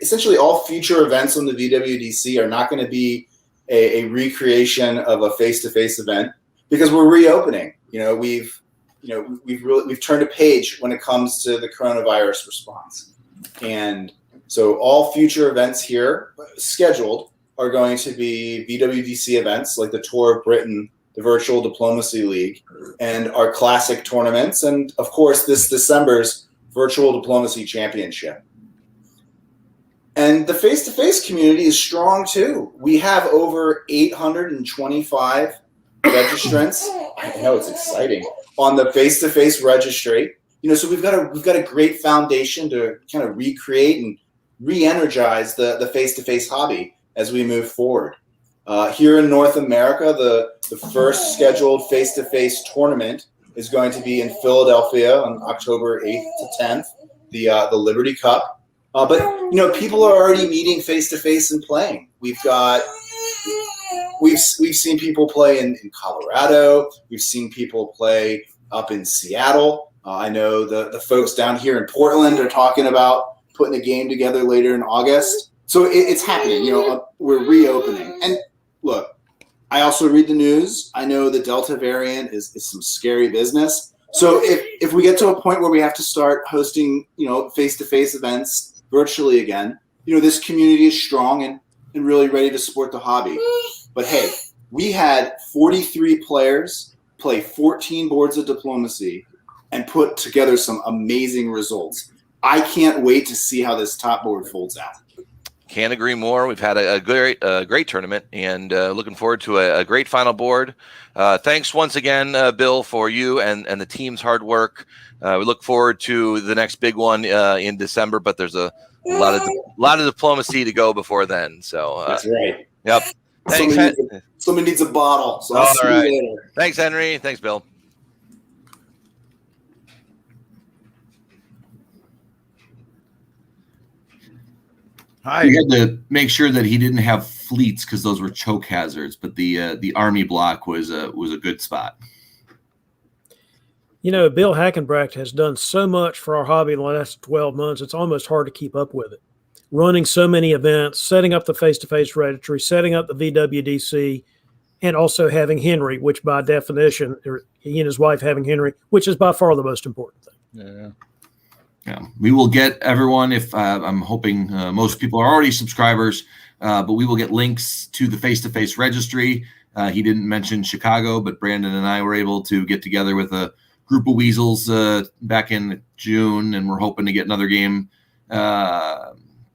essentially all future events on the vWDC are not going to be a recreation of a face-to-face event, because we're reopening. We've turned a page when it comes to the coronavirus response, and so all future events here scheduled are going to be vWDC events like the Tour of Britain, the Virtual Diplomacy League, and our classic tournaments, and of course this December's Virtual Diplomacy Championship. And the face-to-face community is strong too. We have over 825 registrants. I know, it's exciting, on the face-to-face registry. So we've got a great foundation to kind of recreate and re-energize the face-to-face hobby as we move forward. Here in North America, the first scheduled face-to-face tournament is going to be in Philadelphia on October 8th to 10th, the Liberty Cup. But people are already meeting face-to-face and playing. We've seen people play in Colorado. We've seen people play up in Seattle. I know the folks down here in Portland are talking about putting a game together later in August. So it's happening. We're reopening. And look, I also read the news. I know the Delta variant is some scary business. So if we get to a point where we have to start hosting face-to-face events virtually again, this community is strong and really ready to support the hobby. But hey, we had 43 players play 14 boards of diplomacy and put together some amazing results. I can't wait to see how this top board folds out. Can't agree more. We've had a great tournament, and looking forward to a great final board. Thanks once again, Bill, for you and the team's hard work. We look forward to the next big one in December, but there's a lot of diplomacy to go before then. So that's right. Yep. Thanks. Somebody needs a bottle. So I'll see you later. Thanks, Henry. Thanks, Bill. Hi. We had to make sure that he didn't have fleets because those were choke hazards, but the army block was a good spot. Bill Hackenbracht has done so much for our hobby in the last 12 months, it's almost hard to keep up with it. Running so many events, setting up the face-to-face registry, setting up the vWDC, and also having Henry, which by definition, he and his wife having Henry, which is by far the most important thing. Yeah, we will get everyone, if I'm hoping most people are already subscribers, but we will get links to the face-to-face registry. He didn't mention Chicago, but Brandon and I were able to get together with a group of weasels back in June, and we're hoping to get another game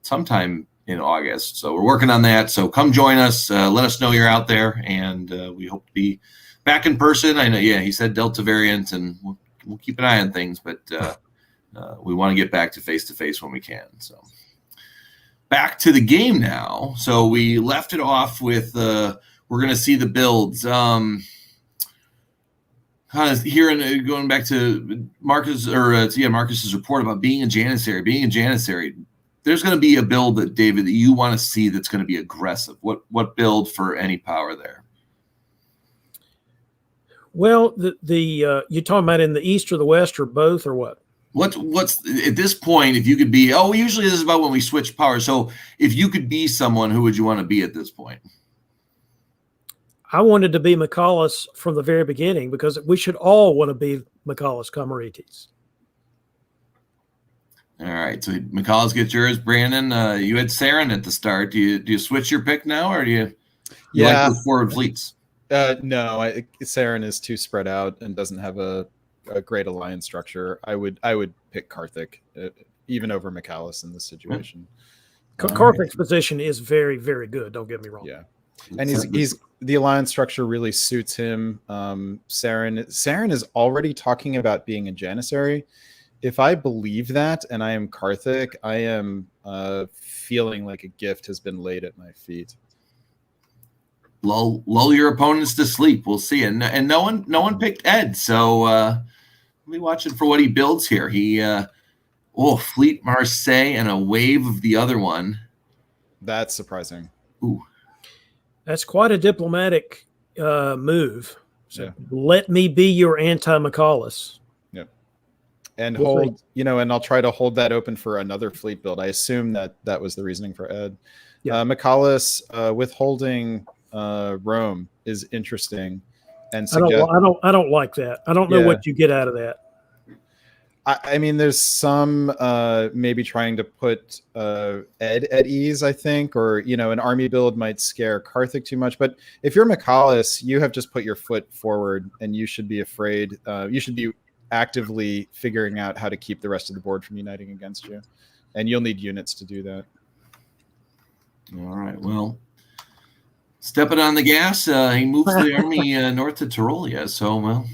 sometime in August. So we're working on that. So come join us. Let us know you're out there, and we hope to be back in person. I know, he said Delta variant, and we'll keep an eye on things, but we want to get back to face-to-face when we can. So back to the game now. So we left it off with we're going to see the builds. Going back to Marcus's report about being a Janissary. There's going to be a build that, David, that you want to see that's going to be aggressive. What build for any power there? Well, you're talking about in the East or the West or both or what? What's at this point, if you could be, usually this is about when we switch power. So if you could be someone, who would you want to be at this point? I wanted to be McCallus from the very beginning because we should all want to be McCallus Comorites. All right, so McCallus gets yours. Brandon, you had Saren at the start. Do you switch your pick now, or do you like those forward fleets? No, Saren is too spread out and doesn't have a great alliance structure. I would pick Karthik even over McCallus in this situation. Karthik's position is very, very good. Don't get me wrong. Yeah, and he's the alliance structure really suits him. Saren is already talking about being a Janissary. If I believe that, and I am Karthik, I am feeling like a gift has been laid at my feet. Lull your opponents to sleep. We'll see. And no one picked Ed, so we'll be watching for what he builds here. He Fleet Marseille and a wave of the other one. That's surprising. Ooh, that's quite a diplomatic move. So let me be your anti-McCallus. Yep. And and I'll try to hold that open for another fleet build. I assume that was the reasoning for Ed. Yeah. McCallus withholding Rome is interesting, and I don't like that. I don't know what you get out of that. I mean, there's some maybe trying to put Ed at ease, I think, or an army build might scare Karthik too much. But if you're McCallus, you have just put your foot forward, and you should be afraid. You should be actively figuring out how to keep the rest of the board from uniting against you, and you'll need units to do that. All right. Well, stepping on the gas, he moves the army north to Tyrolia. So, well,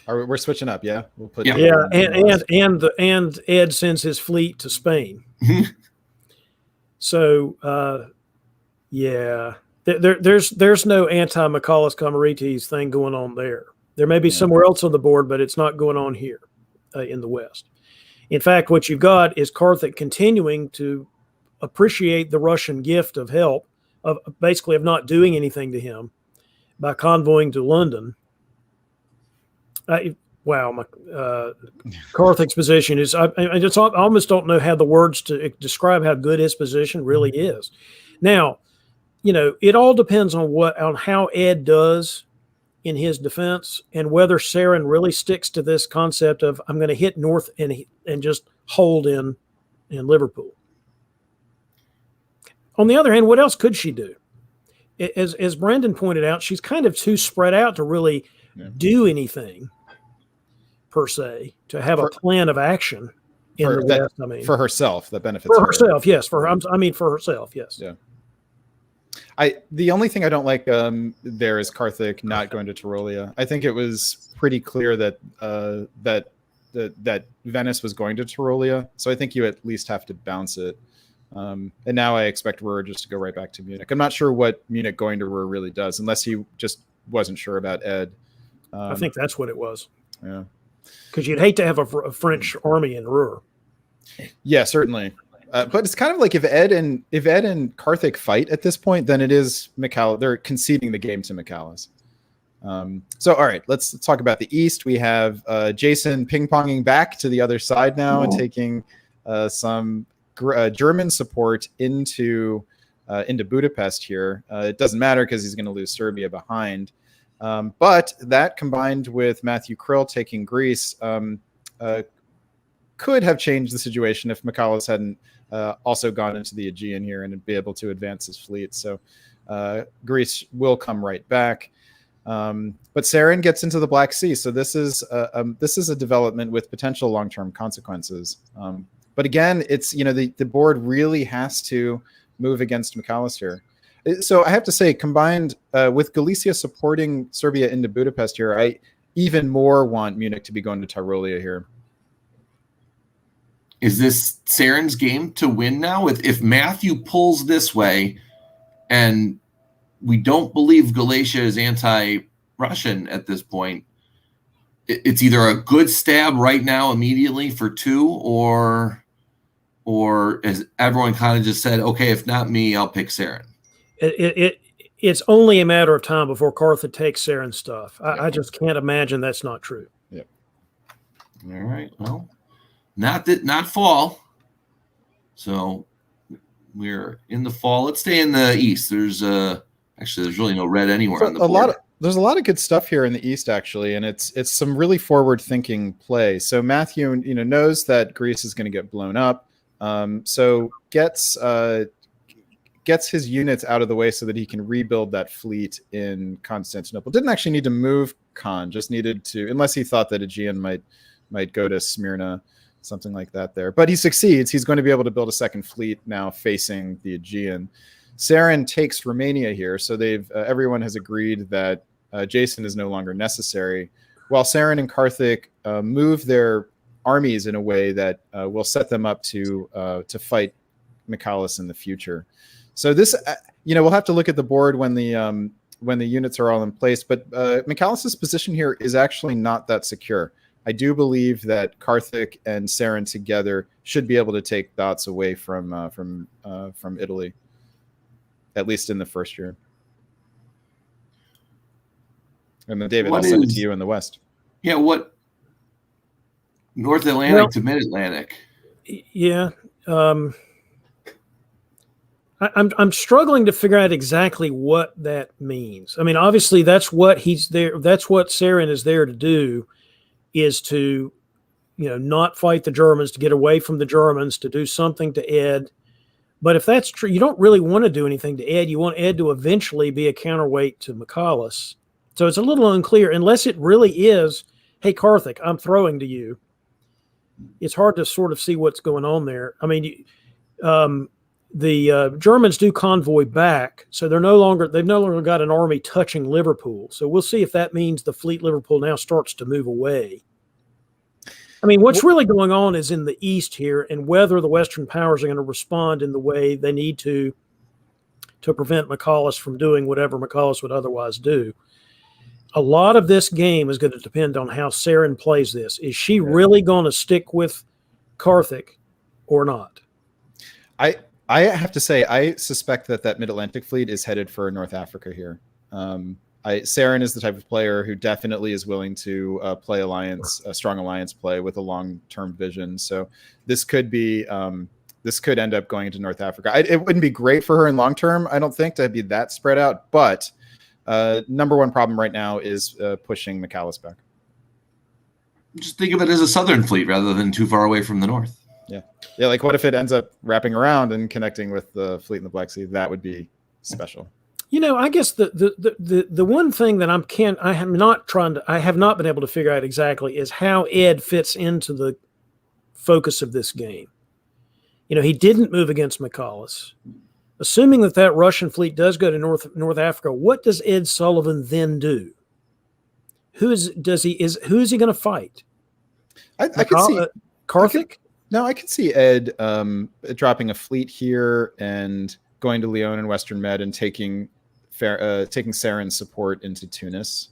we're switching up. Yeah, we'll put. Yeah, and Ed sends his fleet to Spain. So, there's no anti-McCallus Comorites thing going on there. There may be somewhere else on the board, but it's not going on here in the West. In fact, what you've got is Karthik continuing to appreciate the Russian gift of help, of basically of not doing anything to him by convoying to London. Karthik's position is, I almost don't know how the words to describe how good his position really is. Now, it all depends on how Ed does in his defense, and whether Saren really sticks to this concept of I'm going to hit north and just hold in Liverpool. On the other hand, what else could she do? As Brandon pointed out, she's kind of too spread out to really do anything per se, to have a plan of action in the West. I mean, for herself, that benefits for herself. Yes, for herself. Yes. Yeah. The only thing I don't like there is Karthik not going to Tyrolia. I think it was pretty clear that that Venice was going to Tyrolia, so I think you at least have to bounce it. And now I expect Ruhr just to go right back to Munich. I'm not sure what Munich going to Ruhr really does, unless he just wasn't sure about Ed. I think that's what it was. Yeah, because you'd hate to have a French army in Ruhr. Yeah, certainly. But it's kind of like if Ed and Karthik fight at this point, then it is McCallus. They're conceding the game to McCallus. So, all right, let's talk about the East. We have Jason ping-ponging back to the other side now and taking some German support into Budapest here. It doesn't matter because he's going to lose Serbia behind. But that combined with Matthew Krill taking Greece could have changed the situation if McCallus hadn't also gone into the Aegean here and be able to advance his fleet. So Greece will come right back. But Saren gets into the Black Sea. So this is a development with potential long-term consequences. But again, it's, the board really has to move against McCallus here. So I have to say, combined with Galicia supporting Serbia into Budapest here, I even more want Munich to be going to Tyrolia here. Is this Saren's game to win now? If Matthew pulls this way and we don't believe Galatia is anti-Russian at this point. It's either a good stab right now immediately for 2, or as everyone kind of just said, okay, if not me, I'll pick Saren. It's only a matter of time before Carthage takes Saren's stuff. I just can't imagine that's not true. Yep. All right. Well, not fall. So we're in the fall. Let's stay in the east. There's really no red anywhere on the board. There's a lot of good stuff here in the East, actually, and it's some really forward-thinking play. So Matthew, knows that Greece is going to get blown up, so gets his units out of the way so that he can rebuild that fleet in Constantinople. Didn't actually need to move Khan, just needed to, unless he thought that Aegean might go to Smyrna, something like that there. But he succeeds. He's going to be able to build a second fleet now facing the Aegean. Saren takes Romania here, so everyone has agreed that Jason is no longer necessary, while Saren and Karthik move their armies in a way that will set them up to fight Michalis in the future. So this, we'll have to look at the board when the units are all in place. But Michalis' position here is actually not that secure. I do believe that Karthik and Saren together should be able to take dots away from Italy, at least in the first year. And then David, I'll send it to you in the West. Yeah, what North Atlantic to Mid Atlantic? Yeah, I'm struggling to figure out exactly what that means. I mean, obviously that's what he's there. That's what Saren is there to do, is to, not fight the Germans, to get away from the Germans, to do something to Ed. But if that's true, you don't really want to do anything to Ed. You want Ed to eventually be a counterweight to Michalis. So it's a little unclear, unless it really is, hey, Karthik, I'm throwing to you. It's hard to sort of see what's going on there. I mean, the Germans do convoy back, so they've no longer got an army touching Liverpool. So we'll see if that means the fleet Liverpool now starts to move away. I mean, what's really going on is in the East here, and whether the Western powers are going to respond in the way they need to prevent Michalis from doing whatever Michalis would otherwise do. A lot of this game is going to depend on how Saren plays this. Is she really going to stick with Karthik or not? I have to say, I suspect that Mid-Atlantic fleet is headed for North Africa here. Saren is the type of player who definitely is willing to play a strong alliance play with a long-term vision. So this could end up going into North Africa. It wouldn't be great for her in long term, I don't think, to be that spread out. But number one problem right now is pushing Michalis back. Just think of it as a southern fleet rather than too far away from the north. Yeah. Like, what if it ends up wrapping around and connecting with the fleet in the Black Sea? That would be special. I guess the one thing that I have not been able to figure out exactly is how Ed fits into the focus of this game. He didn't move against Michalis. Assuming that Russian fleet does go to North Africa, what does Ed Sullivan then do? Who is he going to fight? I could see Karthik. I could see Ed dropping a fleet here and going to Lyon and Western Med and taking Saren's support into Tunis.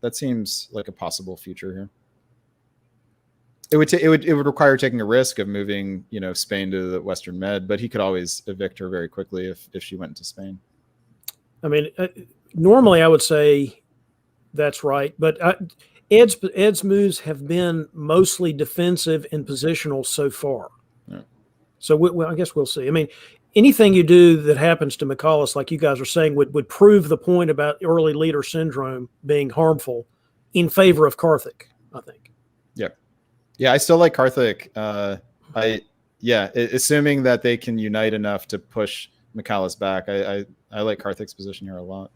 That seems like a possible future here. It would require taking a risk of moving, Spain to the Western Med, but he could always evict her very quickly if she went into Spain. I mean, normally I would say that's right, but Ed's moves have been mostly defensive and positional so far. Yeah. So I guess we'll see. I mean, anything you do that happens to Michalis, like you guys are saying, would prove the point about early leader syndrome being harmful in favor of Karthik, I think. Yeah, I still like Karthik. Assuming that they can unite enough to push Michalis back, I like Karthik's position here a lot.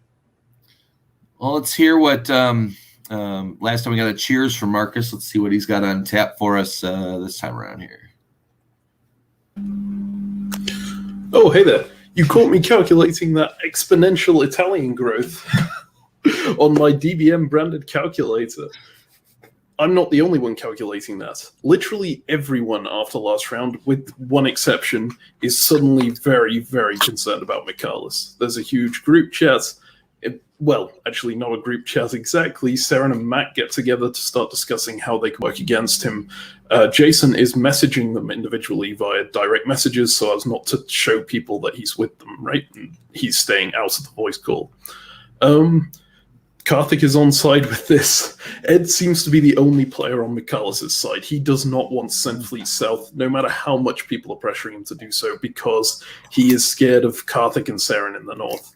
Well, let's hear what last time we got a cheers from Marcus. Let's see what he's got on tap for us this time around here. Oh, hey there. You caught me calculating that exponential Italian growth on my DBM branded calculator. I'm not the only one calculating that. Literally everyone after last round, with one exception, is suddenly very, very concerned about Michalis. There's a huge group chat well, actually not a group chat exactly, Saren and Matt get together to start discussing how they can work against him. Jason is messaging them individually via direct messages so as not to show people that he's with them, right? And he's staying out of the voice call. Karthik is on side with this. Ed seems to be the only player on Michalis' side. He does not want to send Fleet south, no matter how much people are pressuring him to do so, because he is scared of Karthik and Saren in the north.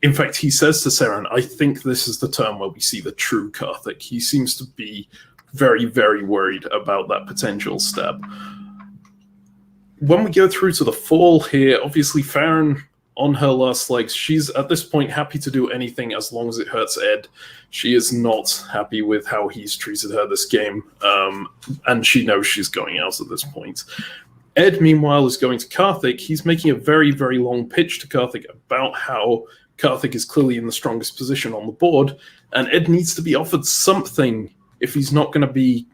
In fact, he says to Saren, I think this is the term where we see the true Karthik. He seems to be very, very worried about that potential stab. When we go through to the fall here, obviously Farron on her last legs, she's at this point happy to do anything as long as it hurts Ed. She is not happy with how he's treated her this game, and she knows she's going out at this point. Ed, meanwhile, is going to Karthik. He's making a very, very long pitch to Karthik about how Karthik is clearly in the strongest position on the board, and Ed needs to be offered something if he's not going to be,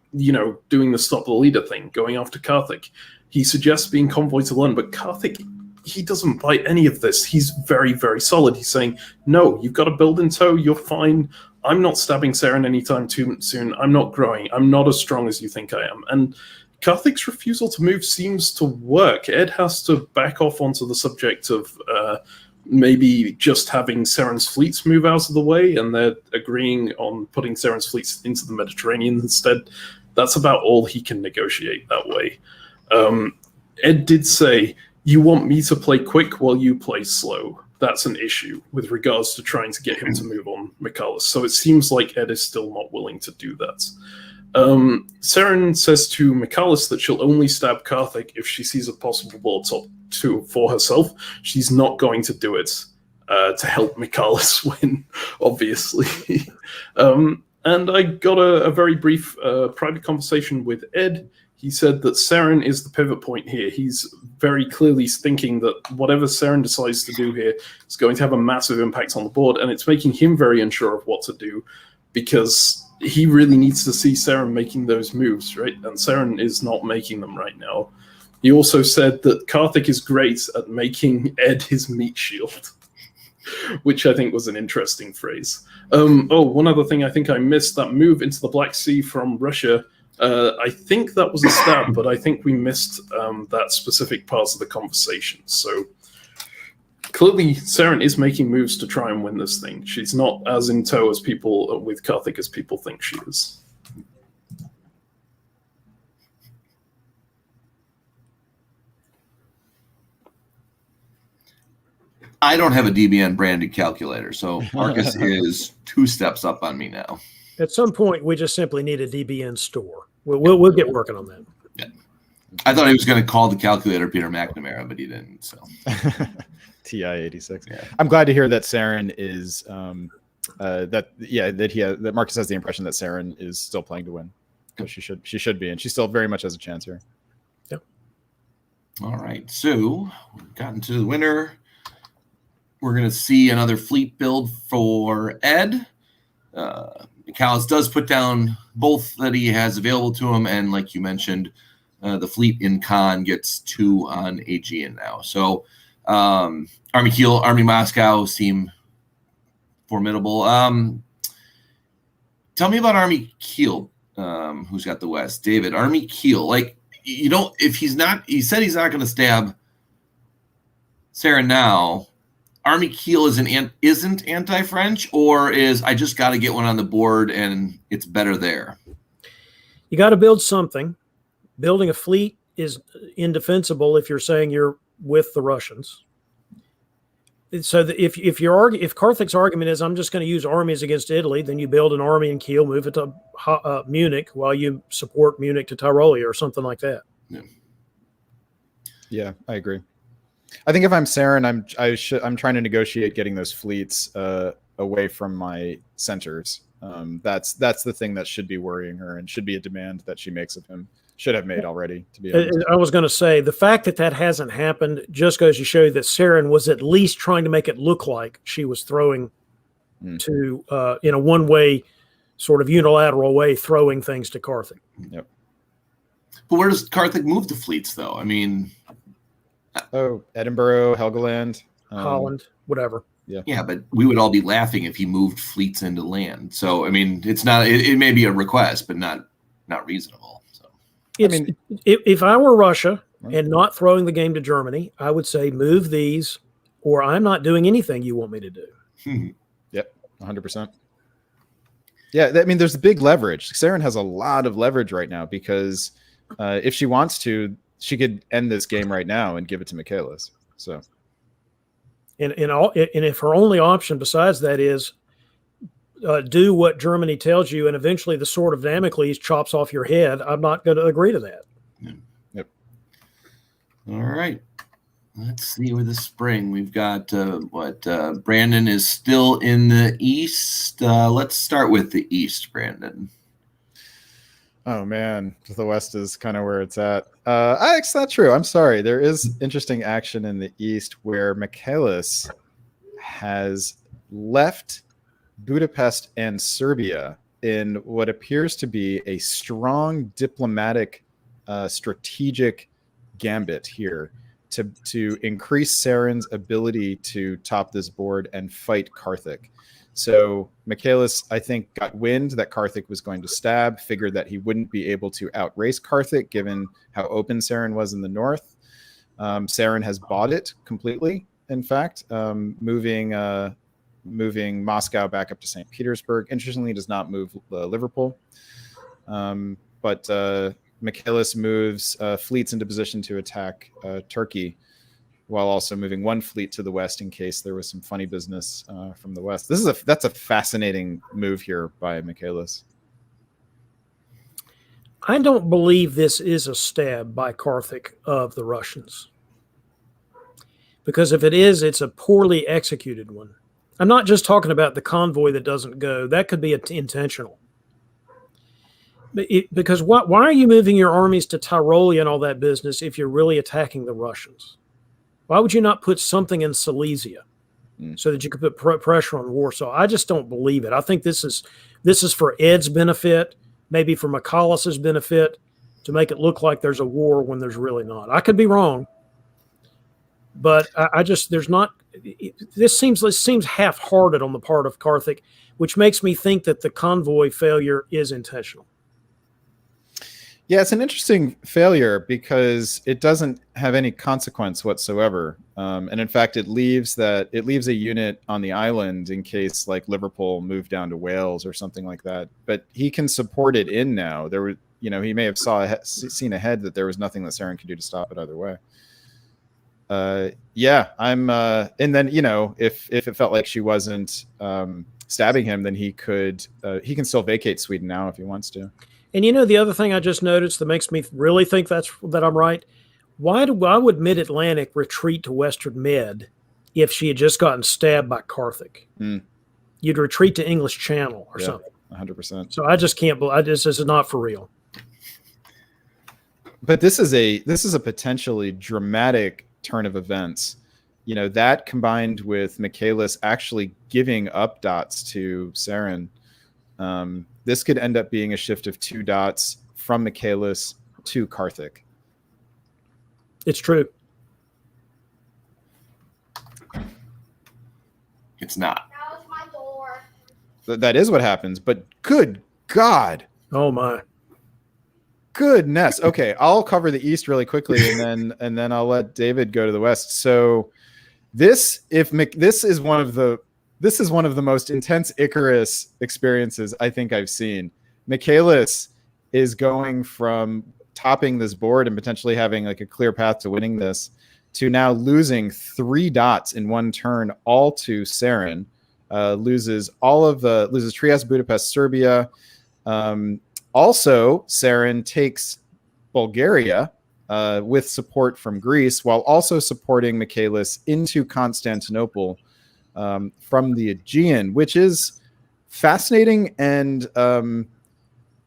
doing the stop the leader thing, going after Karthik. He suggests being convoy to Lund, but Karthik, he doesn't buy any of this. He's very, very solid. He's saying, no, you've got to build in tow. You're fine. I'm not stabbing Saren anytime too soon. I'm not growing. I'm not as strong as you think I am. And Karthik's refusal to move seems to work. Ed has to back off onto the subject of maybe just having Saren's fleets move out of the way, and they're agreeing on putting Saren's fleets into the Mediterranean instead. That's about all he can negotiate that way. Ed did say, you want me to play quick while you play slow. That's an issue with regards to trying to get him to move on Michalis. So it seems like Ed is still not willing to do that. Saren says to Michalis that she'll only stab Karthik if she sees a possible board top 2 for herself. She's not going to do it to help Michalis win, obviously. And I got a very brief private conversation with Ed. He said that Saren is the pivot point here. He's very clearly thinking that whatever Saren decides to do here is going to have a massive impact on the board, and it's making him very unsure of what to do, because he really needs to see Saren making those moves, right? And Saren is not making them right now. He also said that Karthik is great at making Ed his meat shield, which I think was an interesting phrase. One other thing I think I missed, that move into the Black Sea from Russia. I think that was a stab, but I think we missed that specific part of the conversation. So clearly, Saren is making moves to try and win this thing. She's not as in tow as people with Karthik as people think she is. I don't have a DBN branded calculator, so Marcus is 2 steps up on me now. At some point, we just simply need a DBN store. We'll get working on that. Yeah. I thought he was going to call the calculator Peter McNamara, but he didn't. So TI-86. Yeah. I'm glad to hear that Saren is that Marcus has the impression that Saren is still playing to win. So she should be, and she still very much has a chance here. Yep. All right, so we've gotten to the winner. We're going to see another fleet build for Ed. Michalis does put down both that he has available to him, and like you mentioned, the fleet in Khan gets 2 on Aegean now. So Army Kiel, Army Moscow seem formidable. Tell me about Army Kiel, who's got the West. David, Army Kiel, like, you don't, if he's not, he said he's not going to stab Saren now. Army Kiel isn't anti-French, or is I just got to get one on the board and it's better there? You got to build something. Building a fleet is indefensible if you're saying you're with the Russians. So if Karthik's argument is I'm just going to use armies against Italy, then you build an army in Kiel, move it to Munich while you support Munich to Tyrolia or something like that. Yeah, I agree. I think if I'm Saren, I'm trying to negotiate getting those fleets away from my centers. That's the thing that should be worrying her and should be a demand that she makes of him. Should have made already, to be honest. I was going to say, the fact that hasn't happened just goes to show you that Saren was at least trying to make it look like she was throwing to, in a one-way, sort of unilateral way, throwing things to Karthik. Yep. But where does Karthik move the fleets, though? I mean... Edinburgh, Helgoland. Holland, whatever. Yeah, but we would all be laughing if he moved fleets into land. So I mean, it's not. It may be a request, but not reasonable. So if I were Russia and not throwing the game to Germany, I would say move these, or I'm not doing anything you want me to do. Yep, 100%. Yeah, I mean, there's a big leverage. Saren has a lot of leverage right now because if she wants to, she could end this game right now and give it to Michaelis. So, and if her only option besides that is do what Germany tells you, and eventually the sword of Damocles chops off your head, I'm not going to agree to that. Yep. All right. Let's see with the spring. We've got Brandon is still in the East. Let's start with the East, Brandon. Oh man, the West is kind of where it's at. It's not true. I'm sorry. There is interesting action in the East where Michaelis has left Budapest and Serbia in what appears to be a strong diplomatic, strategic gambit here to increase Saren's ability to top this board and fight Karthik. So Michaelis, I think, got wind that Karthik was going to stab, figured that he wouldn't be able to outrace Karthik given how open Saren was in the north. Saren has bought it completely, in fact, moving Moscow back up to St. Petersburg. Interestingly, does not move Liverpool. But Michaelis moves fleets into position to attack Turkey, while also moving one fleet to the west in case there was some funny business from the west. That's a fascinating move here by Michaelis. I don't believe this is a stab by Karthik of the Russians, because if it is, it's a poorly executed one. I'm not just talking about the convoy that doesn't go. That could be intentional. Because why are you moving your armies to Tyrolia and all that business if you're really attacking the Russians? Why would you not put something in Silesia so that you could put pressure on Warsaw? I just don't believe it. I think this is for Ed's benefit, maybe for Michaelis's benefit, to make it look like there's a war when there's really not. I could be wrong, but this seems half-hearted on the part of Karthik, which makes me think that the convoy failure is intentional. Yeah, it's an interesting failure because it doesn't have any consequence whatsoever, and in fact, it leaves a unit on the island in case like Liverpool moved down to Wales or something like that. But he can support it in now. He may have seen ahead that there was nothing that Saren could do to stop it either way. And then if it felt like she wasn't stabbing him, then he can still vacate Sweden now if he wants to. And the other thing I just noticed that makes me really think that I'm right, why would Mid-Atlantic retreat to Western Med if she had just gotten stabbed by Karthik? You'd retreat to English Channel or something. 100%. So I just can't believe this is not for real. But this is a potentially dramatic turn of events. That combined with Michaelis actually giving up dots to Saren. This could end up being a shift of 2 dots from Michaelis to Karthik. It's true. It's not. That is what happens, but good God. Oh my. Goodness. Okay, I'll cover the East really quickly and then I'll let David go to the West. So this is one of the most intense Icarus experiences I think I've seen. Michaelis is going from topping this board and potentially having like a clear path to winning this to now losing 3 dots in one turn, all to Saren. Loses Trieste, Budapest, Serbia. Also, Saren takes Bulgaria with support from Greece, while also supporting Michaelis into Constantinople from the Aegean, which is fascinating and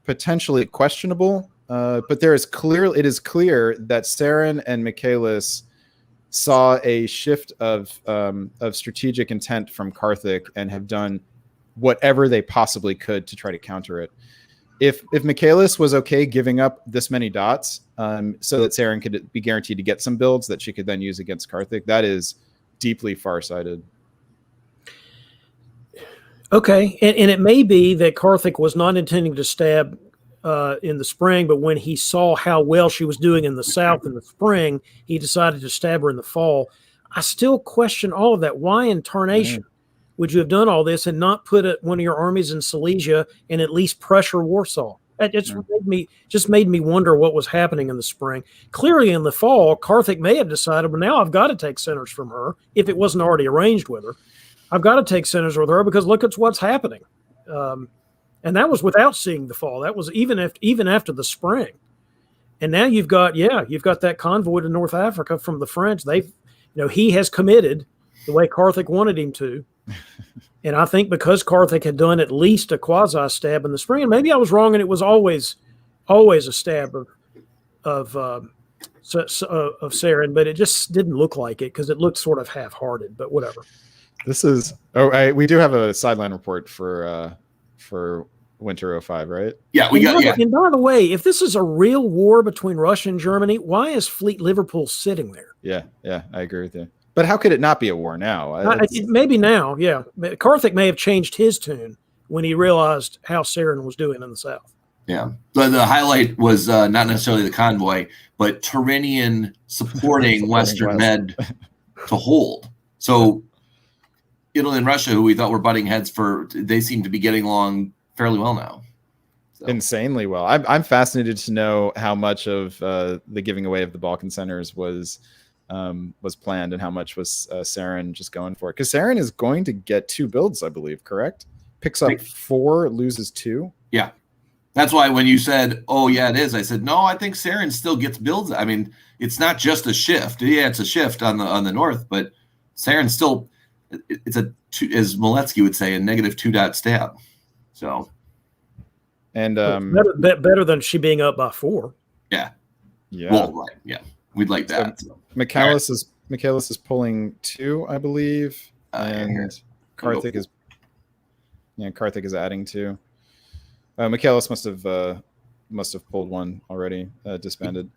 potentially questionable. But it is clear that Saren and Michaelis saw a shift of strategic intent from Karthik and have done whatever they possibly could to try to counter it. If Michaelis was okay giving up this many dots so that Saren could be guaranteed to get some builds that she could then use against Karthik, that is deeply farsighted. Okay, and it may be that Karthik was not intending to stab in the spring, but when he saw how well she was doing in the south in the spring, he decided to stab her in the fall. I still question all of that. Why in tarnation would you have done all this and not put one of your armies in Silesia and at least pressure Warsaw? That just made me wonder what was happening in the spring. Clearly, in the fall, Karthik may have decided, well, now I've got to take centers from her if it wasn't already arranged with her. I've got to take centers with her because look at what's happening. And that was without seeing the fall. That was even after the spring. And now you've got that convoy to North Africa from the French. He has committed the way Karthik wanted him to. And I think because Karthik had done at least a quasi stab in the spring, and maybe I was wrong, and it was always a stab of Saren, but it just didn't look like it because it looked sort of half-hearted. But whatever. This is we do have a sideline report for Winter 05, right? Yeah, And by the way, if this is a real war between Russia and Germany, why is Fleet Liverpool sitting there? Yeah, I agree with you. But how could it not be a war now? Maybe now, yeah. Karthik may have changed his tune when he realized how Saren was doing in the south. Yeah. The highlight was not necessarily the convoy, but Tyrrhenian supporting Western Med to hold. So Italy and Russia, who we thought were butting heads they seem to be getting along fairly well now. Insanely well. I'm fascinated to know how much of the giving away of the Balkan centers was planned and how much was Saren just going for it. Because Saren is going to get 2 builds, I believe, correct? Picks up 4, loses 2. Yeah. That's why when you said, oh, yeah, it is, I said, no, I think Saren still gets builds. I mean, it's not just a shift. Yeah, it's a shift on the north, but Saren still, it's as Moletsky would say, a negative 2 stab. So. And better than she being up by 4. Yeah. Yeah. Well, right. Yeah. We'd like that. So Michaelis is pulling 2, I believe. And Karthik is adding 2. Michaelis must have pulled 1 already, disbanded.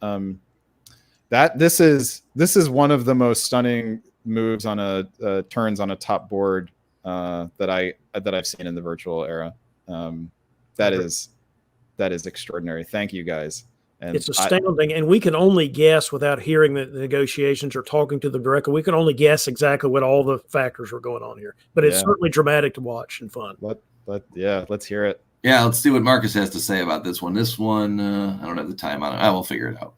This is one of the most stunning moves on a turns on a top board that I've seen in the virtual era. That is extraordinary. Thank you guys. And it's astounding, and we can only guess without hearing the negotiations or talking to them directly. We can only guess exactly what all the factors are going on here. But it's certainly dramatic to watch and fun. Let's hear it. Yeah, let's see what Marcus has to say about this one. This one, I don't have the time on it. I will figure it out.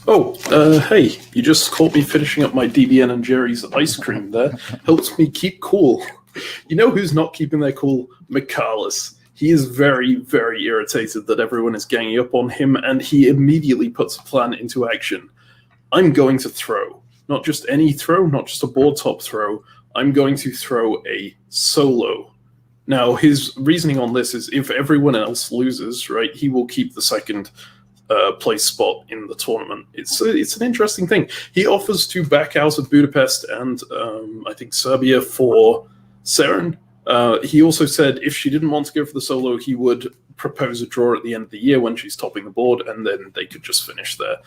Oh, hey, you just caught me finishing up my DBN and Jerry's ice cream there. Helps me keep cool. You know who's not keeping their cool? Michaelis. He is very, very irritated that everyone is ganging up on him, and he immediately puts a plan into action. I'm going to throw. Not just any throw, not just a board top throw. I'm going to throw a solo. Now, his reasoning on this is if everyone else loses, right, he will keep the second place spot in the tournament. It's an interesting thing. He offers to back out of Budapest and I think Serbia for Saren. He also said if she didn't want to go for the solo, he would propose a draw at the end of the year when she's topping the board, and then they could just finish there.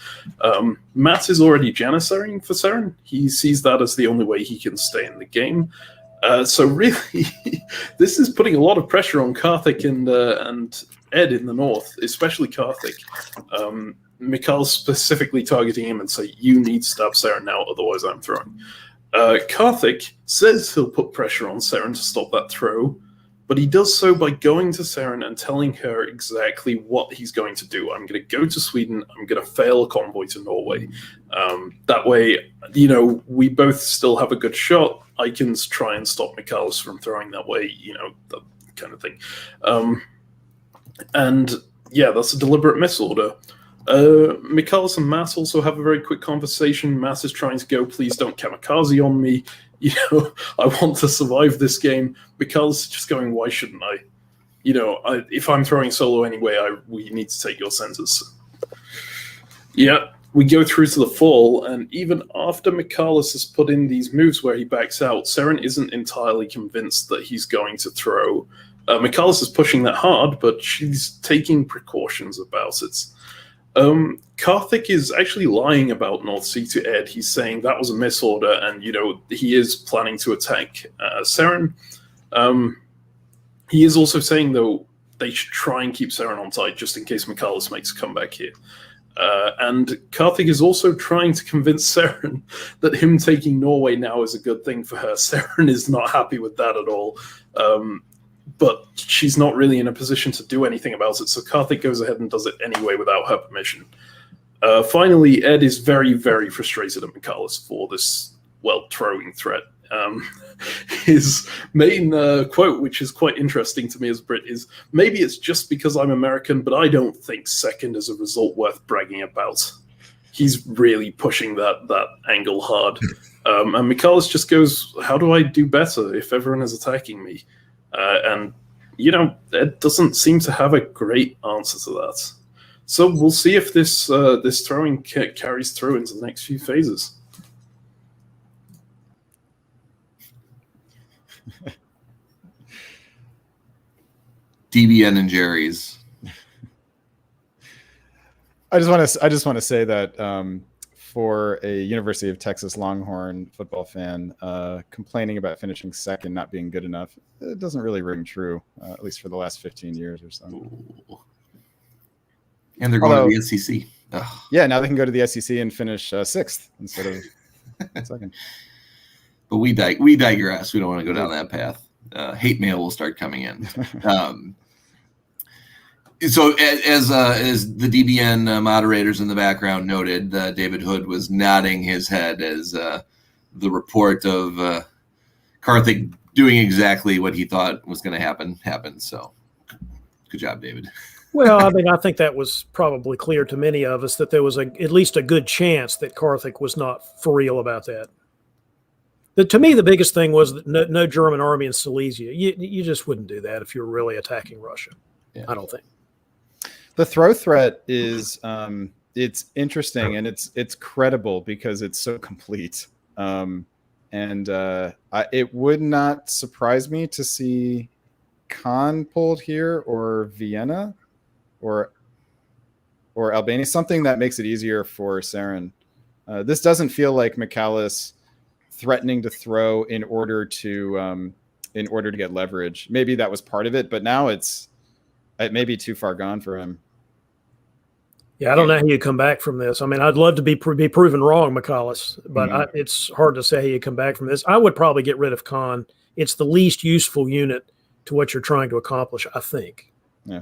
Matt is already janissarying for Saren. He sees that as the only way he can stay in the game. So really, this is putting a lot of pressure on Karthik and Ed in the north, especially Karthik. Mikhail's specifically targeting him and say, you need to stab Saren now, otherwise I'm throwing. Karthik says he'll put pressure on Saren to stop that throw, but he does so by going to Saren and telling her exactly what he's going to do. I'm going to go to Sweden. I'm going to fail a convoy to Norway. That way, we both still have a good shot. I can try and stop Michaelis from throwing that way, that kind of thing. And yeah, that's a deliberate misorder. Michaelis and Matt also have a very quick conversation. Matt is trying to go, please don't kamikaze on me. I want to survive this game. Michaelis is just going, why shouldn't I? If I'm throwing solo anyway, we need to take your centers. Yeah, we go through to the fall, and even after Michaelis has put in these moves where he backs out, Saren isn't entirely convinced that he's going to throw. Michaelis is pushing that hard, but she's taking precautions about it. Karthik is actually lying about North Sea to Ed. He's saying that was a misorder, and he is planning to attack Seren. He is also saying, though, they should try and keep Seren on side just in case Michalis makes a comeback here. And Karthik is also trying to convince Seren that him taking Norway now is a good thing for her. Seren is not happy with that at all. But she's not really in a position to do anything about it, so Karthik goes ahead and does it anyway without her permission. Finally, Ed is very, very frustrated at Michalis for this, throwing threat. His main quote, which is quite interesting to me as Brit, is, "Maybe it's just because I'm American, but I don't think second is a result worth bragging about." He's really pushing that angle hard. And Michalis just goes, "How do I do better if everyone is attacking me?" And Ed doesn't seem to have a great answer to that. So we'll see if this throwing carries through into the next few phases. DBN and Jerry's. I just want to say that for a University of Texas Longhorn football fan, complaining about finishing second not being good enough, it doesn't really ring true, at least for the last 15 years or so. Ooh. And they're going to the SEC. Ugh. Yeah, now they can go to the SEC and finish sixth instead of second. But we digress. We don't want to go down that path. Hate mail will start coming in. So as the DBN moderators in the background noted, David Hood was nodding his head as the report of Karthik doing exactly what he thought was going to happen happened. So good job, David. Well, I think that was probably clear to many of us that there was at least a good chance that Karthik was not for real about that. To me, the biggest thing was that no German army in Silesia. You just wouldn't do that if you were really attacking Russia. Yeah. I don't think. The throw threat is it's interesting and it's credible because it's so complete. It would not surprise me to see Khan pulled here or Vienna or Albania, something that makes it easier for Seren. This doesn't feel like Michalis threatening to throw in order to get leverage. Maybe that was part of it, but now it may be too far gone for him. Yeah, I don't know how you come back from this. I mean, I'd love to be proven wrong, Michalis, but it's hard to say how you come back from this. I would probably get rid of Khan. It's the least useful unit to what you're trying to accomplish, I think. Yeah,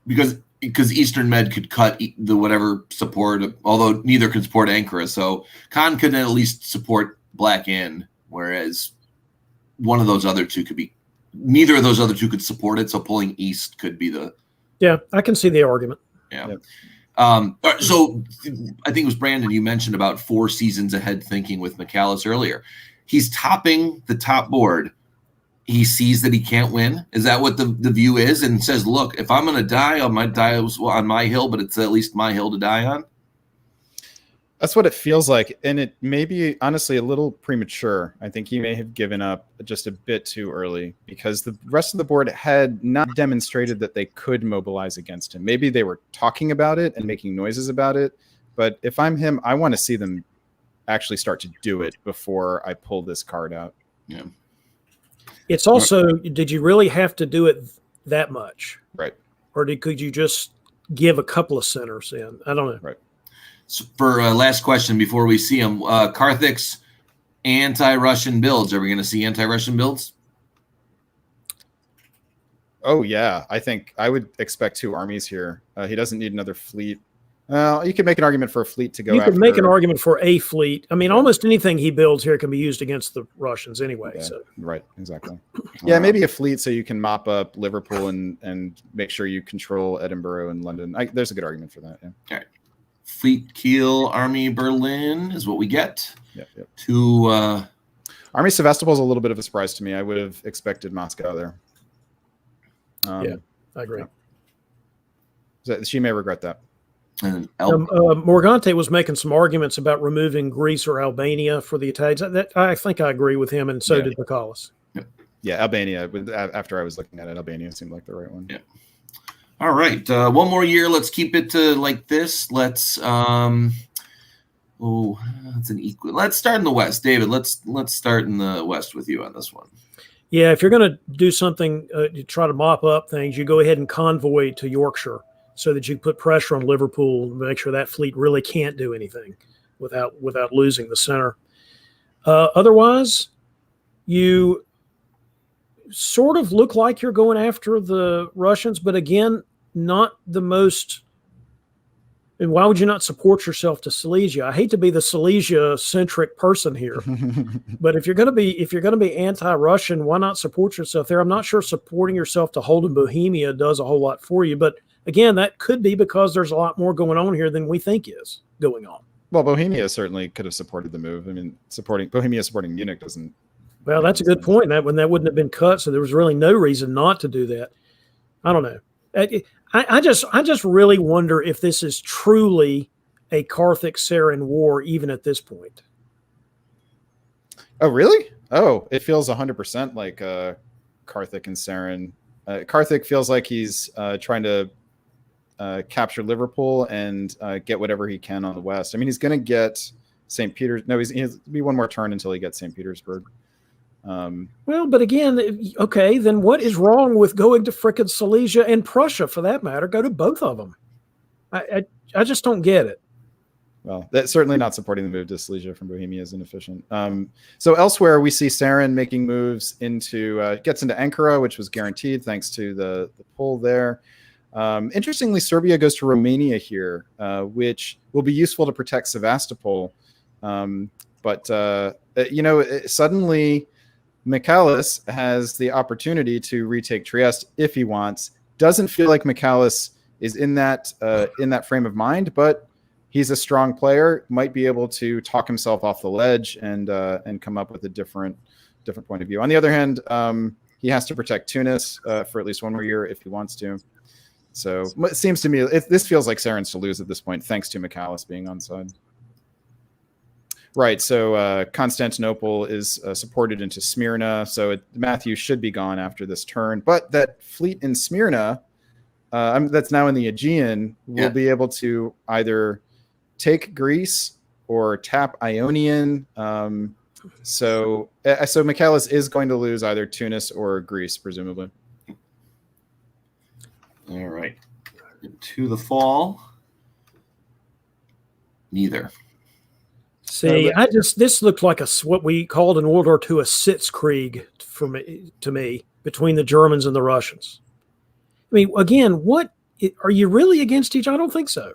because Eastern Med could cut the whatever support, although neither could support Ankara. So Khan could at least support Black Inn, whereas one of those other two neither of those other two could support it. So pulling East could be the. Yeah, I can see the argument. Yeah. Yep. So I think it was Brandon, you mentioned about 4 seasons ahead thinking with Michalis earlier. He's topping the top board. He sees that he can't win. Is that what the view is? And says, look, if I'm going to die, I might die on my hill, but it's at least my hill to die on. That's what it feels like. And it may be, honestly, a little premature. I think he may have given up just a bit too early because the rest of the board had not demonstrated that they could mobilize against him. Maybe they were talking about it and making noises about it. But if I'm him, I want to see them actually start to do it before I pull this card out. Yeah. It's also, did you really have to do it that much? Right. Or could you just give a couple of centers in? I don't know. Right. So for last question before we see him, Karthik's anti-Russian builds. Are we going to see anti-Russian builds? Oh, yeah. I think I would expect 2 armies here. He doesn't need another fleet. You could make an argument for a fleet to go after. You could make an argument for a fleet. I mean, almost anything he builds here can be used against the Russians anyway. Yeah, so. Right, exactly. Yeah, maybe a fleet so you can mop up Liverpool and make sure you control Edinburgh and London. There's a good argument for that. Yeah. All right. Fleet Kiel, Army Berlin is what we get. Yep. Army Sevastopol is a little bit of a surprise to me. I would have expected Moscow there. Yeah, I agree. She may regret that. Morgante was making some arguments about removing Greece or Albania for the Italians. I think I agree with him, and so did Michalis. Yeah, Albania. After I was looking at it, Albania seemed like the right one. Yeah. All right, one more year. Let's keep it to like this. Let's that's an equal. Let's start in the West, David. Let's start in the West with you on this one. Yeah, if you're going to do something to try to mop up things, you go ahead and convoy to Yorkshire so that you put pressure on Liverpool and make sure that fleet really can't do anything without losing the center. Otherwise, you sort of look like you're going after the Russians, but again, not the most. And why would you not support yourself to Silesia? I hate to be the Silesia-centric person here, but if you're going to be anti-Russian, why not support yourself there? I'm not sure supporting yourself to hold in Bohemia does a whole lot for you, but again, that could be because there's a lot more going on here than we think is going on. Well, Bohemia certainly could have supported the move. I mean, Bohemia supporting Munich doesn't. Well, that's a good point. That wouldn't have been cut, so there was really no reason not to do that. I don't know. I just really wonder if this is truly a Carthage-Saran war, even at this point. Oh, really? Oh, it feels 100% like Carthage and Saran. Carthage feels like he's trying to capture Liverpool and get whatever he can on the west. I mean, he's going to get St. Peter's. No, he has to be one more turn until he gets St. Petersburg. Well, but again, okay, then what is wrong with going to frickin' Silesia and Prussia, for that matter? Go to both of them. I just don't get it. Well, that's certainly not supporting the move to Silesia from Bohemia is inefficient. So elsewhere, we see Saran making moves into gets into Ankara, which was guaranteed thanks to the pull there. Interestingly, Serbia goes to Romania here, which will be useful to protect Sevastopol. But suddenly Michalis has the opportunity to retake Trieste if he wants. Doesn't feel like Michalis is in that frame of mind, but he's a strong player, might be able to talk himself off the ledge and come up with a different point of view. On the other hand, he has to protect Tunis for at least one more year if he wants to. So it seems to me this feels like Saran's to lose at this point, thanks to Michalis being on side. Right, so Constantinople is supported into Smyrna, so Matthew should be gone after this turn. But that fleet in Smyrna, that's now in the Aegean, will be able to either take Greece or tap Ionian. So Michalis is going to lose either Tunis or Greece, presumably. All right, to the fall. Neither. See, this looked like what we called in World War II a Sitzkrieg to me between the Germans and the Russians. I mean, again, what are you really against each? I don't think so.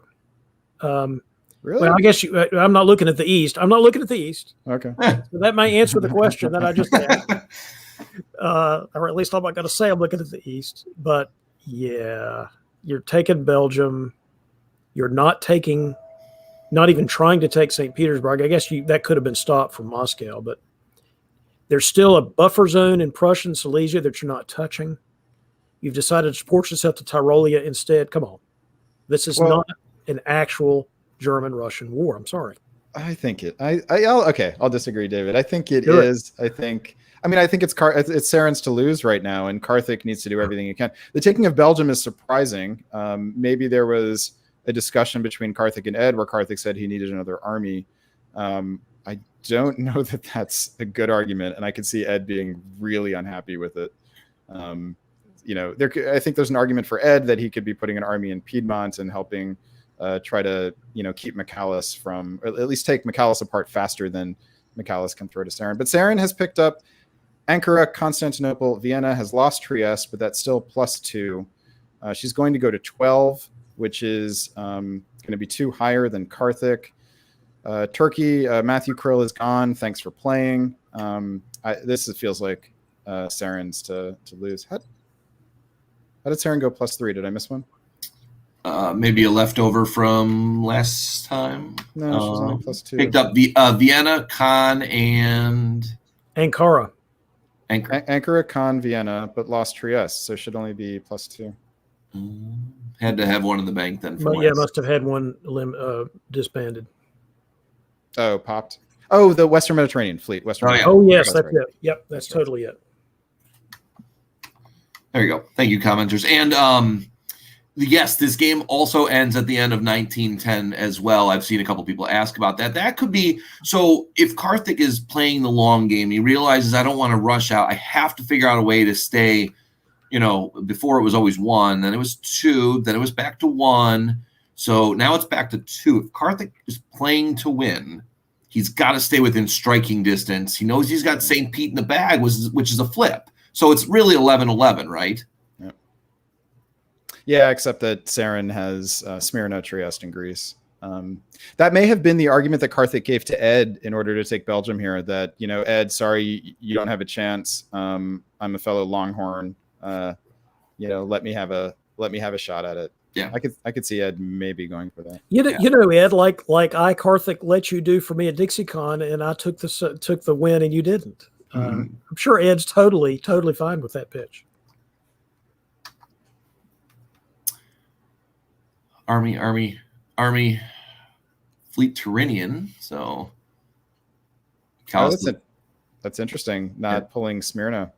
Really? Well, I guess I'm not looking at the East. I'm not looking at the East. Okay. So that may answer the question that I just asked. Or at least I'm not going to say I'm looking at the East. But yeah, you're taking Belgium. You're not even trying to take St. Petersburg. I guess that could have been stopped from Moscow, but there's still a buffer zone in Prussian Silesia that you're not touching. You've decided to support yourself to Tyrolia instead. Come on. This is not an actual German-Russian war. I'm sorry. I think I'll disagree, David. I think it is. I think it's Saran's to lose right now, and Carthage needs to do everything he can. The taking of Belgium is surprising. Maybe there was a discussion between Carthage and Ed where Carthage said he needed another army. I don't know that that's a good argument, and I could see Ed being really unhappy with it. I think there's an argument for Ed that he could be putting an army in Piedmont and helping try to keep Michalis from, or at least take Michalis apart faster than Michalis can throw to Saran. But Saran has picked up Ankara, Constantinople, Vienna, has lost Trieste, but that's still +2. She's going to go to 12. Which is going to be 2 higher than Carthage. Turkey, Matthew Krill is gone. Thanks for playing. This feels like Saran's to lose. How did Saran go +3? Did I miss one? Maybe a leftover from last time. No, she's only +2. Picked up Vienna, Khan, and Ankara. Ankara, Khan, Vienna, but lost Trieste, so should only be +2. Had to have one in the bank then. But yeah, must have had one disbanded. Oh, popped. Oh, the Western Mediterranean fleet. Oh, yes, that's it. Yep, that's totally it. There you go. Thank you, commenters. And Yes, this game also ends at the end of 1910 as well. I've seen a couple people ask about that. That could be so. If Karthik is playing the long game, he realizes I don't want to rush out. I have to figure out a way to stay. Before it was always 1, then it was 2, then it was back to 1. So now it's back to 2. If Karthik is playing to win, he's got to stay within striking distance. He knows he's got St. Pete in the bag, which is a flip. So it's really 11-11, right? Yeah, except that Saren has Smyrna, Trieste, and Greece. That may have been the argument that Karthik gave to Ed in order to take Belgium here. That Ed, sorry, you don't have a chance. I'm a fellow Longhorn. Let me have a shot at it. Yeah, I could see Ed maybe going for that. Ed, like I Karthik let you do for me at DixieCon, and I took the win, and you didn't. I'm sure Ed's totally fine with that pitch. Army, Fleet Tyrrhenian. So that's interesting. Not pulling Smyrna.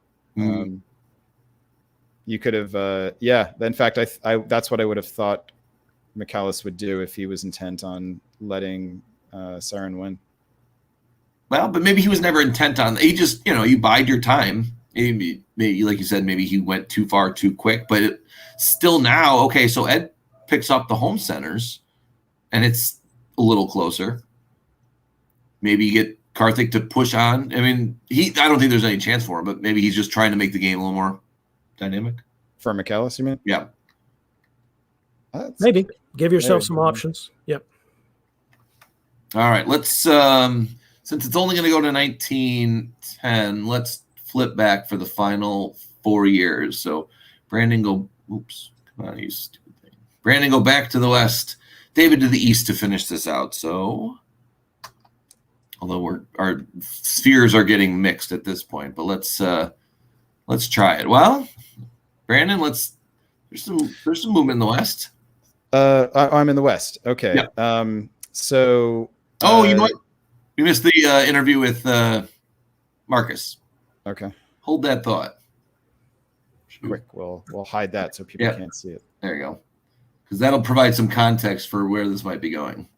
You could have, In fact, I that's what I would have thought Michalis would do if he was intent on letting Saren win. Well, but maybe he was never intent on. He just, you bide your time. Maybe, like you said, maybe he went too far too quick. But still now, okay. So Ed picks up the home centers, and it's a little closer. Maybe you get Karthik to push on. I mean, I don't think there's any chance for him, but maybe he's just trying to make the game a little more dynamic. For Michalis, you mean? Yeah. Maybe give yourself some options. Yep. All right, let's since it's only going to go to 1910, let's flip back for the final 4 years. So Brandon go Brandon go back to the west, David to the east to finish this out. So although our spheres are getting mixed at this point, but let's try it. Well, Brandon, there's some movement in the west. I'm in the west. Okay. Yeah. So you know what? You missed the interview with Marcus. Okay. Hold that thought. Quick, we'll hide that so people can't see it. There you go. Because that'll provide some context for where this might be going.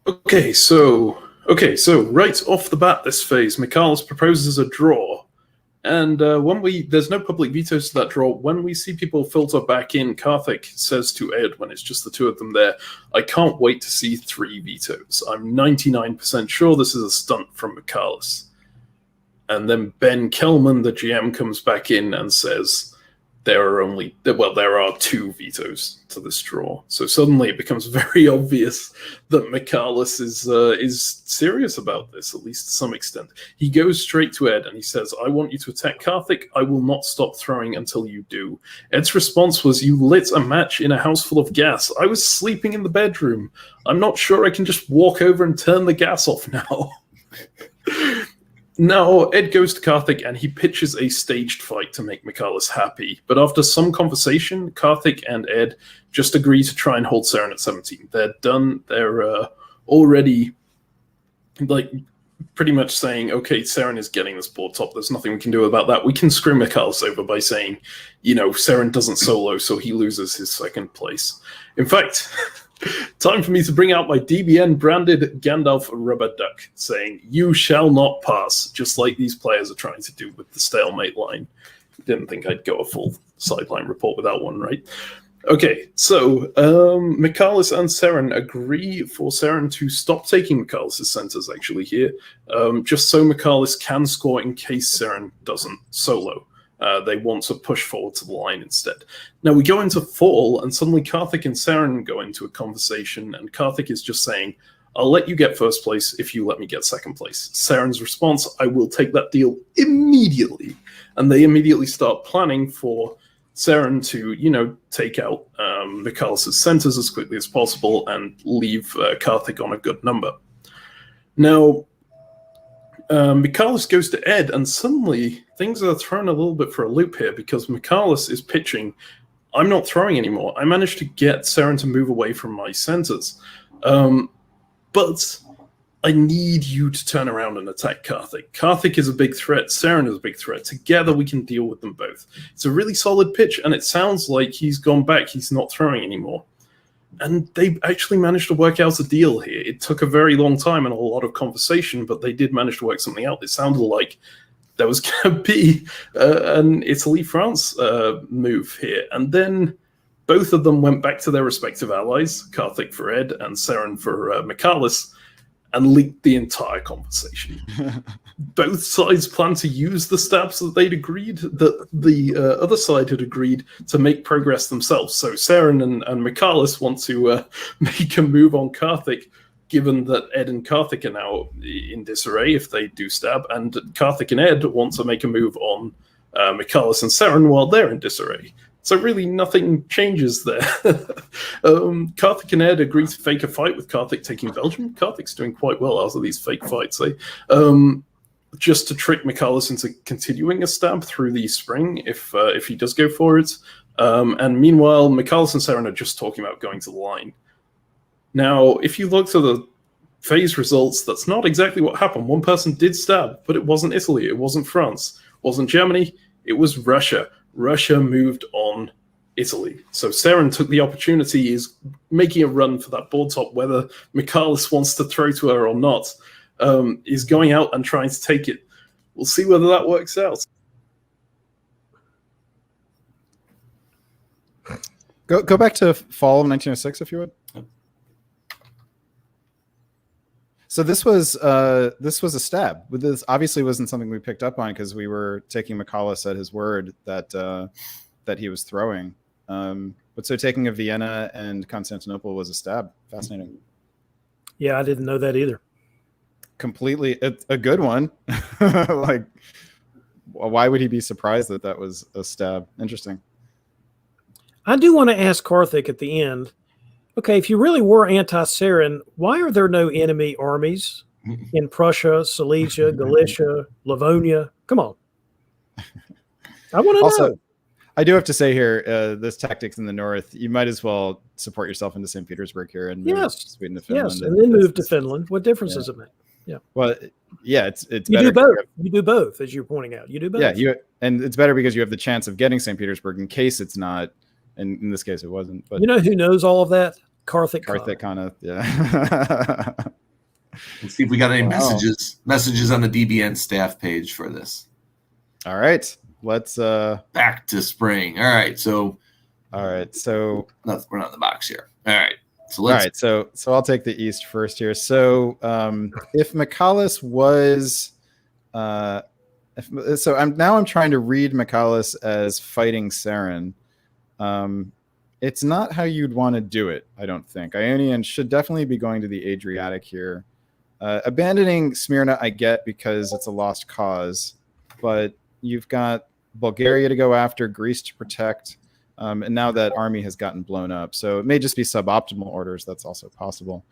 Okay, so right off the bat this phase, Michalis proposes a draw. And there's no public vetoes to that draw. When we see people filter back in, Karthik says to Ed, when it's just the two of them there, I can't wait to see 3 vetoes. I'm 99% sure this is a stunt from Michalis. And then Ben Kelman, the GM, comes back in and says there are 2 vetoes to this draw. So suddenly it becomes very obvious that Michalis is serious about this, at least to some extent. He goes straight to Ed and he says, I want you to attack Karthik. I will not stop throwing until you do. Ed's response was, you lit a match in a house full of gas. I was sleeping in the bedroom. I'm not sure I can just walk over and turn the gas off now. Now, Ed goes to Karthik and he pitches a staged fight to make Michalis happy. But after some conversation, Karthik and Ed just agree to try and hold Saren at 17. They're done. They're already pretty much saying, okay, Saren is getting this board top. There's nothing we can do about that. We can screw Michalis over by saying, Saren doesn't solo, so he loses his second place. In fact... Time for me to bring out my DBN branded Gandalf rubber duck, saying, you shall not pass, just like these players are trying to do with the stalemate line. Didn't think I'd go a full sideline report with that one, right? Okay, so Michalis and Saren agree for Saren to stop taking Michalis' centers actually here, just so Michalis can score in case Saren doesn't solo. They want to push forward to the line instead. Now we go into fall, and suddenly Karthik and Saren go into a conversation, and Karthik is just saying, I'll let you get first place if you let me get second place. Saren's response, I will take that deal immediately. And they immediately start planning for Saren to, take out Michalis' centers as quickly as possible and leave Karthik on a good number. Now, Michalis goes to Ed, and suddenly things are thrown a little bit for a loop here because Michalis is pitching, I'm not throwing anymore. I managed to get Saren to move away from my centers. But I need you to turn around and attack Karthik. Karthik is a big threat. Saren is a big threat. Together we can deal with them both. It's a really solid pitch, and it sounds like he's gone back. He's not throwing anymore. And they actually managed to work out a deal here. It took a very long time and a lot of conversation, but they did manage to work something out. It sounded like there was going to be an Italy-France move here. And then both of them went back to their respective allies, Karthik for Ed and Saren for Michalis, and leaked the entire conversation. Both sides planned to use the stabs that they'd agreed, that the other side had agreed to make progress themselves. So Saren and Michalis want to make a move on Karthik, given that Ed and Karthik are now in disarray if they do stab, and Karthik and Ed want to make a move on Michalis and Saren while they're in disarray. So really nothing changes there. Karthik and Ed agree to fake a fight with Karthik taking Belgium. Karthik's doing quite well out of these fake fights, just to trick Michalis into continuing a stab through the spring if he does go for it. And meanwhile, Michalis and Saren are just talking about going to the line. Now, if you look to the phase results, that's not exactly what happened. One person did stab, but it wasn't Italy, it wasn't France, it wasn't Germany, it was Russia. Russia moved on Italy. So Saren took the opportunity, is making a run for that board top, whether Michalis wants to throw to her or not, is going out and trying to take it. We'll see whether that works out. Go back to fall of 1906, if you would. So this was a stab. But this obviously wasn't something we picked up on because we were taking Michalis at his word that that he was throwing. But so taking a Vienna and Constantinople was a stab. Fascinating. Yeah, I didn't know that either. Completely a good one. Like, why would he be surprised that that was a stab? Interesting. I do want to ask Karthik at the end, okay, if you really were anti-Saren, why are there no enemy armies in Prussia, Silesia, Galicia, Livonia? Come on. I want to know. I do have to say here, this tactics in the north, you might as well support yourself into St. Petersburg here and move Sweden to Finland. Yes, and then move to Finland. What difference does it make? Yeah. Well, yeah, it's you better. do both. You do both, as you're pointing out. You do both. Yeah, and it's better because you have the chance of getting St. Petersburg in case it's not. And in this case, it wasn't. But you know who knows all of that? Karthik Khanna, yeah. Let's see if we got any messages on the DBN staff page for this. All right, let's back to spring. All right, so we're not in the box here. All right, so I'll take the East first here. So if Michalis was, I'm trying to read Michalis as fighting Saren. It's not how you'd want to do it, I don't think. Ionian should definitely be going to the Adriatic here. Abandoning Smyrna, I get because it's a lost cause, but you've got Bulgaria to go after, Greece to protect, and now that army has gotten blown up. So it may just be suboptimal orders. That's also possible.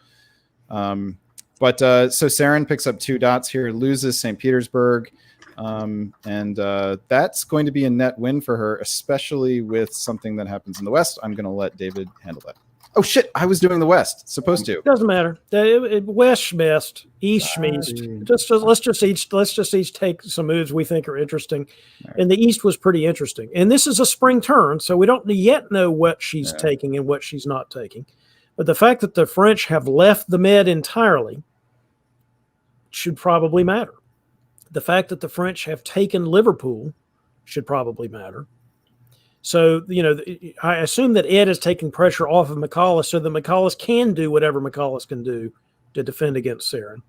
So Saren picks up 2 dots here, loses St. Petersburg. And that's going to be a net win for her, especially with something that happens in the West. I'm going to let David handle that. Oh shit! I was doing the West. Supposed to. Doesn't matter. West schmist, East schmeast. Let's just each take some moves we think are interesting. Right. And the East was pretty interesting. And this is a spring turn, so we don't yet know what she's taking and what she's not taking. But the fact that the French have left the Med entirely should probably matter. The fact that the French have taken Liverpool should probably matter. So, I assume that Ed is taking pressure off of Michalis so that Michalis can do whatever Michalis can do to defend against Saren.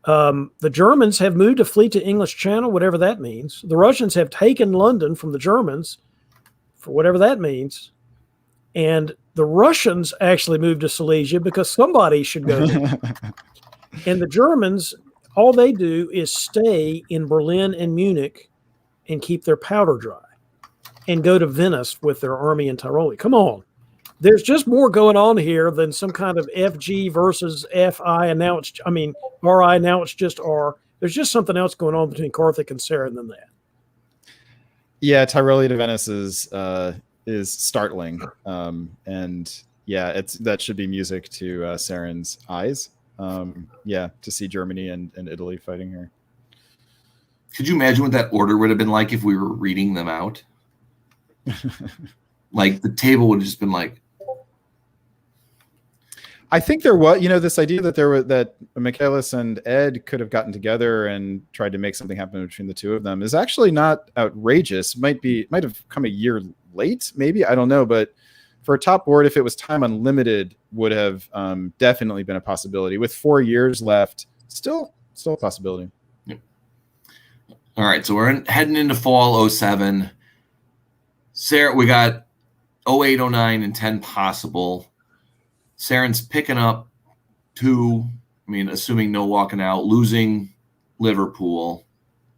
The Germans have moved a fleet to English Channel, whatever that means. The Russians have taken London from the Germans, for whatever that means. And the Russians actually moved to Silesia because somebody should go there. And the Germans, all they do is stay in Berlin and Munich and keep their powder dry and go to Venice with their army in Tirol. Come on. There's just more going on here than some kind of FG versus FI, and now it's, RI, now it's just R. There's just something else going on between Karthik and Saren than that. Yeah, Tiroli to Venice is startling. And yeah, that should be music to Saren's eyes. yeah, to see Germany and Italy fighting here. Could you imagine what that order would have been like if we were reading them out? Like the table would have just been like. I think there was, this idea that Michaelis and Ed could have gotten together and tried to make something happen between the two of them is actually not outrageous. Might have come a year late, maybe, I don't know. But for a top board, if it was time unlimited, would have definitely been a possibility. With 4 years left, still a possibility. Yep. All right, so we're heading into fall 07. Sarah, we got 08, 09, and 10 possible. Saren's picking up 2, assuming no walking out, losing Liverpool,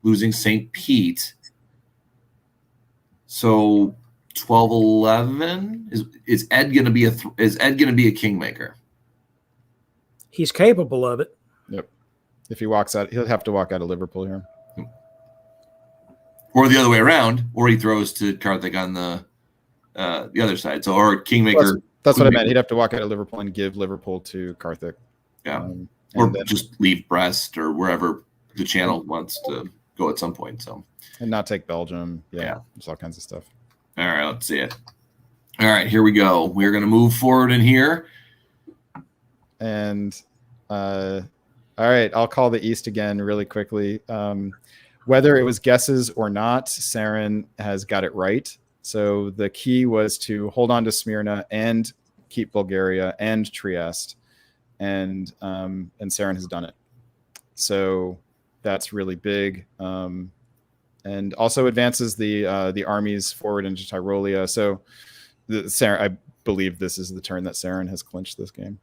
losing St. Pete. So 12, 11 is Ed going to be a kingmaker? He's capable of it. Yep. If he walks out, he'll have to walk out of Liverpool here. Or the other way around, or he throws to Karthik on the other side. So, or kingmaker. That's what I meant. He'd have to walk out of Liverpool and give Liverpool to Karthik. Yeah. Or just leave Brest or wherever the channel wants to go at some point. So, and not take Belgium. Yeah. There's all kinds of stuff. All right, let's see it. All right, here we go. We're going to move forward in here. And all right, I'll call the East again really quickly. Whether it was guesses or not, Saren has got it right. So the key was to hold on to Smyrna and keep Bulgaria and Trieste, and Saren has done it. So that's really big, and also advances the armies forward into Tyrolia. So Saren, I believe this is the turn that Saren has clinched this game.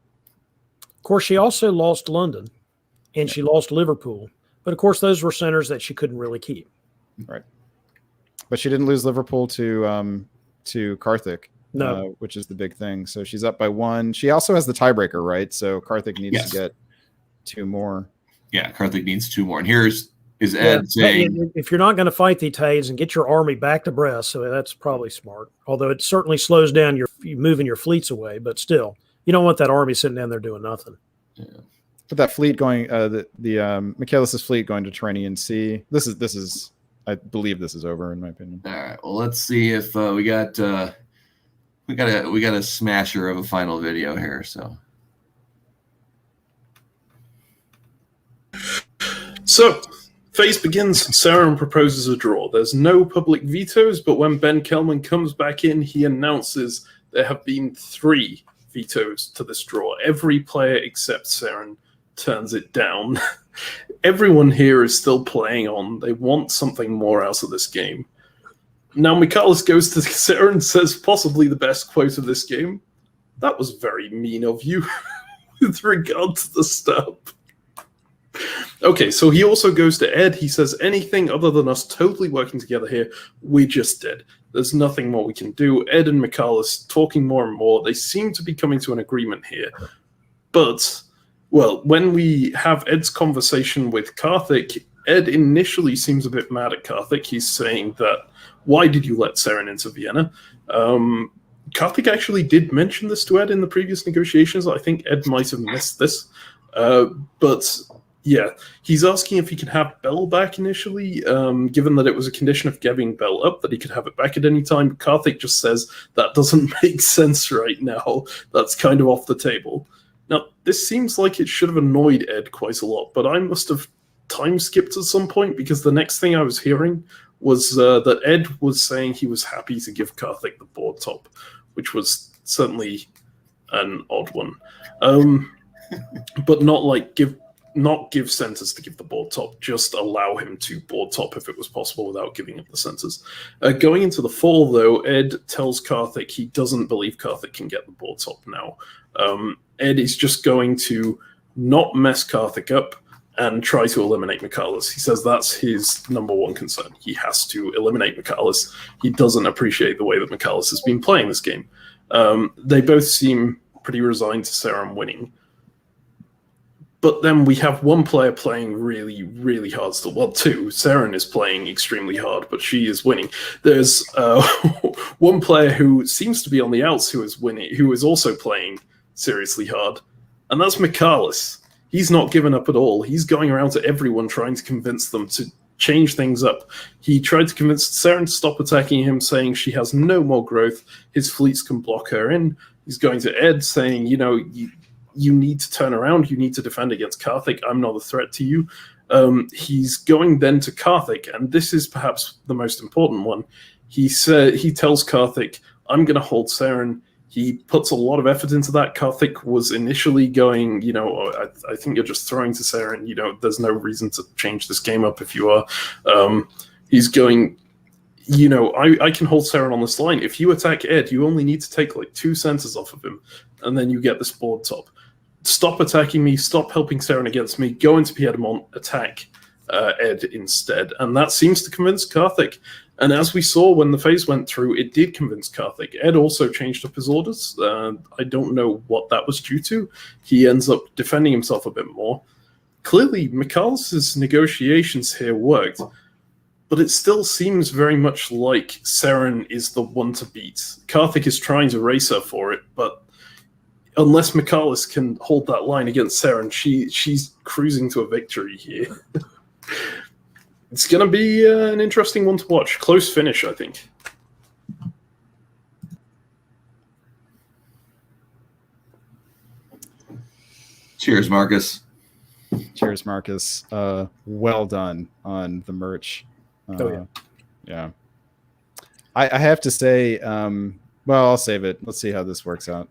Of course, she also lost London, and she lost Liverpool. But of course, those were centers that she couldn't really keep. Right. But she didn't lose Liverpool to Karthik, no, which is the big thing. So she's up by 1. She also has the tiebreaker, right? So Karthik needs to get 2 more. Yeah, Karthik needs 2 more. And here's Ed saying, if you're not going to fight the Italians, and get your army back to Brest, so that's probably smart. Although it certainly slows down you moving your fleets away, but still, you don't want that army sitting down there doing nothing. Yeah. But that fleet going, the Michaelis' fleet going to Tyrrhenian Sea. This is. I believe this is over, in my opinion. All right. Well, let's see if we got a smasher of a final video here. So phase begins. Saren proposes a draw. There's no public vetoes, but when Ben Kelman comes back in, he announces there have been 3 vetoes to this draw. Every player except Saren turns it down. Everyone here is still playing on. They want something more out of this game. Now, Michaelis goes to Saren and says possibly the best quote of this game. That was very mean of you with regard to the stub. Okay, so he also goes to Ed. He says, anything other than us totally working together here, we just did. There's nothing more we can do. Ed and Michaelis talking more and more. They seem to be coming to an agreement here. But, well, when we have Ed's conversation with Karthik, Ed initially seems a bit mad at Karthik. He's saying that, why did you let Saren into Vienna? Karthik actually did mention this to Ed in the previous negotiations. I think Ed might have missed this. But yeah, he's asking if he can have Bell back initially, given that it was a condition of giving Bell up, that he could have it back at any time. Karthik just says that doesn't make sense right now. That's kind of off the table. Now, this seems like it should have annoyed Ed quite a lot, but I must have time skipped at some point, because the next thing I was hearing was that Ed was saying he was happy to give Karthik the board top, which was certainly an odd one. But not give centers to give the board top, just allow him to board top if it was possible without giving up the centers. Going into the fall, though, Ed tells Karthik he doesn't believe Karthik can get the board top now. Ed is just going to not mess Karthik up and try to eliminate Michaelis. He says that's his number one concern. He has to eliminate Michaelis. He doesn't appreciate the way that Michaelis has been playing this game. They both seem pretty resigned to Saren winning. But then we have one player playing really, really hard still. Well, 2. Saren is playing extremely hard, but she is winning. There's one player who seems to be on the outs who is winning, who is also playing seriously hard, and that's Michaelis. he's not given up at all. He's going around to everyone trying to convince them to change things up. He tried to convince Saren to stop attacking him, saying she has no more growth. His fleets can block her in. He's going to Ed, saying, you know, you need to turn around. You need to defend against Karthik. I'm not a threat to you. He's going then to Karthik, and this is perhaps the most important one. He tells Karthik, I'm going to hold Saren. He puts a lot of effort into that. Karthik was initially going, you know, I think you're just throwing to Saren. You know, there's no reason to change this game up if you are. He's going, you know, I can hold Saren on this line. If you attack Ed, you only need to take like 2 centers off of him, and then you get this board top. Stop attacking me, stop helping Saren against me, go into Piedmont, attack Ed instead. And that seems to convince Karthik. And as we saw when the phase went through, it did convince Karthik. Ed also changed up his orders. I don't know what that was due to. He ends up defending himself a bit more. Clearly, Michaelis' negotiations here worked, but it still seems very much like Saren is the one to beat. Karthik is trying to race her for it, but unless Michaelis can hold that line against Saren, she's cruising to a victory here. It's going to be an interesting one to watch. Close finish, I think. Cheers, Marcus. Cheers, Marcus. Well done on the merch. Yeah. I have to say, well, I'll save it. Let's see how this works out.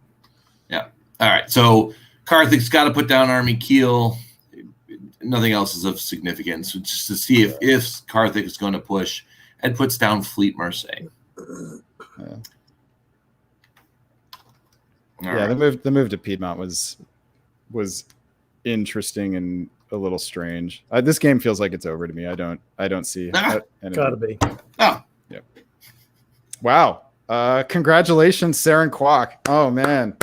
Yeah. All right. So Karthik's got to put down Army Keel. Nothing else is of significance. Just to see if Karthik is going to push. Ed puts down Fleet Marseille. The move to Piedmont was interesting and a little strange. This game feels like it's over to me. I don't see. Gotta be. Oh. Yeah. Wow. Congratulations, Saren Kwok. Oh man.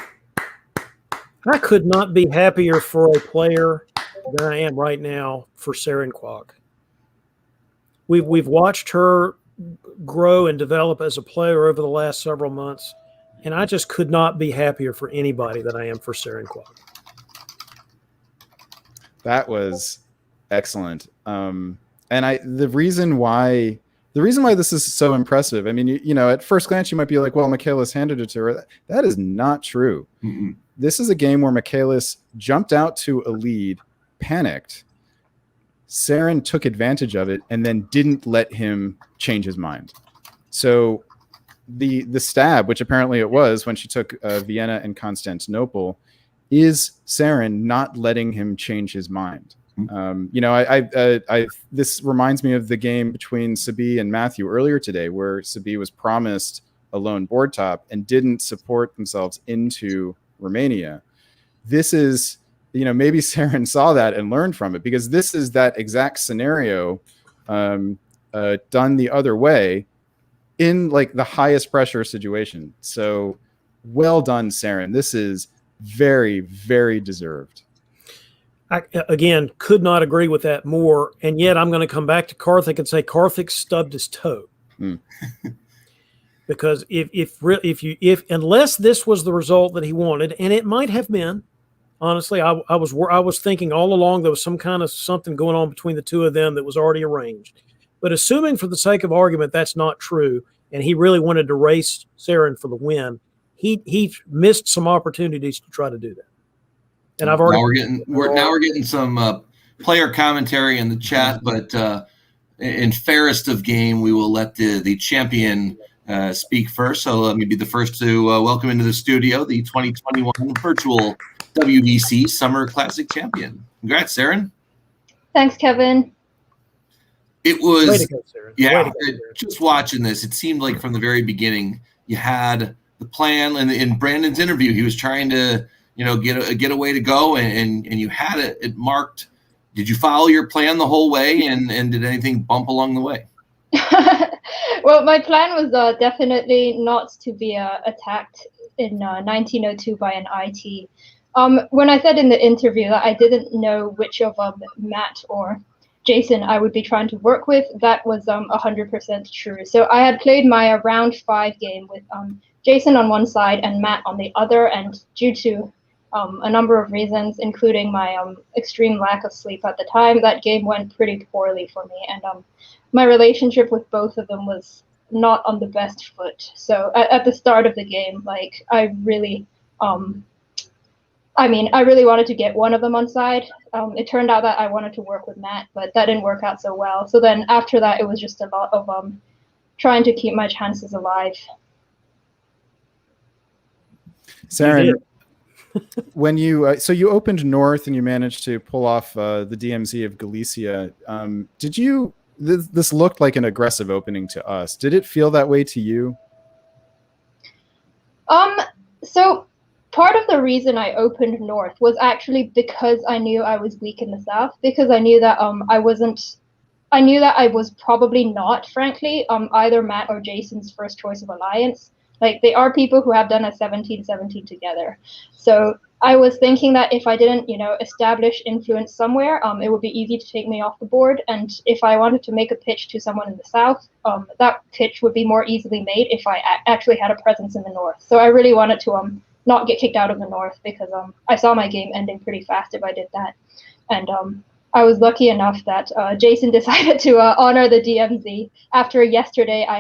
I could not be happier for a player than I am right now for Saren Kwok. We've watched her grow and develop as a player over the last several months, and I just could not be happier for anybody than I am for Saren Kwok. That was excellent. And the reason why this is so impressive, I mean, you know, at first glance you might be like, well, Michaelis handed it to her. That is not true. Mm-mm. This is a game where Michaelis jumped out to a lead, panicked. Saren took advantage of it and then didn't let him change his mind. So the stab, which apparently it was when she took Vienna and Constantinople, is Saren not letting him change his mind. You know, this reminds me of the game between Sabi and Matthew earlier today, where Sabi was promised a lone board top and didn't support themselves into Romania. This is, you know, maybe Saren saw that and learned from it, because this is that exact scenario done the other way in like the highest pressure situation. So well done, Saren. This is very, very deserved. I, again, could not agree with that more. And yet I'm going to come back to Karthik and say Karthik stubbed his toe. Because if unless this was the result that he wanted, and it might have been, honestly, I was thinking all along there was some kind of something going on between the two of them that was already arranged. But assuming for the sake of argument that's not true, and he really wanted to race Saren for the win, he missed some opportunities to try to do that. And I've already we're getting some player commentary in the chat, but in fairest of game, we will let the champion speak first. So let me be the first to welcome into the studio the 2021 virtual WDC Summer Classic champion. Congrats, Saren. Thanks, Kevin. It was, Way to go, Saren. yeah, Way to go, Saren. just watching this, it seemed like from the very beginning, you had the plan. And in Brandon's interview, he was trying to, you know, get a way to go, and you had it marked. Did you follow your plan the whole way, and did anything bump along the way? Well, my plan was definitely not to be attacked in 1902 by an IT. When I said in the interview that I didn't know which of Matt or Jason I would be trying to work with, that was 100% true. So I had played my round 5 game with Jason on one side and Matt on the other, and due to a number of reasons, including my extreme lack of sleep at the time. That game went pretty poorly for me, and my relationship with both of them was not on the best foot. So at the start of the game, like I really wanted to get one of them on side. It turned out that I wanted to work with Matt, but that didn't work out so well. So then after that, it was just a lot of trying to keep my chances alive. Saren, when you so you opened North and you managed to pull off the DMZ of Galicia, did you? This looked like an aggressive opening to us. Did it feel that way to you? So part of the reason I opened North was actually because I knew I was weak in the South, because I knew that I knew that I was probably not, frankly, either Matt or Jason's first choice of alliance. Like, they are people who have done a 17-17 together. So I was thinking that if I didn't, establish influence somewhere, it would be easy to take me off the board. And if I wanted to make a pitch to someone in the South, that pitch would be more easily made if I actually had a presence in the North. So I really wanted to not get kicked out of the North, because I saw my game ending pretty fast if I did that. And I was lucky enough that Jason decided to honor the DMZ. After yesterday, I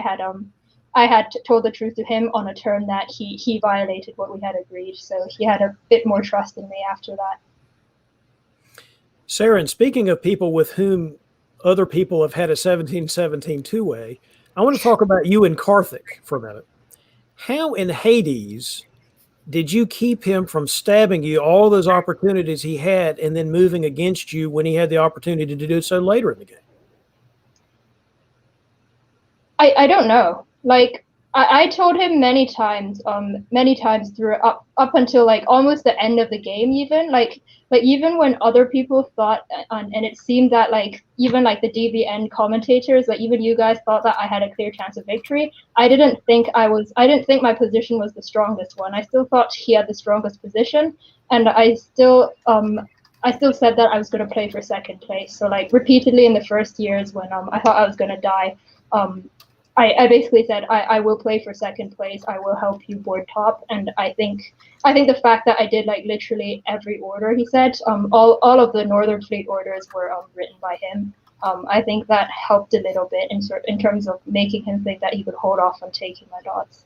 had told the truth to him on a turn that he violated what we had agreed. So he had a bit more trust in me after that. Sarah, and speaking of people with whom other people have had a 17-17 two-way, I want to talk about you and Karthik for a minute. How in Hades did you keep him from stabbing you all those opportunities he had and then moving against you when he had the opportunity to do so later in the game? I don't know. Like, I told him many times through up until like almost the end of the game, even like even when other people thought, and it seemed that like even like the DBN commentators, like even you guys thought that I had a clear chance of victory. I didn't think my position was the strongest one. I still thought he had the strongest position, and I still said that I was going to play for second place. So like repeatedly in the first years when I thought I was going to die, I basically said I will play for second place. I will help you board top, and I think the fact that I did like literally every order he said, all of the Northern Fleet orders were written by him. I think that helped a little bit in terms of making him think that he could hold off on taking my dots.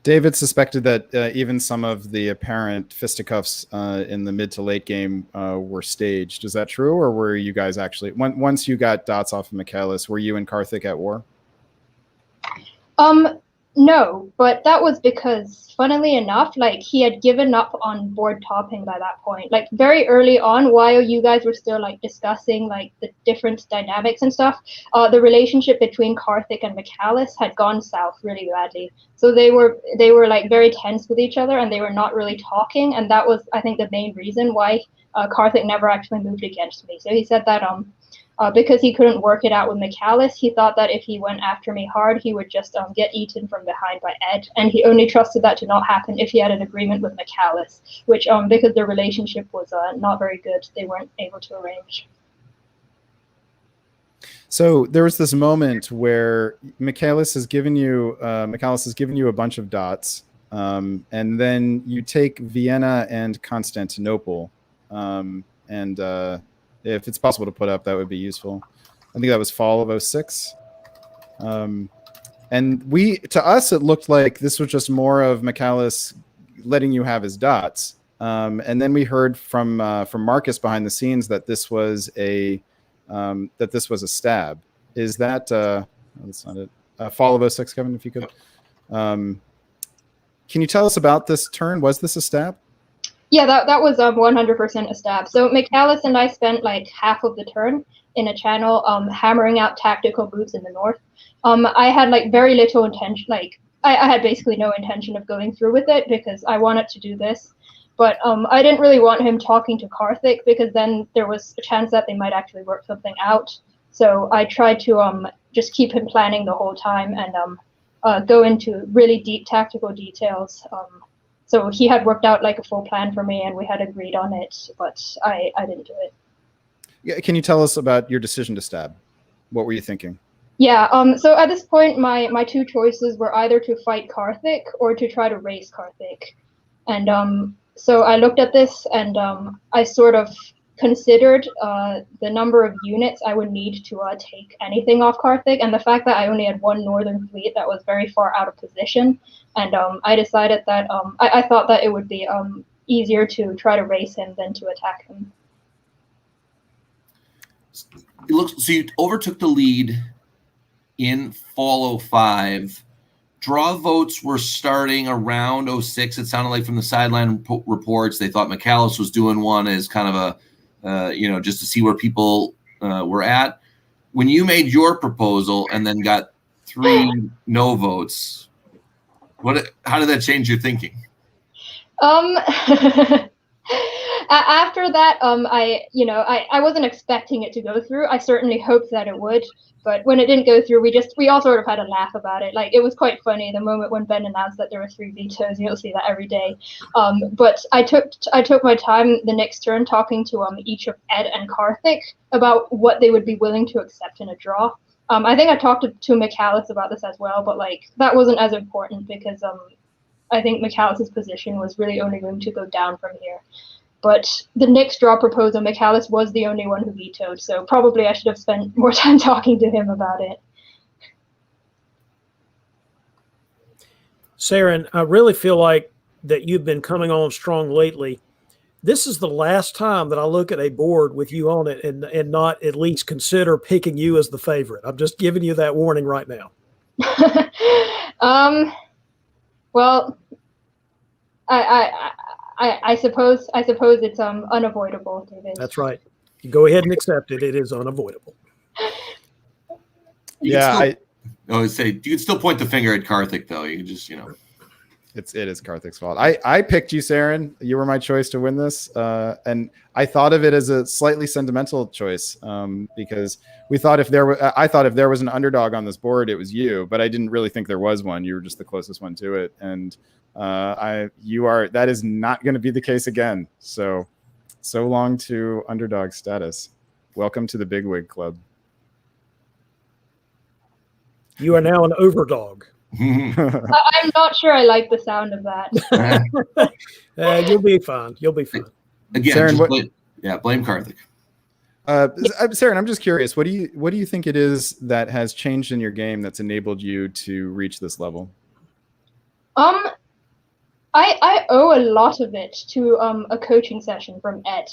David suspected that even some of the apparent fisticuffs in the mid to late game were staged. Is that true, or were you guys actually once you got dots off of Michaelis, were you and Karthik at war? No, but that was because, funnily enough, like he had given up on board topping by that point. Like very early on, while you guys were still like discussing like the different dynamics and stuff, the relationship between Karthik and Michaelis had gone south really badly. So they were like very tense with each other, and they were not really talking. And that was, I think, the main reason why Karthik never actually moved against me. So he said that because he couldn't work it out with Michaelis, he thought that if he went after me hard, he would just get eaten from behind by Ed, and he only trusted that to not happen if he had an agreement with Michaelis, which because their relationship was not very good, they weren't able to arrange. So there was this moment where Michaelis has given you a bunch of dots, and then you take Vienna and Constantinople, and if it's possible to put up, that would be useful. I think that was fall of 06. And to us, it looked like this was just more of Michaelis letting you have his dots. And then we heard from Marcus behind the scenes that this was a stab. Is that that's not it? Fall of 06, Kevin, if you could. Can you tell us about this turn? Was this a stab? Yeah, that was 100% a stab. So Michaelis and I spent like half of the turn in a channel hammering out tactical moves in the north. I had like very little intention, like I had basically no intention of going through with it because I wanted to do this. But I didn't really want him talking to Karthik because then there was a chance that they might actually work something out. So I tried to just keep him planning the whole time and go into really deep tactical details. So he had worked out like a full plan for me, and we had agreed on it, but I didn't do it. Yeah, can you tell us about your decision to stab? What were you thinking? Yeah, so at this point, my two choices were either to fight Karthik or to try to race Karthik. And so I looked at this, and I sort of considered the number of units I would need to take anything off Karthik, and the fact that I only had one northern fleet that was very far out of position. And I decided that I thought that it would be easier to try to race him than to attack him. It looks so you overtook the lead in Fall 05. Draw votes were starting around 06. It sounded like from the sideline reports they thought McAllis was doing one as kind of a just to see where people were at. When you made your proposal and then got 3 no votes, how did that change your thinking? After that, I wasn't expecting it to go through. I certainly hoped that it would, but when it didn't go through, we all sort of had a laugh about it. Like, it was quite funny the moment when Ben announced that there were 3 vetoes. You'll see that every day. But I took my time the next turn talking to each of Ed and Karthik about what they would be willing to accept in a draw. I think I talked to McAllis about this as well, but that wasn't as important because I think McAllis's position was really only going to go down from here. But the next draw proposal, McAllis was the only one who vetoed, so probably I should have spent more time talking to him about it. Saren, I really feel like that you've been coming on strong lately. This is the last time that I look at a board with you on it and not at least consider picking you as the favorite. I'm just giving you that warning right now. Well, I suppose it's unavoidable, David. That's right. You go ahead and accept it. It is unavoidable. You can still point the finger at Karthik, though. You can just, It is Karthik's fault. I picked you, Saren. You were my choice to win this, and I thought of it as a slightly sentimental choice because I thought if there was an underdog on this board, it was you, but I didn't really think there was one. You were just the closest one to it, and that is not going to be the case again. So long to underdog status. Welcome to the Bigwig Club. You are now an overdog. I'm not sure I like the sound of that. You'll be fine. You'll be fine. Again, Saren, blame Karthik. Saren, I'm just curious. What do you think it is that has changed in your game that's enabled you to reach this level? I owe a lot of it to a coaching session from Ed.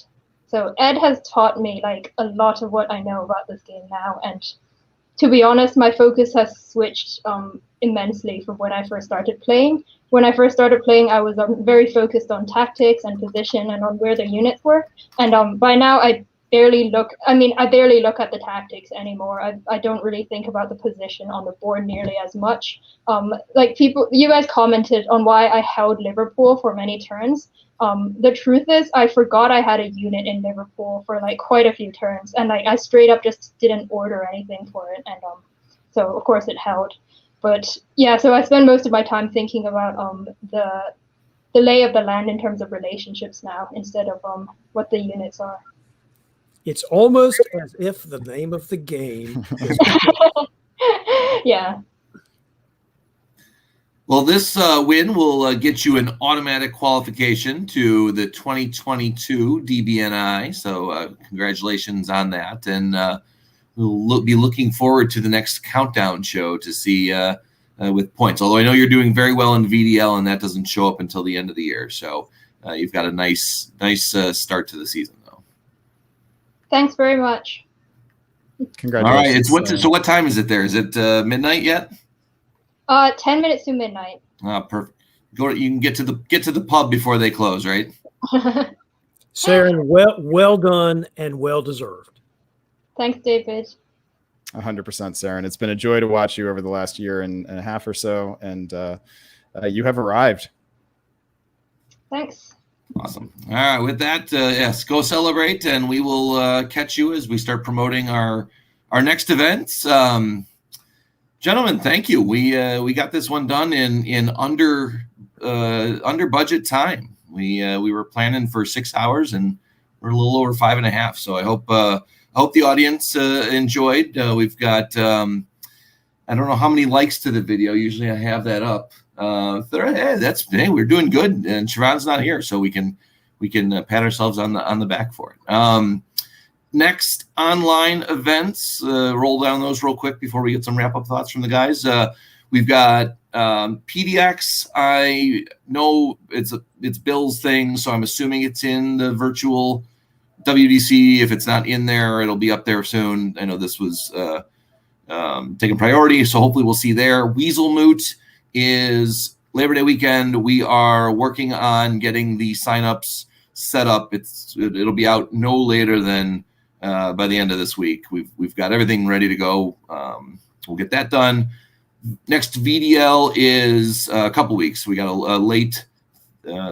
So Ed has taught me a lot of what I know about this game now, and to be honest, my focus has switched immensely from when I first started playing. When I first started playing, I was very focused on tactics and position and on where the units were. And by now, I barely look at the tactics anymore. I don't really think about the position on the board nearly as much. You guys commented on why I held Liverpool for many turns. The truth is, I forgot I had a unit in Liverpool for quite a few turns, and I straight up just didn't order anything for it, and so of course it held. But yeah, so I spend most of my time thinking about the lay of the land in terms of relationships now, instead of what the units are. It's almost as if the name of the game is yeah. Well, this win will get you an automatic qualification to the 2022 DBNI. So congratulations on that. And we'll be looking forward to the next countdown show to see with points. Although I know you're doing very well in VDL, and that doesn't show up until the end of the year. So you've got a nice start to the season, though. Thanks very much. Congratulations. All right. So what time is it there? Is it midnight yet? 10 minutes to midnight. Perfect. You can get to the pub before they close, right? Saren, well done and well deserved. Thanks, David. 100%, Saren. It's been a joy to watch you over the last year and a half or so, and you have arrived. Thanks. Awesome. All right. With that, yes, go celebrate, and we will catch you as we start promoting our next events. Gentlemen, thank you. We got this one done in under budget time. We were planning for 6 hours, and we're a little over 5.5. So I hope the audience enjoyed. We've got I don't know how many likes to the video. Usually I have that up. we're doing good, and Siobhan's not here, so we can pat ourselves on the back for it. Next online events, roll down those real quick before we get some wrap up thoughts from the guys. We've got PDX. I know it's Bill's thing, so I'm assuming it's in the virtual WDC. If it's not in there, it'll be up there soon. I know this was taking priority, so hopefully we'll see there. Weasel Moot is Labor Day weekend. We are working on getting the signups set up. It'll be out no later than by the end of this week. We've got everything ready to go. We'll get that done. Next VDL is a couple weeks. We got a late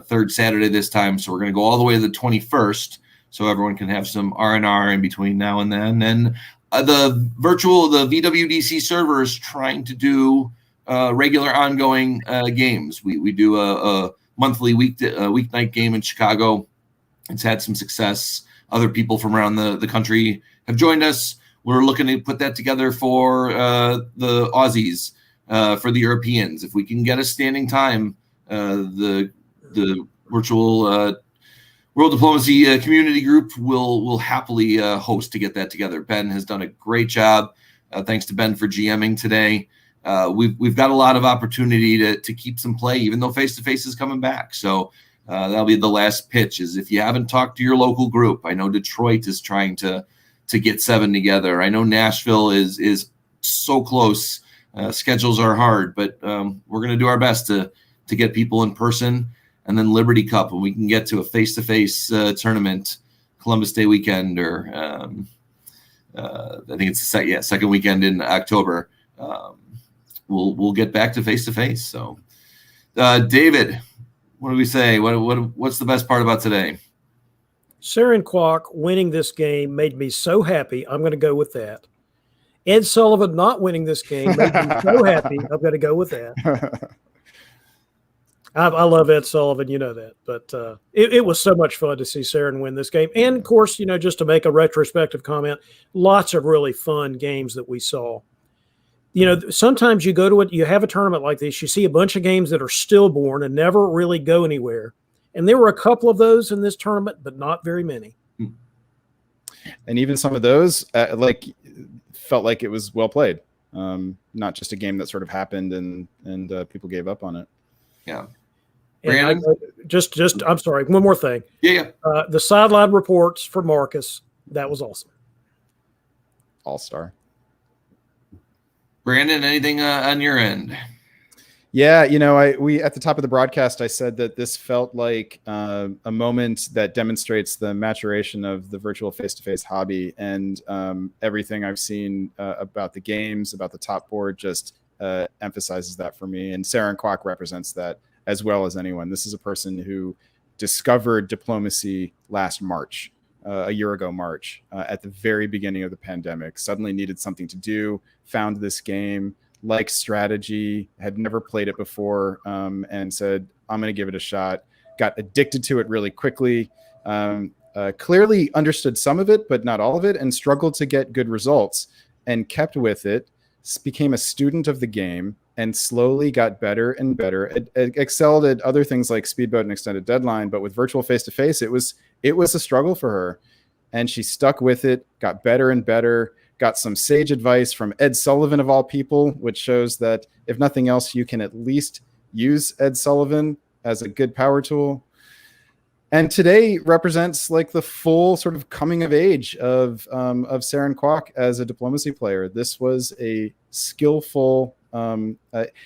third Saturday this time, so we're going to go all the way to the 21st, so everyone can have some R&R in between now and then. And the vWDC server is trying to do regular ongoing games. We do a monthly weeknight game in Chicago. It's had some success. Other people from around the country have joined us. We're looking to put that together for the Aussies, for the Europeans. If we can get a standing time, the virtual World Diplomacy Community Group will happily host to get that together. Ben has done a great job. Thanks to Ben for GMing today. We've got a lot of opportunity to keep some play, even though face-to-face is coming back. So that'll be the last pitch, is if you haven't talked to your local group. I know Detroit is trying to get 7 together. I know Nashville is so close. Schedules are hard, but we're going to do our best to get people in person. And then Liberty Cup, when we can get to a face-to-face tournament, Columbus Day weekend, or I think it's the second weekend in October. We'll get back to face-to-face. So, David, what do we say? What's the best part about today? Saren Kwok winning this game made me so happy. I'm going to go with that. Ed Sullivan not winning this game made me so happy. I'm going to go with that. I love Ed Sullivan, you know that. But it was so much fun to see Saren win this game. And, of course, just to make a retrospective comment, lots of really fun games that we saw. Sometimes you go to it, you have a tournament like this, you see a bunch of games that are stillborn and never really go anywhere. And there were a couple of those in this tournament, but not very many. And even some of those, felt like it was well played. Not just a game that sort of happened and people gave up on it. Yeah. And I'm sorry, one more thing. Yeah. The sideline reports for Marcus, that was awesome. All-star. Brandon, anything on your end? Yeah, we at the top of the broadcast, I said that this felt like a moment that demonstrates the maturation of the virtual face-to-face hobby, and everything I've seen about the games, about the top board, just emphasizes that for me. And Saren Kwok represents that as well as anyone. This is a person who discovered diplomacy last March, a year ago March, at the very beginning of the pandemic. Suddenly needed something to do, found this game, liked strategy, had never played it before, and said, I'm going to give it a shot. Got addicted to it really quickly. Clearly understood some of it, but not all of it, and struggled to get good results, and kept with it, became a student of the game, and slowly got better and better. It excelled at other things like Speedboat and Extended Deadline, but with virtual face-to-face, it was a struggle for her. And she stuck with it, got better and better, got some sage advice from Ed Sullivan of all people, which shows that if nothing else, you can at least use Ed Sullivan as a good power tool. And today represents like the full sort of coming of age of Saren Kwok as a diplomacy player. This was a skillful.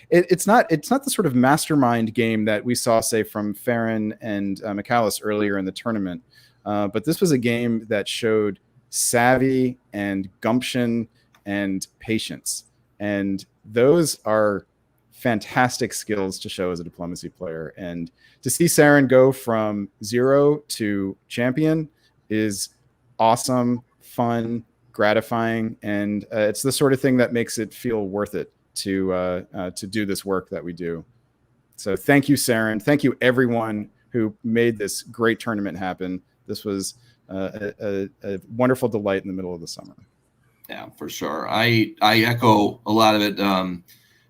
It's not the sort of mastermind game that we saw, say, from Farron and McAllis earlier in the tournament, but this was a game that showed savvy and gumption and patience, and those are fantastic skills to show as a diplomacy player. And to see Saren go from 0 to champion is awesome, fun, gratifying, and it's the sort of thing that makes it feel worth it to do this work that we do. So thank you, Saren. Thank you, everyone who made this great tournament happen. This was a wonderful delight in the middle of the summer. Yeah, for sure. I echo a lot of it.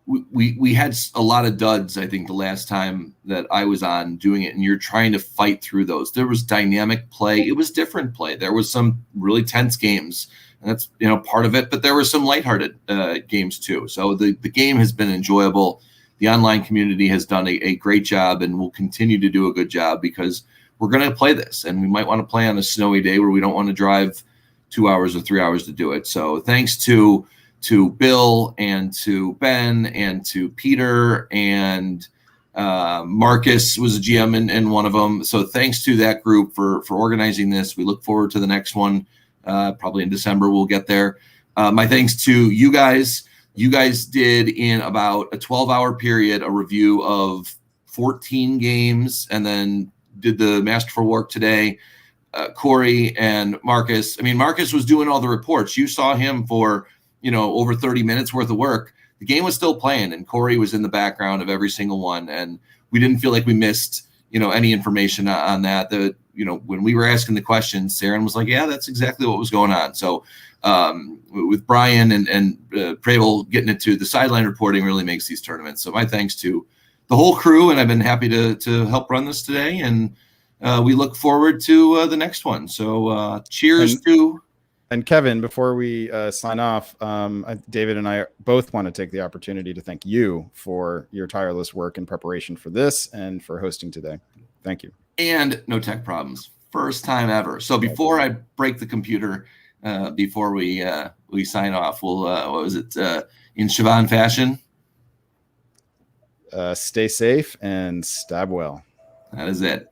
we had a lot of duds, I think, the last time that I was on doing it, and you're trying to fight through those. There was dynamic play. It was different play. There was some really tense games, and that's, part of it, but there were some lighthearted games too. So the game has been enjoyable. The online community has done a great job and will continue to do a good job, because we're going to play this, and we might want to play on a snowy day where we don't want to drive 2 hours or 3 hours to do it. So thanks to Bill and to Ben and to Peter, and Marcus was a GM in one of them. So thanks to that group for organizing this. We look forward to the next one. Probably in December we'll get there. My thanks to you guys. You guys did, in about a 12-hour period, a review of 14 games, and then did the masterful work today. Corey and Marcus. I mean, Marcus was doing all the reports. You saw him for over 30 minutes worth of work. The game was still playing, and Corey was in the background of every single one. And we didn't feel like we missed, any information on that. When we were asking the questions, Saren was like, yeah, that's exactly what was going on. So with Brian and Preble getting into the sideline reporting really makes these tournaments. So my thanks to the whole crew, and I've been happy to help run this today. And we look forward to the next one. So cheers to... And Kevin, before we sign off, David and I both want to take the opportunity to thank you for your tireless work in preparation for this and for hosting today. Thank you. And no tech problems. First time ever. So before I break the computer, before we sign off, we'll, what was it, in Siobhan fashion? Stay safe and stab well. That is it.